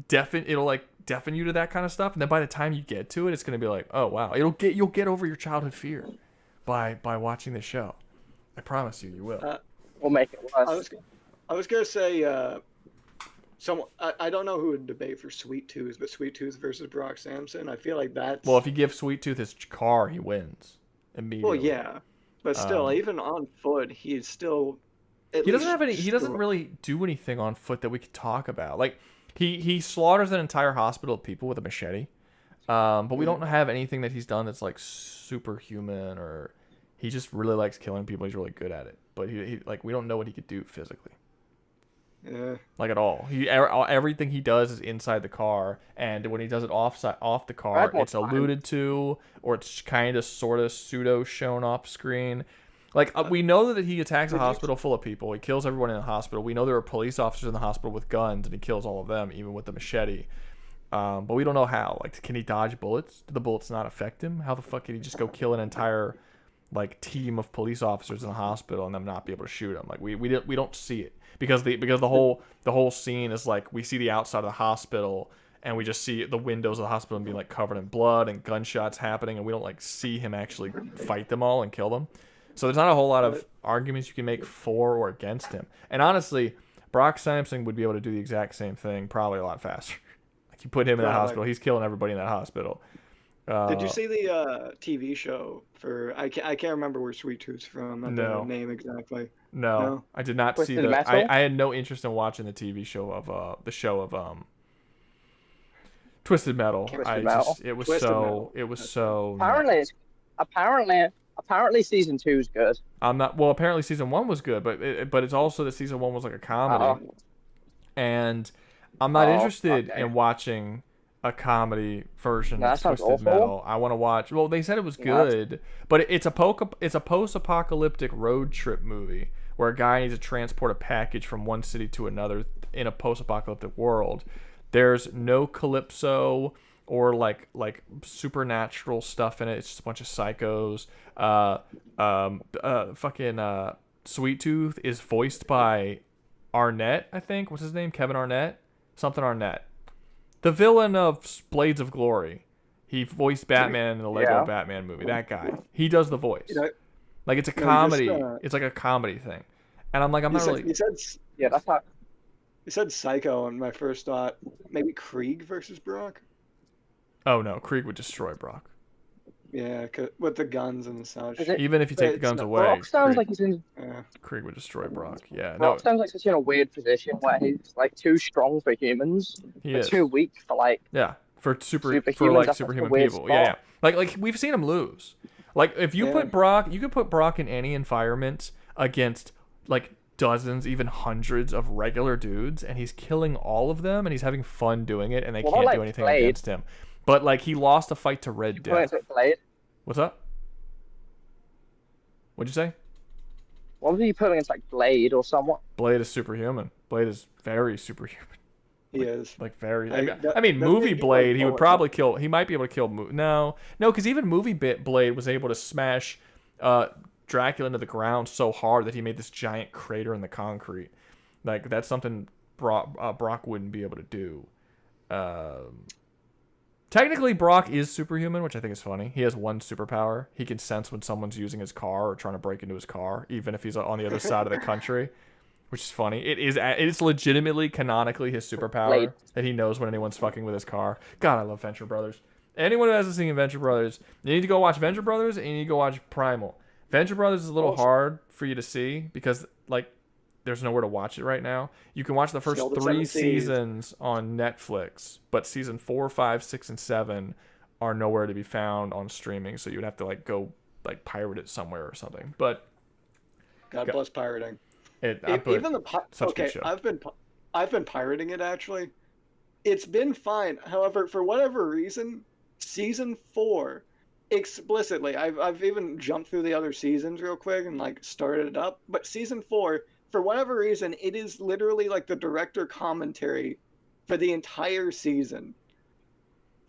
deafen you to that kind of stuff, and then by the time you get to it, it's gonna be like, oh wow, you'll get over your childhood fear by watching the show. I promise you will. We'll make it worse. I was gonna say, I don't know who would debate for Sweet Tooth, but Sweet Tooth versus Brock Samson, I feel like that's. Well, if you give Sweet Tooth his car, he wins immediately. Well, yeah, but still, even on foot, he's still. He doesn't have any. He doesn't really do anything on foot that we could talk about. Like he slaughters an entire hospital of people with a machete, but we don't have anything that he's done that's like superhuman, or he just really likes killing people. He's really good at it, but he like we don't know what he could do physically. Yeah. Like at all. Everything he does is inside the car, and when he does it off the car, it's alluded to, or it's kind of sort of pseudo shown off screen. Like we know that he attacks a hospital full of people. He kills everyone in the hospital. We know there are police officers in the hospital with guns, and he kills all of them, even with the machete. But we don't know how. Like, can he dodge bullets? Do the bullets not affect him? How the fuck can he just go kill an entire like team of police officers in the hospital and them not be able to shoot him? Like we don't see it because the whole scene is like we see the outside of the hospital and we just see the windows of the hospital being like covered in blood and gunshots happening, and we don't like see him actually fight them all and kill them. So there's not a whole lot of arguments you can make for or against him. And honestly, Brock Samson would be able to do the exact same thing, probably a lot faster. Like you put him in that hospital, he's killing everybody in that hospital. Did you see the TV show for? I can't remember where Sweet Tooth's from. I don't know the name exactly. No, I did not see that. I had no interest in watching the TV show of Twisted Metal. It was so. Apparently season 2 is good. Apparently season 1 was good, but it's also that season 1 was like a comedy, and I'm not interested in watching a comedy version of Twisted Metal. I want to watch. Well, they said it was good, but it's a post-apocalyptic road trip movie where a guy needs to transport a package from one city to another in a post-apocalyptic world. There's no calypso or like supernatural stuff in it. It's just a bunch of psychos. Sweet Tooth is voiced by Arnett, I think. What's his name? Kevin Arnett? Something Arnett. The villain of Blades of Glory. He voiced Batman in the Lego Batman movie. That guy. He does the voice. Like it's a comedy. It's like a comedy thing. And I'm like, I'm not really. That's not. You said Psycho, and my first thought maybe Krieg versus Brock. Oh no, Krieg would destroy Brock. Yeah, with the guns and such. Even if you take the guns away, Brock sounds like he's in. Krieg would destroy Brock. Yeah, Brock sounds like he's in a weird position where he's like too strong for humans, but too weak for like. Yeah, for superhuman people. Yeah. Like we've seen him lose. Like if you put Brock, you could put Brock in any environment against like dozens, even hundreds of regular dudes, and he's killing all of them, and he's having fun doing it, and they can't do anything against him. But like he lost a fight to Red Death. What's up? What'd you say? What was he put against, like Blade or someone? Blade is superhuman. Blade is very superhuman. He is. Like very. I mean, movie Blade, he would probably kill. He might be able to kill. No, because even movie Blade was able to smash Dracula into the ground so hard that he made this giant crater in the concrete. Like that's something Brock wouldn't be able to do. Technically, Brock is superhuman, which I think is funny. He has one superpower. He can sense when someone's using his car or trying to break into his car, even if he's on the other side of the country, which is funny. It's legitimately, canonically his superpower that he knows when anyone's fucking with his car. God, I love Venture Brothers. Anyone who hasn't seen Venture Brothers, you need to go watch Venture Brothers and you need to go watch Primal. Venture Brothers is a little hard for you to see because, like, there's nowhere to watch it right now. You can watch the first 3 seasons on Netflix, but season 4, 5, 6, and 7 are nowhere to be found on streaming. So you would have to like go like pirate it somewhere or something. But God bless pirating. Even okay, I've been pirating it actually. It's been fine. However, for whatever reason, season 4 explicitly, I've even jumped through the other seasons real quick and like started it up. But season 4. For whatever reason, it is literally like the director commentary for the entire season.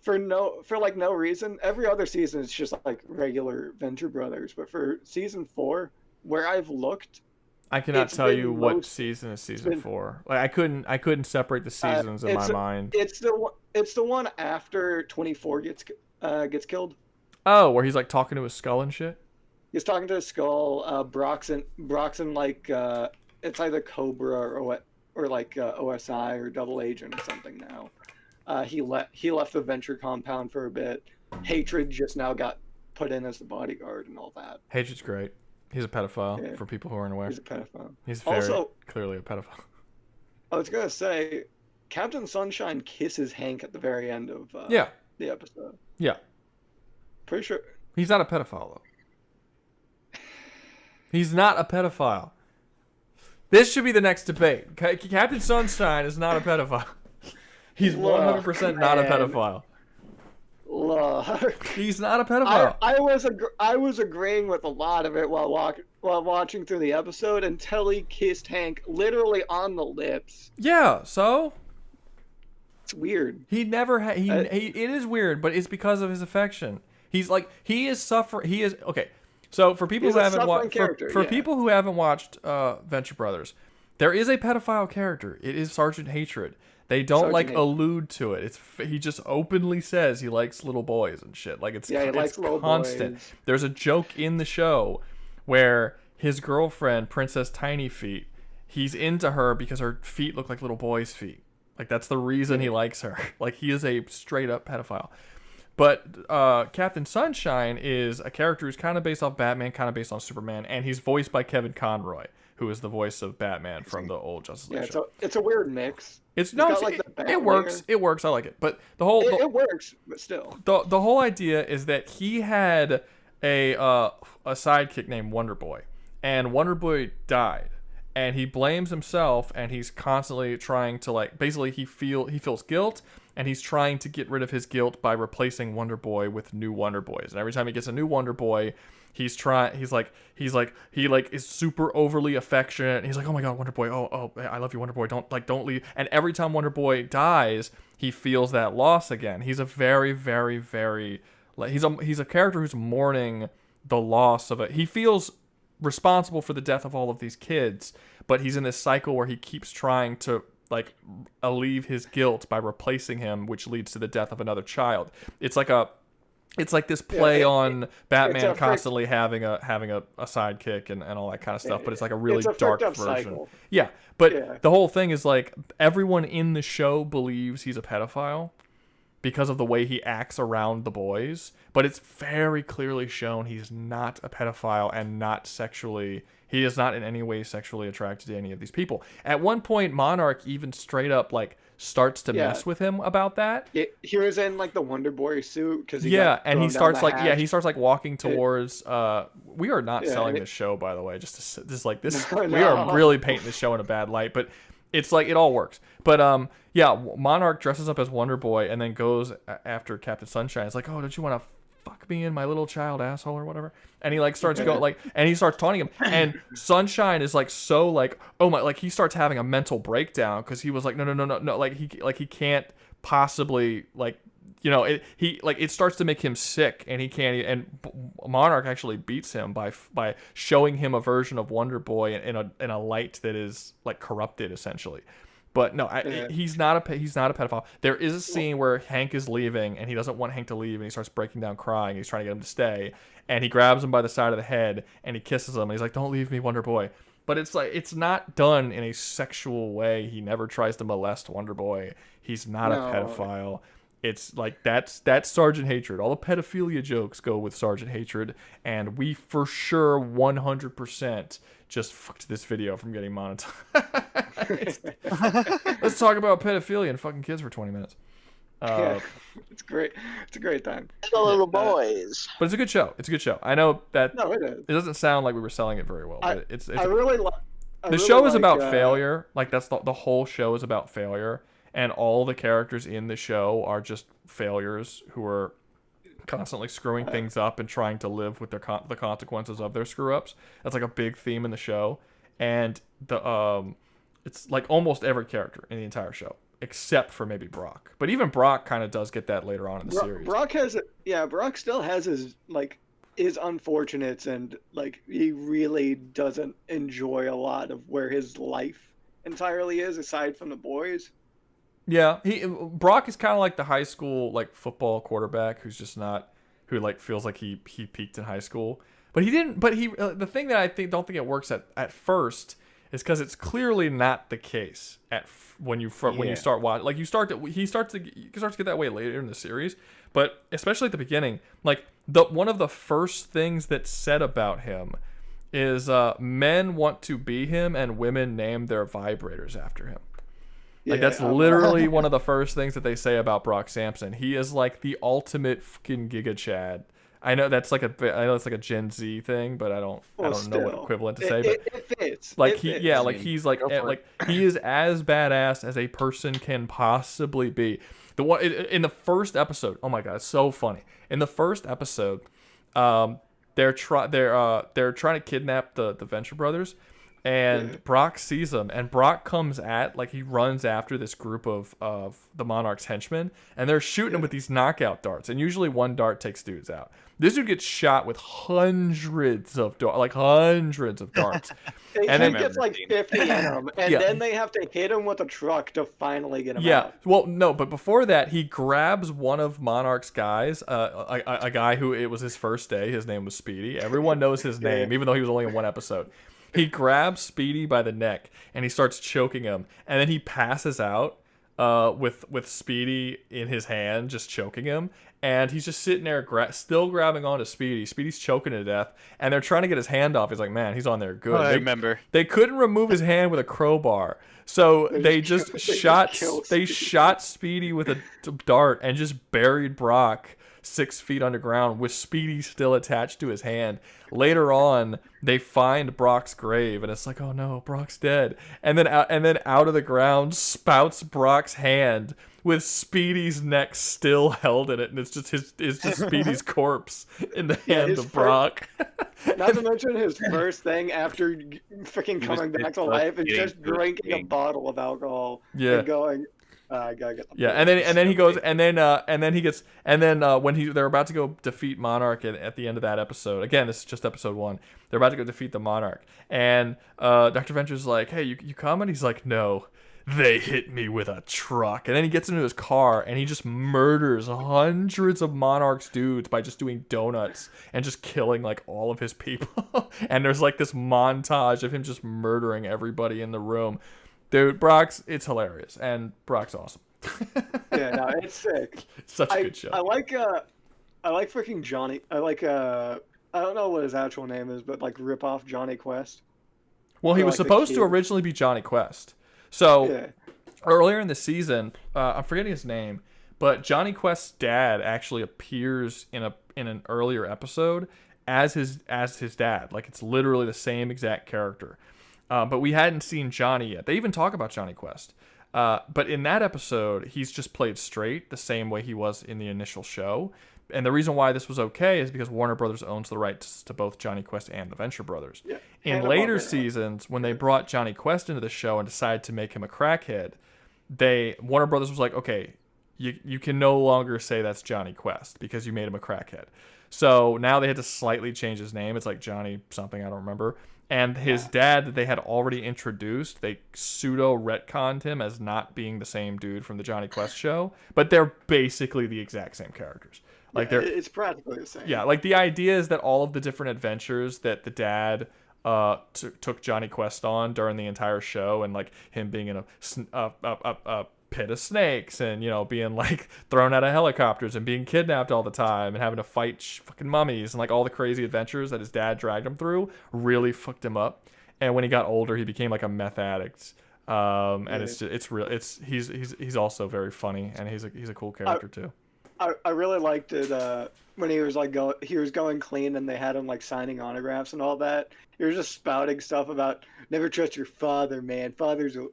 For no reason. Every other season is just like regular Venture Brothers, but for season 4, where I've looked, I cannot tell you what season is season 4. Like I couldn't separate the seasons in my mind. It's the one after 24 gets killed. Oh, where he's like talking to his skull and shit. He's talking to his skull. Broxon like. It's either Cobra or like OSI or Double Agent or something now. He left the Venture compound for a bit. Hatred just now got put in as the bodyguard and all that. Hatred's great. He's a pedophile for people who aren't aware. He's a pedophile. He's very clearly a pedophile. I was gonna say, Captain Sunshine kisses Hank at the very end of the episode. Yeah. Pretty sure. He's not a pedophile though. He's not a pedophile. This should be the next debate. Captain Sunshine is not a pedophile. He's 100% not a pedophile. Look. He's not a pedophile. I was agreeing with a lot of it while watching through the episode until he kissed Hank literally on the lips. Yeah, so it's weird. He never had. It is weird, but it's because of his affection. He's like he is suffering. He is okay. So for people who haven't watched, people who haven't watched Venture Brothers, there is a pedophile character. It is Sergeant Hatred. They don't allude to it. He just openly says he likes little boys and shit. Like it's constant. Boys. There's a joke in the show where his girlfriend, Princess Tiny Feet, he's into her because her feet look like little boys' feet. Like that's the reason he likes her. Like he is a straight up pedophile. But Captain Sunshine is a character who's kind of based off Batman, kind of based on Superman, and he's voiced by Kevin Conroy, who is the voice of Batman from the old Justice League show. It's a weird mix. It works. It works. I like it. But the whole it works, but still. The whole idea is that he had a sidekick named Wonder Boy, and Wonder Boy died. And he blames himself, and he's constantly trying to basically he feels guilt, and he's trying to get rid of his guilt by replacing Wonder Boy with new Wonder Boys. And every time he gets a new Wonder Boy, he is super overly affectionate. And he's like, oh my god, Wonder Boy, oh I love you, Wonder Boy, don't leave. And every time Wonder Boy dies, he feels that loss again. He's a very, very, very he's a character who's mourning the loss of it. He feels responsible for the death of all of these kids, but he's in this cycle where he keeps trying to alleviate his guilt by replacing him, which leads to the death of another child. It's like this play on Batman constantly having a sidekick and all that kind of stuff, but it's like a really dark version. Cycle. Yeah, but the whole thing is like everyone in the show believes he's a pedophile, because of the way he acts around the boys, but it's very clearly shown he's not a pedophile and he is not in any way sexually attracted to any of these people. At one point, Monarch even straight up like starts to mess with him about that. He was in like the Wonder Boy suit because and he starts like he starts like walking towards. We are not selling this show, by the way. Just like this, No. we are really painting this show in a bad light, but it's like it all works. But Monarch dresses up as Wonder Boy and then goes after Captain Sunshine. It's like, oh, don't you want to fuck me in my little child asshole or whatever? And he like starts going like, and he starts taunting him. And Sunshine is like so like, oh my, like he starts having a mental breakdown because he was like, no, like he can't possibly like, you know, it starts to make him sick and he can't. And Monarch actually beats him by showing him a version of Wonder Boy in a light that is like corrupted essentially. But no, he's not a pedophile. There is a scene where Hank is leaving and he doesn't want Hank to leave and he starts breaking down crying. He's trying to get him to stay and he grabs him by the side of the head and he kisses him and he's like, "Don't leave me, Wonder Boy." But it's like it's not done in a sexual way. He never tries to molest Wonder Boy. He's not a pedophile. It's like that's Sergeant Hatred. All the pedophilia jokes go with Sergeant Hatred, and we for sure 100% just fucked this video from getting monetized. Let's talk about pedophilia and fucking kids for 20 minutes. It's great. It's a great time. The little boys. But it's a good show. It's a good show. I know that it is. It doesn't sound like we were selling it very well, but it's I really like. The show is about failure. Like that's the whole show is about failure. And all the characters in the show are just failures who are constantly screwing things up and trying to live with the consequences of their screw-ups. That's like a big theme in the show. And it's like almost every character in the entire show, except for maybe Brock. But even Brock kind of does get that later on in the series. Brock still has his unfortunates, and like he really doesn't enjoy a lot of where his life entirely is, aside from the boys. Yeah, Brock is kind of like the high school like football quarterback who's just not, who like feels like he peaked in high school, but he didn't. But the thing that I don't think it works at first is because it's clearly not the case when you start watching. Like he starts to get that way later in the series, but especially at the beginning, like one of the first things that's said about him is men want to be him and women name their vibrators after him. Like that's literally one of the first things that they say about Brock Samson. He is like the ultimate fucking Giga Chad. I know it's like a Gen Z thing, but I don't know what equivalent to say. But it fits. Like It fits. he is as badass as a person can possibly be. The one in the first episode. Oh my god, it's so funny. In the first episode, they're trying to kidnap the Venture Brothers. And Brock sees them, and Brock comes he runs after this group of the Monarch's henchmen, and they're shooting him with these knockout darts, and usually one dart takes dudes out. This dude gets shot with hundreds of darts. And then gets like 50 in them, and then they have to hit him with a truck to finally get him out. Well, no, but before that, he grabs one of Monarch's guys, a guy who it was his first day. His name was Speedy. Everyone knows his name, even though he was only in one episode. He grabs Speedy by the neck and he starts choking him, and then he passes out with Speedy in his hand, just choking him. And he's just sitting there, still grabbing onto Speedy. Speedy's choking to death, and they're trying to get his hand off. He's like, "Man, he's on there good." I remember. They couldn't remove his hand with a crowbar, so they just shot Speedy with a dart and just buried Brock 6 feet underground with Speedy still attached to his hand. Later on, they find Brock's grave, and it's like, oh no, Brock's dead. And then out of the ground spouts Brock's hand with Speedy's neck still held in it, and it's just Speedy's corpse in the hand of Brock. Not to mention his first thing after freaking coming back to life is just drinking a bottle of alcohol and going, I gotta get the and then he goes, and then when they're about to go defeat Monarch at the end of that episode. Again, this is just episode 1. They're about to go defeat the Monarch, and Dr. Venture's like, "Hey, you coming?" He's like, "No, they hit me with a truck." And then he gets into his car and he just murders hundreds of Monarch's dudes by just doing donuts and just killing like all of his people. And there's like this montage of him just murdering everybody in the room. Dude, it's hilarious, and Brock's awesome. Yeah, no, it's sick. Such a good show. I like freaking Johnny. I don't know what his actual name is, but like rip off Johnny Quest. Well, he was supposed to originally be Johnny Quest. So earlier in the season, I'm forgetting his name, but Johnny Quest's dad actually appears in an earlier episode as his dad. Like it's literally the same exact character. But we hadn't seen Johnny yet. They even talk about Johnny Quest. But in that episode, he's just played straight the same way he was in the initial show. And the reason why this was okay is because Warner Brothers owns the rights to both Johnny Quest and the Venture Brothers. Yeah. In later seasons, when they brought Johnny Quest into the show and decided to make him a crackhead, Warner Brothers was like, okay, you can no longer say that's Johnny Quest because you made him a crackhead. So now they had to slightly change his name. It's like Johnny something, I don't remember. And his dad that they had already introduced, they pseudo-retconned him as not being the same dude from the Johnny Quest show. But they're basically the exact same characters. Like it's practically the same. Yeah, like the idea is that all of the different adventures that the dad took Johnny Quest on during the entire show, and like him being in a pit of snakes, and being like thrown out of helicopters and being kidnapped all the time and having to fight fucking mummies and like all the crazy adventures that his dad dragged him through really fucked him up. And when he got older, he became like a meth addict. And he's also very funny, and he's a cool character too. I really liked it when he was going clean and they had him like signing autographs and all that. He was just spouting stuff about never trust your father, man. Fathers will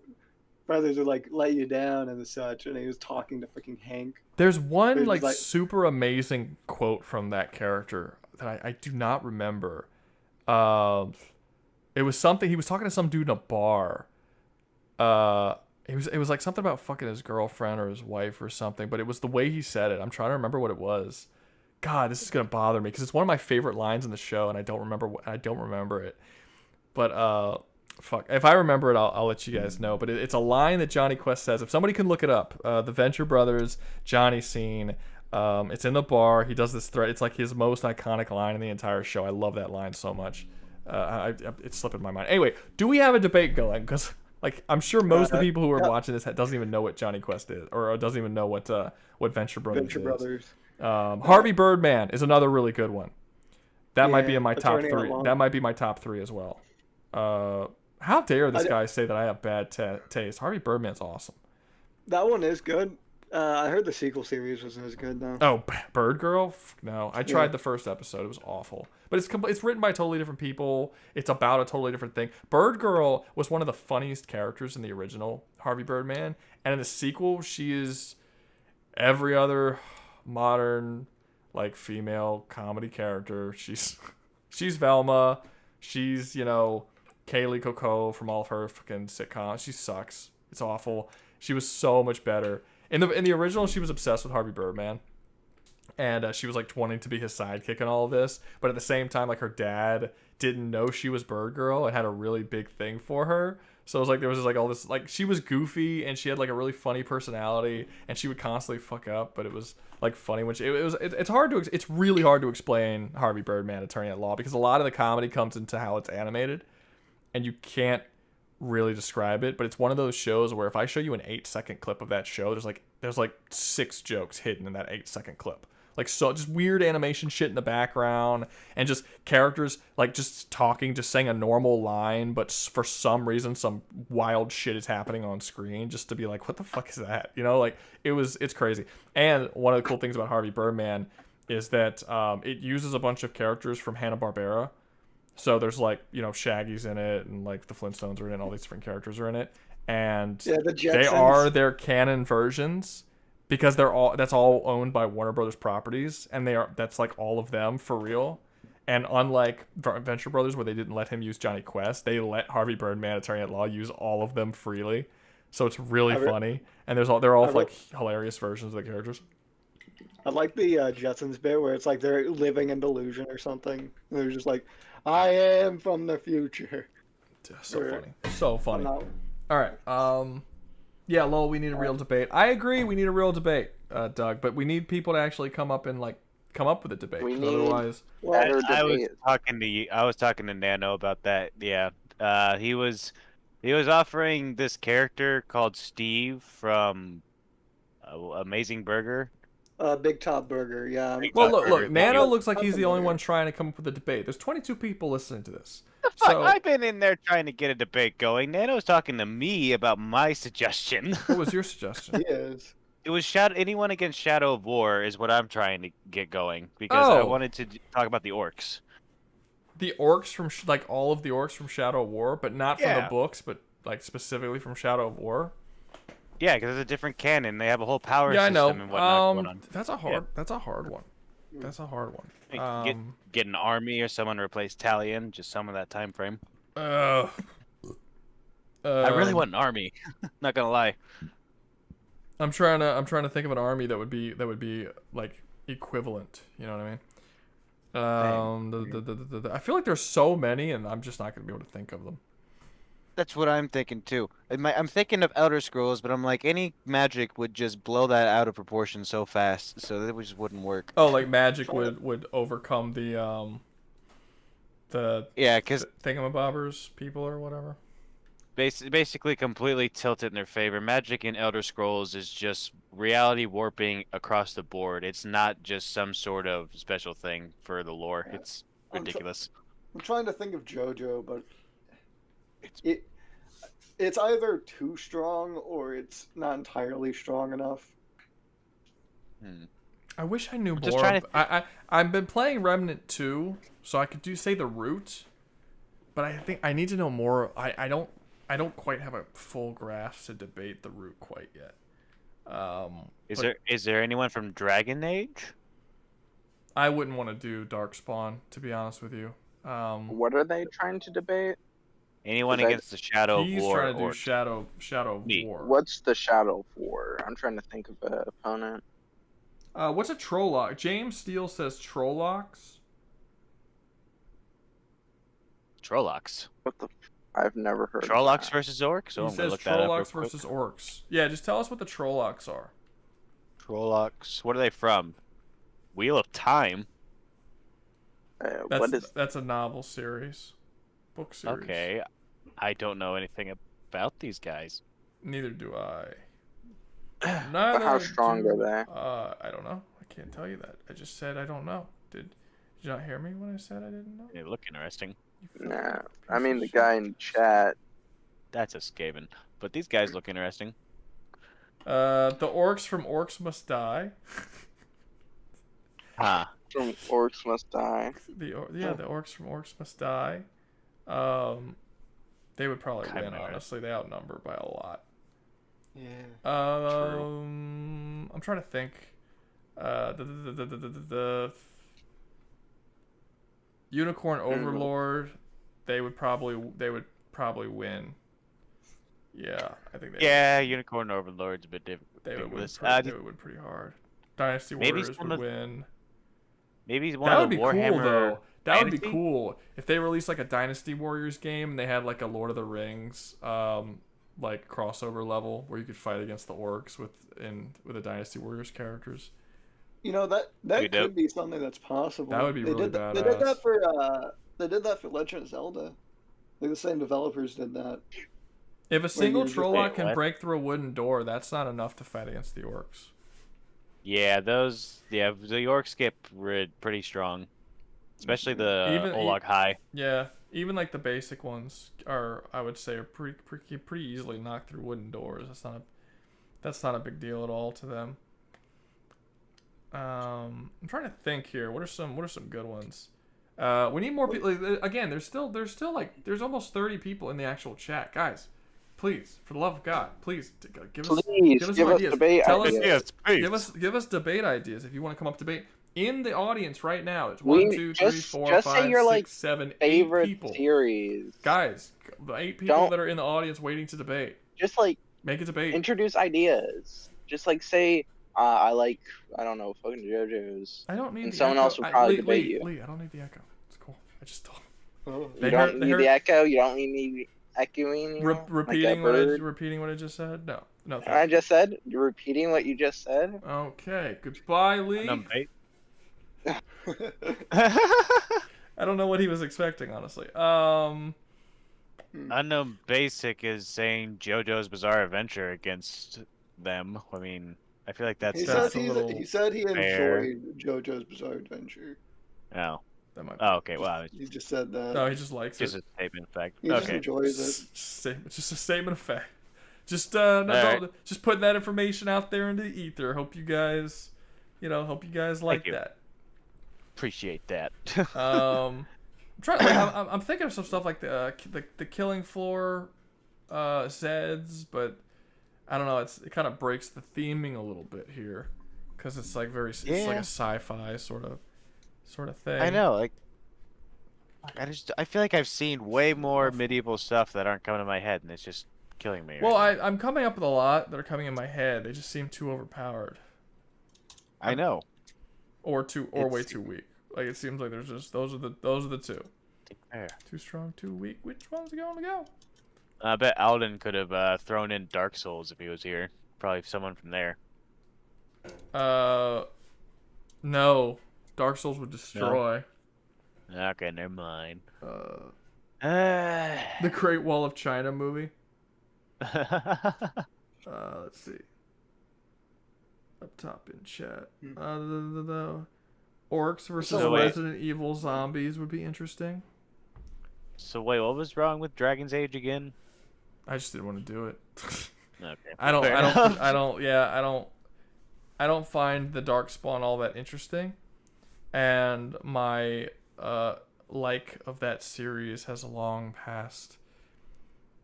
like let you down and such. And he was talking to freaking Hank. There's one like super amazing quote from that character that I do not remember. It was something he was talking to some dude in a bar. It was like something about fucking his girlfriend or his wife or something, but it was the way he said it. I'm trying to remember what it was. God, this is gonna bother me because it's one of my favorite lines in the show, and I don't remember it. But fuck, if I remember it, I'll let you guys know. But it's a line that Johnny Quest says. If somebody can look it up, the Venture Brothers Johnny scene. It's in the bar. He does this threat. It's like his most iconic line in the entire show. I love that line so much. It's slipping my mind. Anyway, do we have a debate going? Because like I'm sure most of the people who are watching this doesn't even know what Johnny Quest is, or doesn't even know what Venture Brothers is. Harvey Birdman is another really good one. That might be in my top 3. That might be my top 3 as well. How dare this guy say that I have bad taste? Harvey Birdman's awesome. That one is good. I heard the sequel series wasn't as good though. Oh, Bird Girl? No, I tried the first episode. It was awful. But it's written by totally different people. It's about a totally different thing. Bird Girl was one of the funniest characters in the original Harvey Birdman, and in the sequel, she is every other modern like female comedy character. She's Velma. She's Kaylee Coco from all of her fucking sitcoms. She sucks. It's awful. She was so much better. In the original, she was obsessed with Harvey Birdman, and she was like wanting to be his sidekick and all of this. But at the same time, like her dad didn't know she was Bird Girl and had a really big thing for her. So it was like there was just, like all this, like she was goofy and she had like a really funny personality, and she would constantly fuck up, but it was like funny when it's really hard to explain Harvey Birdman, Attorney at Law, because a lot of the comedy comes into how it's animated, and you can't really describe it. But it's one of those shows where if I show you an 8-second clip of that show, there's like 6 jokes hidden in that 8-second clip. Like, so just weird animation shit in the background, and just characters like just talking, just saying a normal line, but for some reason some wild shit is happening on screen, just to be like, what the fuck is that? Like it's crazy. And one of the cool things about Harvey Birdman is that it uses a bunch of characters from Hanna-Barbera. So there's like, Shaggy's in it, and like the Flintstones are in it, and all these different characters are in it. And they are their canon versions, because that's all owned by Warner Brothers properties, and that's like all of them for real. And unlike Venture Brothers, where they didn't let him use Johnny Quest, they let Harvey Birdman, Attorney at Law, use all of them freely. So it's really funny, and they're all like hilarious versions of the characters. I like the Jetsons bit where it's like they're living in delusion or something. And they're just like, I am from the future. So funny. All right. Yeah, Lowell, we need a real debate. I agree, we need a real debate, Doug, but we need people to actually come up with a debate. Otherwise, I was talking to Nano about that. Yeah, he was offering this character called Steve from Amazing Burger. Big Top Burger, yeah. Well, look. Nano looks like he's the only one trying to come up with a debate. There's 22 people listening to this. The fuck? I've been in there trying to get a debate going. Nano's talking to me about my suggestion. What was your suggestion? Yes. It was anyone against Shadow of War is what I'm trying to get going because I wanted to talk about the orcs. The orcs from like all of the orcs from Shadow of War, but not from the books, but like specifically from Shadow of War. Yeah, because it's a different canon. They have a whole power I system know. and whatnot going on. That's a hard. That's a hard one. That's a hard one. Get an army or someone to replace Talion. Just some of that time frame. I really want an army. Not gonna lie. I'm trying to think of an army that would be like equivalent. You know what I mean? I feel like there's so many, and I'm just not gonna be able to think of them. That's what I'm thinking too. I'm thinking of Elder Scrolls, but I'm like, any magic would just blow that out of proportion so fast, so that just wouldn't work. Oh, like magic would overcome the because thingamabobbers people or whatever. Basically, completely tilt it in their favor. Magic in Elder Scrolls is just reality warping across the board. It's not just some sort of special thing for the lore. It's ridiculous. I'm trying to think of JoJo, but it's either too strong or it's not entirely strong enough. I wish I knew more. I've been playing Remnant 2, so I could say the root, but I think I need to know more. I don't quite have a full grasp to debate the root quite yet. Is there anyone from Dragon Age? I wouldn't want to do Darkspawn, to be honest with you. What are they trying to debate? Anyone against the Shadow of War? He's trying to do Shadow of War. What's the Shadow of War? I'm trying to think of an opponent. What's a Trolloc? James Steele says Trollocs. Trollocs. What the? I've never heard. Trollocs versus orcs. He says Trollocs versus orcs. Yeah, just tell us what the Trollocs are. Trollocs. What are they from? Wheel of Time. That's a novel series. Book series. Okay, I don't know anything about these guys. Neither do I. How strong are they? I don't know. I can't tell you that. I just said I don't know. Did you not hear me when I said I didn't know? They look interesting. Nah, I mean the guy in chat. That's a Skaven, but these guys look interesting. The orcs from Orcs Must Die. From Orcs Must Die. The orcs from Orcs Must Die. They would probably win, honestly. They outnumber by a lot. Yeah. I'm trying to think. The Unicorn Overlord, they would probably win. Yeah, I think they would. Unicorn Overlord's a bit difficult. They would win pretty hard. Dynasty Warriors would win. Maybe one of the Warhammer. Cool, though. That would be cool if they released like a Dynasty Warriors game and they had like a Lord of the Rings like crossover level where you could fight against the orcs with the Dynasty Warriors characters. You know that could be something that's possible. That would be really badass. They did that for Legend of Zelda. Like the same developers did that. If a single Trolloc can break through a wooden door, that's not enough to fight against the orcs. Yeah, the orcs get pretty strong. Especially the Olag High. Yeah, even like the basic ones are, I would say, are pretty easily knocked through wooden doors. That's not a big deal at all to them. I'm trying to think here. What are some good ones? We need more people. Again, there's almost 30 people in the actual chat, guys. Please, for the love of God, please give us some ideas. Give us debate ideas if you want to come up debate. In the audience right now, it's 1, 2, 3, 4, 5, 6, 7, 8 people. Series. Guys, the 8 people that are in the audience waiting to debate. Just like make a debate. Introduce ideas. Just like say, I don't know, fucking JoJo's. I don't need. And someone else will probably debate you. Lee, I don't need the echo. It's cool. I just told. You don't need the echo. You don't need me echoing. Repeating what I just said. No. I just said. You're repeating what you just said. Okay. Goodbye, Lee. I don't know what he was expecting, honestly. Unknown Basic is saying JoJo's Bizarre Adventure against them. I mean, I feel like that's He said he enjoyed JoJo's Bizarre Adventure. Oh. That might Oh, okay. Wow. He just said that. No, he just likes just it. a statement of fact. He just Okay. enjoys it. Just a statement of fact. Just just putting that information out there into the ether. Hope you guys, like that. Appreciate that. I'm thinking of some stuff like the Killing Floor, Zeds, but I don't know. It kind of breaks the theming a little bit here, because it's like it's like a sci-fi sort of thing. I know, like I feel like I've seen way more medieval stuff that aren't coming to my head, and it's just killing me. Well, I'm coming up with a lot that are coming in my head. They just seem too overpowered. I know. Or way too weak. Like it seems like there's just those are the two. Yeah. Too strong, too weak. Which one's going to go? I bet Alden could have thrown in Dark Souls if he was here. Probably someone from there. No. Dark Souls would destroy. No? Okay, never mind. The Great Wall of China movie. Let's see. Up top in chat. The orcs versus Resident Evil zombies would be interesting. So wait, what was wrong with Dragon's Age again? I just didn't want to do it. Okay. I don't find the Darkspawn all that interesting, and my like of that series has long passed.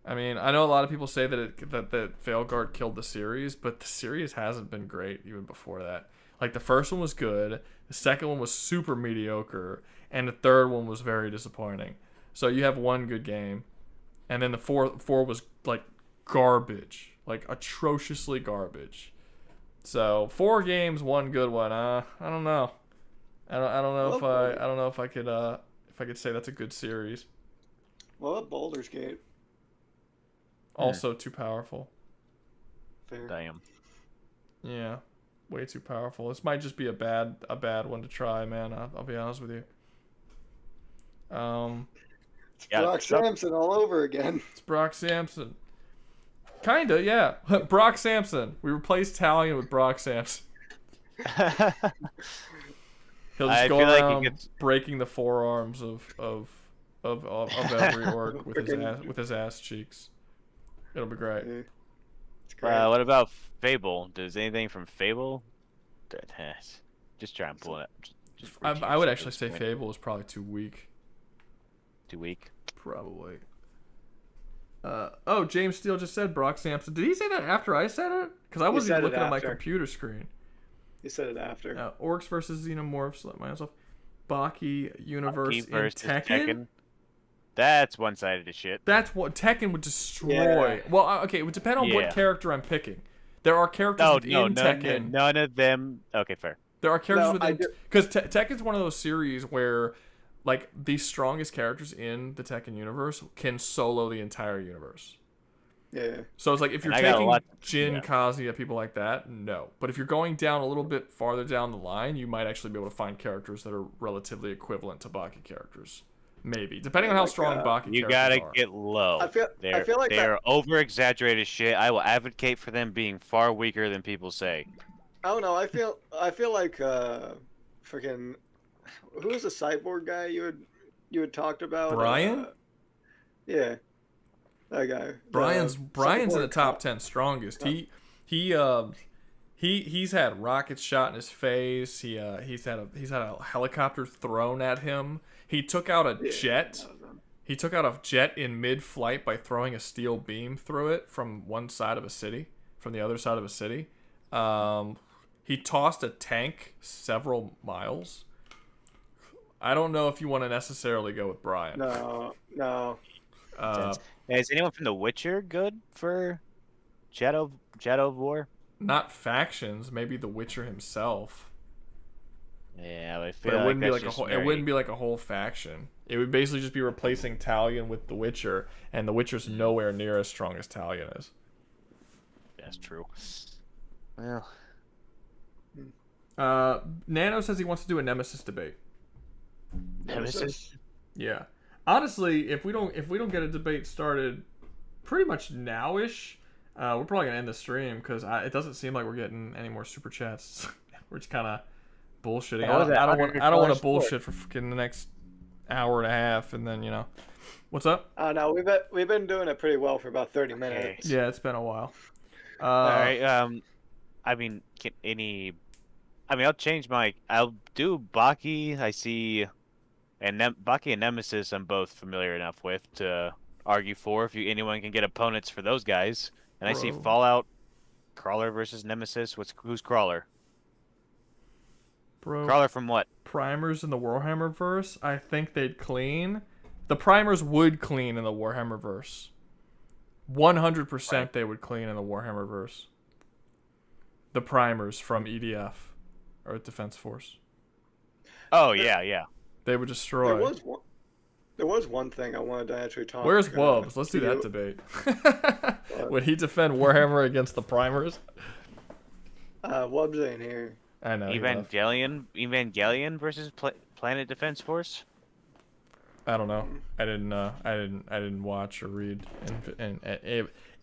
I mean, I know a lot of people say that Veilguard killed the series, but the series hasn't been great even before that. Like the first one was good, the second one was super mediocre, and the third one was very disappointing. So you have one good game, and then the four was like garbage, like atrociously garbage. So 4 games, 1 good one. I don't know. I don't know if I could say that's a good series. What about Baldur's Gate? Also too powerful. Fair. Damn. Yeah, way too powerful. This might just be a bad one to try, man. I'll be honest with you. It's Brock Samson all over again. It's Brock Samson. Kinda, yeah. Brock Samson. We replaced Talion with Brock Samson. He'll just go around breaking the forearms of every orc with his ass cheeks. It'll be great. What about Fable? Does anything from Fable? Just try and pull it up. I would actually say Fable is probably too weak. Too weak? Probably. James Steele just said Brock Samson. Did he say that after I said it? Because I wasn't even looking at my computer screen. He said it after. Orcs versus Xenomorphs. Let myself. Baki Universe in Tekken. That's one-sided as shit. That's what Tekken would destroy. Yeah. Well, okay, it would depend on what character I'm picking. There are characters within Tekken. None of them. Okay, fair. There are characters within because Tekken's one of those series where, like, the strongest characters in the Tekken universe can solo the entire universe. Yeah. So it's like if you're taking Jin, Kazuya, people like that, no. But if you're going down a little bit farther down the line, you might actually be able to find characters that are relatively equivalent to Baki characters. Maybe, depending on how strong Baki you characters gotta get low. I feel like they're over-exaggerated shit. I will advocate for them being far weaker than people say. I don't know. I feel like freaking who was the cyborg guy you had talked about? Brian? Yeah, that guy. Brian's in the top 10 strongest. He's had rockets shot in his face. He's had a helicopter thrown at him. He took out a jet. He took out a jet in mid-flight by throwing a steel beam through it from one side of a city, from the other side of a city. He tossed a tank several miles. I don't know if you want to necessarily go with Brian. No. Is anyone from The Witcher good for Shadow of War? Not factions, maybe The Witcher himself. Yeah, I but feel it like wouldn't be that's like just it wouldn't be like a whole faction. It would basically just be replacing Talion with The Witcher, and The Witcher's nowhere near as strong as Talion is. That's true. Well, Nano says he wants to do a Nemesis debate. Nemesis? Yeah. Honestly, if we don't get a debate started pretty much now-ish, We're probably gonna end the stream because it doesn't seem like we're getting any more super chats. We're just kind of bullshitting. I don't want to bullshit for fucking the next hour and a half, and then what's up? No, we've been doing it pretty well for about 30 minutes. Yeah, it's been a while. All right. I'll change my. I'll do Baki. I see, and Baki and Nemesis. I'm both familiar enough with to argue for. If anyone can get opponents for those guys, and I see Fallout, Crawler versus Nemesis. Who's Crawler? Bro, Crawler from what? Primers in the Warhammer verse. I think they'd clean. The primers would clean in the Warhammer verse. 100% they would clean in the Warhammer verse. The primers from EDF or Defense Force. Oh yeah. They would destroy. There was one thing I wanted to actually talk. Where's Wubbs? Let's do that debate. Would he defend Warhammer against the primers? Wubbs ain't here. I know. Evangelion versus Planet Defense Force. I don't know. I didn't watch or read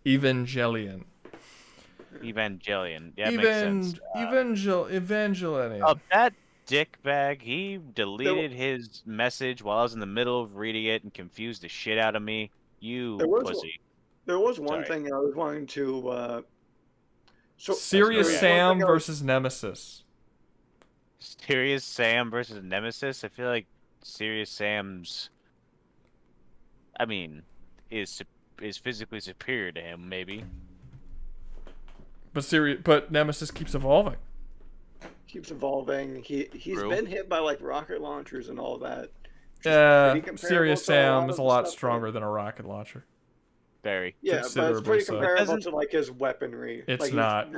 Evangelion. Evangelion. Yeah, makes sense. Evangelion. Oh, that dickbag. He deleted his message while I was in the middle of reading it and confused the shit out of me. You pussy. There was one thing I was wanting to. Serious Sam versus Nemesis. Serious Sam versus Nemesis. I feel like Serious Sam's. Is physically superior to him, maybe. But Nemesis keeps evolving. He's been hit by like rocket launchers and all that. Serious Sam is a lot stronger than a rocket launcher. Very. Yeah, but it's pretty comparable to like his weaponry. It's like, not.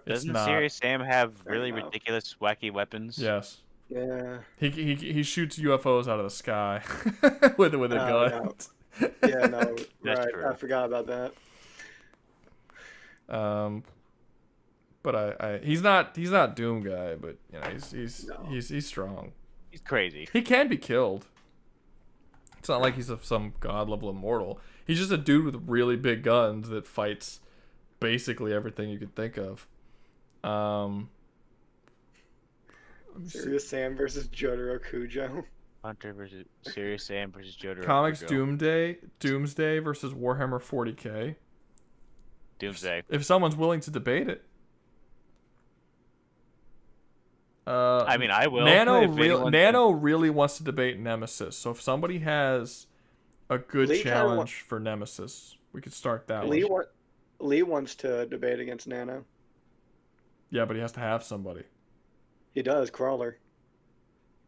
Doesn't Serious Sam have really ridiculous, wacky weapons? Yes. Yeah. He shoots UFOs out of the sky with a gun. No. Yeah, no, That's right. true. I forgot about that. But he's not Doom guy, but he's strong. He's crazy. He can be killed. It's not like he's some god level immortal. He's just a dude with really big guns that fights basically everything you could think of. Serious Sam versus Jotaro Kujo. Hunter versus Serious Sam versus Jotaro. Comics Kujo. Doomsday versus Warhammer 40k. Doomsday. If someone's willing to debate it. I will. Nano really wants to debate Nemesis. So if somebody has a good challenge for Nemesis, we could start that one. Lee wants to debate against Nano. Yeah, but he has to have somebody. He does, Crawler.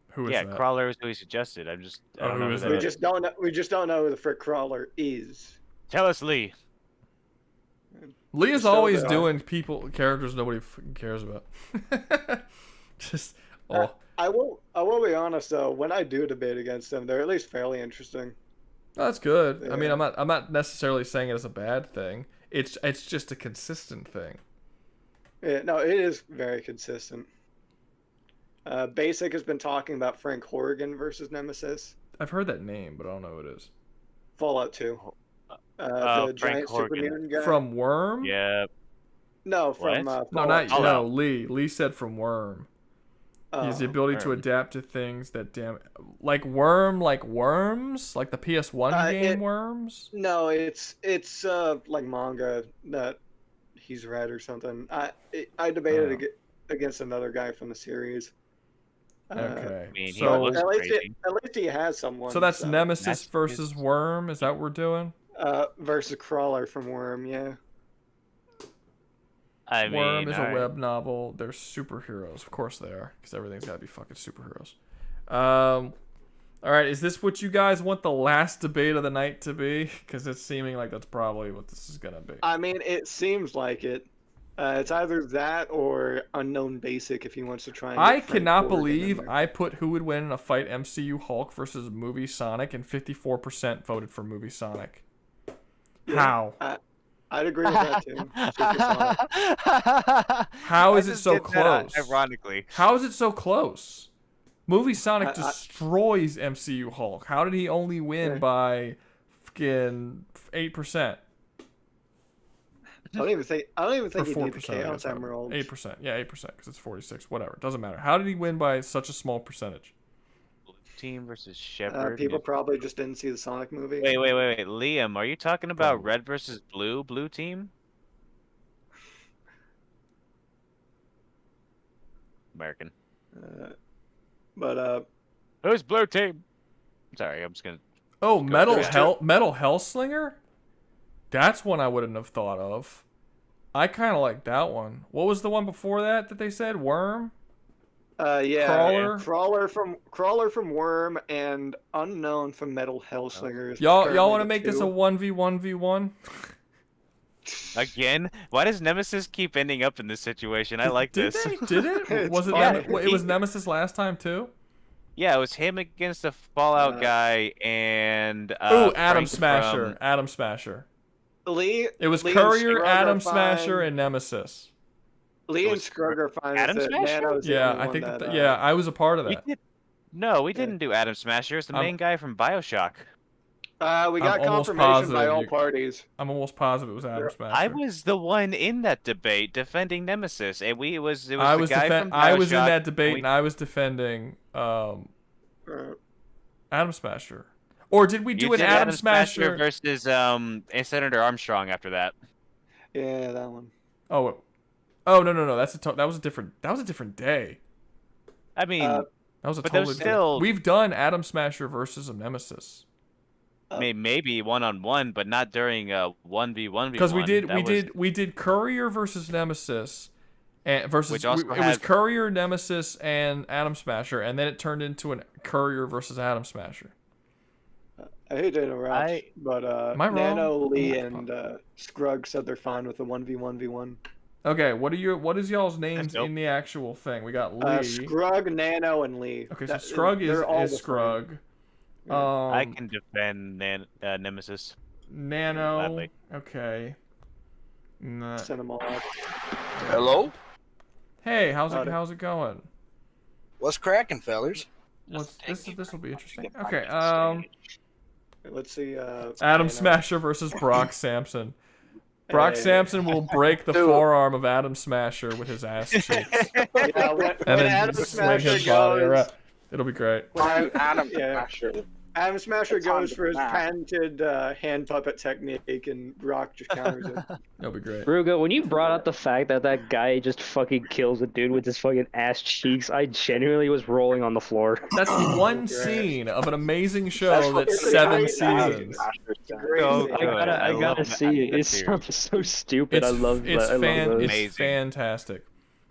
Who is that? Crawler is who he suggested. I don't know who that We is. just don't know who the frick Crawler is. Tell us, Lee. Lee is always doing characters nobody fucking cares about. I will be honest though. When I do debate against them, they're at least fairly interesting. That's good. Yeah. I mean, I'm not necessarily saying it as a bad thing. It's just a consistent thing. Yeah, no, it is very consistent. Basic has been talking about Frank Horrigan versus Nemesis. I've heard that name, but I don't know who it is. Fallout 2. The giant super mutant guy. From Worm? Yeah. No, from Lee. Lee said from Worm. He has the ability to adapt to things that like Worm, like Worms, like the PS1 game Worms. No, it's like manga that he's read or something. I debated against another guy from the series. Okay. At least he has someone. So that's Nemesis versus Worm. Is that what we're doing? Versus Crawler from Worm, yeah. Worm is a web novel. They're superheroes. Of course they are, because everything's got to be fucking superheroes. All right, is this what you guys want the last debate of the night to be? Because it's seeming like that's probably what this is going to be. I mean, it seems like it. It's either that or Unknown Basic if he wants to try and I cannot believe I put who would win in a fight MCU Hulk versus Movie Sonic, and 54% voted for Movie Sonic. Yeah, How? I'd agree with that too. How is it so close? Ironically. How is it so close? Movie Sonic destroys MCU Hulk. How did he only win by fucking 8%? I don't even think Or he 4%, needed Chaos Emeralds. 8%. Yeah, 8%, because it's 46. Whatever. Doesn't matter. How did he win by such a small percentage? Team versus Shepard. People probably just didn't see the Sonic movie. Wait. Liam, are you talking about red versus blue team? American. Who's blue team? Sorry, I'm just gonna. Oh, Metal Hellslinger? That's one I wouldn't have thought of. I kind of like that one. What was the one before that they said? Worm? Yeah. Crawler from Worm and Unknown from Metal Hellslinger. Y'all want to make this a 1v1v1? Again? Why does Nemesis keep ending up in this situation? I like this. Did it? Was it? It was Nemesis last time too. Yeah, it was him against a Fallout guy and. Atom Smasher. Atom Smasher. It was Courier, Atom Smasher, and Nemesis. Lee and Scrugg are fine Atom with it. Smasher? Yeah, I think yeah, I was a part of that. We didn't do Atom Smasher. It's the main guy from BioShock. We got confirmation by all parties. I'm almost positive it was Atom Smasher. I was the one in that debate defending Nemesis, and it was the guy from BioShock. I was in that debate, and I was defending Atom Smasher. Or did we do an Atom Smasher versus Senator Armstrong after that? Yeah, that one. Oh no. That was a different day. I mean, that was a totally different. We've done Atom Smasher versus a Nemesis. Maybe 1-on-1, but not during a 1v1v1. Because we did Courier versus Nemesis, and it was Courier, Nemesis, and Atom Smasher, and then it turned into a Courier versus Atom Smasher. I hate to interrupt, but Nano, Lee, and Scrugg said they're fine with the 1v1v1. Okay, what is y'all's names in the actual thing? We got Lee, Scrugg, Nano, and Lee. Okay, so Scrugg is Scrugg. I can defend Nemesis. Nano. Gladly. Okay. Send them all out. Hello. Hey, how's it going? What's cracking, fellas? This will be interesting. Okay. Let's see. Atom Smasher versus Brock Samson. Brock Samson will break the forearm of Atom Smasher with his ass cheeks. Yeah, when Atom Smasher goes, it'll be great. Atom Smasher. Atom Smasher goes for his patented hand puppet technique, and Brock just counters it. That'll be great. Rouga, when you brought up the fact that guy just fucking kills a dude with his fucking ass cheeks, I genuinely was rolling on the floor. That's one scene of an amazing show that's 7 seasons. I gotta see it. It sounds so stupid. I love it. It's fantastic.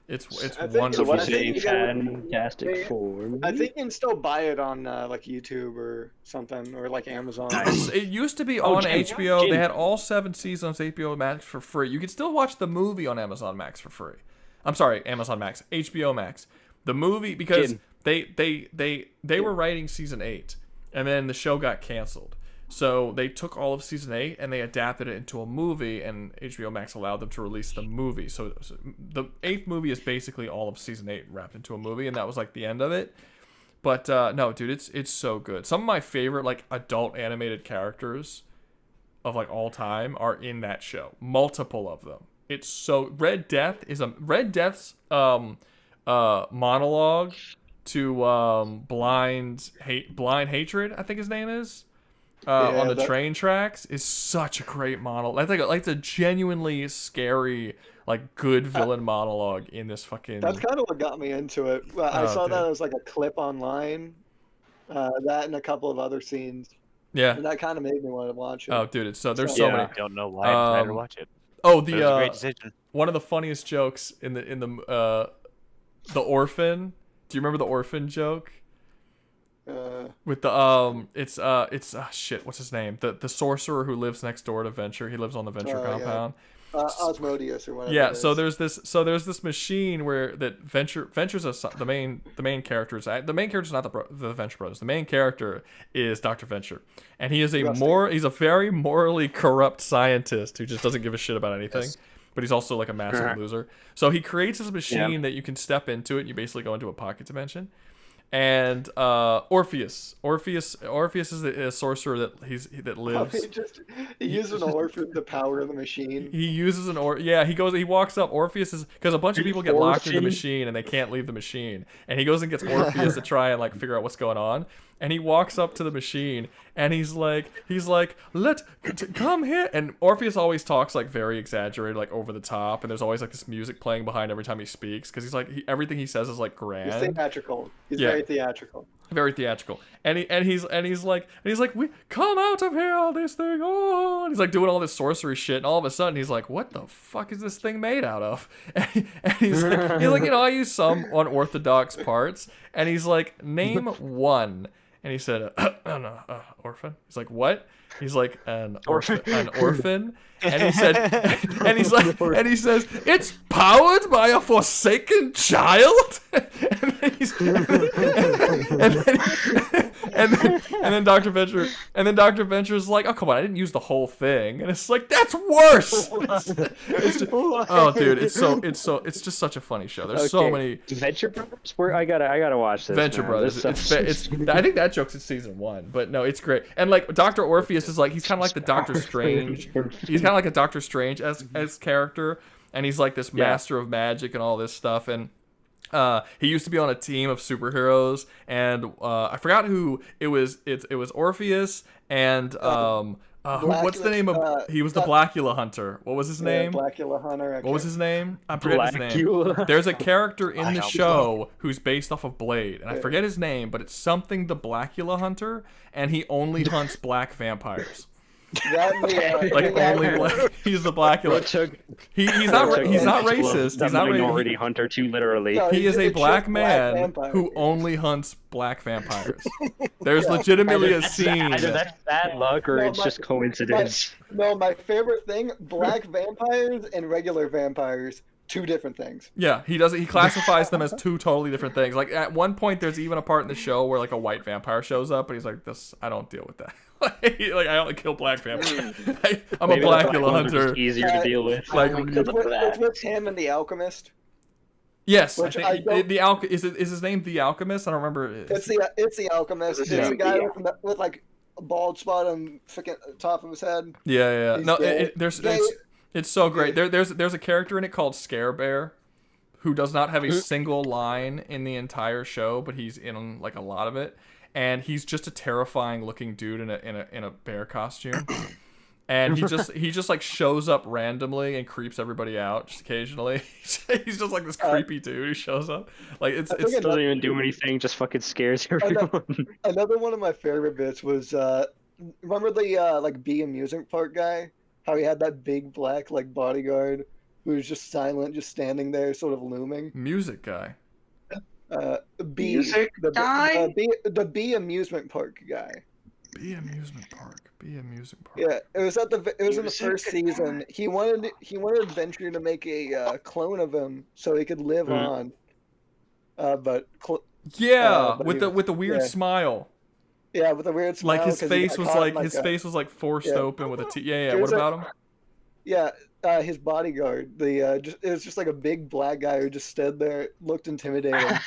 It's wonderful. Fantastic form. I think you can still buy it on like YouTube or something, or like Amazon. It used to be on HBO. They had all 7 seasons on HBO Max for free. You could still watch the movie on Amazon Max for free. I'm sorry, Amazon Max, HBO Max. The movie, because they were writing season 8, and then the show got canceled. So they took all of season 8 and they adapted it into a movie, and HBO Max allowed them to release the movie. So the 8th movie is basically all of season 8 wrapped into a movie, and that was like the end of it. But no, dude, it's so good. Some of my favorite like adult animated characters of like all time are in that show. Multiple of them. It's so Red Death's monologue to blind hatred, I think his name is. On the train tracks is such a great monologue. It's a genuinely scary, like good villain monologue in this fucking. That's kind of what got me into it. I saw that as like a clip online, that and a couple of other scenes. Yeah, and that kind of made me want to watch it. Oh, dude, there's so many. I don't know why I'm trying to watch it. Oh, it was a great decision. One of the funniest jokes in the orphan. Do you remember the orphan joke? With the shit, what's his name? The sorcerer who lives next door to Venture. He lives on the Venture compound. Osmodius or whatever. Yeah, so there's this machine where that Venture's the main character is not the Venture brothers. The main character is Dr. Venture, and he is he's a very morally corrupt scientist who just doesn't give a shit about anything. Yes. But he's also like a massive loser. So he creates this machine that you can step into it, and you basically go into a pocket dimension. and Orpheus. Orpheus is a sorcerer that lives. He uses an orphan to power the machine. He uses he walks up. Orpheus is because a bunch of people get locked in the machine and they can't leave the machine. And he goes and gets Orpheus to try and like figure out what's going on. And he walks up to the machine and he's like, come here. And Orpheus always talks like very exaggerated, like over the top. And there's always like this music playing behind every time he speaks because he's like everything he says is like grand. He's theatrical. He's very theatrical. Very theatrical. And he's like, we come out of here, this thing. Oh, and he's like doing all this sorcery shit. And all of a sudden he's like, what the fuck is this thing made out of? And he's like, I use some unorthodox parts. And he's like, name one. And he said, orphan. He's like, what? He's like, an orphan. And he said, and he says, it's powered by a forsaken child. And then Dr. Venture's like, oh come on, I didn't use the whole thing. And it's like, that's worse. Dude, it's just such a funny show. There's so many Venture Brothers. I gotta watch this. Venture Brothers. I think that joke's in season 1, but no, it's great. And like Dr. Orpheus is like, he's kind of like the Doctor Strange. He's kind of like a Doctor Strange as character, and he's like this master of magic and all this stuff. And he used to be on a team of superheroes, and I forgot who it was. It was Orpheus and what's the name of? He was the Blackula Hunter. What was his name? Blackula Hunter. What was his name? I forget his name. There's a character in the show who's based off of Blade, and I forget his name, but it's something the Blackula Hunter, and he only hunts black vampires. Only black. He's the Blackula. He's not racist. He's not minority hunter too, literally. No, he is a black man who only hunts black vampires. There's legitimately a scene. Either that's bad luck or it's just coincidence. My favorite thing: black vampires and regular vampires. Two different things. Yeah, he classifies them as two totally different things. Like at one point, there's even a part in the show where like a white vampire shows up, and he's like, "This, I don't deal with that. Like I only kill black vampires. I'm a Blackula hunter." Easier to deal with. It's with him and the Alchemist. Yes, I think is his name the Alchemist? I don't remember. It's the Alchemist. It's the guy with like a bald spot on freaking top of his head. Yeah. No, it's so great. There's a character in it called Scare Bear, who does not have a single line in the entire show, but he's in like a lot of it, and he's just a terrifying looking dude in a bear costume, and he just like shows up randomly and creeps everybody out just occasionally. He's just like this creepy dude who shows up. Like it doesn't even do anything, just fucking scares everyone. Another one of my favorite bits was remember the like Bee amusement park guy. How he had that big black like bodyguard who was just silent, just standing there, sort of looming. Music guy. The Bee amusement park guy. Bee amusement park. Yeah, it was in the first season. He wanted Venture to make a clone of him so he could live on. With the weird smile. Yeah, with a weird smile. Like his face was like forced open with a T. Yeah. What about him? Yeah, his bodyguard. It was just like a big black guy who just stood there, looked intimidating.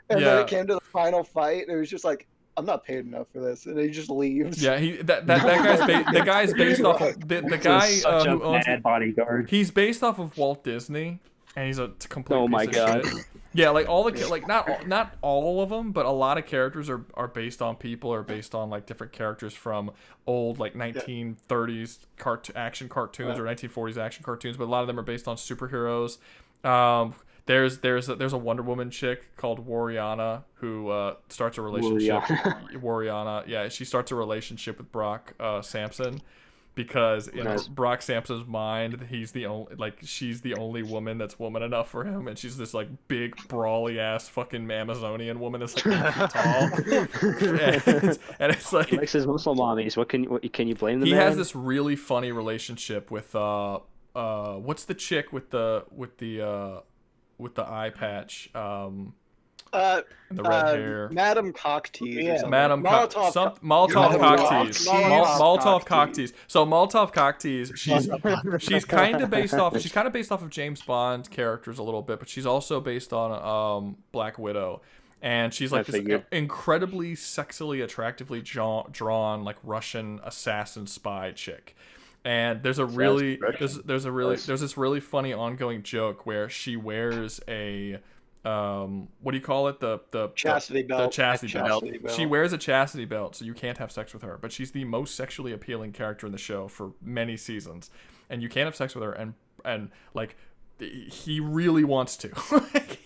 And then it came to the final fight, and it was just like, I'm not paid enough for this, and he just leaves. Yeah, the guy's based off of the guy who owns the bodyguard. He's based off of Walt Disney, and he's a complete piece of shit. Yeah, like all the not all of them, but a lot of characters are based on people or based on like different characters from old like 1930s action cartoons or 1940s action cartoons. But a lot of them are based on superheroes. There's a Wonder Woman chick called Wariana who starts a relationship. Wariana, yeah, she starts a relationship with Brock Samson. Because in Brock Sampson's mind, she's the only woman that's woman enough for him, and she's this like big brawly ass fucking Amazonian woman that's like 8 feet tall. and it's like likes his Muslim mommies. What can you blame them? He has this really funny relationship with what's the chick with the eye patch? The red hair. Madam Cocktease. Yeah. Molotov Cocktease. So Molotov Cocktease, she's kind of based off of James Bond characters a little bit, but she's also based on Black Widow. and she's like I this figured. incredibly sexily, attractively drawn like Russian assassin spy chick. And there's this really funny ongoing joke where she wears a what do you call it, the chastity belt. The chastity belt. Belt. She wears a chastity belt, so you can't have sex with her, but she's the most sexually appealing character in the show for many seasons, and you can't have sex with her, and like he really wants to.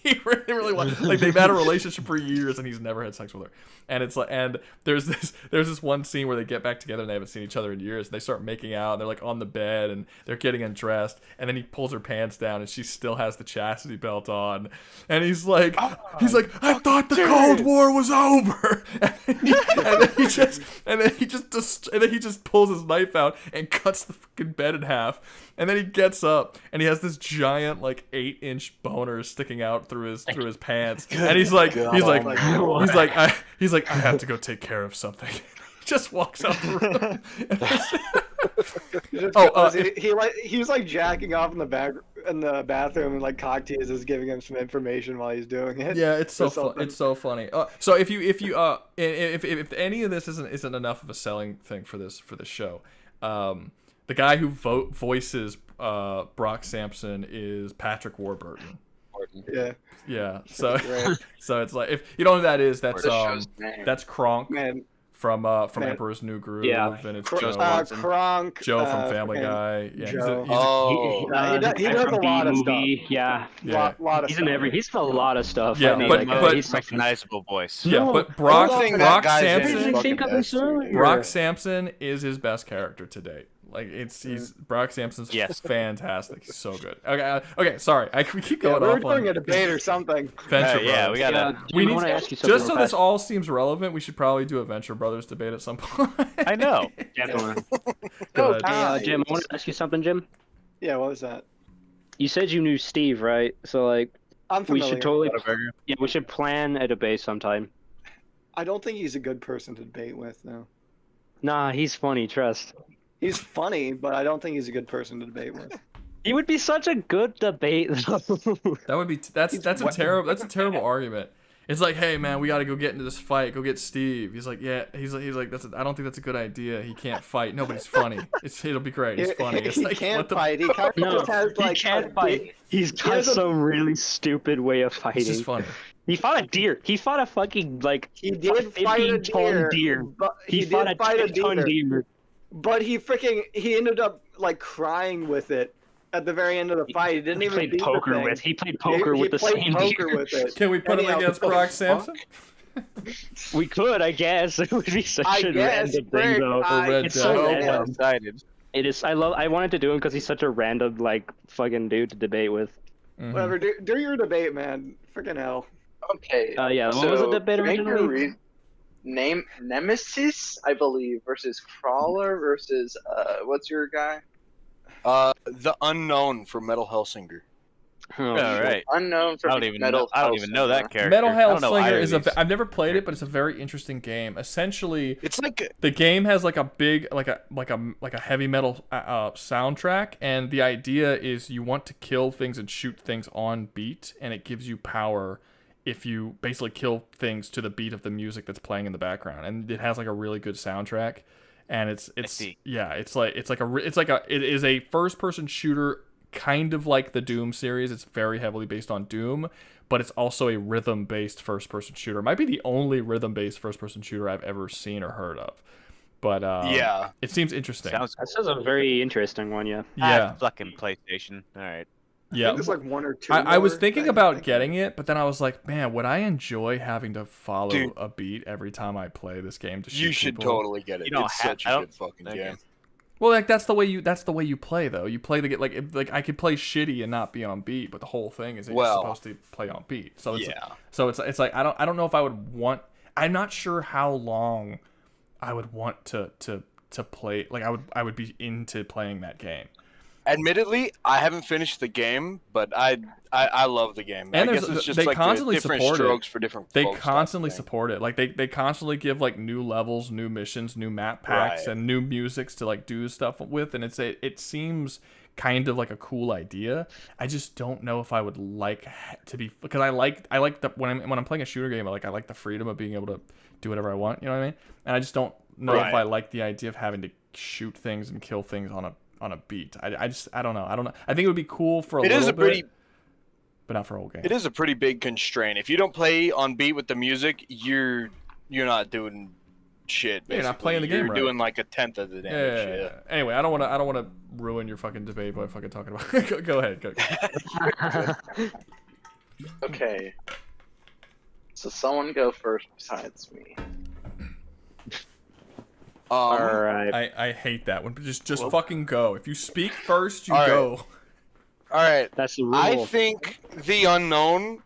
He really wants. Like, they've had a relationship for years and he's never had sex with her. And it's like, and there's this one scene where they get back together and they haven't seen each other in years, and they start making out and they're like on the bed and they're getting undressed, and then he pulls her pants down and she still has the chastity belt on, and he's like I thought the Cold War was over. And then he just pulls his knife out and cuts the fucking bed in half. And then he gets up and he has this giant like 8-inch boner sticking out through his pants. And he's like I have to go take care of something. He just walks out the room. He was like jacking off in the bathroom, and like cock teases giving him some information while he's doing it. Yeah, it's so funny. So if any of this isn't enough of a selling thing for this show, the guy who voices Brock Samson is Patrick Warburton. Yeah. So it's like, if you don't know who that is, that's Kronk from Emperor's New Groove, and it's Kronk, Joe from Family Guy. Yeah, Joe. He does a lot of stuff. Yeah. He's in a lot of stuff. Yeah, I mean, but he's recognizable voice. Yeah, but Brock Samson. Samson is his best character to date. Like, Brock Samson's fantastic. He's so good. Okay. Sorry, we keep going off. We're doing a debate or something. Venture we gotta. We need to ask you something. Just so this all seems relevant, we should probably do a Venture Brothers debate at some point. I know. Definitely. Good. Jim, I want to ask you something, Jim. Yeah, what was that? You said you knew Steve, right? So like, I'm familiar. We should plan a debate sometime. I don't think he's a good person to debate with, though. Nah, he's funny. Trust. He's funny, but I don't think he's a good person to debate with. He would be such a good debate. That's a terrible argument. It's like, hey man, we got to go get into this fight. Go get Steve. He's like, yeah. He's like, I don't think that's a good idea. He can't fight. No, but he's funny. It'll be great. He's funny. It's he like, can't fight. He kind of just has like. He can't fight. He's got some really stupid way of fighting. It's just funny. He fought a deer. He fought a fucking like. He did fight a deer. He fought a 10-ton deer. But he ended up like crying with it at the very end of the fight. He didn't even played poker with. He played poker with the same deer. With it. Can we put him against Brock Samson? We could, I guess. It would be such a random thing, though. It's so random. Excited. It is. I wanted to do him because he's such a random like fucking dude to debate with. Mm-hmm. Whatever. Do your debate, man. Freaking hell. Okay. Yeah. What was the debate originally? Name Nemesis, I believe, versus Crawler versus what's your guy? The Unknown from Metal Hellsinger. All right. Unknown from I don't even know that character. Metal Hellsinger is I've never played it, but it's a very interesting game. Essentially, it's like the game has like a big like a heavy metal soundtrack, and the idea is you want to kill things and shoot things on beat, and it gives you power if you basically kill things to the beat of the music that's playing in the background. And it has like a really good soundtrack, and it is a first person shooter, kind of like the Doom series. It's very heavily based on Doom, but it's also a rhythm based first person shooter. It might be the only rhythm based first person shooter I've ever seen or heard of. But it seems interesting. That sounds a very interesting one, yeah. Yeah. Fucking PlayStation. All right. Yeah, I think there's like one or two. I was thinking about getting it, but then I was like, man, would I enjoy having to follow a beat every time I play this game to shoot You should people? totally get it. It's such a good fucking game. Well, like that's the way you play though. You play the game like I could play shitty and not be on beat, but the whole thing is that you're supposed to play on beat. So it's like I don't know if I would want. I'm not sure how long I would want to play. Like I would be into playing that game. Admittedly, I haven't finished the game, but I love the game. And I guess it's just they like constantly different support strokes it. for different They folks. constantly support it. Like they constantly give like new levels, new missions, new map packs, Right. and new musics to like do stuff with. And it seems kind of like a cool idea. I just don't know if I would like to be, because I like the when I'm playing a shooter game, I like the freedom of being able to do whatever I want. You know what I mean? And I just don't know if I like the idea of having to shoot things and kill things on a beat. I don't know. I think it would be cool for a little bit, but not for a whole game. It is a pretty big constraint. If you don't play on beat with the music, you're not doing shit. Basically. You're not playing the game You're right. doing like a tenth of the damage. Yeah. Anyway, I don't want to ruin your fucking debate by fucking talking about. Go ahead. Go. Okay. So someone go first besides me. All right. I hate that one. Just fucking go. If you speak first, you All right. go. All right. That's the rule. I think the Unknown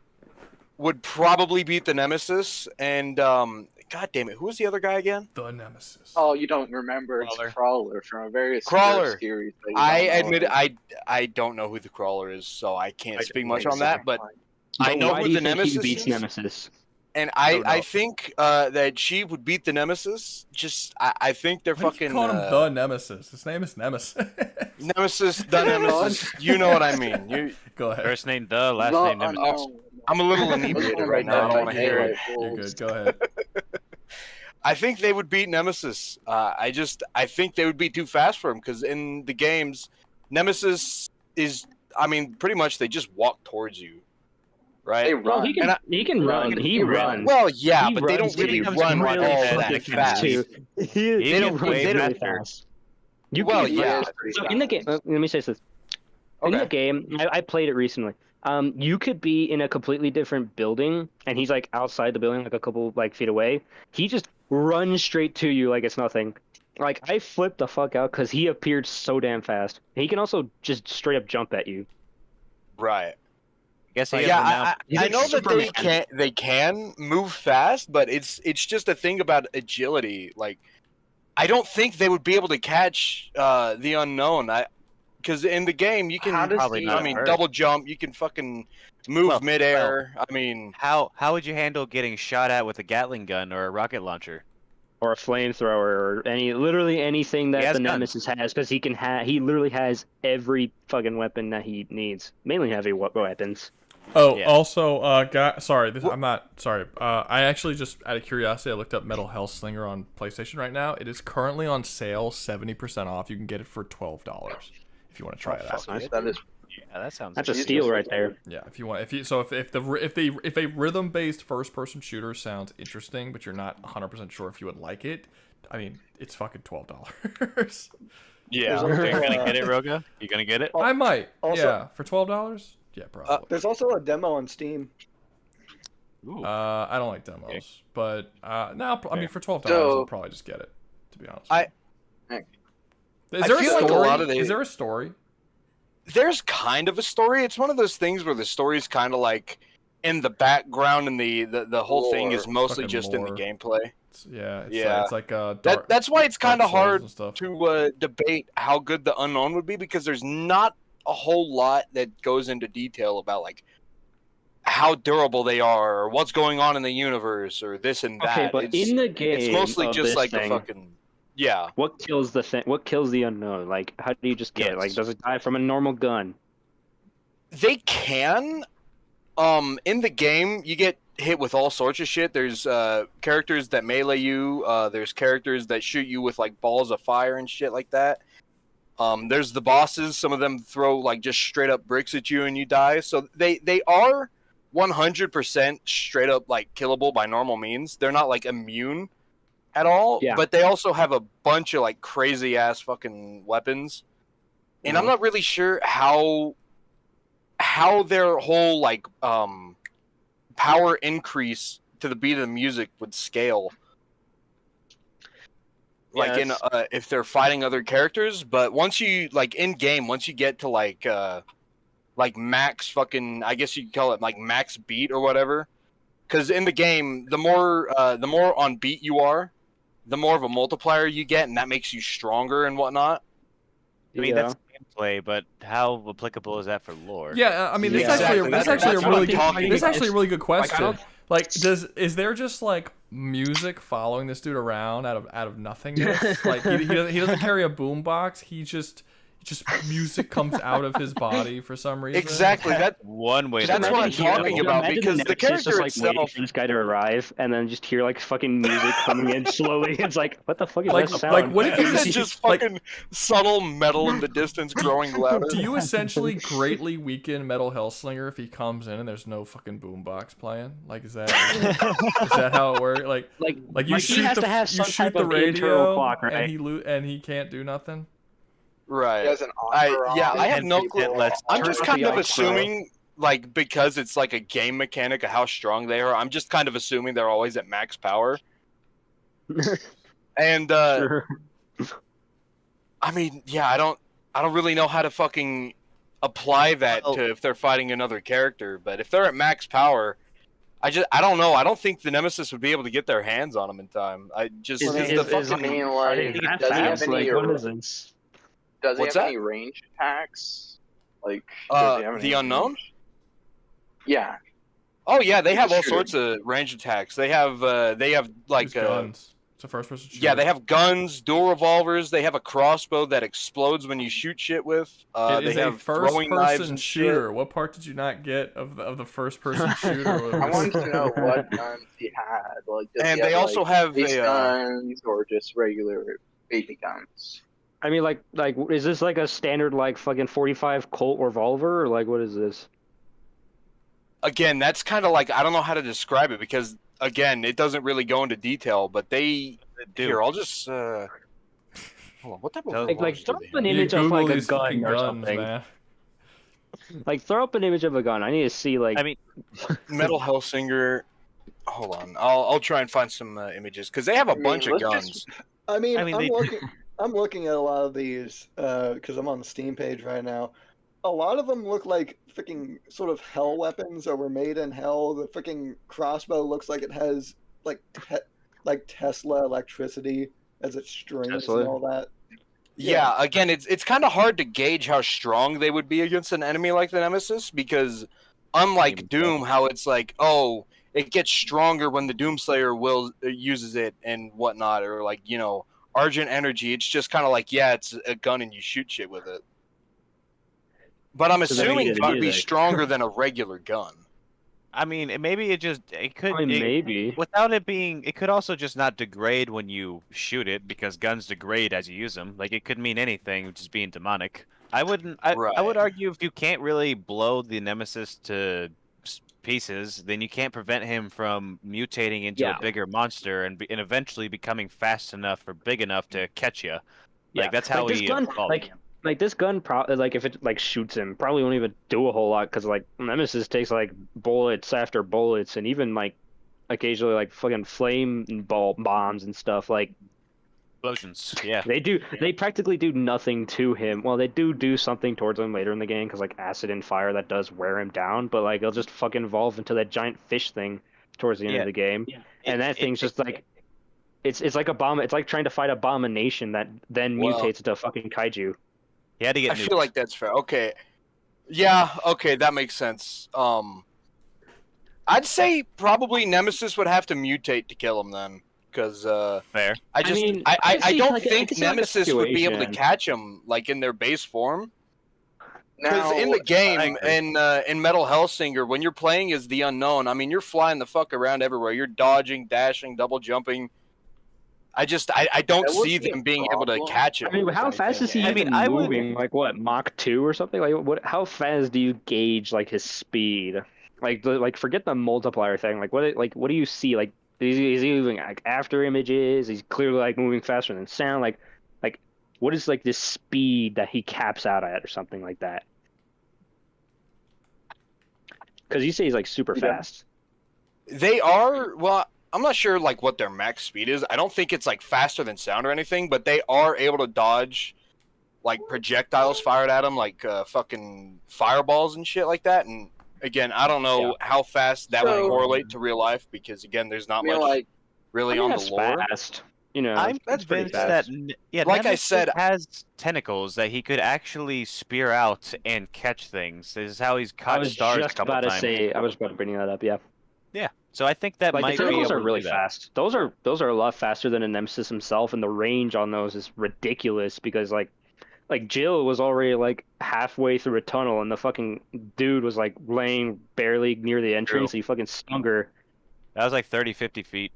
would probably beat the Nemesis, and God damn it, who was the other guy again? The Nemesis. Oh, you don't remember? It's Crawler from a very obscure Crawler. series. that you I don't know admit of. I don't know who the Crawler is, so I can't speak much on Exactly. that. But I know why who do you the think Nemesis he beats is. Nemesis? And I think that she would beat the Nemesis. Just I think they're Why do fucking you call him the Nemesis? His name is Nemesis. Nemesis, the Nemesis. You know what I mean. You go ahead. First name the, last name Nemesis. I'm a little inebriated right now. I don't want to hear it. You're good. Go ahead. I think they would beat Nemesis. I think they would be too fast for him because in the games, Nemesis is. I mean, pretty much they just walk towards you. Right? They run. He can run. He runs. Well, yeah, He but they runs don't really too. run all Really that fast. too. They don't run really fast. You Well, can, yeah. So in the game, let me say this. In the game, I played it recently. You could be in a completely different building, and he's like outside the building, like a couple feet away. He just runs straight to you like it's nothing. Like I flipped the fuck out because he appeared so damn fast. He can also just straight up jump at you. Right. Guess I know that they can move fast, but it's just a thing about agility. Like, I don't think they would be able to catch the Unknown. Because in the game you can double jump, you can fucking move midair. I mean, how would you handle getting shot at with a Gatling gun or a rocket launcher? Or a flamethrower, or literally anything that the Nemesis has, because he literally has every fucking weapon that he needs, mainly heavy weapons. Oh, also, I'm not sorry. I actually just out of curiosity, I looked up Metal Hell Slinger on PlayStation right now. It is currently on sale, 70% off. You can get it for $12 if you want to try it out. Nice. That is. Yeah, that sounds. That's a steal right there. Yeah, if a rhythm-based first-person shooter sounds interesting, but you're not 100% sure if you would like it, I mean, it's fucking $12. Yeah. You're gonna get it, Rouga? You gonna get it? I might. Also- Yeah, for $12. Yeah, probably. There's also a demo on Steam. I don't like demos, but no, I mean for $12, So- I'll probably just get it. To be honest. Is I there a feel story? like a lot of Is there a story? There's kind of a story. It's one of those things where the story's kind of like in the background, and the whole thing is mostly Fucking just in the lore. gameplay. It's like that's why it's kind of Souls hard and stuff. to debate how good the Unknown would be, because there's not a whole lot that goes into detail about like how durable they are, or what's going on in the universe, or this and that. Okay, but in the game, it's mostly of just this like thing, a fucking yeah. What kills the thing? What kills the Unknown? Like, how do you just get it? Like, does it die from a normal gun? They can. In the game, you get hit with all sorts of shit. There's characters that melee you. There's characters that shoot you with like balls of fire and shit like that. There's the bosses. Some of them throw like just straight up bricks at you and you die. So they are 100% straight up like killable by normal means. They're not like immune at all. Yeah. But they also have a bunch of like crazy ass fucking weapons. And I'm not really sure how their whole like power increase to the beat of the music would scale. Like in if they're fighting other characters, but once you like in game, once you get to like max fucking, I guess you could call it like max beat or whatever. Because in the game, the more on beat you are, the more of a multiplier you get, and that makes you stronger and whatnot. I mean, that's gameplay, but how applicable is that for lore? Yeah, I mean, this Exactly. that's actually a really good. This is actually a really good Like, I question. don't- Like, is there just like music following this dude around out of nothingness? Like, he doesn't carry a boombox. He just music comes out of his body for some reason. Exactly. That one way. That's what I'm talking about because the character just, like, itself. waiting for this guy to arrive, and then just hear like fucking music coming in slowly. It's like, what the fuck is Like- that sound? like, what if you It's just fucking subtle metal in the distance growing louder. Do you essentially greatly weaken Metal Hellslinger if he comes in and there's no fucking boombox playing? Like, is that how it works? Like you he shoot has the to have you some shoot type the of internal radio clock, right? and he can't do nothing. Right. He has an I entourage have and no people clue. are I'm just Turn kind off of the assuming, like, because it's like a game mechanic of how strong they are. I'm just kind of assuming they're always at max power. And I mean, yeah, I don't really know how to fucking apply that to if they're fighting another character. But if they're at max power, I don't know. I don't think the Nemesis would be able to get their hands on him in time. I just I mean, does he have any? Does he What's have that? any range attacks? Like, does he have any the unknown? range? Yeah. Oh yeah, they He's have a all shooter. sorts of range attacks. They have like guns. It's a first person shooter. Yeah, they have guns, dual revolvers. They have a crossbow that explodes when you shoot shit with. It They is a have throwing knives first-person and shooter. shit. What part did you not get of the first-person shooter? I wanted to know what guns he had. Like, does And he they have, also like, have base a, guns or just regular baby guns. I mean, like, is this like a standard like fucking 45 Colt revolver, or like what is this? Again, that's kind of like I don't know how to describe it because again, it doesn't really go into detail. But they here, I'll just hold on. What type of Like revolvers throw do they up an have? image of Google like a these fucking gun or guns, something. man. Like throw up an image of a gun. I need to see like. I mean, Metal Hellsinger. Hold on, I'll try and find some images because they have a bunch of guns. I mean, they- I'm looking at a lot of these because I'm on the Steam page right now. A lot of them look like freaking sort of hell weapons that were made in hell. The freaking crossbow looks like it has like Tesla electricity as its strings Tesla. and all that. Yeah, again, it's kind of hard to gauge how strong they would be against an enemy like the Nemesis because, unlike Doom, how it's like, oh, it gets stronger when the Doomslayer uses it and whatnot, or like Argent Energy. It's just kind of like, yeah, it's a gun and you shoot shit with it. But I'm So they assuming needed it would be music. stronger than a regular gun. I mean, maybe it could. I mean, maybe. Without it being, it could also just not degrade when you shoot it because guns degrade as you use them. Like it could mean anything, just being demonic. I wouldn't. I would argue if you can't really blow the Nemesis to pieces, then you can't prevent him from mutating into a bigger monster and eventually becoming fast enough or big enough to catch you. Like that's how this he gun, evolved. like this gun, like if it like shoots him, probably won't even do a whole lot because like Nemesis takes like bullets after bullets and even like occasionally like fucking flame ball bombs and stuff like explosions. Yeah, they practically do nothing to him. Well, they do something towards him later in the game because like acid and fire that does wear him down, but like he'll just fucking evolve into that giant fish thing towards the end of the game, and that thing's just like. It's like a bomb. It's like trying to fight abomination that then mutates into a fucking kaiju. He had to get. I feel like that's fair. Okay, yeah, okay, that makes sense. I'd say probably Nemesis would have to mutate to kill him then, because fair. I don't think Nemesis would be able to situation. catch him like in their base form. Because Now, in the game, in Metal Hellsinger, when you're playing as the unknown, I mean, you're flying the fuck around everywhere. You're dodging, dashing, double jumping. I don't see them being able to catch him. I mean, how fast is he even moving? Like what, Mach 2 or something? Like what? How fast do you gauge like his speed? Like forget the multiplier thing. Like what do you see? Like is he moving like after images? He's clearly like moving faster than sound. Like what is like this speed that he caps out at or something like that? Because you say he's like super fast. They are, well, I'm not sure like what their max speed is. I don't think it's like faster than sound or anything, but they are able to dodge like projectiles fired at them, like fucking fireballs and shit like that. And again, I don't know how fast that would correlate to real life because again, there's not much really on the lore. Fast. You know, I'm it's pretty convinced that fast. Like I Nemesis said, has tentacles that he could actually spear out and catch things. This is how he's I caught was stars a just couple about to times. say, I was about to bring that up. Yeah. Yeah, so I think that Like the might be tentacles able are to really do that. fast. Those are a lot faster than a Nemesis himself, and the range on those is ridiculous because like Jill was already like halfway through a tunnel, and the fucking dude was like laying barely near the entrance. So he fucking stung her. That was like 30, 50 feet.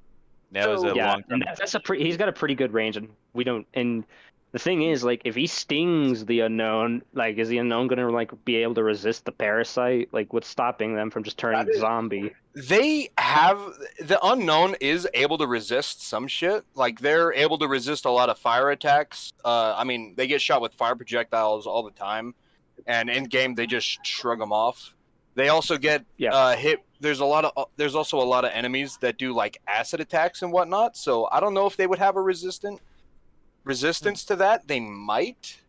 That was a Yeah, long and time. that's he's got a pretty good range, and we don't. And the thing is, like, if he stings the unknown, like, is the unknown gonna like be able to resist the parasite? Like, what's stopping them from just turning zombie? they have the unknown is able to resist some shit. Like they're able to resist a lot of fire attacks. I mean, they get shot with fire projectiles all the time, and in game they just shrug them off. They also get hit. There's also a lot of enemies that do like acid attacks and whatnot. So I don't know if they would have a resistance to that. They might.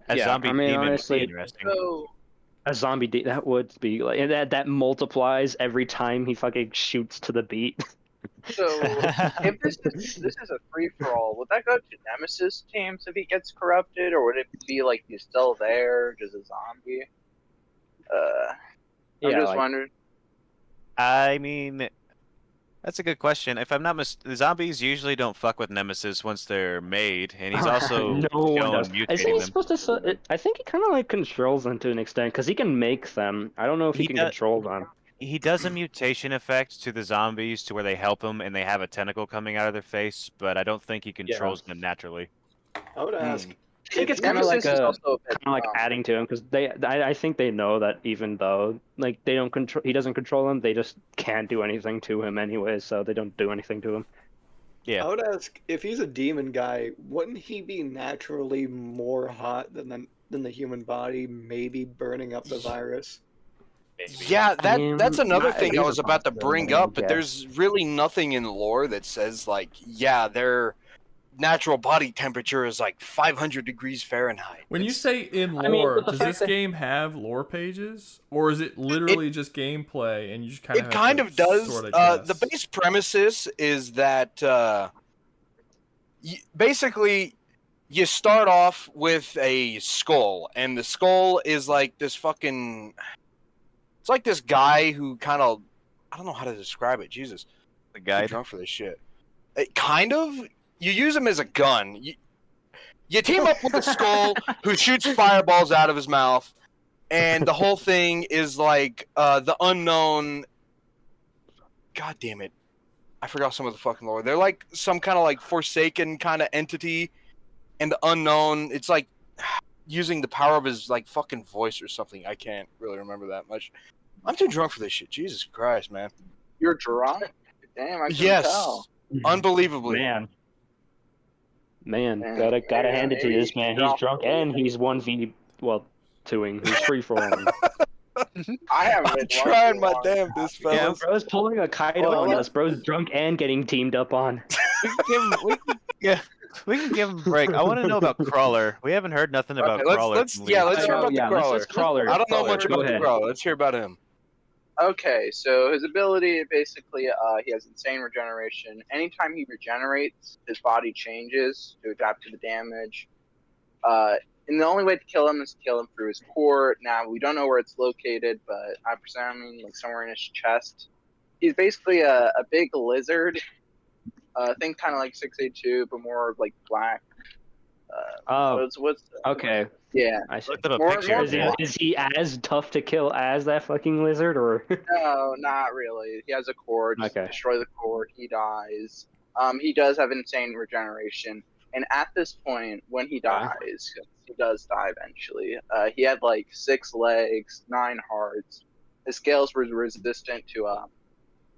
A zombie I mean, demon would be honestly, interesting. a zombie that would be like, and that multiplies every time he fucking shoots to the beat. So if this is a free for all, would that go to Nemesis teams if he gets corrupted, or would it be like he's still there, just a zombie? I'm just wondering. I mean, that's a good question. If I'm not the zombies usually don't fuck with Nemesis once they're made, and he's also no one shown does. mutating Isn't he them. supposed to? I think he kind of like controls them to an extent because he can make them. I don't know if he can control them. He does a mutation effect to the zombies to where they help him and they have a tentacle coming out of their face, but I don't think he controls them naturally. I would ask. I think it's kind of like adding to him because I think they know that even though like they don't control, he doesn't control them, they just can't do anything to him anyway, so they don't do anything to him. Yeah. I would ask if he's a demon guy, wouldn't he be naturally more hot than the human body, maybe burning up the virus? Yeah, that's another thing I was about to bring up, but there's really nothing in lore that says like, yeah, their natural body temperature is like 500 degrees Fahrenheit. When you say in lore, does this game have lore pages, or is it literally just gameplay and you just kind of? It kind of does. The base premises is that basically you start off with a skull, and the skull is like this fucking. It's like this guy who kind of, I don't know how to describe it. Jesus, the guy I'm drunk for this shit. It kind of. You use him as a gun. You team up with a skull who shoots fireballs out of his mouth, and the whole thing is like the unknown. God damn it! I forgot some of the fucking lore. They're like some kind of like forsaken kind of entity, and the unknown. It's like using the power of his like fucking voice or something. I can't really remember that much. I'm too drunk for this shit. Jesus Christ, man. You're drunk? Damn, I can tell. Unbelievably. Man, gotta hand it to this man. He's drunk and he's 1v2ing. He's free for all. I haven't been trying my damnedest, fellas. Yeah, bro's pulling a Kaido on us. Bro's drunk and getting teamed up on. We can give him a break. I want to know about Crawler. We haven't heard nothing about Crawler. Let's hear about the Crawler. I don't know much about the Crawler. Let's hear about him. Okay, so his ability, basically, he has insane regeneration. Anytime he regenerates, his body changes to adapt to the damage. And the only way to kill him is to kill him through his core. Now, we don't know where it's located, but I'm presuming like somewhere in his chest. He's basically a big lizard. Think kind of like 682, but more like black. Okay. Yeah. I looked up a picture. Is he as tough to kill as that fucking lizard, or? No, not really. He has a core. Just destroy the core, he dies. He does have insane regeneration, and at this point, when he dies, he does die eventually. He had like 6 legs, 9 hearts. His scales were resistant to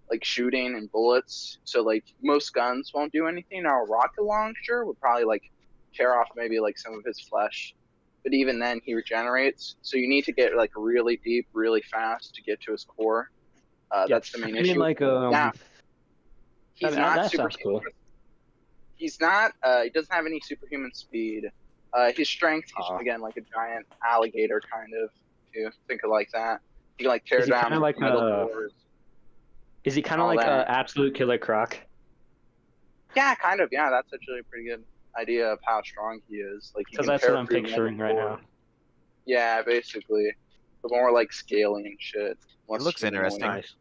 like shooting and bullets. So like most guns won't do anything. Now a rocket launcher would probably like tear off maybe like some of his flesh. But even then, he regenerates. So you need to get like really deep, really fast to get to his core. That's the main issue. Now, he's not superhuman. Cool. He's not. He doesn't have any superhuman speed. His strength, he's again like a giant alligator, kind of. If you think of like that, he can like tear down like metal doors. Is he kind of like Absolute Killer Croc? Yeah, kind of. Yeah, that's actually a pretty good idea of how strong he is. Like, you Because can that's pair what I'm three picturing right now. Yeah, basically. The more like scaling and shit. It less looks humanoid. interesting.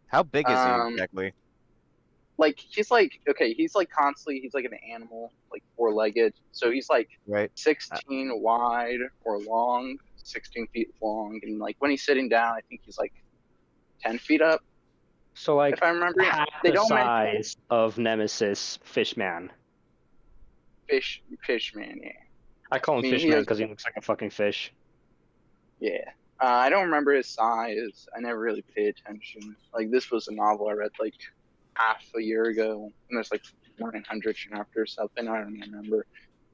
How big is he exactly? Like he's like he's like constantly he's like an animal, like 4-legged. So he's like 16 wide or long, 16 feet long, and like when he's sitting down, I think he's like 10 feet up. So like if I remember, half they the don't size of Nemesis Fishman. Fishman, yeah. I call him I mean, Fishman because he looks like a fucking fish. Yeah. I don't remember his size. I never really paid attention. Like, this was a novel I read, like, half a year ago. And there's, like, 900 chapters or something. I don't remember.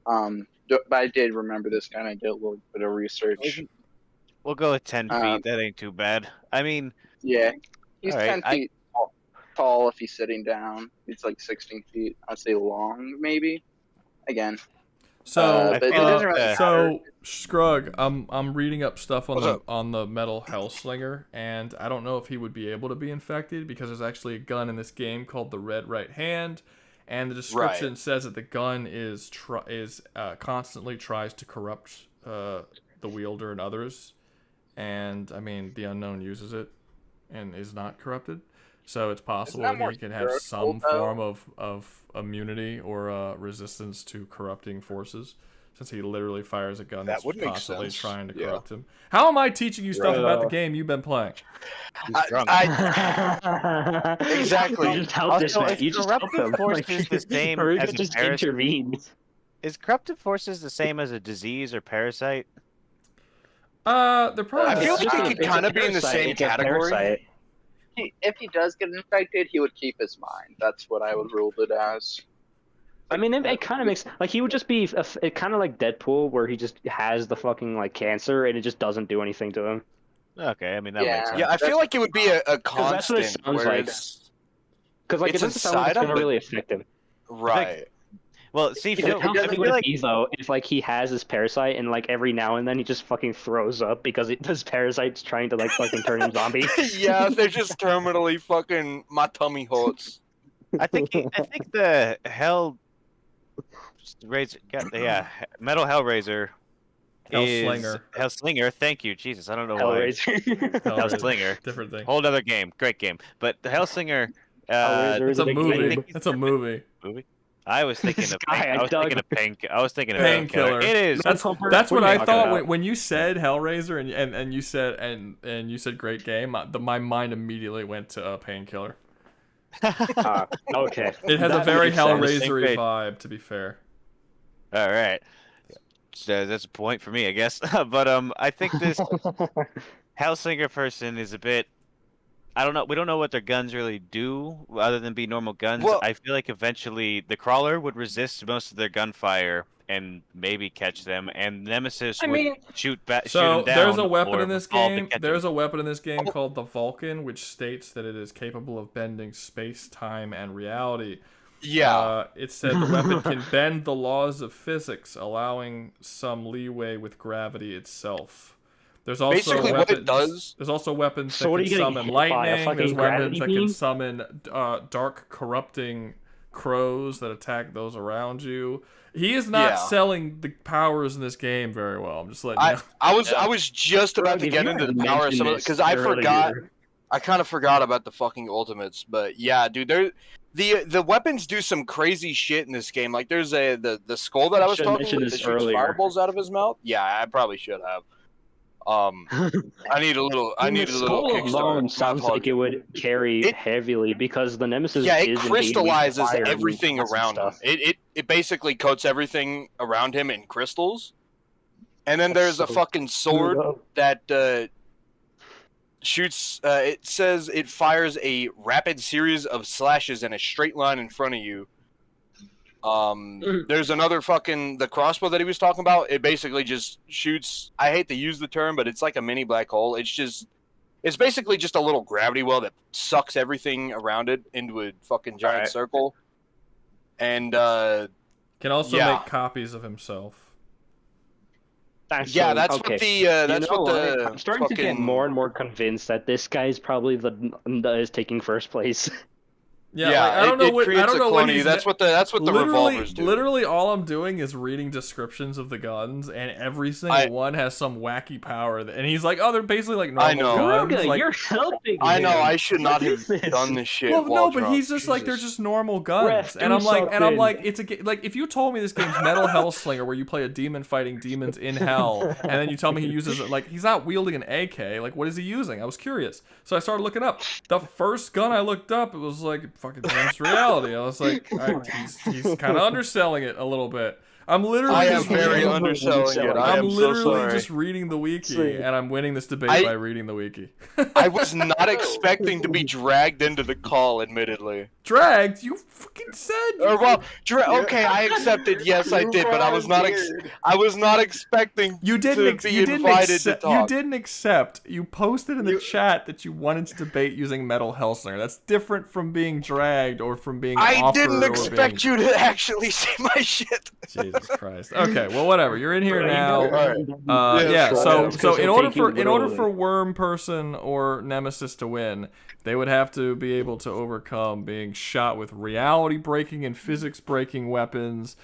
But I did remember this guy, and I did a little bit of research. We'll go with 10 feet. That ain't too bad. I mean... Yeah. He's right, 10 feet tall if he's sitting down. He's, like, 16 feet, I'd say long, maybe. Again. So, but it doesn't really matter. so Scrug, I'm reading up stuff on the metal Hellslinger, and I don't know if he would be able to be infected because there's actually a gun in this game called the Red Right Hand, and the description says that the gun is constantly tries to corrupt the wielder and others, and I mean the unknown uses it and is not corrupted. So it's possible that he can have some form of immunity or resistance to corrupting forces, since he literally fires a gun that's constantly trying to corrupt him. How am I teaching you stuff about the game you've been playing? Exactly. You just help this man. You just help corruptive him. forces the same or as just a intervene. Is corruptive forces the same as a disease or parasite? They're probably. I feel like they could kind of be in the same category. If he does get infected, he would keep his mind. That's what I would rule it as. I mean, it kind of makes like he would just be kind of like Deadpool, where he just has the fucking like cancer and it just doesn't do anything to him. Okay, I mean that makes sense. Yeah, I feel like it would be a constant. That's what it sounds like. Because like it doesn't sound like it's gonna really affect him. Right. Well, see, how funny would it be though if like he has this parasite and like every now and then he just fucking throws up because this parasite's trying to like fucking turn him zombie? Yeah, they're just terminally fucking my tummy hurts. I think the Metal Hellraiser. Hellslinger. Thank you, Jesus. I don't know why. Hellslinger. Different thing. Whole other game. Great game. But the Hellslinger. It's a movie. It's a movie. I was thinking of Painkiller. It is. That's what I thought when you said Hellraiser and you said great game. My mind immediately went to Painkiller. Okay. It has a very Hellraiser-y vibe, to be fair. All right. So that's a point for me, I guess. But I think this Hellslinger person is a bit. I don't know. We don't know what their guns really do, other than be normal guns. Well, I feel like eventually the Crawler would resist most of their gunfire and maybe catch them, and Nemesis would shoot them down. There's a weapon in this game. There's a weapon in this game called the Vulcan, which states that it is capable of bending space, time, and reality. Yeah. It said the weapon can bend the laws of physics, allowing some leeway with gravity itself. There's also basically weapons, what it does. There's also weapons that can summon lightning. There's weapons that can summon dark, corrupting crows that attack those around you. He is not selling the powers in this game very well. I'm just letting you know. I was just about to get into the power of some of it because I forgot. I kind of forgot about the fucking ultimates, but yeah, dude, the weapons do some crazy shit in this game. Like there's the skull that I was talking about that shoots fireballs out of his mouth. Yeah, I probably should have. I need a little. The skull alone sounds like it would carry heavily because the Nemesis. Yeah, it crystallizes everything around him. It basically coats everything around him in crystals. And then there's a fucking sword that shoots. It says it fires a rapid series of slashes in a straight line in front of you. There's another the crossbow that he was talking about. It basically just shoots. I hate to use the term, but it's like a mini black hole. It's basically just a little gravity well that sucks everything around it into a fucking giant circle. And can also make copies of himself. That's what the. I'm starting to get more and more convinced that this guy is probably is taking first place. Yeah, like, I don't know what he's that's what the revolvers do. Literally, all I'm doing is reading descriptions of the guns, and every single one has some wacky power. And he's like, "Oh, they're basically like normal guns." Rouga, like, you're helping. I know. him. I should not have done this shit. Well, while no, but drunk. he's just like they're Jesus. just normal guns, and I'm like, it's like if you told me this game's Metal Hellslinger, where you play a demon fighting demons in hell, and then you tell me he uses like he's not wielding an AK. Like, what is he using? I was curious, so I started looking up. The first gun I looked up, it was like fucking James Reality. I was like, he's kind of underselling it a little bit. I'm literally I am very underselling it. I'm literally just reading the wiki, and I'm winning this debate by reading the wiki. I was not expecting to be dragged into the call, admittedly. Dragged? You fucking said. Okay, I accepted. Yes, I did, but I was not. I was not expecting. You didn't. To be invited to talk. You didn't accept. You posted in the chat that you wanted to debate using Metal Hellslinger. That's different from being dragged or from being. I didn't expect you to actually say my shit. Jesus Christ. Okay, well, whatever. You're in here now. Yeah. So in order for Worm Person or Nemesis to win, they would have to be able to overcome being shot with reality-breaking and physics-breaking weapons,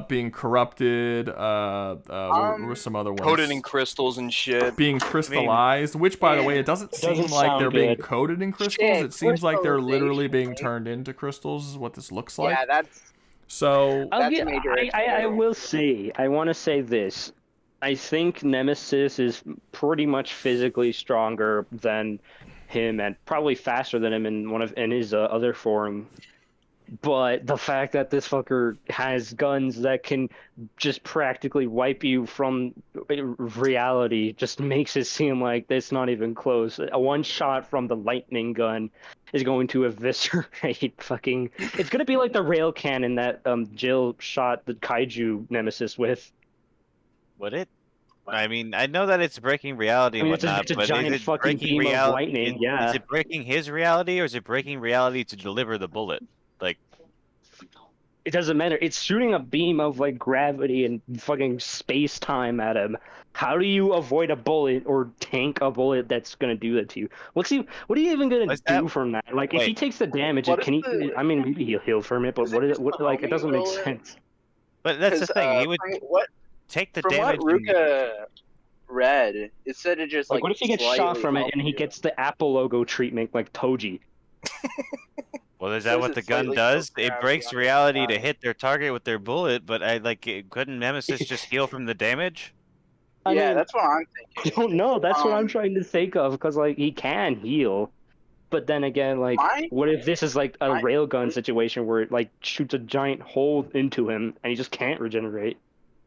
being corrupted. What were some other ones? Coated in crystals and shit. Being crystallized, which, by the way, it doesn't seem like they're being coated in crystals. It seems like they're literally being turned into crystals. Is what this looks like. Yeah, that's. So I will say, I want to say this. I think Nemesis is pretty much physically stronger than him and probably faster than him in his other form. But the fact that this fucker has guns that can just practically wipe you from reality just makes it seem like it's not even close. A one shot from the lightning gun is going to eviscerate fucking... It's going to be like the rail cannon that Jill shot the kaiju Nemesis with. Would it? I mean, I know that it's breaking reality and whatnot, it's a but giant is it fucking breaking beam of reality? lightning, yeah. Is it breaking his reality, or is it breaking reality to deliver the bullet? Like, it doesn't matter. It's shooting a beam of like gravity and fucking space time at him. How do you avoid a bullet or tank a bullet that's gonna do that to you? What are you even gonna do from that? Like, if he takes the damage, can he? I mean, maybe he'll heal from it, but what is it? What like? It doesn't make sense. but that's the thing. He would take the damage. From what Rouga read, it said it just Like, what if he gets shot from it and he gets the Apple logo treatment like Toji? Well, is that what the gun does? It breaks reality to hit their target with their bullet, but couldn't Nemesis just heal from the damage? I mean, that's what I'm thinking. I don't know. That's what I'm trying to think of, because like he can heal, but then again, like, what if this is like a railgun situation where it like shoots a giant hole into him and he just can't regenerate?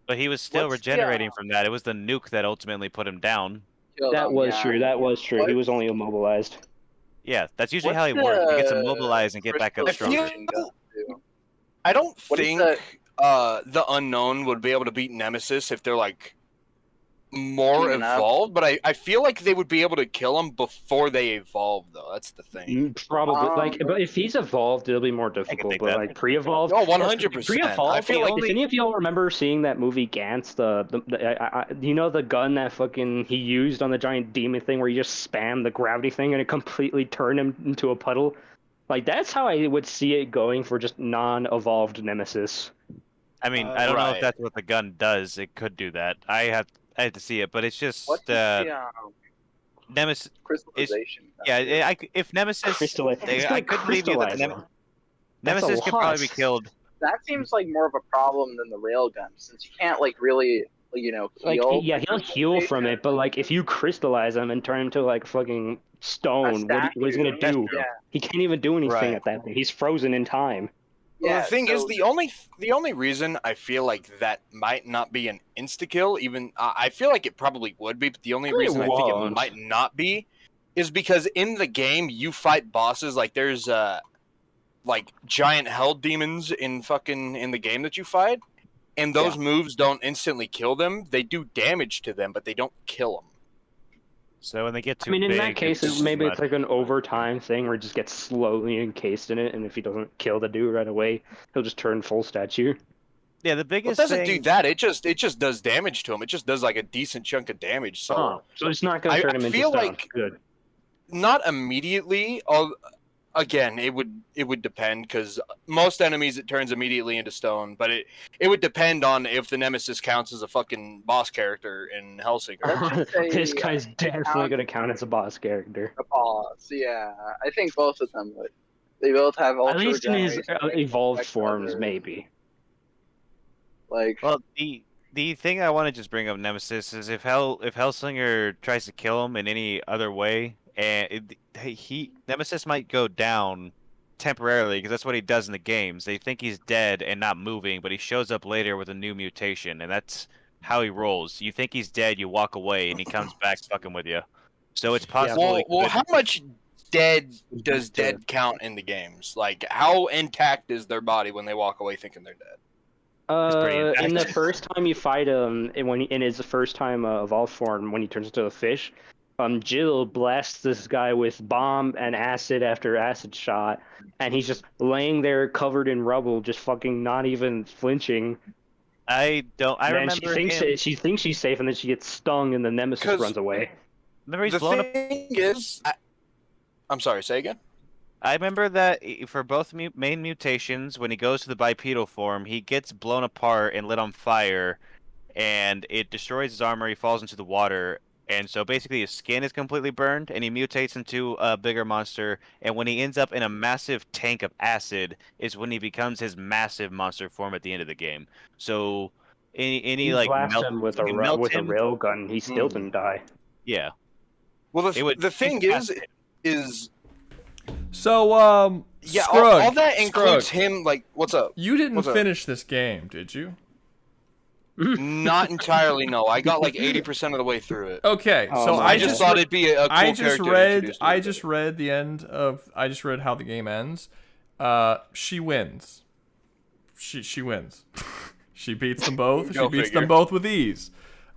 But he was still regenerating from that. It was the nuke that ultimately put him down. That was true. That was true. He was only immobilized. Yeah, that's usually how he works. He gets immobilized and get back up stronger. I don't think the unknown would be able to beat Nemesis if they're like more evolved, but I feel like they would be able to kill him before they evolve, though. That's the thing. Probably. But if he's evolved, it'll be more difficult. But like pre-evolved, oh, 100%. Pre-evolved. I feel like if any of y'all remember seeing that movie Gantz, you know the gun that fucking he used on the giant demon thing, where you just spam the gravity thing and it completely turned him into a puddle. Like, that's how I would see it going for just non-evolved Nemesis. I mean, I don't know if that's what the gun does. It could do that. I had to see it, but it's just Nemesis. Crystallization. If Nemesis, I couldn't believe you that Nemesis could probably be killed. That seems like more of a problem than the railgun, since you can't like really, heal. Like, yeah, he'll heal from it, but like if you crystallize him and turn him to like fucking stone, what is he gonna do? Yeah. He can't even do anything at that point. He's frozen in time. Well, the thing is, the only reason I feel like that might not be an insta-kill, even I feel like it probably would be, but the only reason I think it might not be is because in the game you fight bosses, like there's like giant hell demons in the game that you fight, and those moves don't instantly kill them. They do damage to them, but they don't kill them. So when they get too big, in that case, it's like an overtime thing where it just gets slowly encased in it, and if he doesn't kill the dude right away, he'll just turn full statue. Yeah, the biggest thing... It doesn't do that. It just does damage to him. It just does like a decent chunk of damage. So, so it's not going to turn him into stone. Like, good. Not immediately. again, it would depend, because most enemies it turns immediately into stone, but it would depend on if the Nemesis counts as a fucking boss character in Hellsinger. This guy's definitely gonna count as a boss character. A boss, yeah. I think both of them would. They both have ultra At least in his regeneration, evolved like forms, other- maybe. Like, Well, the thing I want to just bring up Nemesis is if Hellsinger tries to kill him in any other way, and Nemesis might go down temporarily because that's what he does in the games. They think he's dead and not moving, but he shows up later with a new mutation, and that's how he rolls. You think he's dead, you walk away, and he comes back fucking with you. So it's possible. Well, how much does dead count in the games? Like, how intact is their body when they walk away thinking they're dead? In the first time you fight him, in his first time evolved form, when he turns into a fish, Jill blasts this guy with bomb and acid after acid shot, and he's just laying there covered in rubble, just fucking not even flinching. I remember she thinks she's safe, and then she gets stung, and the Nemesis runs away. Remember he's The blown up. thing is, I'm sorry, say again? I remember that for both main mutations, when he goes to the bipedal form, he gets blown apart and lit on fire, and it destroys his armor. He falls into the water, and so basically his skin is completely burned, and he mutates into a bigger monster. And when he ends up in a massive tank of acid, is when he becomes his massive monster form at the end of the game. So any like blast him with a rail gun, he still didn't die. Yeah. Well, the thing is. So, yeah, Scrugg, all that includes Scrugg, him. Like, what's up? You didn't What's up? finish this game, did you? Not entirely. No, I got like 80% of the way through it. Okay, so I just thought it'd be a cool character to introduce to I the just read the end of. I just read how the game ends. She wins. She wins. She beats them both. Go She beats figure. them both with ease.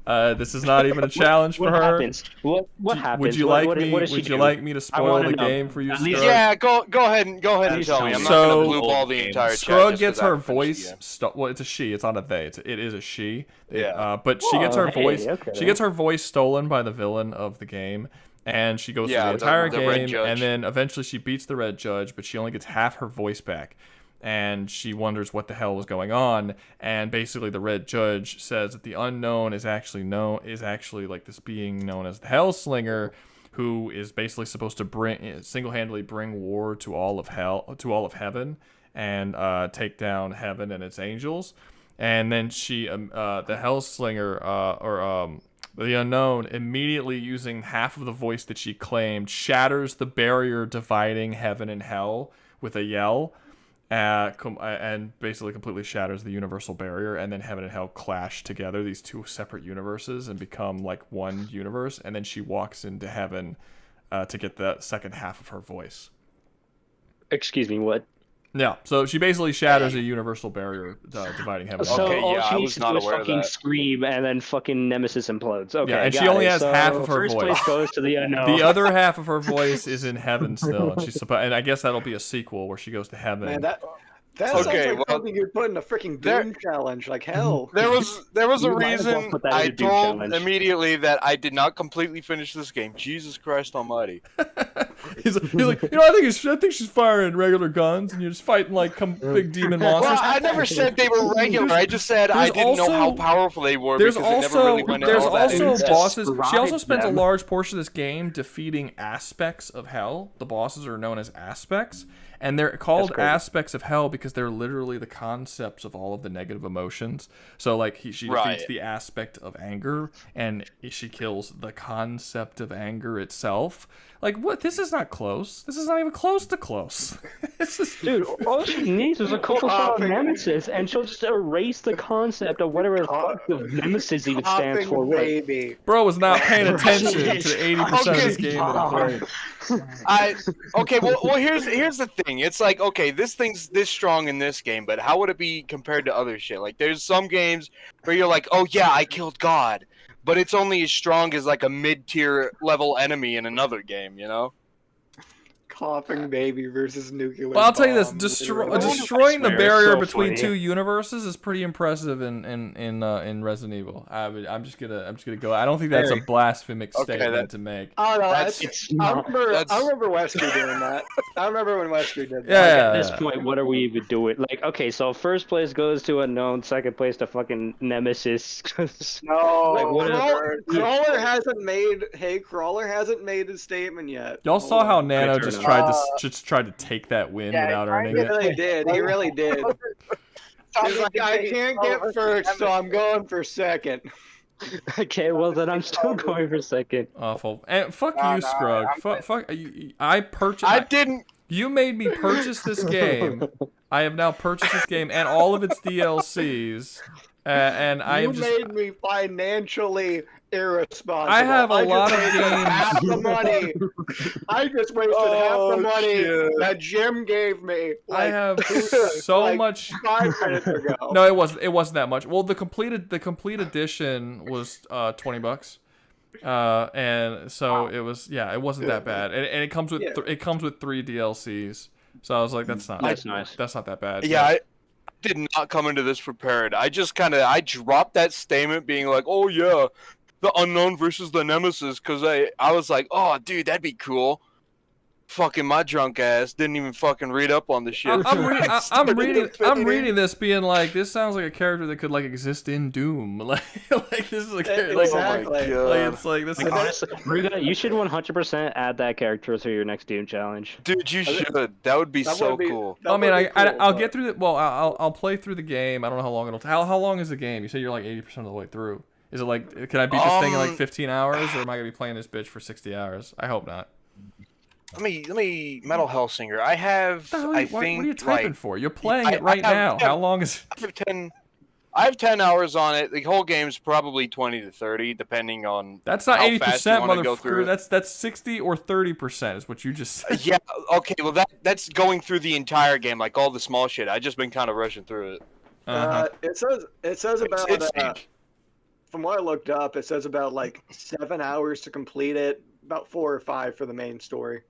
This is not even a challenge for What her. happens? What happens? Would you What- like what- me? what does she Would you do? like me to I spoil wanna the know. game for you, At least- Scrugg? Yeah, go ahead and tell me. I'm not gonna blue ball the entire chat. Scrugg just gets 'cause I her haven't finished the voice. game. Well, it's a she. It's not a they. It is a she. Yeah. But she gets her Oh, hey, voice. okay. She gets her voice stolen by the villain of the game, and she goes Yeah, through the entire the Red game, Judge. and then eventually she beats the Red Judge, but she only gets half her voice back. And she wonders what the hell was going on, and basically the Red Judge says that the unknown is actually like this being known as the Hellslinger, who is basically supposed to single-handedly bring war to all of heaven, and take down heaven and its angels. And then she, the Hellslinger, the unknown, immediately using half of the voice that she claimed, shatters the barrier dividing heaven and hell with a yell. And basically completely shatters the universal barrier, and then heaven and hell clash together, these two separate universes, and become like one universe. And then she walks into heaven to get the second half of her voice. Excuse me, what? Yeah, so she basically shatters a universal barrier dividing heaven. So and hell. all she needs to do is fucking scream, and then fucking Nemesis implodes. Okay, Yeah, and she got only it. has So half of her first voice. place goes to the unknown. The other half of her voice is in heaven still, and and I guess that'll be a sequel where she goes to heaven. Man, that Okay, sounds like well, something you'd put in a freaking Doom challenge, like hell. There was a You might as well reason put that in I a Doom told challenge. immediately that I did not completely finish this game. Jesus Christ Almighty! He's like, I think she's firing regular guns, and you're just fighting like big demon monsters. Well, I never said they were regular. I just said I didn't know how powerful they were because it never really went into all that. Bosses. She also spends a them. large portion of this game defeating aspects of hell. The bosses are known as aspects, and they're called aspects of hell because they're literally the concepts of all of the negative emotions. So like she defeats the aspect of anger, and she kills the concept of anger itself. Like, what? This is not close. This is not even close to close. Dude, all she needs is a couple shot of Nemesis, and she'll just erase the concept of whatever the fuck the Nemesis even stands for. Baby. Bro was not paying attention to the 80% of this game that he played. Well, here's the thing. It's like, okay, this thing's this strong in this game, but how would it be compared to other shit? Like, there's some games where you're like, oh yeah, I killed God, but it's only as strong as like a mid-tier level enemy in another game, you know? Coughing baby versus nuclear. Well, I'll tell you this: bomb, destroying literally. the barrier so between funny. two universes is pretty impressive in Resident Evil. I'm just gonna go. I don't think that's a Hey. blasphemic Okay, statement to make. Oh no, It's I not. remember Wesker doing that. I remember when Wesker did that. Yeah. At this point, what are we even doing? Like, okay, so first place goes to Unknown, second place to fucking Nemesis. No, Like, what Crawler hasn't made. Hey, Crawler hasn't made his statement yet. Y'all saw how Nano Fair just enough. tried to take that win Yeah, without earning He it. really did. He really did. He's like, I can't get first, so I'm going for second. Okay, well then I'm still going for second. Awful. And fuck No, you, no, Scrugg. Fuck. I purchased. I didn't. You made me purchase this game. I have now purchased this game and all of its DLCs. And I You have just. made me financially irresponsible. I have a lot of wasted games. Half the money. I just wasted half the money that Jim gave me. I have so like much. 5 minutes ago. No, it wasn't that much. Well, the complete edition was $20. And so it was, it wasn't that bad. And it comes with it comes with 3 DLCs. So I was like, that's not nice. That's not that bad. Yeah, I did not come into this prepared. I just I dropped that statement being like, oh yeah, the Unknown versus the Nemesis, because I was like, oh dude, that'd be cool. Fucking my drunk ass didn't even fucking read up on the shit. I'm reading this being like, this sounds like a character that could like exist in Doom. Like this is a character. Exactly. Like it's like this. Like, honestly, Rouga, you should 100% add that character to your next Doom challenge. Dude, you should. That would be cool. I mean, I'll get through the. Well, I'll play through the game. I don't know how long it'll. How long is the game? You say you're like 80% of the way through. Is it like? Can I beat this thing in like 15 hours, or am I gonna be playing this bitch for 60 hours? I hope not. Let me Metal Hellsinger. I have. What I think. What are you typing for? You're playing it I right have- now. How long is? I have 10 hours on it. The whole game's probably 20 to 30, depending on. That's not how fast you 80%, wanna go through motherfucker. it. That's 60 or 30% is what you just said. Yeah. Okay. Well, that's going through the entire game, like all the small shit. I just been kind of rushing through it. It says about from what I looked up, it says about like 7 hours to complete it, about 4 or 5 for the main story.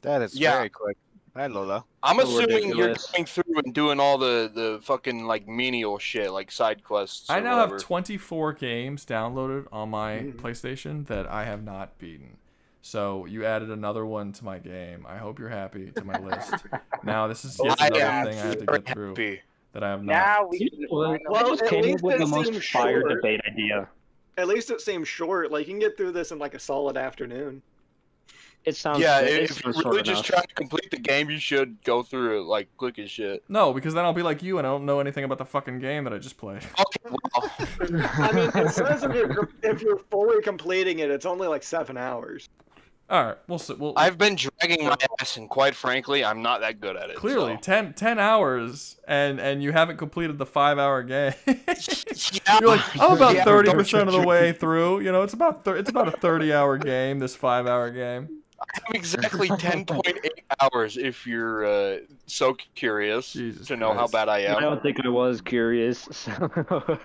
That is very quick. Hi, Lola. I'm assuming you're ridiculous. going through and doing all the fucking like menial shit, like side quests. I or now whatever. have 24 games downloaded on my PlayStation that I have not beaten. So you added another one to my game. I hope you're happy to my list. Now this is yet another thing I have to get through that I have not. Now we Well, came up with the most fire short. debate idea. At least it seems short. Like you can get through this in like a solid afternoon. It sounds. Yeah, it if you're sounds really short just enough. trying to complete the game, you should go through it like quick as shit. No, because then I'll be like you and I don't know anything about the fucking game that I just played. Okay, well. I mean, it says if you're fully completing it, it's only like 7 hours. All right, we'll see. I've been dragging my ass, and quite frankly, I'm not that good at it. Clearly, so. 10 hours, and you haven't completed the 5-hour game. You're like, I'm about 30% of the way through. You know, it's about a 30-hour game. This 5-hour game. I have exactly 10.8 hours. If you're so curious to know how bad I am. I don't think I was curious. So.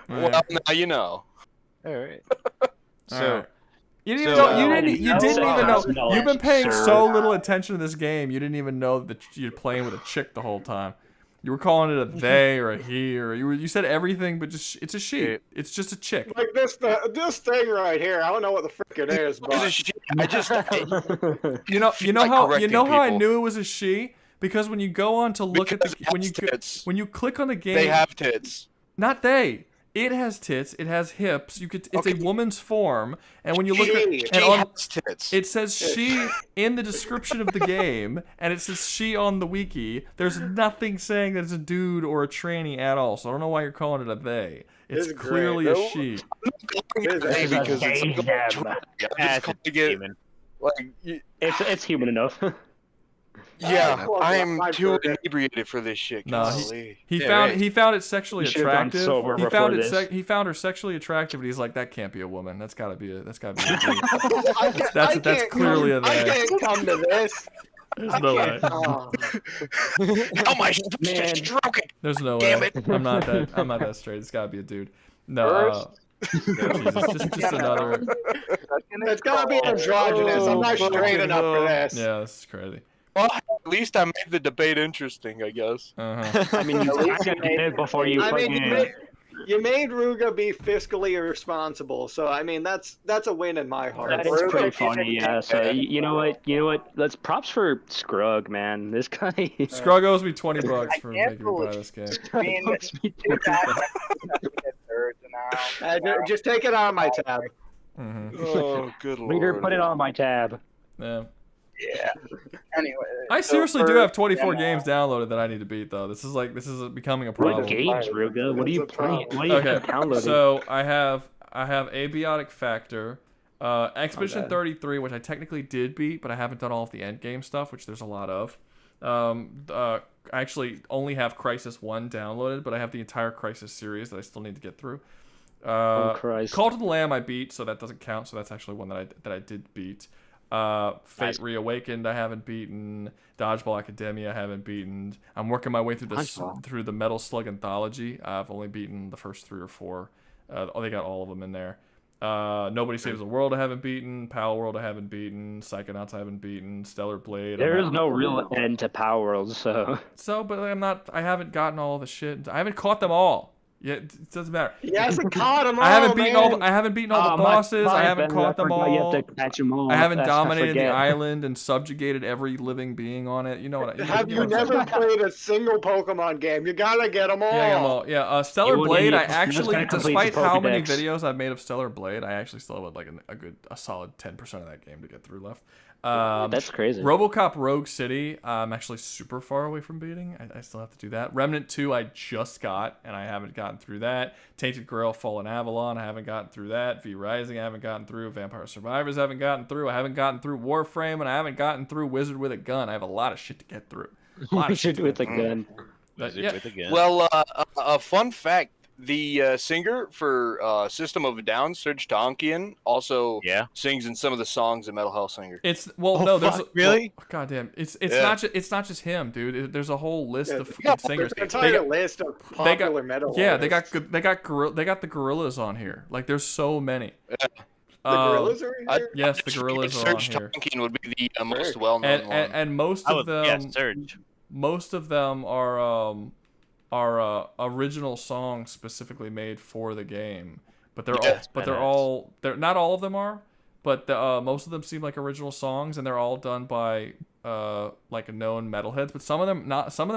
Well, now you know. All right. All right. You didn't even know. You've been paying so little attention to this game. You didn't even know that you're playing with a chick the whole time. You were calling it a they or a he, or you said everything, but just it's a she. It's just a chick. Like this thing right here. I don't know what the frick it is, but I just you know how I knew it was a she, because when you go on to look at the when you click on the game, they have tits. Not they. It has tits. It has hips. It's a woman's form, and when you look at it says she in the description of the game, and it says she on the wiki. There's nothing saying that it's a dude or a tranny at all. So I don't know why you're calling it a they. It's clearly a she. It's human enough. Yeah, I am too inebriated for this shit. No, he found it sexually attractive. He found her sexually attractive, and he's like, that can't be a woman. That's gotta be a. That's clearly a they. I can't come to this. There's no way. Oh my stroking. There's no Damn way. it. I'm not that straight. It's gotta be a dude. No. Jesus, just another. It's gotta be androgynous. I'm not straight enough for this. Yeah, this is crazy. Well, at least I made the debate interesting, I guess. I mean, you kind of did it before you You made Rouga be fiscally irresponsible, so I mean that's a win in my heart. That is pretty funny, yeah. So you know what? Let's props for Scrug, man. This guy. Scrug owes me $20 for making me buy this game. Just take it out of my tab. Oh, good lord. Leader, put it on my tab. Yeah. Yeah. Anyway, I seriously do have 24 games downloaded that I need to beat, though. This is becoming a problem. What games, Rouga? What are you playing? What are you downloading? So I have Abiotic Factor, Expedition 33, which I technically did beat, but I haven't done all of the end game stuff, which there's a lot of. I actually only have Crisis 1 downloaded, but I have the entire Crisis series that I still need to get through. Christ. Call to the Lamb I beat, so that doesn't count. So that's actually one that I did beat. Fate Reawakened I haven't beaten. Dodgeball Academia I haven't beaten. I'm working my way through the Metal Slug Anthology. I've only beaten the first 3 or 4. They got all of them in there. Nobody Saves the World I haven't beaten. Power World I haven't beaten. Psychonauts I haven't beaten. Stellar Blade. There is no real end to Power World, so. But I haven't gotten all the shit. I haven't caught them all. Yeah, it doesn't matter. He hasn't caught them all. I haven't beaten all the bosses. I haven't caught them all. You have to catch them all. I haven't dominated the island and subjugated every living being on it. You know what? Have you never played a single Pokemon game? You gotta get them all. Yeah, get them all. Yeah, Stellar Blade. I actually, despite how many videos I've made of Stellar Blade, I actually still have like a solid 10% of that game to get through left. That's crazy. RoboCop Rogue City, I'm actually super far away from beating. I still have to do that. Remnant 2 I just got, and I haven't gotten through that. Tainted Grail Fallen Avalon, I haven't gotten through that. V Rising, I haven't gotten through. Vampire Survivors, I haven't gotten through. I haven't gotten through Warframe, and I haven't gotten through Wizard with a Gun. I have a lot of shit to get through. Wizard with a Gun. Well, a fun fact. The singer for System of a Down, Serge Tankian, also sings in some of the songs in Metal Hellsinger. Really? Goddamn! It's not just him, dude. There's a whole list of singers. There's an entire list of popular metal. Yeah, artists. they got the Gorillas on here. Like there's so many. The Gorillas are in here? Yes, the Gorillas are on Serge here. Tankian would be the most well-known one. And most of them, most of them are original songs specifically made for the game, but they're not all of them are, but most of them seem like original songs, and they're all done by like known metalheads. But some of them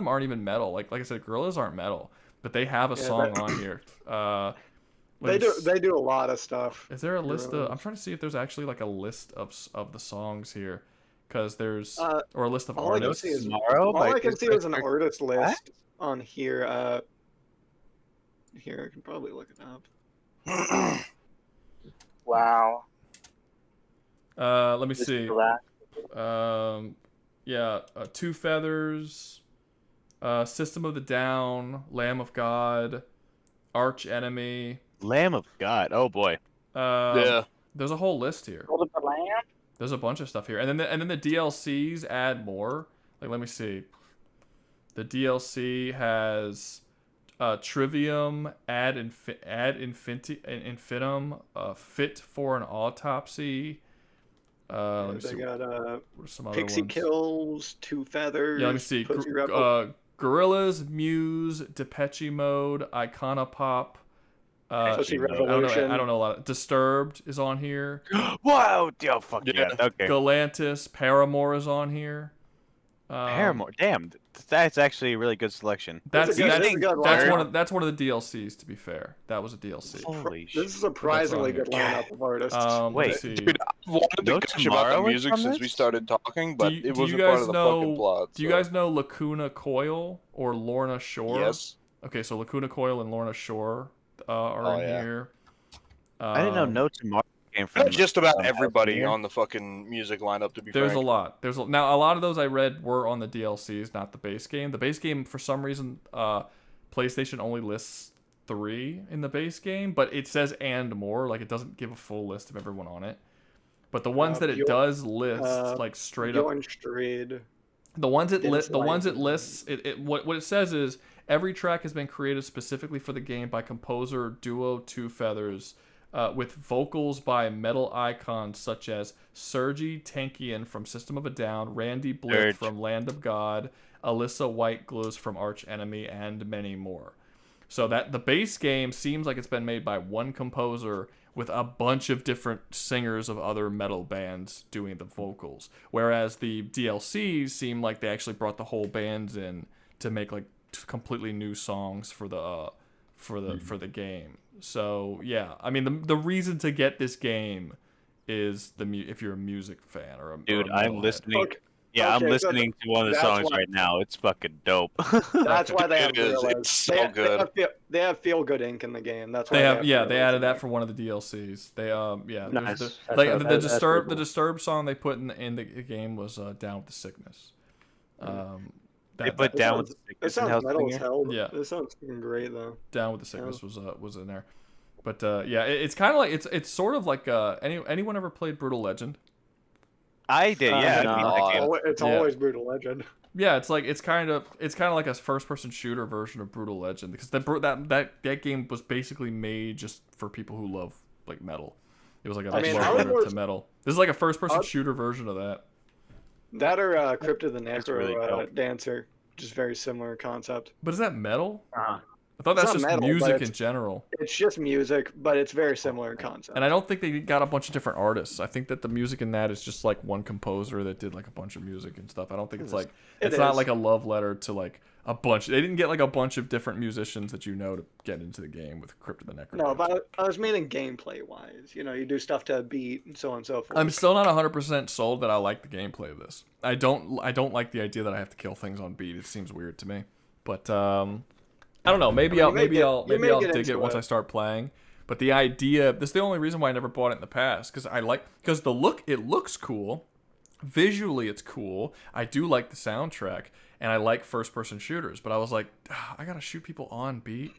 aren't even metal. Like I said, Gorillas aren't metal, but they have a song on here. They do a lot of stuff. Is there a list of? I'm trying to see if there's actually like a list of the songs here, because there's or a list of artists. All I can see is an artist list on here. Here, I can probably look it up. Wow. Let me see. Two Feathers, System of the Down, Lamb of God, Arch Enemy. Lamb of God. Oh boy. There's a whole list here. Hold up the lamb. There's a bunch of stuff here, and then the DLCs add more. Like, let me see. The DLC has Trivium, Ad Infinitum, Fit for an Autopsy. Let me see. They got some other Pixie ones. Kills, Two Feathers. Yeah, let me see. Gorillas, Muse, Depeche Mode, Iconopop. Pussy I Revolution. don't know a lot. Disturbed is on here. Wow! Oh, fuck yeah. Okay. Galantis, Paramore is on here. Paramore. Damn, that's actually a really good selection. That's good that's one of the DLCs. To be fair, that was a DLC. Holy shit! This is a surprisingly good lineup of artists. Let's see. Dude, I've wanted to gush about the music since we started talking, but it wasn't part of the fucking plot. Do you guys know Lacuna Coil or Lorna Shore? Yes. Okay, so Lacuna Coil and Lorna Shore are in here. I didn't know No Tomorrow came from. Just about everybody on the fucking music lineup. To be There's frank. a lot. Now a lot of those I read were on the DLCs, not the base game. The base game, for some reason, PlayStation only lists 3 in the base game, but it says and more. Like, it doesn't give a full list of everyone on it. But the ones that it does list, like straight up, the ones it lists, what it says is every track has been created specifically for the game by composer duo Two Feathers. with vocals by metal icons such as Sergey Tankian from System of a Down, Randy Blith from Land of God, Alyssa Whiteglows from Arch Enemy, and many more. So that the base game seems like it's been made by one composer with a bunch of different singers of other metal bands doing the vocals, whereas the DLCs seem like they actually brought the whole bands in to make like completely new songs for the game. So yeah, I mean the reason to get this game is if you're a music fan or a dude. or a I'm metalhead. listening. Yeah, I'm listening to one of the songs right now. It's fucking dope. That's why they have Gorillaz. It's so good. They have feel good ink in the game. That's why They have Gorillaz they added in that there. for one of the DLCs. They yeah, Nice. the That's pretty the cool. Disturbed song they put in the game was Down with the Sickness. They put Down with the It Sickness in sounds metal as Hellsinger. hell. Yeah. It sounds fucking great though. Down with the Sickness was in there. But yeah, it's kind of like it's sort of like anyone ever played Brutal Legend? I did, yeah. It's always Brutal Legend. Yeah, it's kind of like a first-person shooter version of Brutal Legend because that game was basically made just for people who love like metal. It was like a love letter to metal. This is like a first-person shooter version of that. That or Crypt of the Necro really dope. Dancer, just very similar concept. But is that metal? Uh-huh. I thought It's that's not just metal, music but in general. It's just music, but it's very similar in concept. And I don't think they got a bunch of different artists. I think that the music in that is just like one composer that did like a bunch of music and stuff. I don't think it's like it's not like a love letter to like a bunch. They didn't get like a bunch of different musicians that you know to get into the game with Crypt of the Necro. No, but I was meaning gameplay wise. You know, you do stuff to a beat and so on and so forth. I'm still not 100% sold that I like the gameplay of this. I don't like the idea that I have to kill things on beat. It seems weird to me. But I don't know. Maybe I'll dig it once I start playing. But the idea, this is the only reason why I never bought it in the past, because it looks cool, visually it's cool. I do like the soundtrack, and I like first-person shooters. But I was like, I gotta shoot people on beat.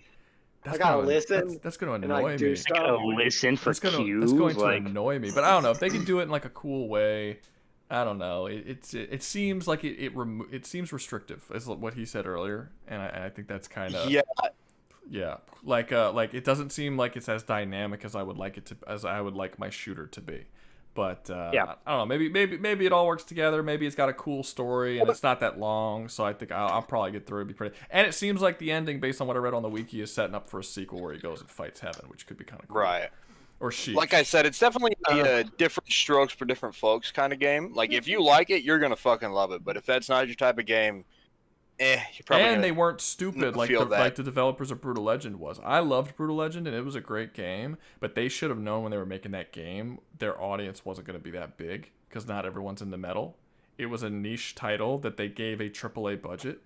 I gotta listen. That's gonna and, annoy like, do me. stuff. I gotta listen for cues. That's going to like, annoy me. But I don't know if they can do it in like a cool way. I don't know. It seems like it seems restrictive, is what he said earlier, and I think that's kind of yeah. Like it doesn't seem like it's as dynamic as I would like my shooter to be. But I don't know. Maybe it all works together. Maybe it's got a cool story and it's not that long. So I think I'll probably get through. It'd be pretty. And it seems like the ending, based on what I read on the wiki, is setting up for a sequel where he goes and fights Heaven, which could be kind of cool. Right. Or she. Like I said, it's definitely a different strokes for different folks kind of game. Like if you like it, you're gonna fucking love it. But if that's not your type of game, you're probably. And they weren't stupid like the that. developers of Brutal Legend was. I loved Brutal Legend and it was a great game, but they should have known when they were making that game their audience wasn't gonna be that big because not everyone's into metal. It was a niche title that they gave a AAA budget,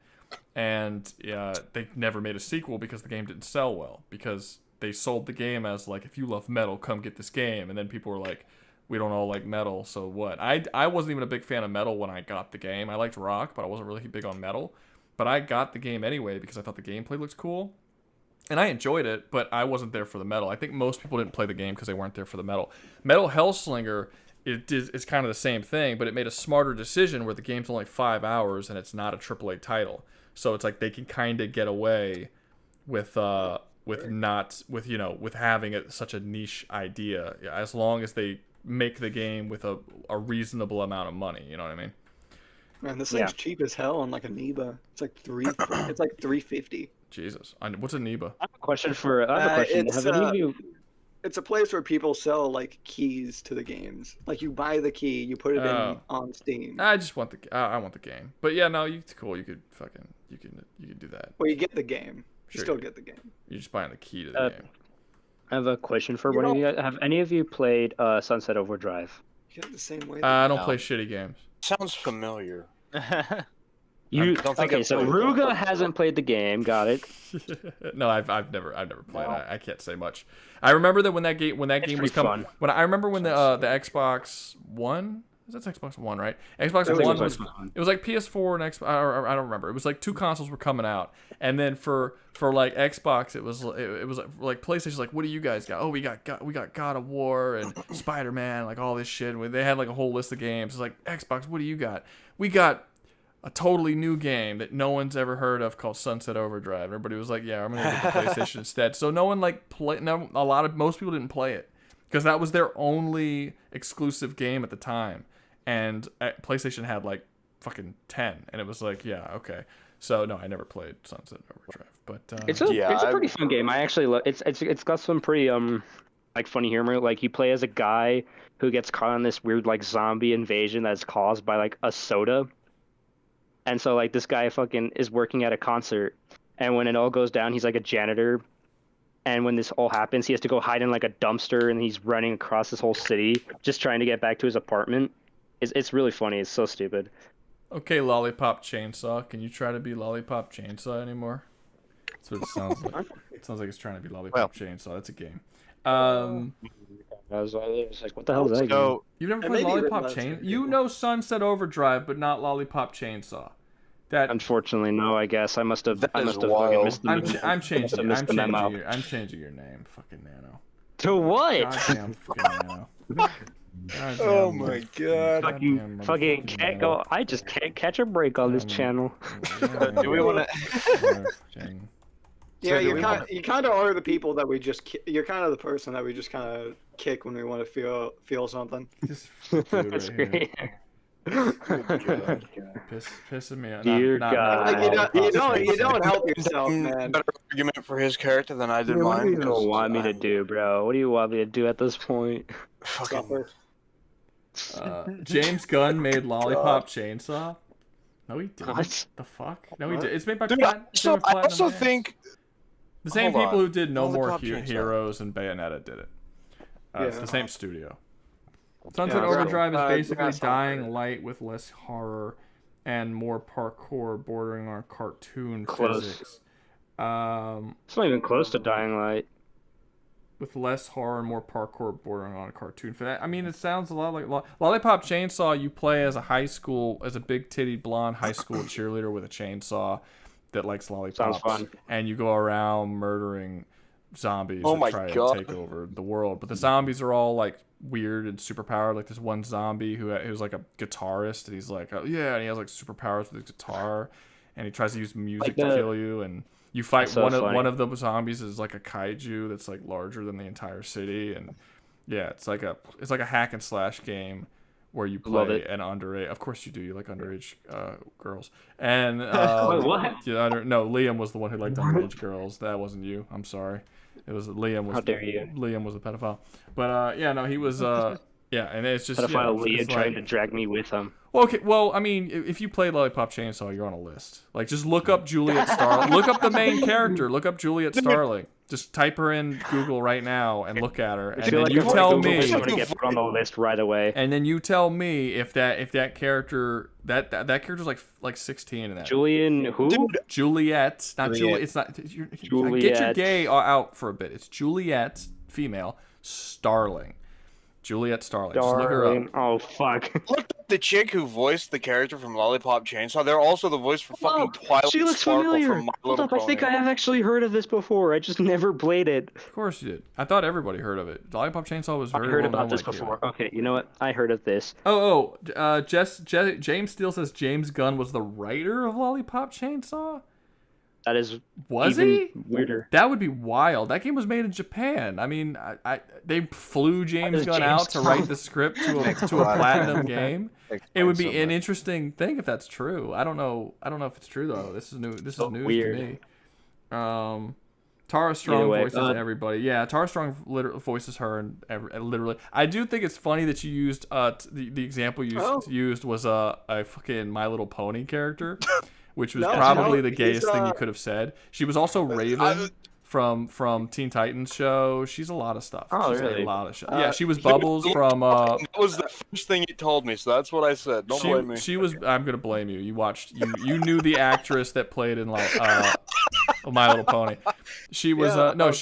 and they never made a sequel because the game didn't sell well because they sold the game as like, if you love metal, come get this game. And then people were like, we don't all like metal, so what? I wasn't even a big fan of metal when I got the game. I liked rock, but I wasn't really big on metal. But I got the game anyway because I thought the gameplay looked cool. And I enjoyed it, but I wasn't there for the metal. I think most people didn't play the game because they weren't there for the metal. Metal Hellslinger, it's kind of the same thing, but it made a smarter decision where the game's only 5 hours and it's not a AAA title. So it's like they can kind of get away with having such a niche idea, as long as they make the game with a reasonable amount of money. You know what I mean? Man, this thing's cheap as hell on like a Neba. It's like $350. Jesus, what's a Neba? I have a question. Have any of you? It's a place where people sell like keys to the games. Like you buy the key, you put it in on Steam. I just want I want the game. But yeah, no, it's cool. You could do that. Well, you get the game. Sure. You still get the game. You're just buying the key to the game. I have a question for one of you guys. Have any of you played Sunset Overdrive? You get it the same way. I don't play shitty games. Sounds familiar. Okay, so Rouga hasn't played the game. Got it. No, I've never played. I can't say much. I remember that when that game was coming. I remember when the Xbox One. That's Xbox One, right? Xbox One was. It was like PS4 and Xbox. I don't remember. It was like two consoles were coming out, and then for like Xbox, it was like PlayStation's like, what do you guys got? Oh, we got God of War and Spider-Man, like all this shit. They had like a whole list of games. It's like, Xbox, what do you got? We got a totally new game that no one's ever heard of called Sunset Overdrive. Everybody was like, yeah, I'm gonna get the PlayStation instead. So no one most people didn't play it. because that was their only exclusive game at the time, and PlayStation had like fucking 10, and it was like, yeah, okay. So no, I never played Sunset Overdrive, but it's a pretty fun game. I actually it's got some pretty like funny humor. Like you play as a guy who gets caught in this weird like zombie invasion that's caused by like a soda. And so like this guy fucking is working at a concert, and when it all goes down, he's like a janitor. And when this all happens, he has to go hide in like a dumpster, and he's running across this whole city just trying to get back to his apartment. It's really funny. It's so stupid. Okay, Lollipop Chainsaw. Can you try to be Lollipop Chainsaw anymore? That's what it sounds like. It sounds like it's trying to be Lollipop Chainsaw. That's a game. I was like, what the hell is that game? You've never played Lollipop Chainsaw? You know Sunset Overdrive, but not Lollipop Chainsaw. That unfortunately, no. I guess I must have. That I is must have wild. fucking missed the I'm changing. memo. I'm changing your name, fucking Nano. To what? Goddamn fucking Nano. Oh my god. Fucking can't go. I just can't catch a break on this channel. Do we want to? Yeah, you kind of are the people that we just. You're kind of the person that we just kind of kick when we want to feel something. That's great. Pissing me off. Dear God. You don't help yourself, man. Better argument for his character than I did What do mine. you want me to do, bro? What do you want me to do at this point? Fucking. James Gunn made Lollipop Chainsaw. No, he didn't. What? The fuck? No, he did. It's made by Dude, I also think the same Hold people on. who did No More Lollipop Chainsaw. Heroes and Bayonetta did it. It's Yeah. the same studio. Sunset Yeah, Overdrive is basically Grasshopper. Dying Light with less horror and more parkour, bordering on cartoon Close. physics. It's not even close to Dying Light. With less horror and more parkour, bordering on a cartoon. I mean, it sounds a lot like Lollipop Chainsaw. You play as a big titty blonde high school cheerleader with a chainsaw that likes lollipops. Sounds fun. And you go around murdering zombies Oh that my try God. and take over the world. But the zombies are all like weird and superpowered. Like this one zombie who's like a guitarist, and he's like, oh, yeah, and he has like superpowers with his guitar, and he tries to use music to kill you. And you fight That's so funny. one of the zombies is like a kaiju that's like larger than the entire city, and yeah, it's like a hack and slash game where you Love play it. an underage. Of course you do. You like underage girls. And Wait, what? no, Liam was the one who liked underage girls. That wasn't you. I'm sorry. It was Liam. Was How dare you? Liam was a pedophile. But yeah, no, he was. Yeah, and it's just Pedophile Leah it's trying like- to drag me with him. Well, okay. Well, I mean, if you play Lollipop Chainsaw, you're on a list. Like, just look up Juliet Starling. Look up the main character. Look up Juliet Starling. Just type her in Google right now and look at her, and I feel then like you if I tell Google me. this, I'm gonna get put on the list right away. And then you tell me if that character that character's like 16 in that. Julian who? Juliet, not Juliet. It's not. Get your Juliet. gay out for a bit. It's Juliet, female, Starling. Juliet Starling. Just look her up. Oh fuck. Look up the chick who voiced the character from Lollipop Chainsaw. They're also the voice for fucking Twilight She looks Sparkle familiar. from My Hold Little up, I think I Pony. have actually heard of this before. I just never played it. Of course you did. I thought everybody heard of it. Lollipop Chainsaw was I very heard well about known this like you. before. Okay, you know what? I heard of this. James Steele says James Gunn was the writer of Lollipop Chainsaw. That is Was even he? weirder. That would be wild. That game was made in Japan. I mean, they flew James is Gunn James out to write the script to a platinum game. It would be an interesting thing if that's true. I don't know if it's true though. This is new. This is news weird. to me. Tara Strong Anyway, voices everybody. Yeah, Tara Strong voices her and literally. I do think it's funny that you used the example you used was a fucking My Little Pony character. Which was probably the gayest thing you could have said. She was also Raven from Teen Titans show. She's a lot of stuff. Oh, She's really? a lot of shit. Yeah, she was Bubbles from. That was the first thing you told me, so that's what I said. Don't blame me. She was. I'm gonna blame you. You watched. You knew the actress that played in like My Little Pony. She was.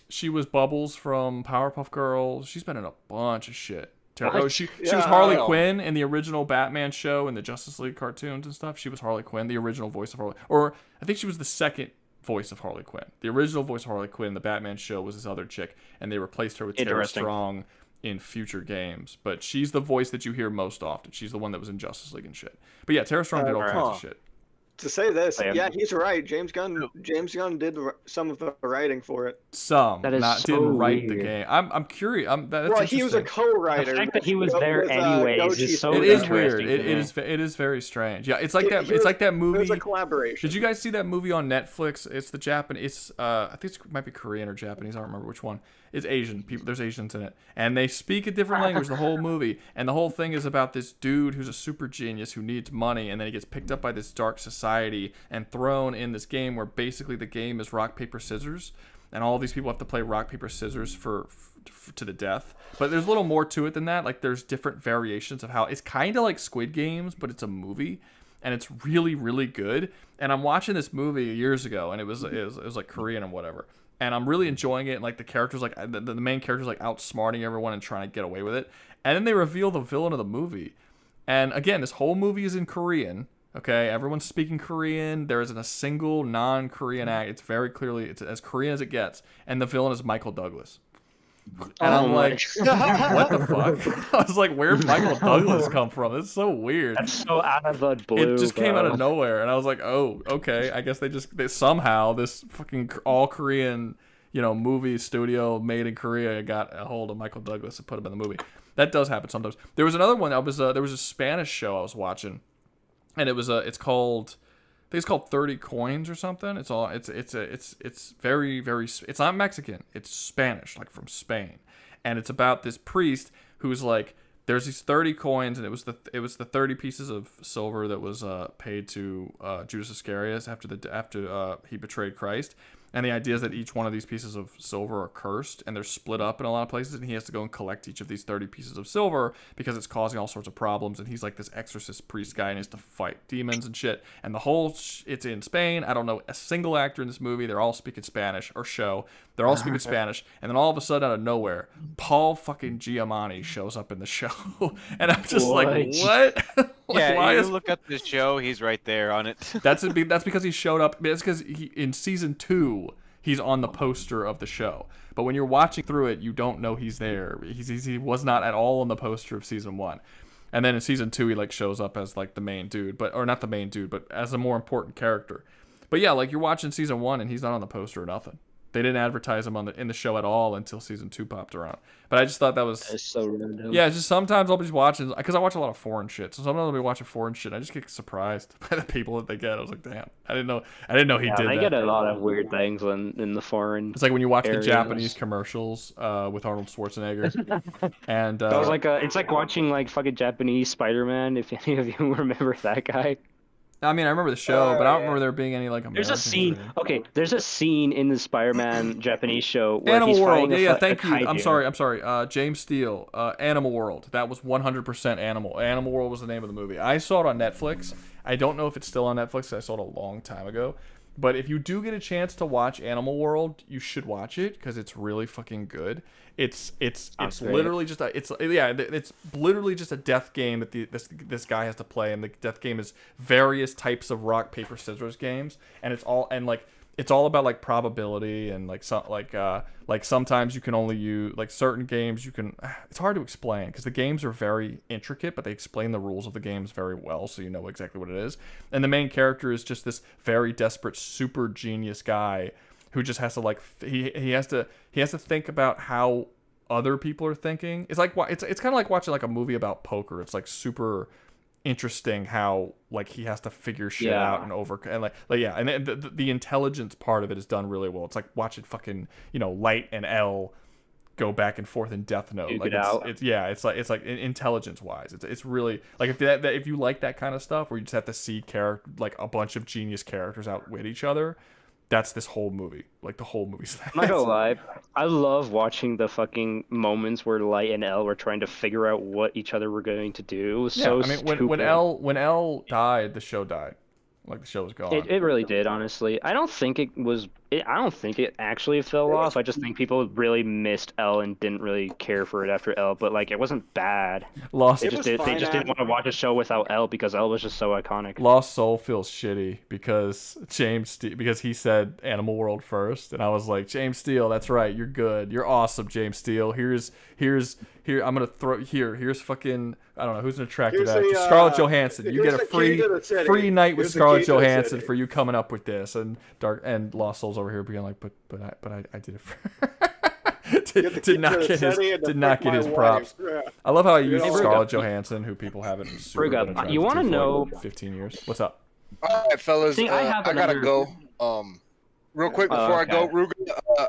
She was Bubbles from Powerpuff Girls. She's been in a bunch of shit. Oh, she was Harley Quinn in the original Batman show and the Justice League cartoons and stuff. She was Harley Quinn, the original voice of Harley. Or I think she was the second voice of Harley Quinn. The original voice of Harley Quinn in the Batman show was this other chick, and they replaced her with Tara Strong in future games. But she's the voice that you hear most often. She's the one that was in Justice League and shit. But yeah, Tara Strong did all kinds of shit. To say this, I am- yeah, he's right. James Gunn did some of the writing for it. Some, That is not so didn't write the weird. game. I'm curious. That's Well, he was a interesting. co-writer. The fact that he was with- there with, anyways Gochi is so It is Square. weird. interesting to me. It is very strange. Yeah, it's like that. It It's was- like that It was movie. a collaboration. Did you guys see that movie on Netflix? It's the Japanese. I think it might be Korean or Japanese. I don't remember which one. It's Asian people. There's Asians in it, and they speak a different language the whole movie. And the whole thing is about this dude who's a super genius who needs money, and then he gets picked up by this dark society and thrown in this game where basically the game is rock paper scissors, and all these people have to play rock paper scissors for to the death. But there's a little more to it than that. Like there's different variations of how it's kind of like Squid Games, but it's a movie. And it's really, really good. And I'm watching this movie years ago, and it was like Korean and whatever. And I'm really enjoying it. And like the characters, like the main character's like outsmarting everyone and trying to get away with it. And then they reveal the villain of the movie. And again, this whole movie is in Korean. Okay, everyone's speaking Korean. There isn't a single non-Korean act. It's very clearly it's as Korean as it gets. And the villain is Michael Douglas. And I'm like, what the fuck? I was like, where'd Michael Douglas come from? It's so weird. That's so out of the blue. It just came out bro. of nowhere, and I was like, oh, okay. I guess they somehow this fucking all Korean, movie studio made in Korea got a hold of Michael Douglas and put him in the movie. That does happen sometimes. There was another one. There was a Spanish show I was watching, and it's called. I think it's called 30 Coins or something. It's very, very. It's not Mexican. It's Spanish, like from Spain, and it's about this priest who's like, there's these 30 coins, and it was the 30 pieces of silver that was paid to Judas Iscariot after he betrayed Christ. And the idea is that each one of these pieces of silver are cursed, and they're split up in a lot of places, and he has to go and collect each of these 30 pieces of silver because it's causing all sorts of problems, and he's like this exorcist priest guy, and he has to fight demons and shit. And the whole, it's in Spain. I don't know a single actor in this movie. They're all speaking Spanish, or show. They're all speaking Spanish, and then all of a sudden, out of nowhere, Paul fucking Giamatti shows up in the show, and I'm just like, what? Yeah, why you is look up the show, he's right there on it. that's because he showed up. That's because in season 2 he's on the poster of the show. But when you're watching through it, you don't know he's there. He was not at all on the poster of season 1. And then in season 2 he like shows up as like the main dude, or not the main dude, but as a more important character. But yeah, like you're watching season 1 and he's not on the poster or nothing. They didn't advertise him in the show at all until season 2 popped around. But I just thought that was so random. Yeah, it's just sometimes I'll be watching because I watch a lot of foreign shit. So sometimes I'll be watching foreign shit. And I just get surprised by the people that they get. I was like, damn, I didn't know he did They that. get a lot of weird things in the foreign. It's like when you watch areas. the Japanese commercials with Arnold Schwarzenegger, and That was it's like watching like fucking Japanese Spider-Man. If any of you remember that guy. I mean, I remember the show, but I don't remember there being any like Americans. There's a scene. Okay, there's a scene in the Spider-Man Japanese show where Animal he's World. fighting Yeah, a thank you. kaiju. I'm sorry. James Steele. Animal World. That was 100% Animal. Animal World was the name of the movie. I saw it on Netflix. I don't know if it's still on Netflix. I saw it a long time ago. But if you do get a chance to watch Animal World, you should watch it because it's really fucking good. It's literally just it's literally just a death game that this guy has to play, and the death game is various types of rock paper scissors games, and it's all about like probability and like sometimes you can only use like certain games you can. It's hard to explain because the games are very intricate, but they explain the rules of the games very well, so you know exactly what it is. And the main character is just this very desperate, super genius guy who just has to like he has to think about how other people are thinking. It's like it's kind of like watching like a movie about poker. It's like super interesting how like he has to figure shit out and and the intelligence part of it is done really well. It's like watching fucking Light and L go back and forth in Death Note. Like it's like intelligence wise, it's really like if you like that kind of stuff where you just have to see like a bunch of genius characters outwit each other. That's this whole movie. Like the whole movie's that. I'm not gonna lie, I love watching the fucking moments where Light and L were trying to figure out what each other were going to do. It was so stupid. when L died, the show died. Like the show was gone. It really did, honestly. I don't think it was I don't think it actually fell off. I just think people really missed L and didn't really care for it after L. But like, it wasn't bad. Lost. They just didn't want to watch a show without L because L was just so iconic. Lost Soul feels shitty because because he said Animal World first, and I was like, James Steele, that's right, you're good, you're awesome, James Steele. Here. I'm gonna here's fucking, I don't know who's an attractive actor. Scarlett Johansson. You get a free night with Scarlett Johansson for you coming up with this. And Lost Soul's over here being like, but I did it for. did not get his props. I love how I used Scarlett Johansson, who people haven't. Rouga, you want to know? 15 years. What's up? All right, fellas. I gotta go. Real quick before I go, Rouga,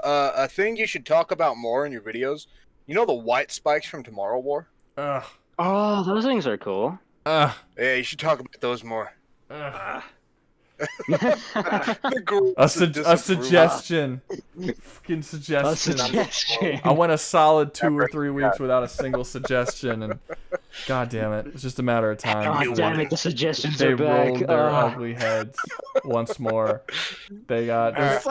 a thing you should talk about more in your videos. You know the white spikes from Tomorrow War? Oh, those things are cool. Yeah, you should talk about those more. A suggestion. Fucking suggestion. I went a solid 2 or 3 weeks without a single suggestion, and god damn it, it's just a matter of time. God damn it, the suggestions they are back. rolled their ugly heads once more. They got. It's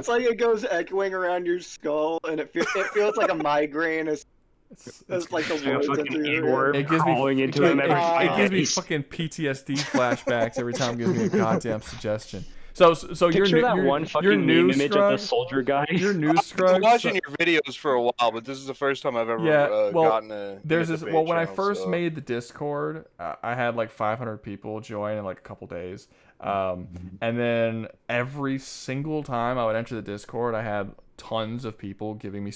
like it goes echoing around your skull, and it feels like a migraine. It's like the words it gives me gives me fucking PTSD flashbacks every time it gives me a goddamn suggestion. So Picture that one fucking meme image of the soldier guy. Your news I've been watching your videos for a while, but this is the first time I've ever gotten a. There's this. Well, when I channel, first made the Discord, I had like 500 people join in like a couple days, and then every single time I would enter the Discord, I had tons of people giving me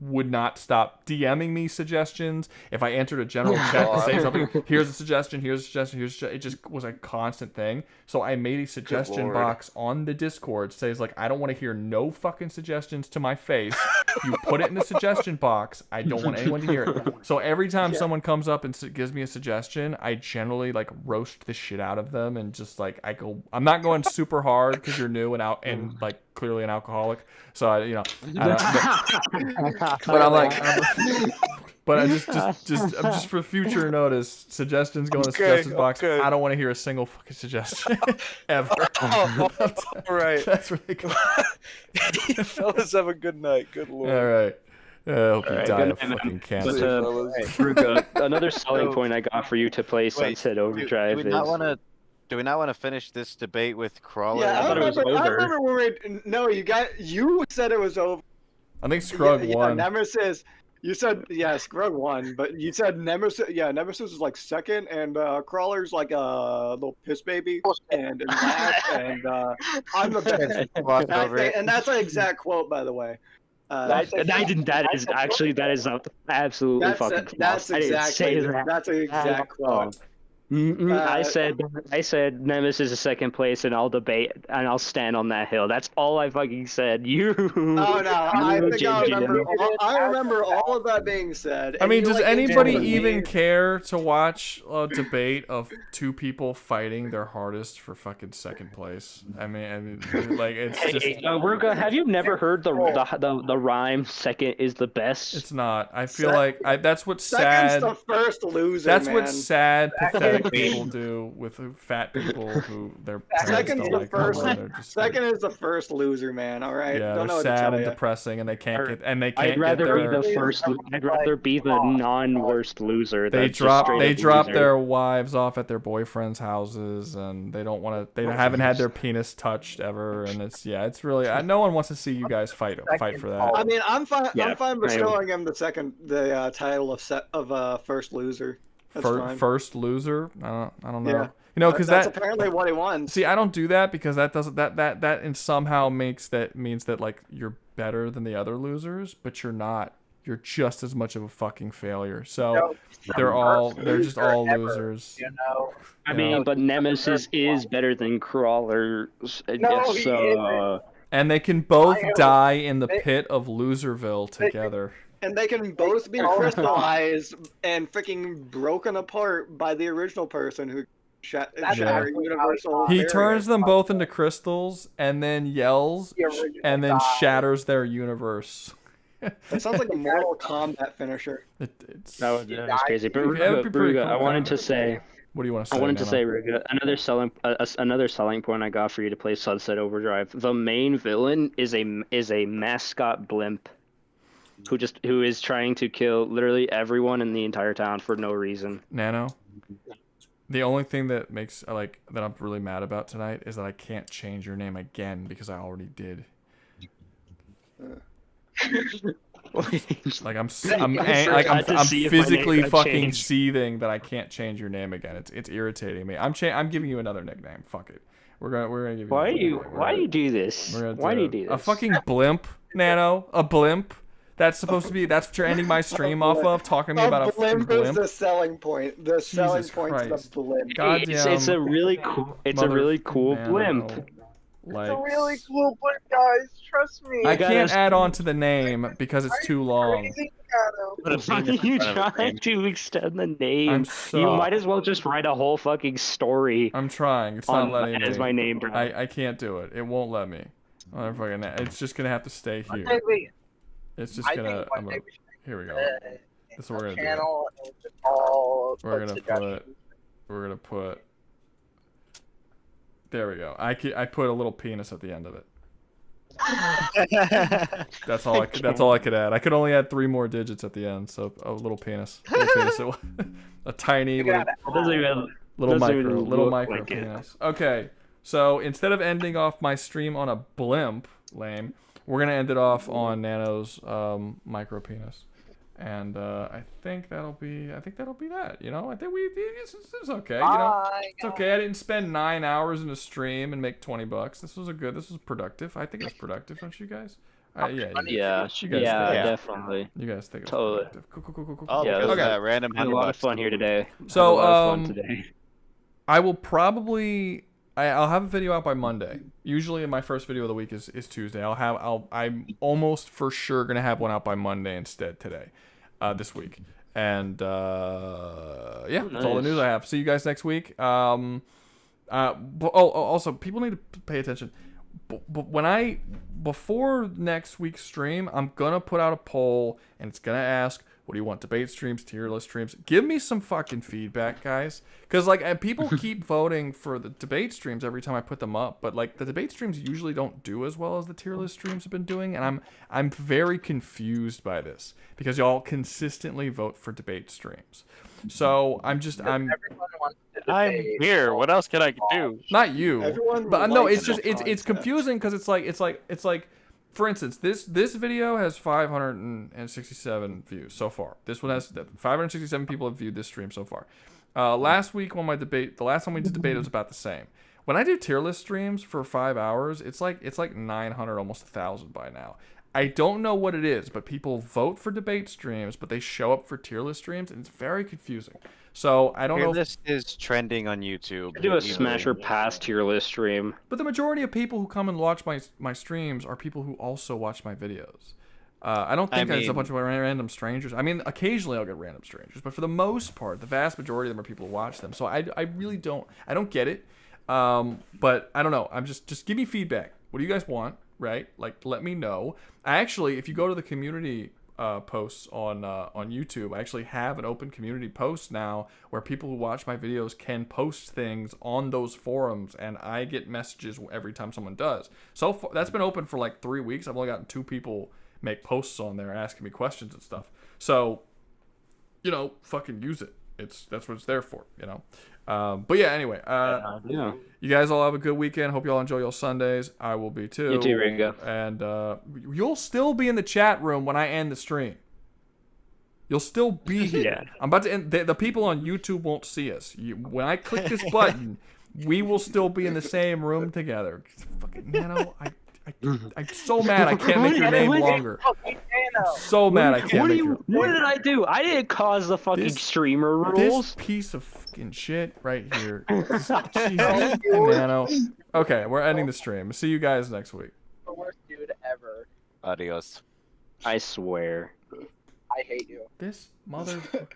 would not stop DMing me suggestions. If I entered a general chat to say something, here's a suggestion, it just was a constant thing. So I made a suggestion box on the Discord, says like, I don't want to hear no fucking suggestions to my face. You put it in the suggestion box. I don't want anyone to hear it. So every time someone comes up and gives me a suggestion, I generally like roast the shit out of them and just like I'm not going super hard because you're new and like clearly an alcoholic. So but I'm like, but I just for future notice, suggestions go in the suggestions box. I don't want to hear a single fucking suggestion ever. All right, that's really cool. Fellas, have a good night. Good lord. All right. I hope you die of fucking cancer. Rouga, another selling point I got for you to play Sunset Overdrive do we not want to finish this debate with Crawler? Yeah, I remember when you said it was over. I think Scrug won. Nemesis. You said Scrug won, but you said Nemesis. Yeah, Nemesis is like second, and Crawler's like a little piss baby, and last, and I'm the best. And that's an exact quote, by the way. That is absolutely fucking false. I didn't say that. That's an exact quote. I said Nemesis is second place, and I'll stand on that hill. That's all I fucking said. I remember all of that being said. I mean, does anybody even care to watch a debate of two people fighting their hardest for fucking second place? I mean, like it's just. Rouga, have you never heard the rhyme "second is the best"? It's not. I feel like that's what's sad. Second's the first loser. That's man. What's sad, pathetic people do with fat people who their parents don't like them. Second is the first loser, man. All right. Yeah, don't know they're what to sad tell and you. depressing, and they can't get. I'd rather be the first. I'd rather be the non-worst loser. They drop their wives off at their boyfriends' houses, and they don't want to. They haven't had their penis touched ever, and it's really. No one wants to see you guys fight for that. I mean, I'm fine. I'm fine bestowing him the title of first loser. First loser. I don't know. Yeah. You know, because that's apparently what he wants. See, I don't do that because that doesn't that in somehow means that like you're better than the other losers, but you're not. You're just as much of a fucking failure. So they're just all losers. You know. I mean, but Nemesis is better than Crawler. And they can both die in the pit of Loserville together. And they can both be crystallized and freaking broken apart by the original person who shatter universal. He turns them both into crystals and then yells and then shatters their universe. That sounds like a Mortal Kombat finisher. That was crazy. But Rouga, I wanted to say What do you want to say? I wanted to Nano? say, Rouga, another selling point I got for you to play Sunset Overdrive. The main villain is a mascot blimp, who is trying to kill literally everyone in the entire town for no reason. Nano. The only thing that makes that I'm really mad about tonight is that I can't change your name again because I already did. Like I'm physically fucking seething that I can't change your name again. It's irritating me. I'm giving you another nickname. Fuck it. We're gonna give you. Why do you do this? Why do you do this? A fucking blimp, Nano. A blimp. That's supposed to be. That's what you're ending my stream off of. Talking to me about a fucking blimp. Is the selling point. The selling point is the blimp. Goddamn. It's a really cool. It's a really cool blimp. It's a really cool blimp, guys. Trust me. I can't add on to the name because it's too long. Why are you trying to extend the name? You might as well just write a whole fucking story. I'm trying. It's not letting me. As my name, bro. I can't do it. It won't let me. It's just gonna have to stay here. It's just gonna. Here we go. This is what we're gonna do. We're gonna put. There we go. I put a little penis at the end of it. That's all I could add. I could only add 3 more digits at the end, so a little penis. A tiny little micro penis. Okay, so instead of ending off my stream on a blimp, lame, we're gonna end it off on Nano's micro penis. And I think that'll be that. You know, I think this is okay. You know, it's okay. I didn't spend 9 hours in a stream and make $20. This was productive. I think it's productive, don't you guys? Yeah, definitely. You guys think it's totally productive? Cool. Oh, yeah, okay. Random. Had a lot of fun here today. So I will probably. I'll have a video out by Monday. Usually, my first video of the week is Tuesday. I'm almost for sure gonna have one out by Monday instead today, this week. And yeah, that's all the news I have. See you guys next week. Also, people need to pay attention. But before next week's stream, I'm gonna put out a poll, and it's gonna ask, what do you want? Debate streams, tier list streams? Give me some fucking feedback, guys. Because people keep voting for the debate streams every time I put them up, but the debate streams usually don't do as well as the tier list streams have been doing, and I'm very confused by this because y'all consistently vote for debate streams. So I'm here. What else can I do? Not you. But no, it's just it's confusing because it's like. For instance, this video has 567 views so far. This one has 567 people have viewed this stream so far. Last week on the last time we did debate, it was about the same. When I do tier list streams for 5 hours, it's like 900, almost 1,000 by now. I don't know what it is, but people vote for debate streams, but they show up for tier list streams, and it's very confusing. So I don't know. This is trending on YouTube. Do a smash or pass tier list stream. But the majority of people who come and watch my streams are people who also watch my videos. I don't think it's a bunch of random strangers. I mean, occasionally I'll get random strangers, but for the most part, the vast majority of them are people who watch them. So I really don't get it. But I don't know. I'm just give me feedback. What do you guys want? Right? Let me know. If you go to the community posts on YouTube, I actually have an open community post now where people who watch my videos can post things on those forums, and I get messages every time someone does. So far, that's been open for 3 weeks. I've only gotten 2 people make posts on there asking me questions and stuff. So, fucking use it. That's what it's there for, But yeah, anyway, you guys all have a good weekend. Hope you all enjoy your Sundays. I will be too. You too, Ringo. And you'll still be in the chat room when I end the stream. You'll still be here. Yeah. I'm about to end. The people on YouTube won't see us. When I click this button, we will still be in the same room together. Fucking Nano, I'm so mad I can't make your name longer. So mad I can't make your name. What did I do? I didn't cause the fucking streamer rules. This piece of fucking shit right here. Jesus, Nano. Okay, we're ending the stream. See you guys next week. The worst dude ever. Adios. I swear. I hate you. This motherfucker.